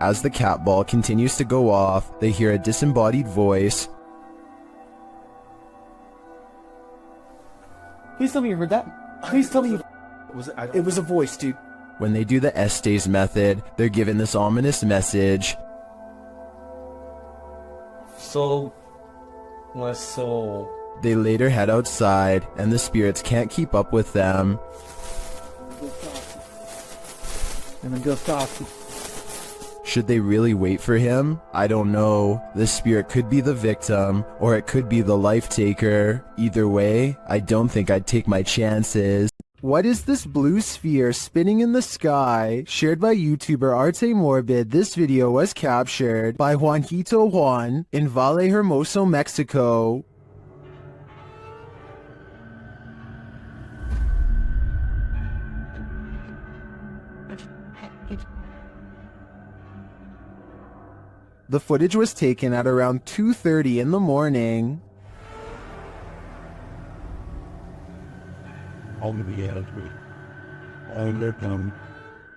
As the cat ball continues to go off, they hear a disembodied voice. Please tell me you heard that. Please tell me you... It was a voice, dude. When they do the Estes method, they're given this ominous message. So... my soul... They later head outside, and the spirits can't keep up with them. And then go stop. Should they really wait for him? I don't know. The spirit could be the victim, or it could be the life taker. Either way, I don't think I'd take my chances. What is this blue sphere spinning in the sky? Shared by YouTuber Arte Morbid, this video was captured by Juanito Juan in Valle Hermoso, Mexico. The footage was taken at around 2:30 in the morning.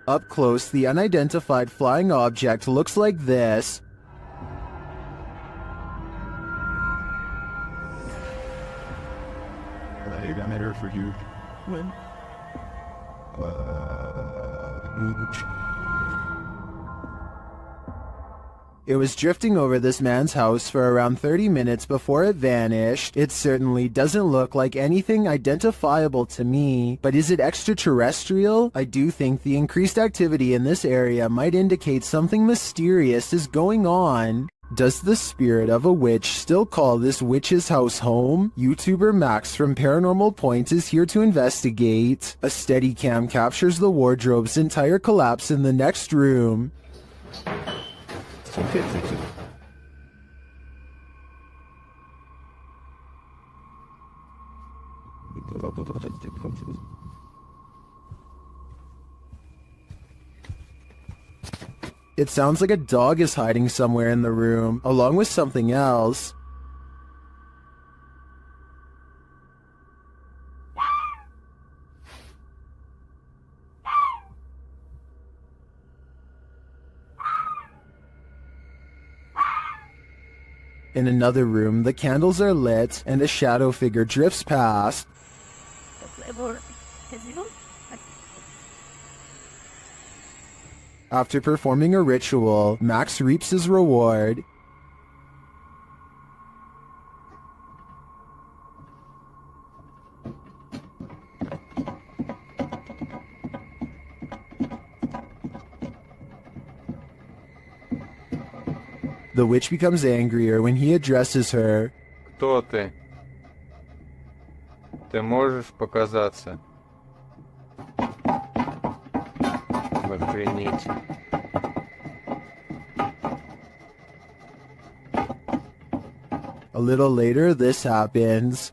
Up close, the unidentified flying object looks like this. I got better for you. When? It was drifting over this man's house for around 30 minutes before it vanished. It certainly doesn't look like anything identifiable to me, but is it extraterrestrial? I do think the increased activity in this area might indicate something mysterious is going on. Does the spirit of a witch still call this witch's house home? YouTuber Max from Paranormal Point is here to investigate. A Steadicam captures the wardrobe's entire collapse in the next room. It sounds like a dog is hiding somewhere in the room, along with something else. In another room, the candles are lit and a shadow figure drifts past. After performing a ritual, Max reaps his reward. The witch becomes angrier when he addresses her. Кто ты? Ты можешь показаться? Охренеть. A little later, this happens.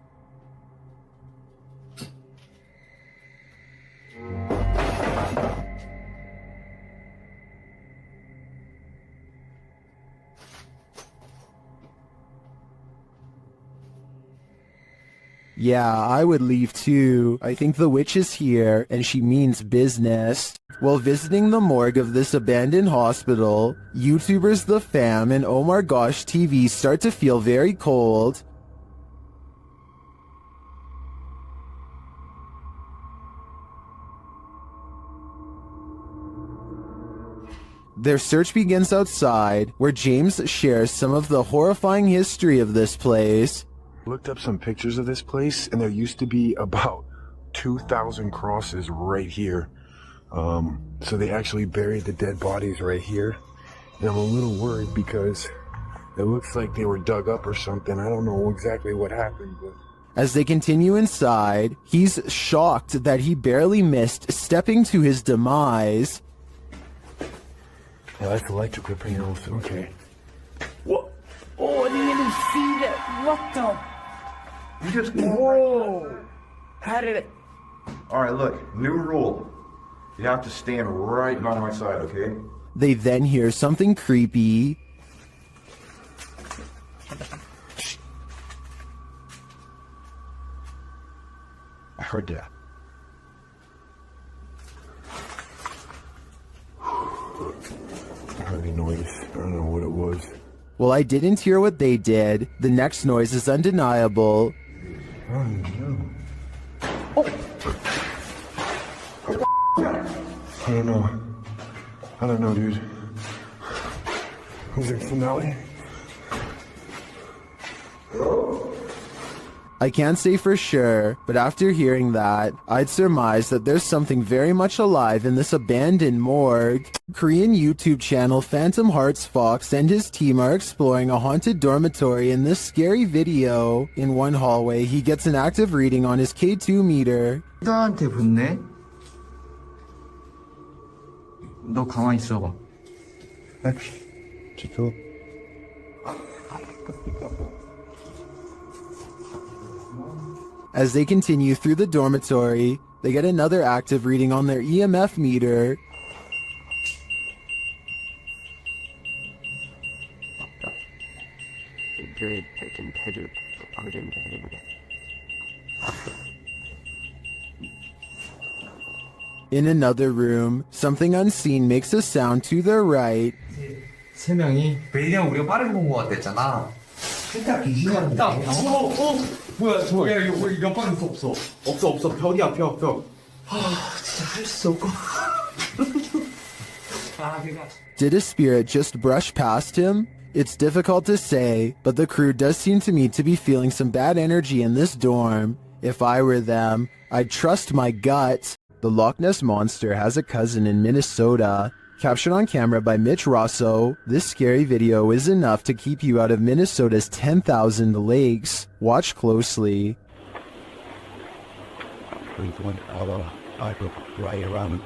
Yeah, I would leave too. I think the witch is here, and she means business. While visiting the morgue of this abandoned hospital, YouTubers The Fam and Oh My Gosh TV start to feel very cold. Their search begins outside, where James shares some of the horrifying history of this place. Looked up some pictures of this place, and there used to be about 2,000 crosses right here. So they actually buried the dead bodies right here. And I'm a little worried because it looks like they were dug up or something. I don't know exactly what happened, but... As they continue inside, he's shocked that he barely missed stepping to his demise. Yeah, that's electric repairs, okay. What? Oh, I didn't even see that. What the? You just... Whoa! How did it? Alright, look, new rule. You have to stand right by my side, okay? They then hear something creepy. I heard that. I heard a noise. I don't know what it was. Well, I didn't hear what they did. The next noise is undeniable. Oh, no. I don't know, dude. Was there finale? I can't say for sure, but after hearing that, I'd surmise that there's something very much alive in this abandoned morgue. Korean YouTube channel Phantom Hearts Fox and his team are exploring a haunted dormitory in this scary video. In one hallway, he gets an active reading on his K2 meter. 나한테 붙네? 너 가만히 있어봐. Chico. As they continue through the dormitory, they get another active reading on their EMF meter. In another room, something unseen makes a sound to their right. 세 명이 왜냐면 우리가 빠르게 본 거 같았잖아. 그러니까 기지가 뭐야 저거 야 이거 옆방에 없어 벽이야 벽. 진짜 할 수 없고. Did a spirit just brush past him? It's difficult to say, but the crew does seem to me to be feeling some bad energy in this dorm. If I were them, I'd trust my gut. The Loch Ness Monster has a cousin in Minnesota. Captured on camera by Mitch Rosso, this scary video is enough to keep you out of Minnesota's 10,000 lakes. Watch closely. Right around.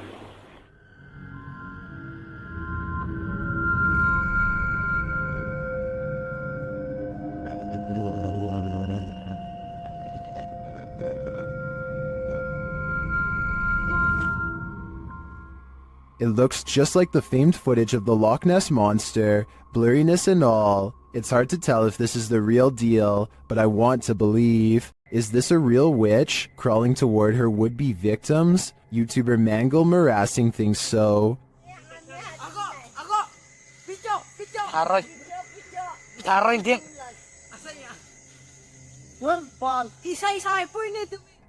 It looks just like the famed footage of the Loch Ness Monster, blurriness and all. It's hard to tell if this is the real deal, but I want to believe. Is this a real witch crawling toward her would-be victims? YouTuber Mangle harassing things so.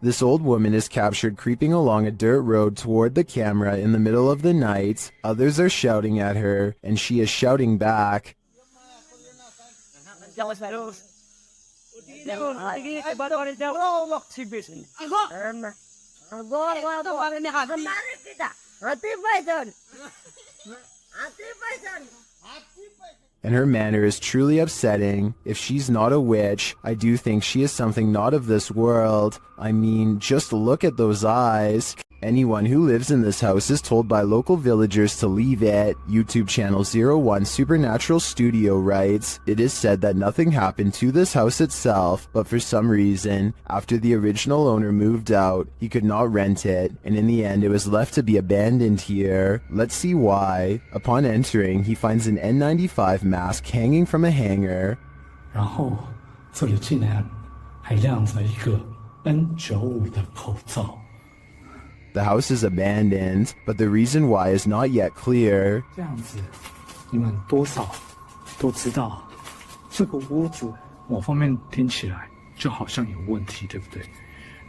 This old woman is captured creeping along a dirt road toward the camera in the middle of the night. Others are shouting at her, and she is shouting back. And her manner is truly upsetting. If she's not a witch, I do think she is something not of this world. I mean, just look at those eyes. Anyone who lives in this house is told by local villagers to leave it. YouTube channel 01 Supernatural Studio writes, it is said that nothing happened to this house itself, but for some reason, after the original owner moved out, he could not rent it, and in the end it was left to be abandoned here. Let's see why. Upon entering, he finds an N95 mask hanging from a hanger. 然后这里竟然还晾着一个 N95 的口罩。 The house is abandoned, but the reason why is not yet clear. 这样子，你们多少都知道，这个屋子某方面听起来就好像有问题，对不对？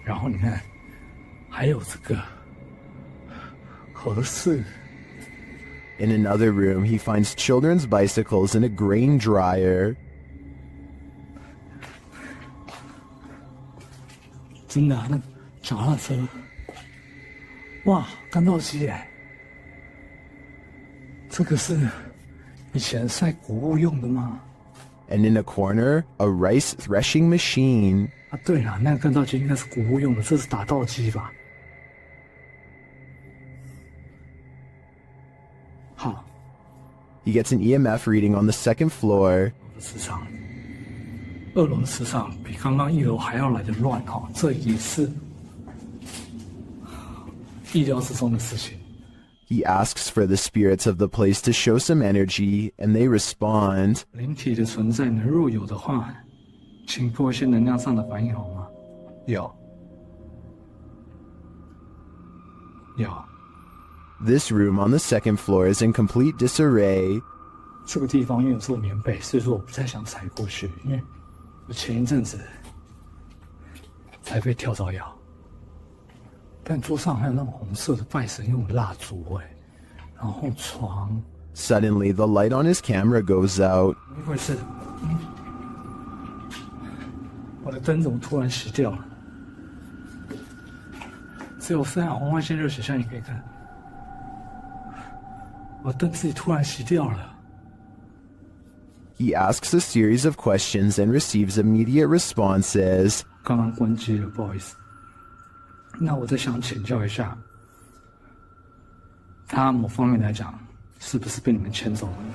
然后你看，还有这个合适。 In another room, he finds children's bicycles and a grain dryer. 真的，那脚踏车。 哇，干豆机耶！这个是以前晒谷物用的吗？ And in a corner, a rice threshing machine. 啊，对了，那个干豆机应该是谷物用的，这是打稻机吧？好。He gets an EMF reading on the second floor. 磁场，2楼的磁场比刚刚1楼还要来得乱哈，这也是。 意料之中的事情。 He asks for the spirits of the place to show some energy, and they respond. 灵体的存在呢，若有的话，请做一些能量上的反应好吗？有。有。 This room on the second floor is in complete disarray. 这个地方因为有做棉被，所以说我不太想踩过去，因为我前一阵子才被跳蚤咬。 但桌上还有那种红色的拜神用的蜡烛然后床。Suddenly, the light on his camera goes out. 怎么回事？我的灯怎么突然熄掉了？只有3红外线热显像，你可以看。我灯自己突然熄掉了。 He asks a series of questions and receives immediate responses. 刚刚关机了，不好意思。 那我再想请教一下，他某方面来讲，是不是被你们牵走了呢？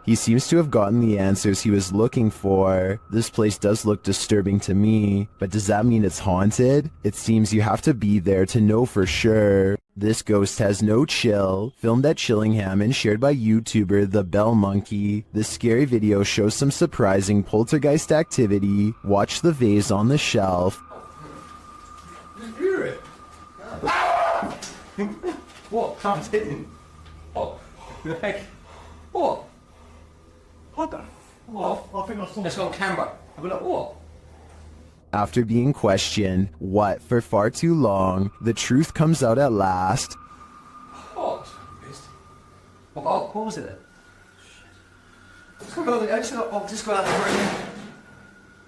He seems to have gotten the answers he was looking for. This place does look disturbing to me, but does that mean it's haunted? It seems you have to be there to know for sure. This ghost has no chill, filmed at Chillingham and shared by YouTuber The Bell Monkey. This scary video shows some surprising poltergeist activity. Watch the vase on the shelf. You hear it? What? Time's hitting. What? The heck? What? What the? What? I think I saw. It's on camera. I'll be like, what? After being questioned, for far too long, the truth comes out at last. What? What was it then? I'll just go out the room.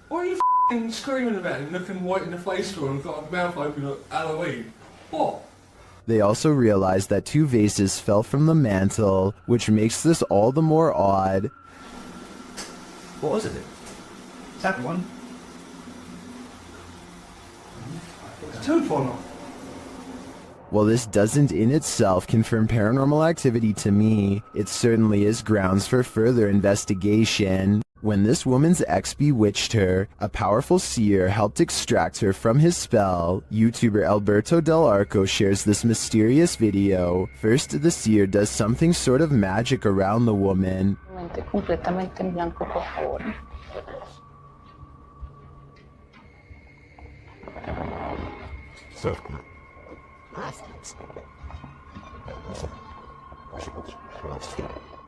What are you f***ing screaming about and looking white in the face for and got a mouth open like Halloween? What? They also realize that 2 vases fell from the mantle, which makes this all the more odd. What was it? Is that one? Two for them. While this doesn't in itself confirm paranormal activity to me, it certainly is grounds for further investigation. When this woman's ex bewitched her, a powerful seer helped extract her from his spell. YouTuber Alberto Del Arco shares this mysterious video. First, the seer does something sort of magic around the woman. Completamente en blanco, por favor.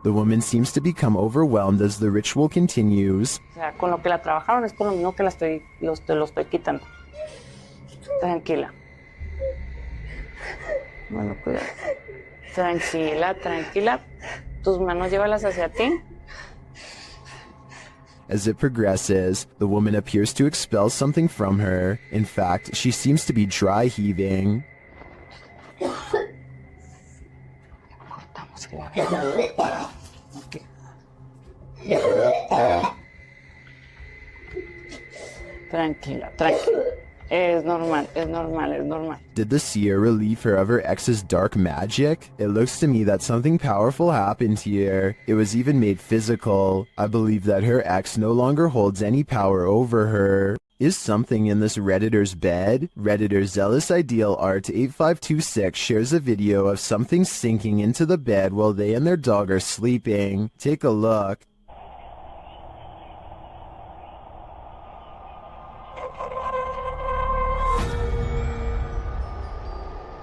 The woman seems to become overwhelmed as the ritual continues. O sea, con lo que la trabajaron es con lo mismo que lo estoy quitando. Tranquila. Bueno, cuidado. Tranquila, tranquila. Tus manos llévalas hacia ti. As it progresses, the woman appears to expel something from her. In fact, she seems to be dry heaving. Tranquila, tranquila. Es normal, es normal, es normal. Did the seer relieve her of her ex's dark magic? It looks to me that something powerful happened here. It was even made physical. I believe that her ex no longer holds any power over her. Is something in this Redditor's bed? Redditor Zealous Ideal Art 8526 shares a video of something sinking into the bed while they and their dog are sleeping. Take a look.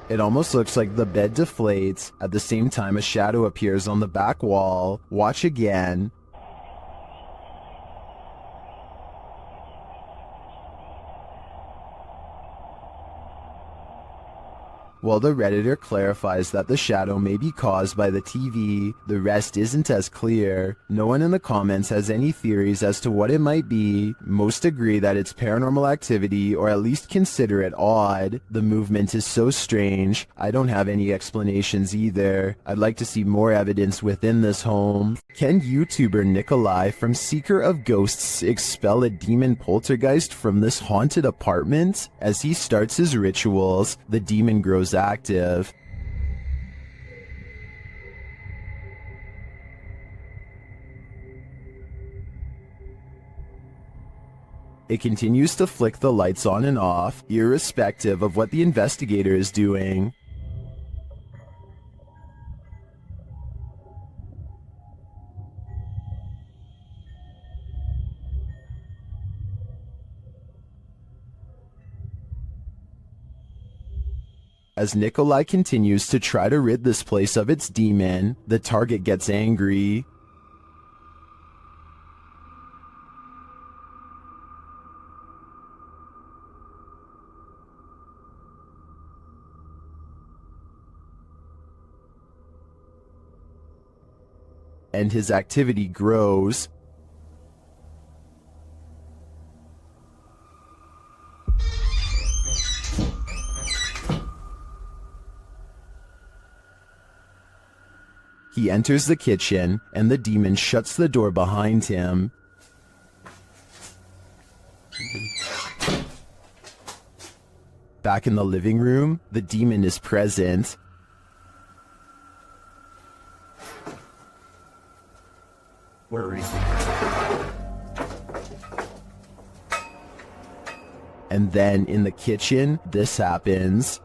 It almost looks like the bed deflates. At the same time, a shadow appears on the back wall. Watch again. While the Redditor clarifies that the shadow may be caused by the TV, the rest isn't as clear. No one in the comments has any theories as to what it might be. Most agree that it's paranormal activity, or at least consider it odd. The movement is so strange. I don't have any explanations either. I'd like to see more evidence within this home. Can YouTuber Nikolai from Seeker of Ghosts expel a demon poltergeist from this haunted apartment? As he starts his rituals, the demon grows active. It continues to flick the lights on and off, irrespective of what the investigator is doing. As Nikolai continues to try to rid this place of its demon, the target gets angry. And his activity grows. He enters the kitchen, and the demon shuts the door behind him. Back in the living room, the demon is present. Where is he? And then in the kitchen, this happens.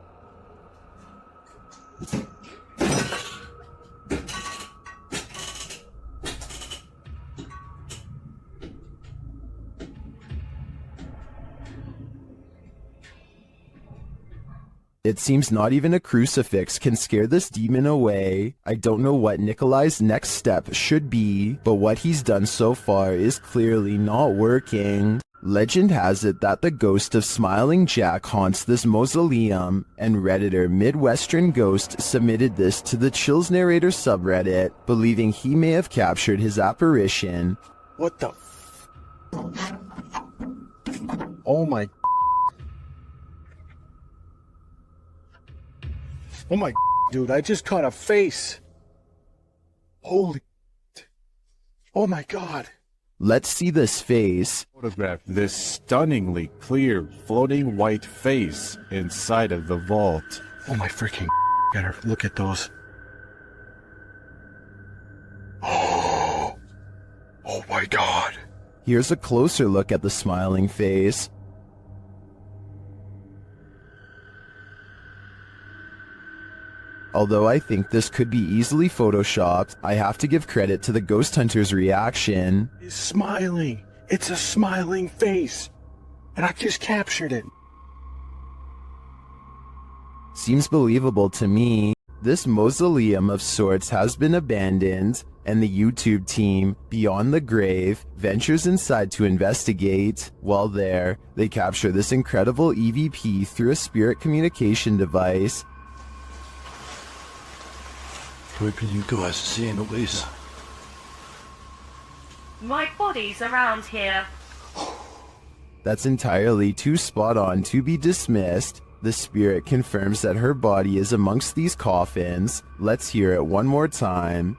It seems not even a crucifix can scare this demon away. I don't know what Nikolai's next step should be, but what he's done so far is clearly not working. Legend has it that the ghost of Smiling Jack haunts this mausoleum, and Redditor Midwestern Ghost submitted this to the Chills Narrator subreddit, believing he may have captured his apparition. What the Oh my Oh my dude, I just caught a face. Holy Oh my god. Let's see this face. Photograph this stunningly clear floating white face inside of the vault. Oh my freaking gotta look at those. Oh my god. Here's a closer look at the smiling face. Although I think this could be easily photoshopped, I have to give credit to the ghost hunter's reaction. It's smiling. It's a smiling face. And I just captured it. Seems believable to me. This mausoleum of sorts has been abandoned, and the YouTube team, Beyond the Grave, ventures inside to investigate. While there, they capture this incredible EVP through a spirit communication device. Where can you guys see noise? My body's around here. That's entirely too spot on to be dismissed. The spirit confirms that her body is amongst these coffins. Let's hear it one more time.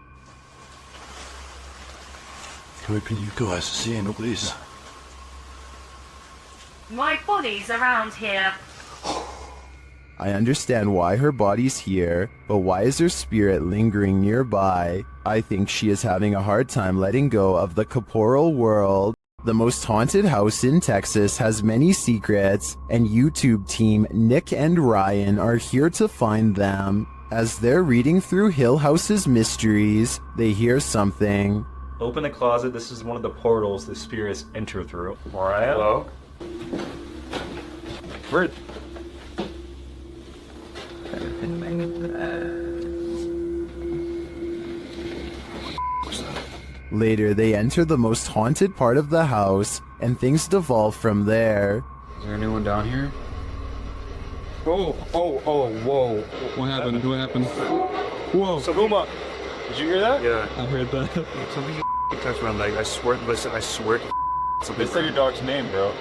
Where can you guys see noise? My body's around here. I understand why her body's here, but why is her spirit lingering nearby? I think she is having a hard time letting go of the corporeal world. The most haunted house in Texas has many secrets, and YouTube team Nick and Ryan are here to find them. As they're reading through Hill House's mysteries, they hear something. Open the closet. This is one of the portals the spirits enter through. Mariah? Hello? Where? Later, they enter the most haunted part of the house, and things devolve from there. Is there anyone down here? Whoa. What happened? What happened? Whoa. Saguma, did you hear that? Yeah. I heard that. Something touched my leg. I swear, listen, I swear. Something. Say your dog's name, bro.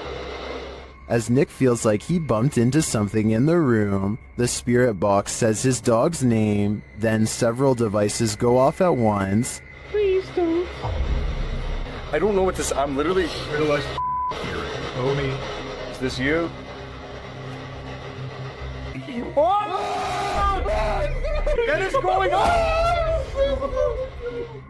As Nick feels like he bumped into something in the room, the spirit box says his dog's name, then several devices go off at once. Please don't. I don't know what this. I'm literally realized. Tony, is this you? What is going on?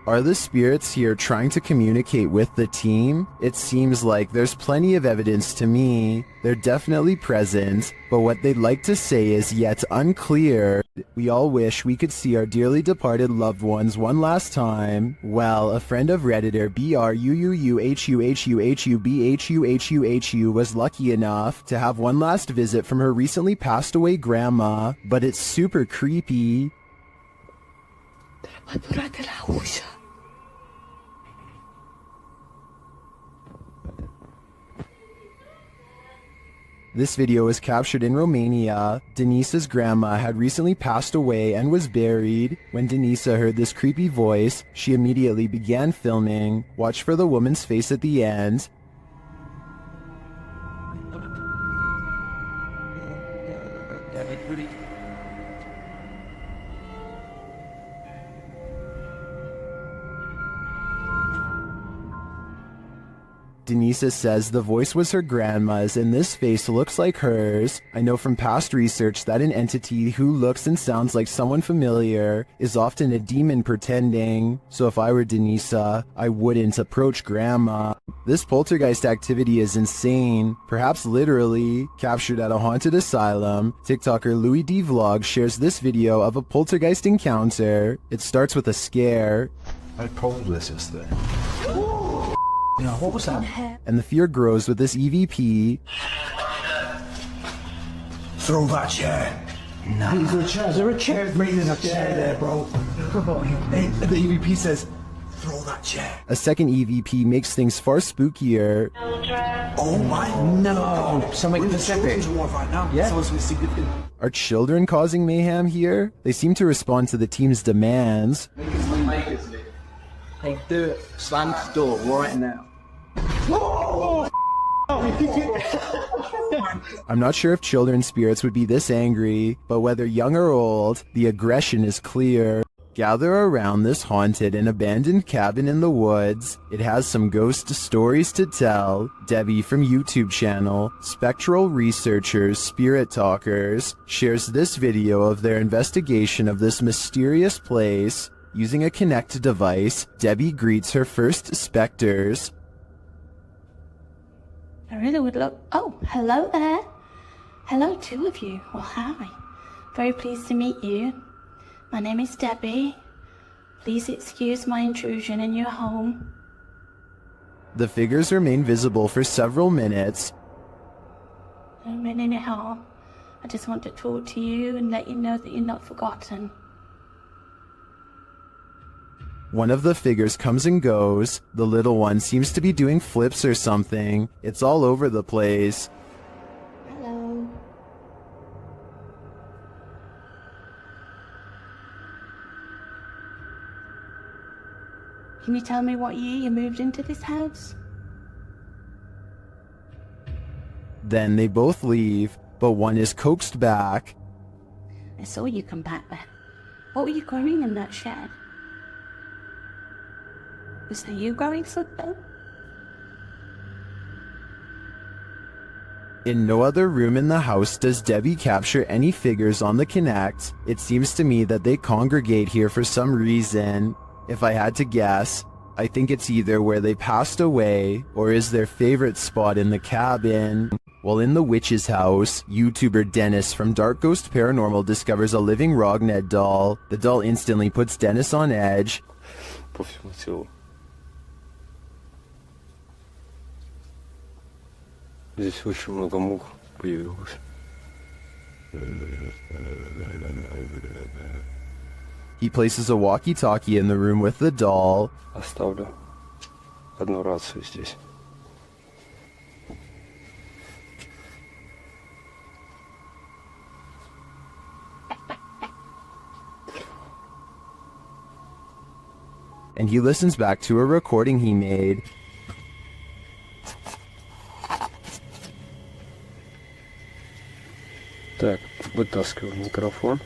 Are the spirits here trying to communicate with the team? It seems like there's plenty of evidence to me. They're definitely present, but what they'd like to say is yet unclear. We all wish we could see our dearly departed loved ones one last time. Well, a friend of Redditor BRUUHUHUHUBHUHUHU was lucky enough to have one last visit from her recently passed away grandma, but it's super creepy. This video was captured in Romania. Denise's grandma had recently passed away and was buried. When Denise heard this creepy voice, she immediately began filming. Watch for the woman's face at the end. Denise says the voice was her grandma's and this face looks like hers. I know from past research that an entity who looks and sounds like someone familiar is often a demon pretending. So if I were Denise, I wouldn't approach grandma. This poltergeist activity is insane, perhaps literally. Captured at a haunted asylum, TikToker Louis D Vlog shares this video of a poltergeist encounter. It starts with a scare. I told this yesterday. Yeah, what was that? And the fear grows with this EVP. Throw that chair. No. Is there a chair? Is there a chair? There's a chair there, bro. The EVP says, throw that chair. A second EVP makes things far spookier. Oh my. No. Something specific. Right now. Yeah. Something significant. Are children causing mayhem here? They seem to respond to the team's demands. Hey, do it. Slam the door right now. I'm not sure if children's spirits would be this angry, but whether young or old, the aggression is clear. Gather around this haunted and abandoned cabin in the woods. It has some ghost stories to tell. Debbie from YouTube channel, Spectral Researchers Spirit Talkers, shares this video of their investigation of this mysterious place. Using a Kinect device, Debbie greets her first specters. I really would look. Oh, hello there. Hello, two of you. Well, hi. Very pleased to meet you. My name is Debbie. Please excuse my intrusion in your home. The figures remain visible for several minutes. No minute at all. I just want to talk to you and let you know that you're not forgotten. One of the figures comes and goes. The little one seems to be doing flips or something. It's all over the place. Hello. Can you tell me what year you moved into this house? Then they both leave, but one is coaxed back. I saw you come back then. What were you growing in that shed? Was that you growing something? In no other room in the house does Debbie capture any figures on the Kinect. It seems to me that they congregate here for some reason. If I had to guess, I think it's either where they passed away or is their favorite spot in the cabin. While in the witch's house, YouTuber Dennis from Dark Ghost Paranormal discovers a living Rogned doll. The doll instantly puts Dennis on edge. По всему телу. Здесь очень много мух появилось. He places a walkie-talkie in the room with the doll. Оставлю одну рацию здесь. And he listens back to a recording he made. Так, вытаскиваю микрофон.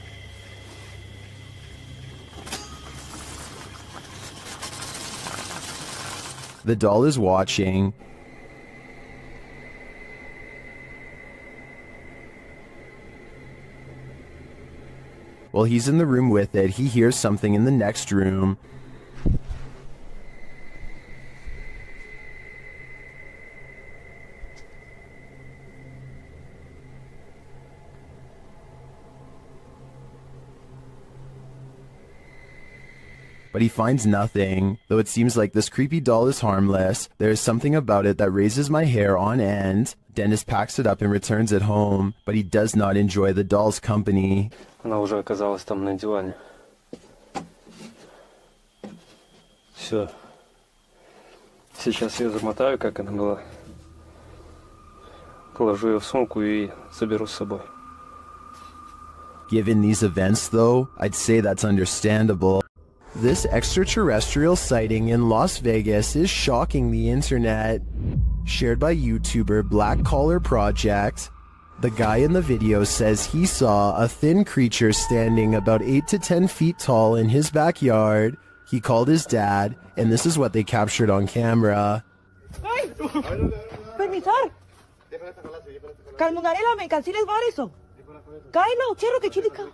The doll is watching. While he's in the room with it, he hears something in the next room. But he finds nothing. Though it seems like this creepy doll is harmless, there is something about it that raises my hair on end. Dennis packs it up and returns it home, but he does not enjoy the doll's company. Она уже оказалась там на диване. Все. Сейчас я замотаю, как она была. Положу ее в сумку и заберу с собой. Given these events, though, I'd say that's understandable. This extraterrestrial sighting in Las Vegas is shocking the internet. Shared by YouTuber Black Collar Project. The guy in the video says he saw a thin creature standing about 8 to 10 feet tall in his backyard. He called his dad, and this is what they captured on camera. ¡Ay! ¡Permisar! Calmonarela, me canceles variso. Kylo, cherro, que chilica.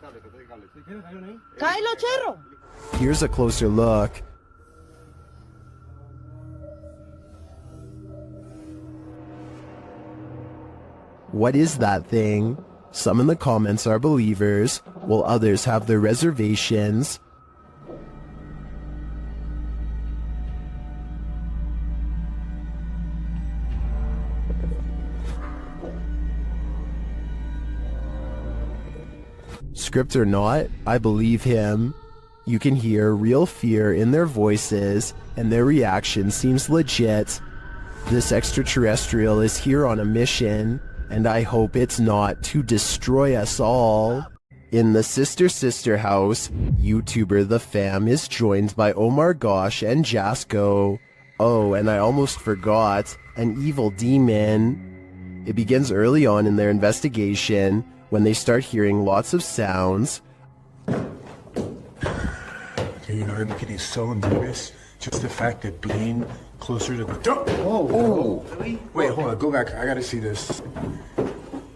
Kylo, cherro. Here's a closer look. What is that thing? Some in the comments are believers, while others have their reservations. Script or not, I believe him. You can hear real fear in their voices, and their reaction seems legit. This extraterrestrial is here on a mission, and I hope it's not to destroy us all. In the Sister house, YouTuber The Fam is joined by Omar Gosh and Jasko. Oh, and I almost forgot, an evil demon. It begins early on in their investigation, when they start hearing lots of sounds. You know, I'm getting so nervous. Just the fact that being closer to the door. Oh, really? Wait, hold on. Go back. I gotta see this.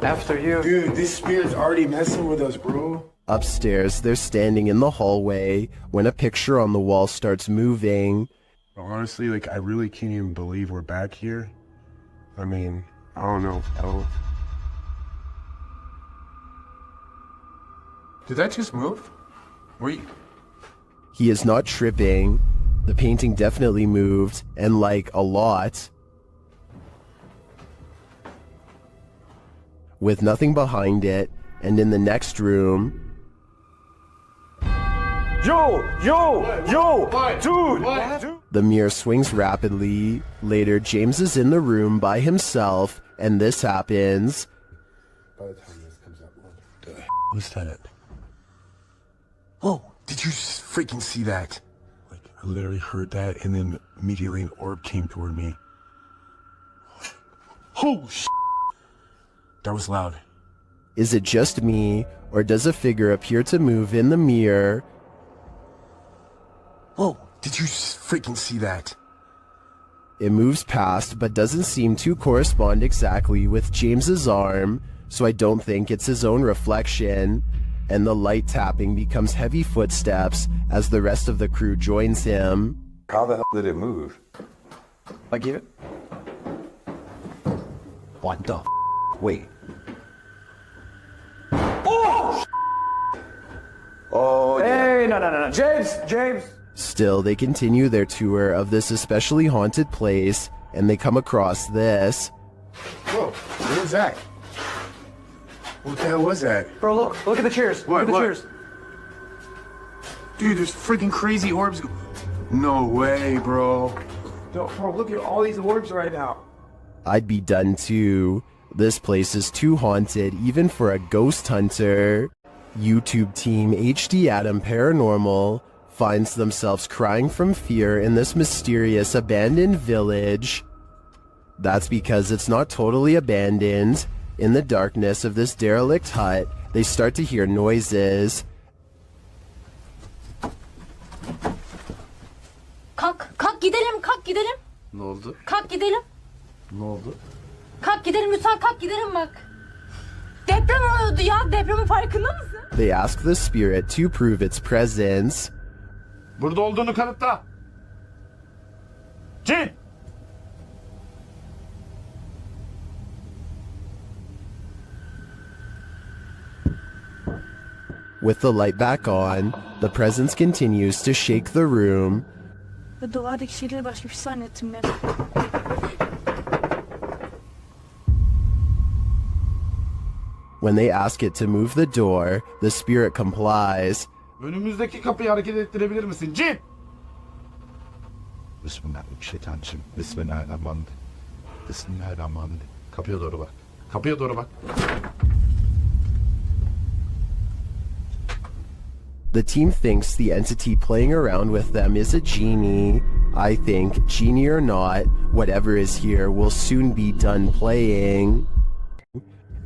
After you. Dude, this spirit's already messing with us, bro. Upstairs, they're standing in the hallway when a picture on the wall starts moving. Honestly, like, I really can't even believe we're back here. I mean, I don't know. Did that just move? He is not tripping. The painting definitely moved, and like a lot. With nothing behind it, and in the next room... Dude! The mirror swings rapidly. Later, James is in the room by himself, and this happens. By the time this comes up, what the was that? Oh, did you freaking see that? Like, I literally heard that, and then immediately an orb came toward me. Oh, that was loud. Is it just me, or does a figure appear to move in the mirror? Oh, did you freaking see that? It moves past, but doesn't seem to correspond exactly with James's arm, so I don't think it's his own reflection. And the light tapping becomes heavy footsteps as the rest of the crew joins him. How the hell did it move? I give it. What the wait. Oh! Oh, yeah. Hey, no. James! Still, they continue their tour of this especially haunted place, and they come across this. Whoa, what was that? What the hell was that? Bro, look at the chairs. What? Look at the chairs. Dude, there's freaking crazy orbs. No way, bro. Bro, look at all these orbs right now. I'd be done too. This place is too haunted even for a ghost hunter. YouTube team HD Adam Paranormal finds themselves crying from fear in this mysterious abandoned village. That's because it's not totally abandoned. In the darkness of this derelict hut, they start to hear noises. Kalk gidelim. Ne oldu? Kalk gidelim. Ne oldu? Kalk gidelim lütfen, kalk gidelim bak. Deprem oluyordu ya, depremin farkında mısın? They ask the spirit to prove its presence. Burada olduğunu kanıtla. Cin! With the light back on, the presence continues to shake the room. Ve duvardaki şeyleri başka bir şey zannettim ben. When they ask it to move the door, the spirit complies. Önümüzdeki kapıyı hareket ettirebilir misin? Cin! Bismillahirrahmanirrahim. Kapıya doğru bak. Kapıya doğru bak. The team thinks the entity playing around with them is a genie. I think, genie or not, whatever is here will soon be done playing.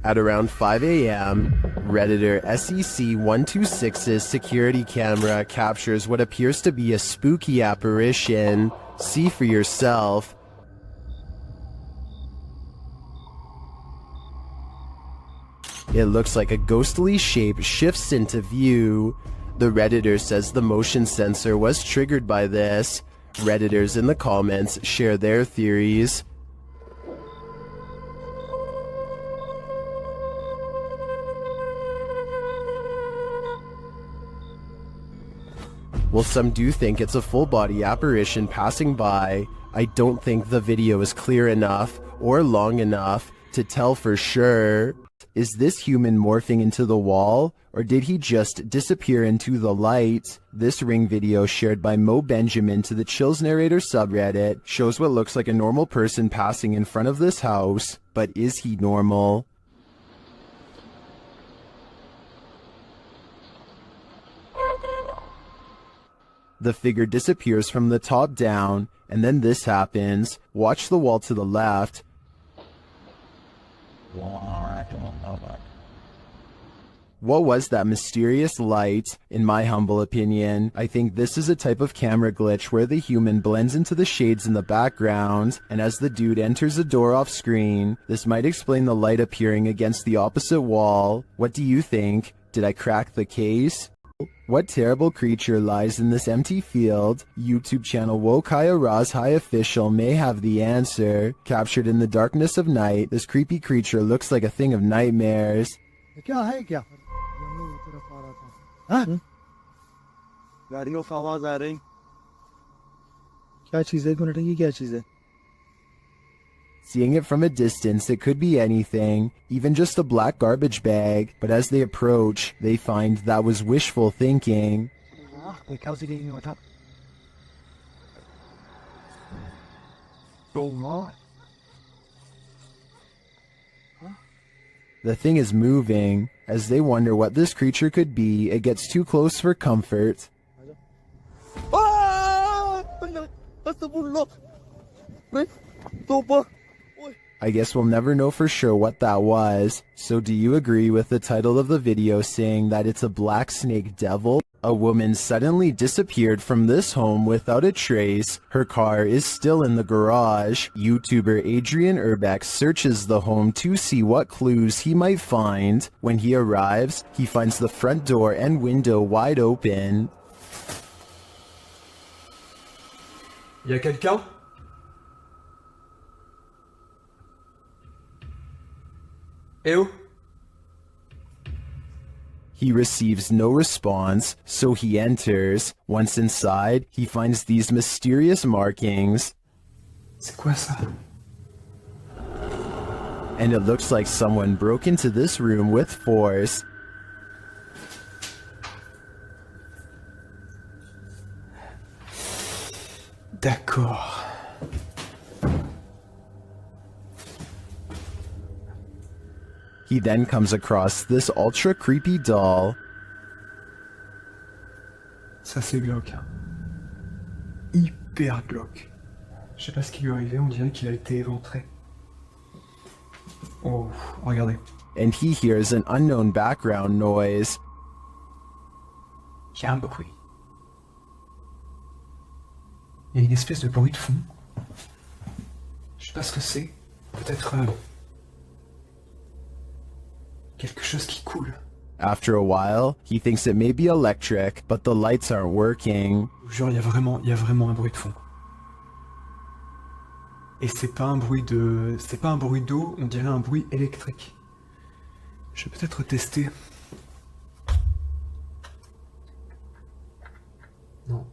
At around 5 a.m., Redditor SEC126's security camera captures what appears to be a spooky apparition. See for yourself. It looks like a ghostly shape shifts into view. The Redditor says the motion sensor was triggered by this. Redditors in the comments share their theories. While some do think it's a full-body apparition passing by, I don't think the video is clear enough or long enough to tell for sure. Is this human morphing into the wall, or did he just disappear into the light? This Ring video shared by Mo Benjamin to the Chills Narrator subreddit shows what looks like a normal person passing in front of this house, but is he normal? The figure disappears from the top down, and then this happens. Watch the wall to the left. What was that mysterious light? In my humble opinion, I think this is a type of camera glitch where the human blends into the shades in the background, and as the dude enters the door off screen, this might explain the light appearing against the opposite wall. What do you think? Did I crack the case? What terrible creature lies in this empty field? YouTube channel Wokaya Raz High Official may have the answer. Captured in the darkness of night, this creepy creature looks like a thing of nightmares. क्या है क्या हाँ गाड़ियों की आवाज आ रही क्या चीज है एक मिनट ये क्या चीज है Seeing it from a distance, it could be anything, even just a black garbage bag, but as they approach, they find that was wishful thinking. The thing is moving. As they wonder what this creature could be, it gets too close for comfort. I guess we'll never know for sure what that was. So do you agree with the title of the video saying that it's a black snake devil? A woman suddenly disappeared from this home without a trace. Her car is still in the garage. YouTuber Adrian Urbeck searches the home to see what clues he might find. When he arrives, he finds the front door and window wide open. Y a quelqu'un? Eh oh? He receives no response, so he enters. Once inside, he finds these mysterious markings. C'est quoi ça? And it looks like someone broke into this room with force. D'accord. He then comes across this ultra creepy doll. Ça c'est glauque. Hein. Hyper glauque. Je sais pas ce qui lui est arrivé, on dirait qu'il a été éventré. Oh, regardez. And he hears an unknown background noise. Il y a un bruit. Il y a une espèce de bruit de fond. Je sais pas ce que c'est. Peut-être quelque chose qui coule. After a while, he thinks it may be electric, but the lights aren't working. Genre, il y a vraiment un bruit de fond. Et c'est pas un bruit d'eau, on dirait un bruit électrique. Je vais peut-être tester. Non.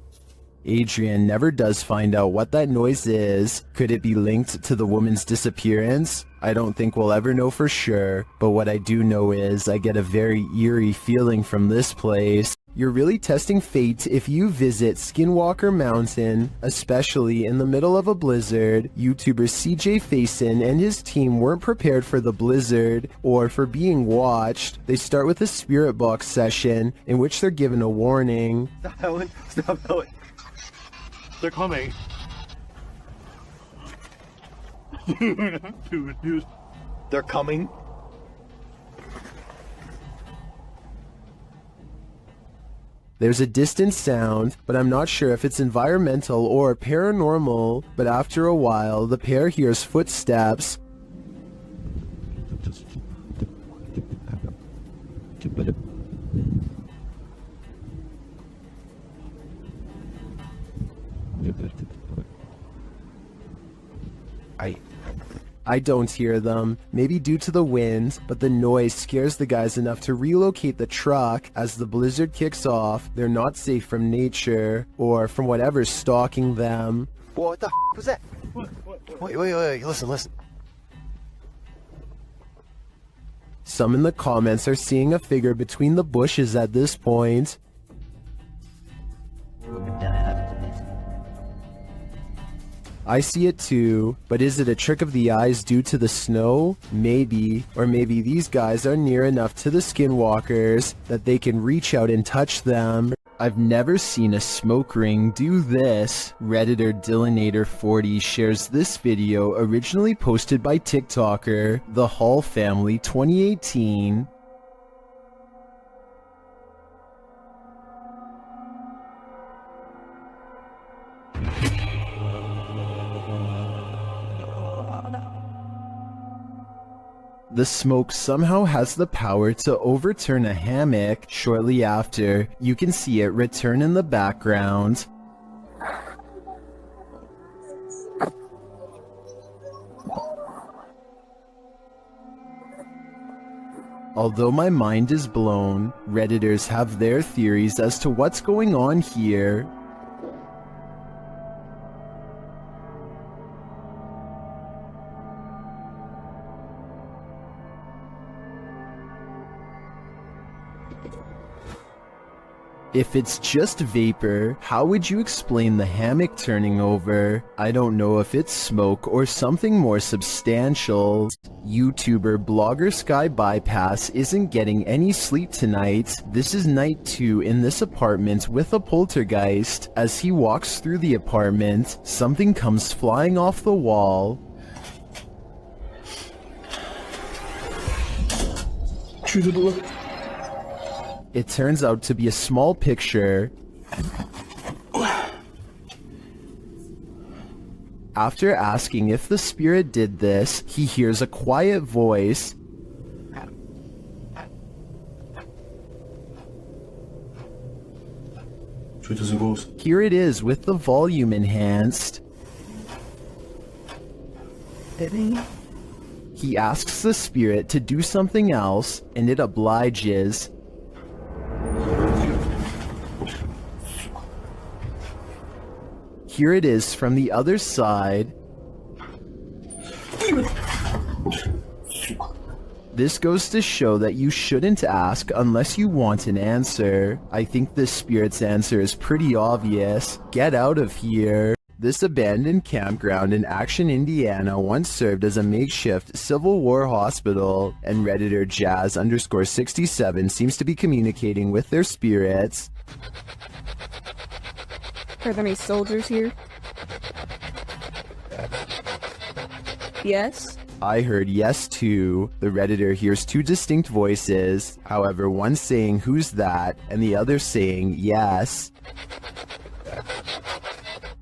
Adrian never does find out what that noise is. Could it be linked to the woman's disappearance? I don't think we'll ever know for sure, but what I do know is I get a very eerie feeling from this place. You're really testing fate if you visit Skinwalker Mountain, especially in the middle of a blizzard. YouTuber CJ Faison and his team weren't prepared for the blizzard or for being watched. They start with a spirit box session in which they're given a warning. Stop Helen, stop Helen. They're coming. They're coming. There's a distant sound, but I'm not sure if it's environmental or paranormal. But after a while, the pair hears footsteps. I don't hear them, maybe due to the wind, but the noise scares the guys enough to relocate the truck. As the blizzard kicks off, they're not safe from nature, or from whatever's stalking them. What the was that? Wait, listen. Some in the comments are seeing a figure between the bushes at this point. I see it too, but is it a trick of the eyes due to the snow? Maybe, or maybe these guys are near enough to the skinwalkers that they can reach out and touch them. I've never seen a smoke ring do this. Redditor Dillinator40 shares this video originally posted by TikToker, The Hall Family 2018. The smoke somehow has the power to overturn a hammock. Shortly after, you can see it return in the background. Although my mind is blown, Redditors have their theories as to what's going on here. If it's just vapor, how would you explain the hammock turning over? I don't know if it's smoke or something more substantial. YouTuber blogger Sky Bypass isn't getting any sleep tonight. This is night 2 in this apartment with a poltergeist. As he walks through the apartment, something comes flying off the wall. It turns out to be a small picture. After asking if the spirit did this, he hears a quiet voice. Here it is with the volume enhanced. He asks the spirit to do something else, and it obliges. Here it is from the other side. This goes to show that you shouldn't ask unless you want an answer. I think this spirit's answer is pretty obvious. Get out of here. This abandoned campground in Action, Indiana once served as a makeshift Civil War hospital, and Redditor Jazz_67 seems to be communicating with their spirits. Are there any soldiers here? Yes? I heard yes too. The Redditor hears two distinct voices, however one saying who's that and the other saying yes.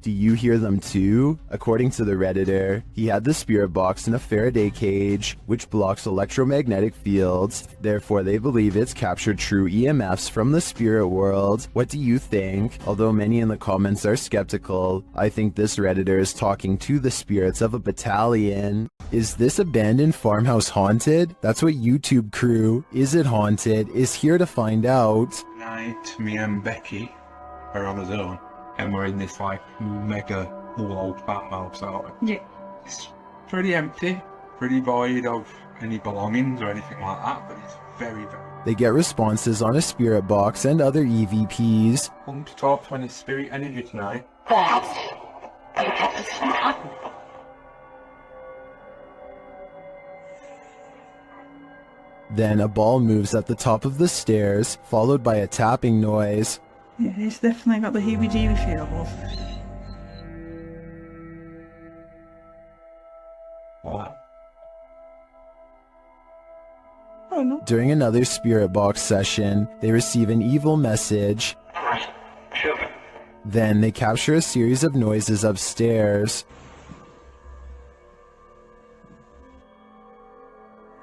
Do you hear them too? According to the Redditor, he had the spirit box in a Faraday cage, which blocks electromagnetic fields. Therefore, they believe it's captured true EMFs from the spirit world. What do you think? Although many in the comments are skeptical, I think this Redditor is talking to the spirits of a battalion. Is this abandoned farmhouse haunted? That's what YouTube crew, Is It Haunted, is here to find out. Tonight, me and Becky are on our own. And we're in this like mega old farmhouse out. Yeah. It's pretty empty, pretty void of any belongings or anything like that, but it's very, very... They get responses on a spirit box and other EVPs. Come to talk to any spirit energy tonight. Then a ball moves at the top of the stairs, followed by a tapping noise. Yeah, it's definitely got the heebie-jeebie feels. What? Oh no. During another spirit box session, they receive an evil message. Then they capture a series of noises upstairs.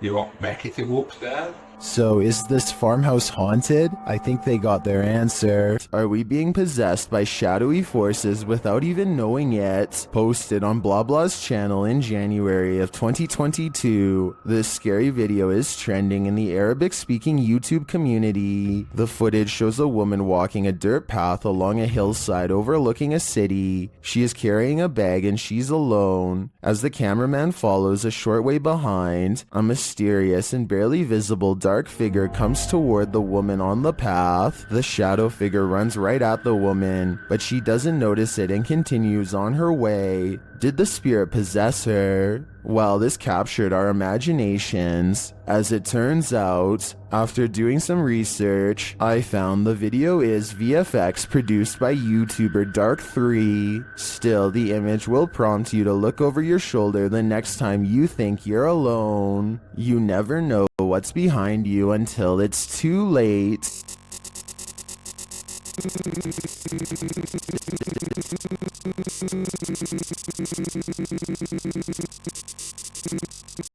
You want Becky to go upstairs? So is this farmhouse haunted? I think they got their answer. Are we being possessed by shadowy forces without even knowing it? Posted on Blah Blah's channel in January of 2022. This scary video is trending in the Arabic-speaking YouTube community. The footage shows a woman walking a dirt path along a hillside overlooking a city. She is carrying a bag and she's alone. As the cameraman follows a short way behind, a mysterious and barely visible dark figure comes toward the woman on the path. The shadow figure runs right at the woman, but she doesn't notice it and continues on her way. Did the spirit possess her? Well, this captured our imaginations. As it turns out, after doing some research, I found the video is VFX produced by YouTuber Dark3. Still, the image will prompt you to look over your shoulder the next time you think you're alone. You never know what's behind you until it's too late.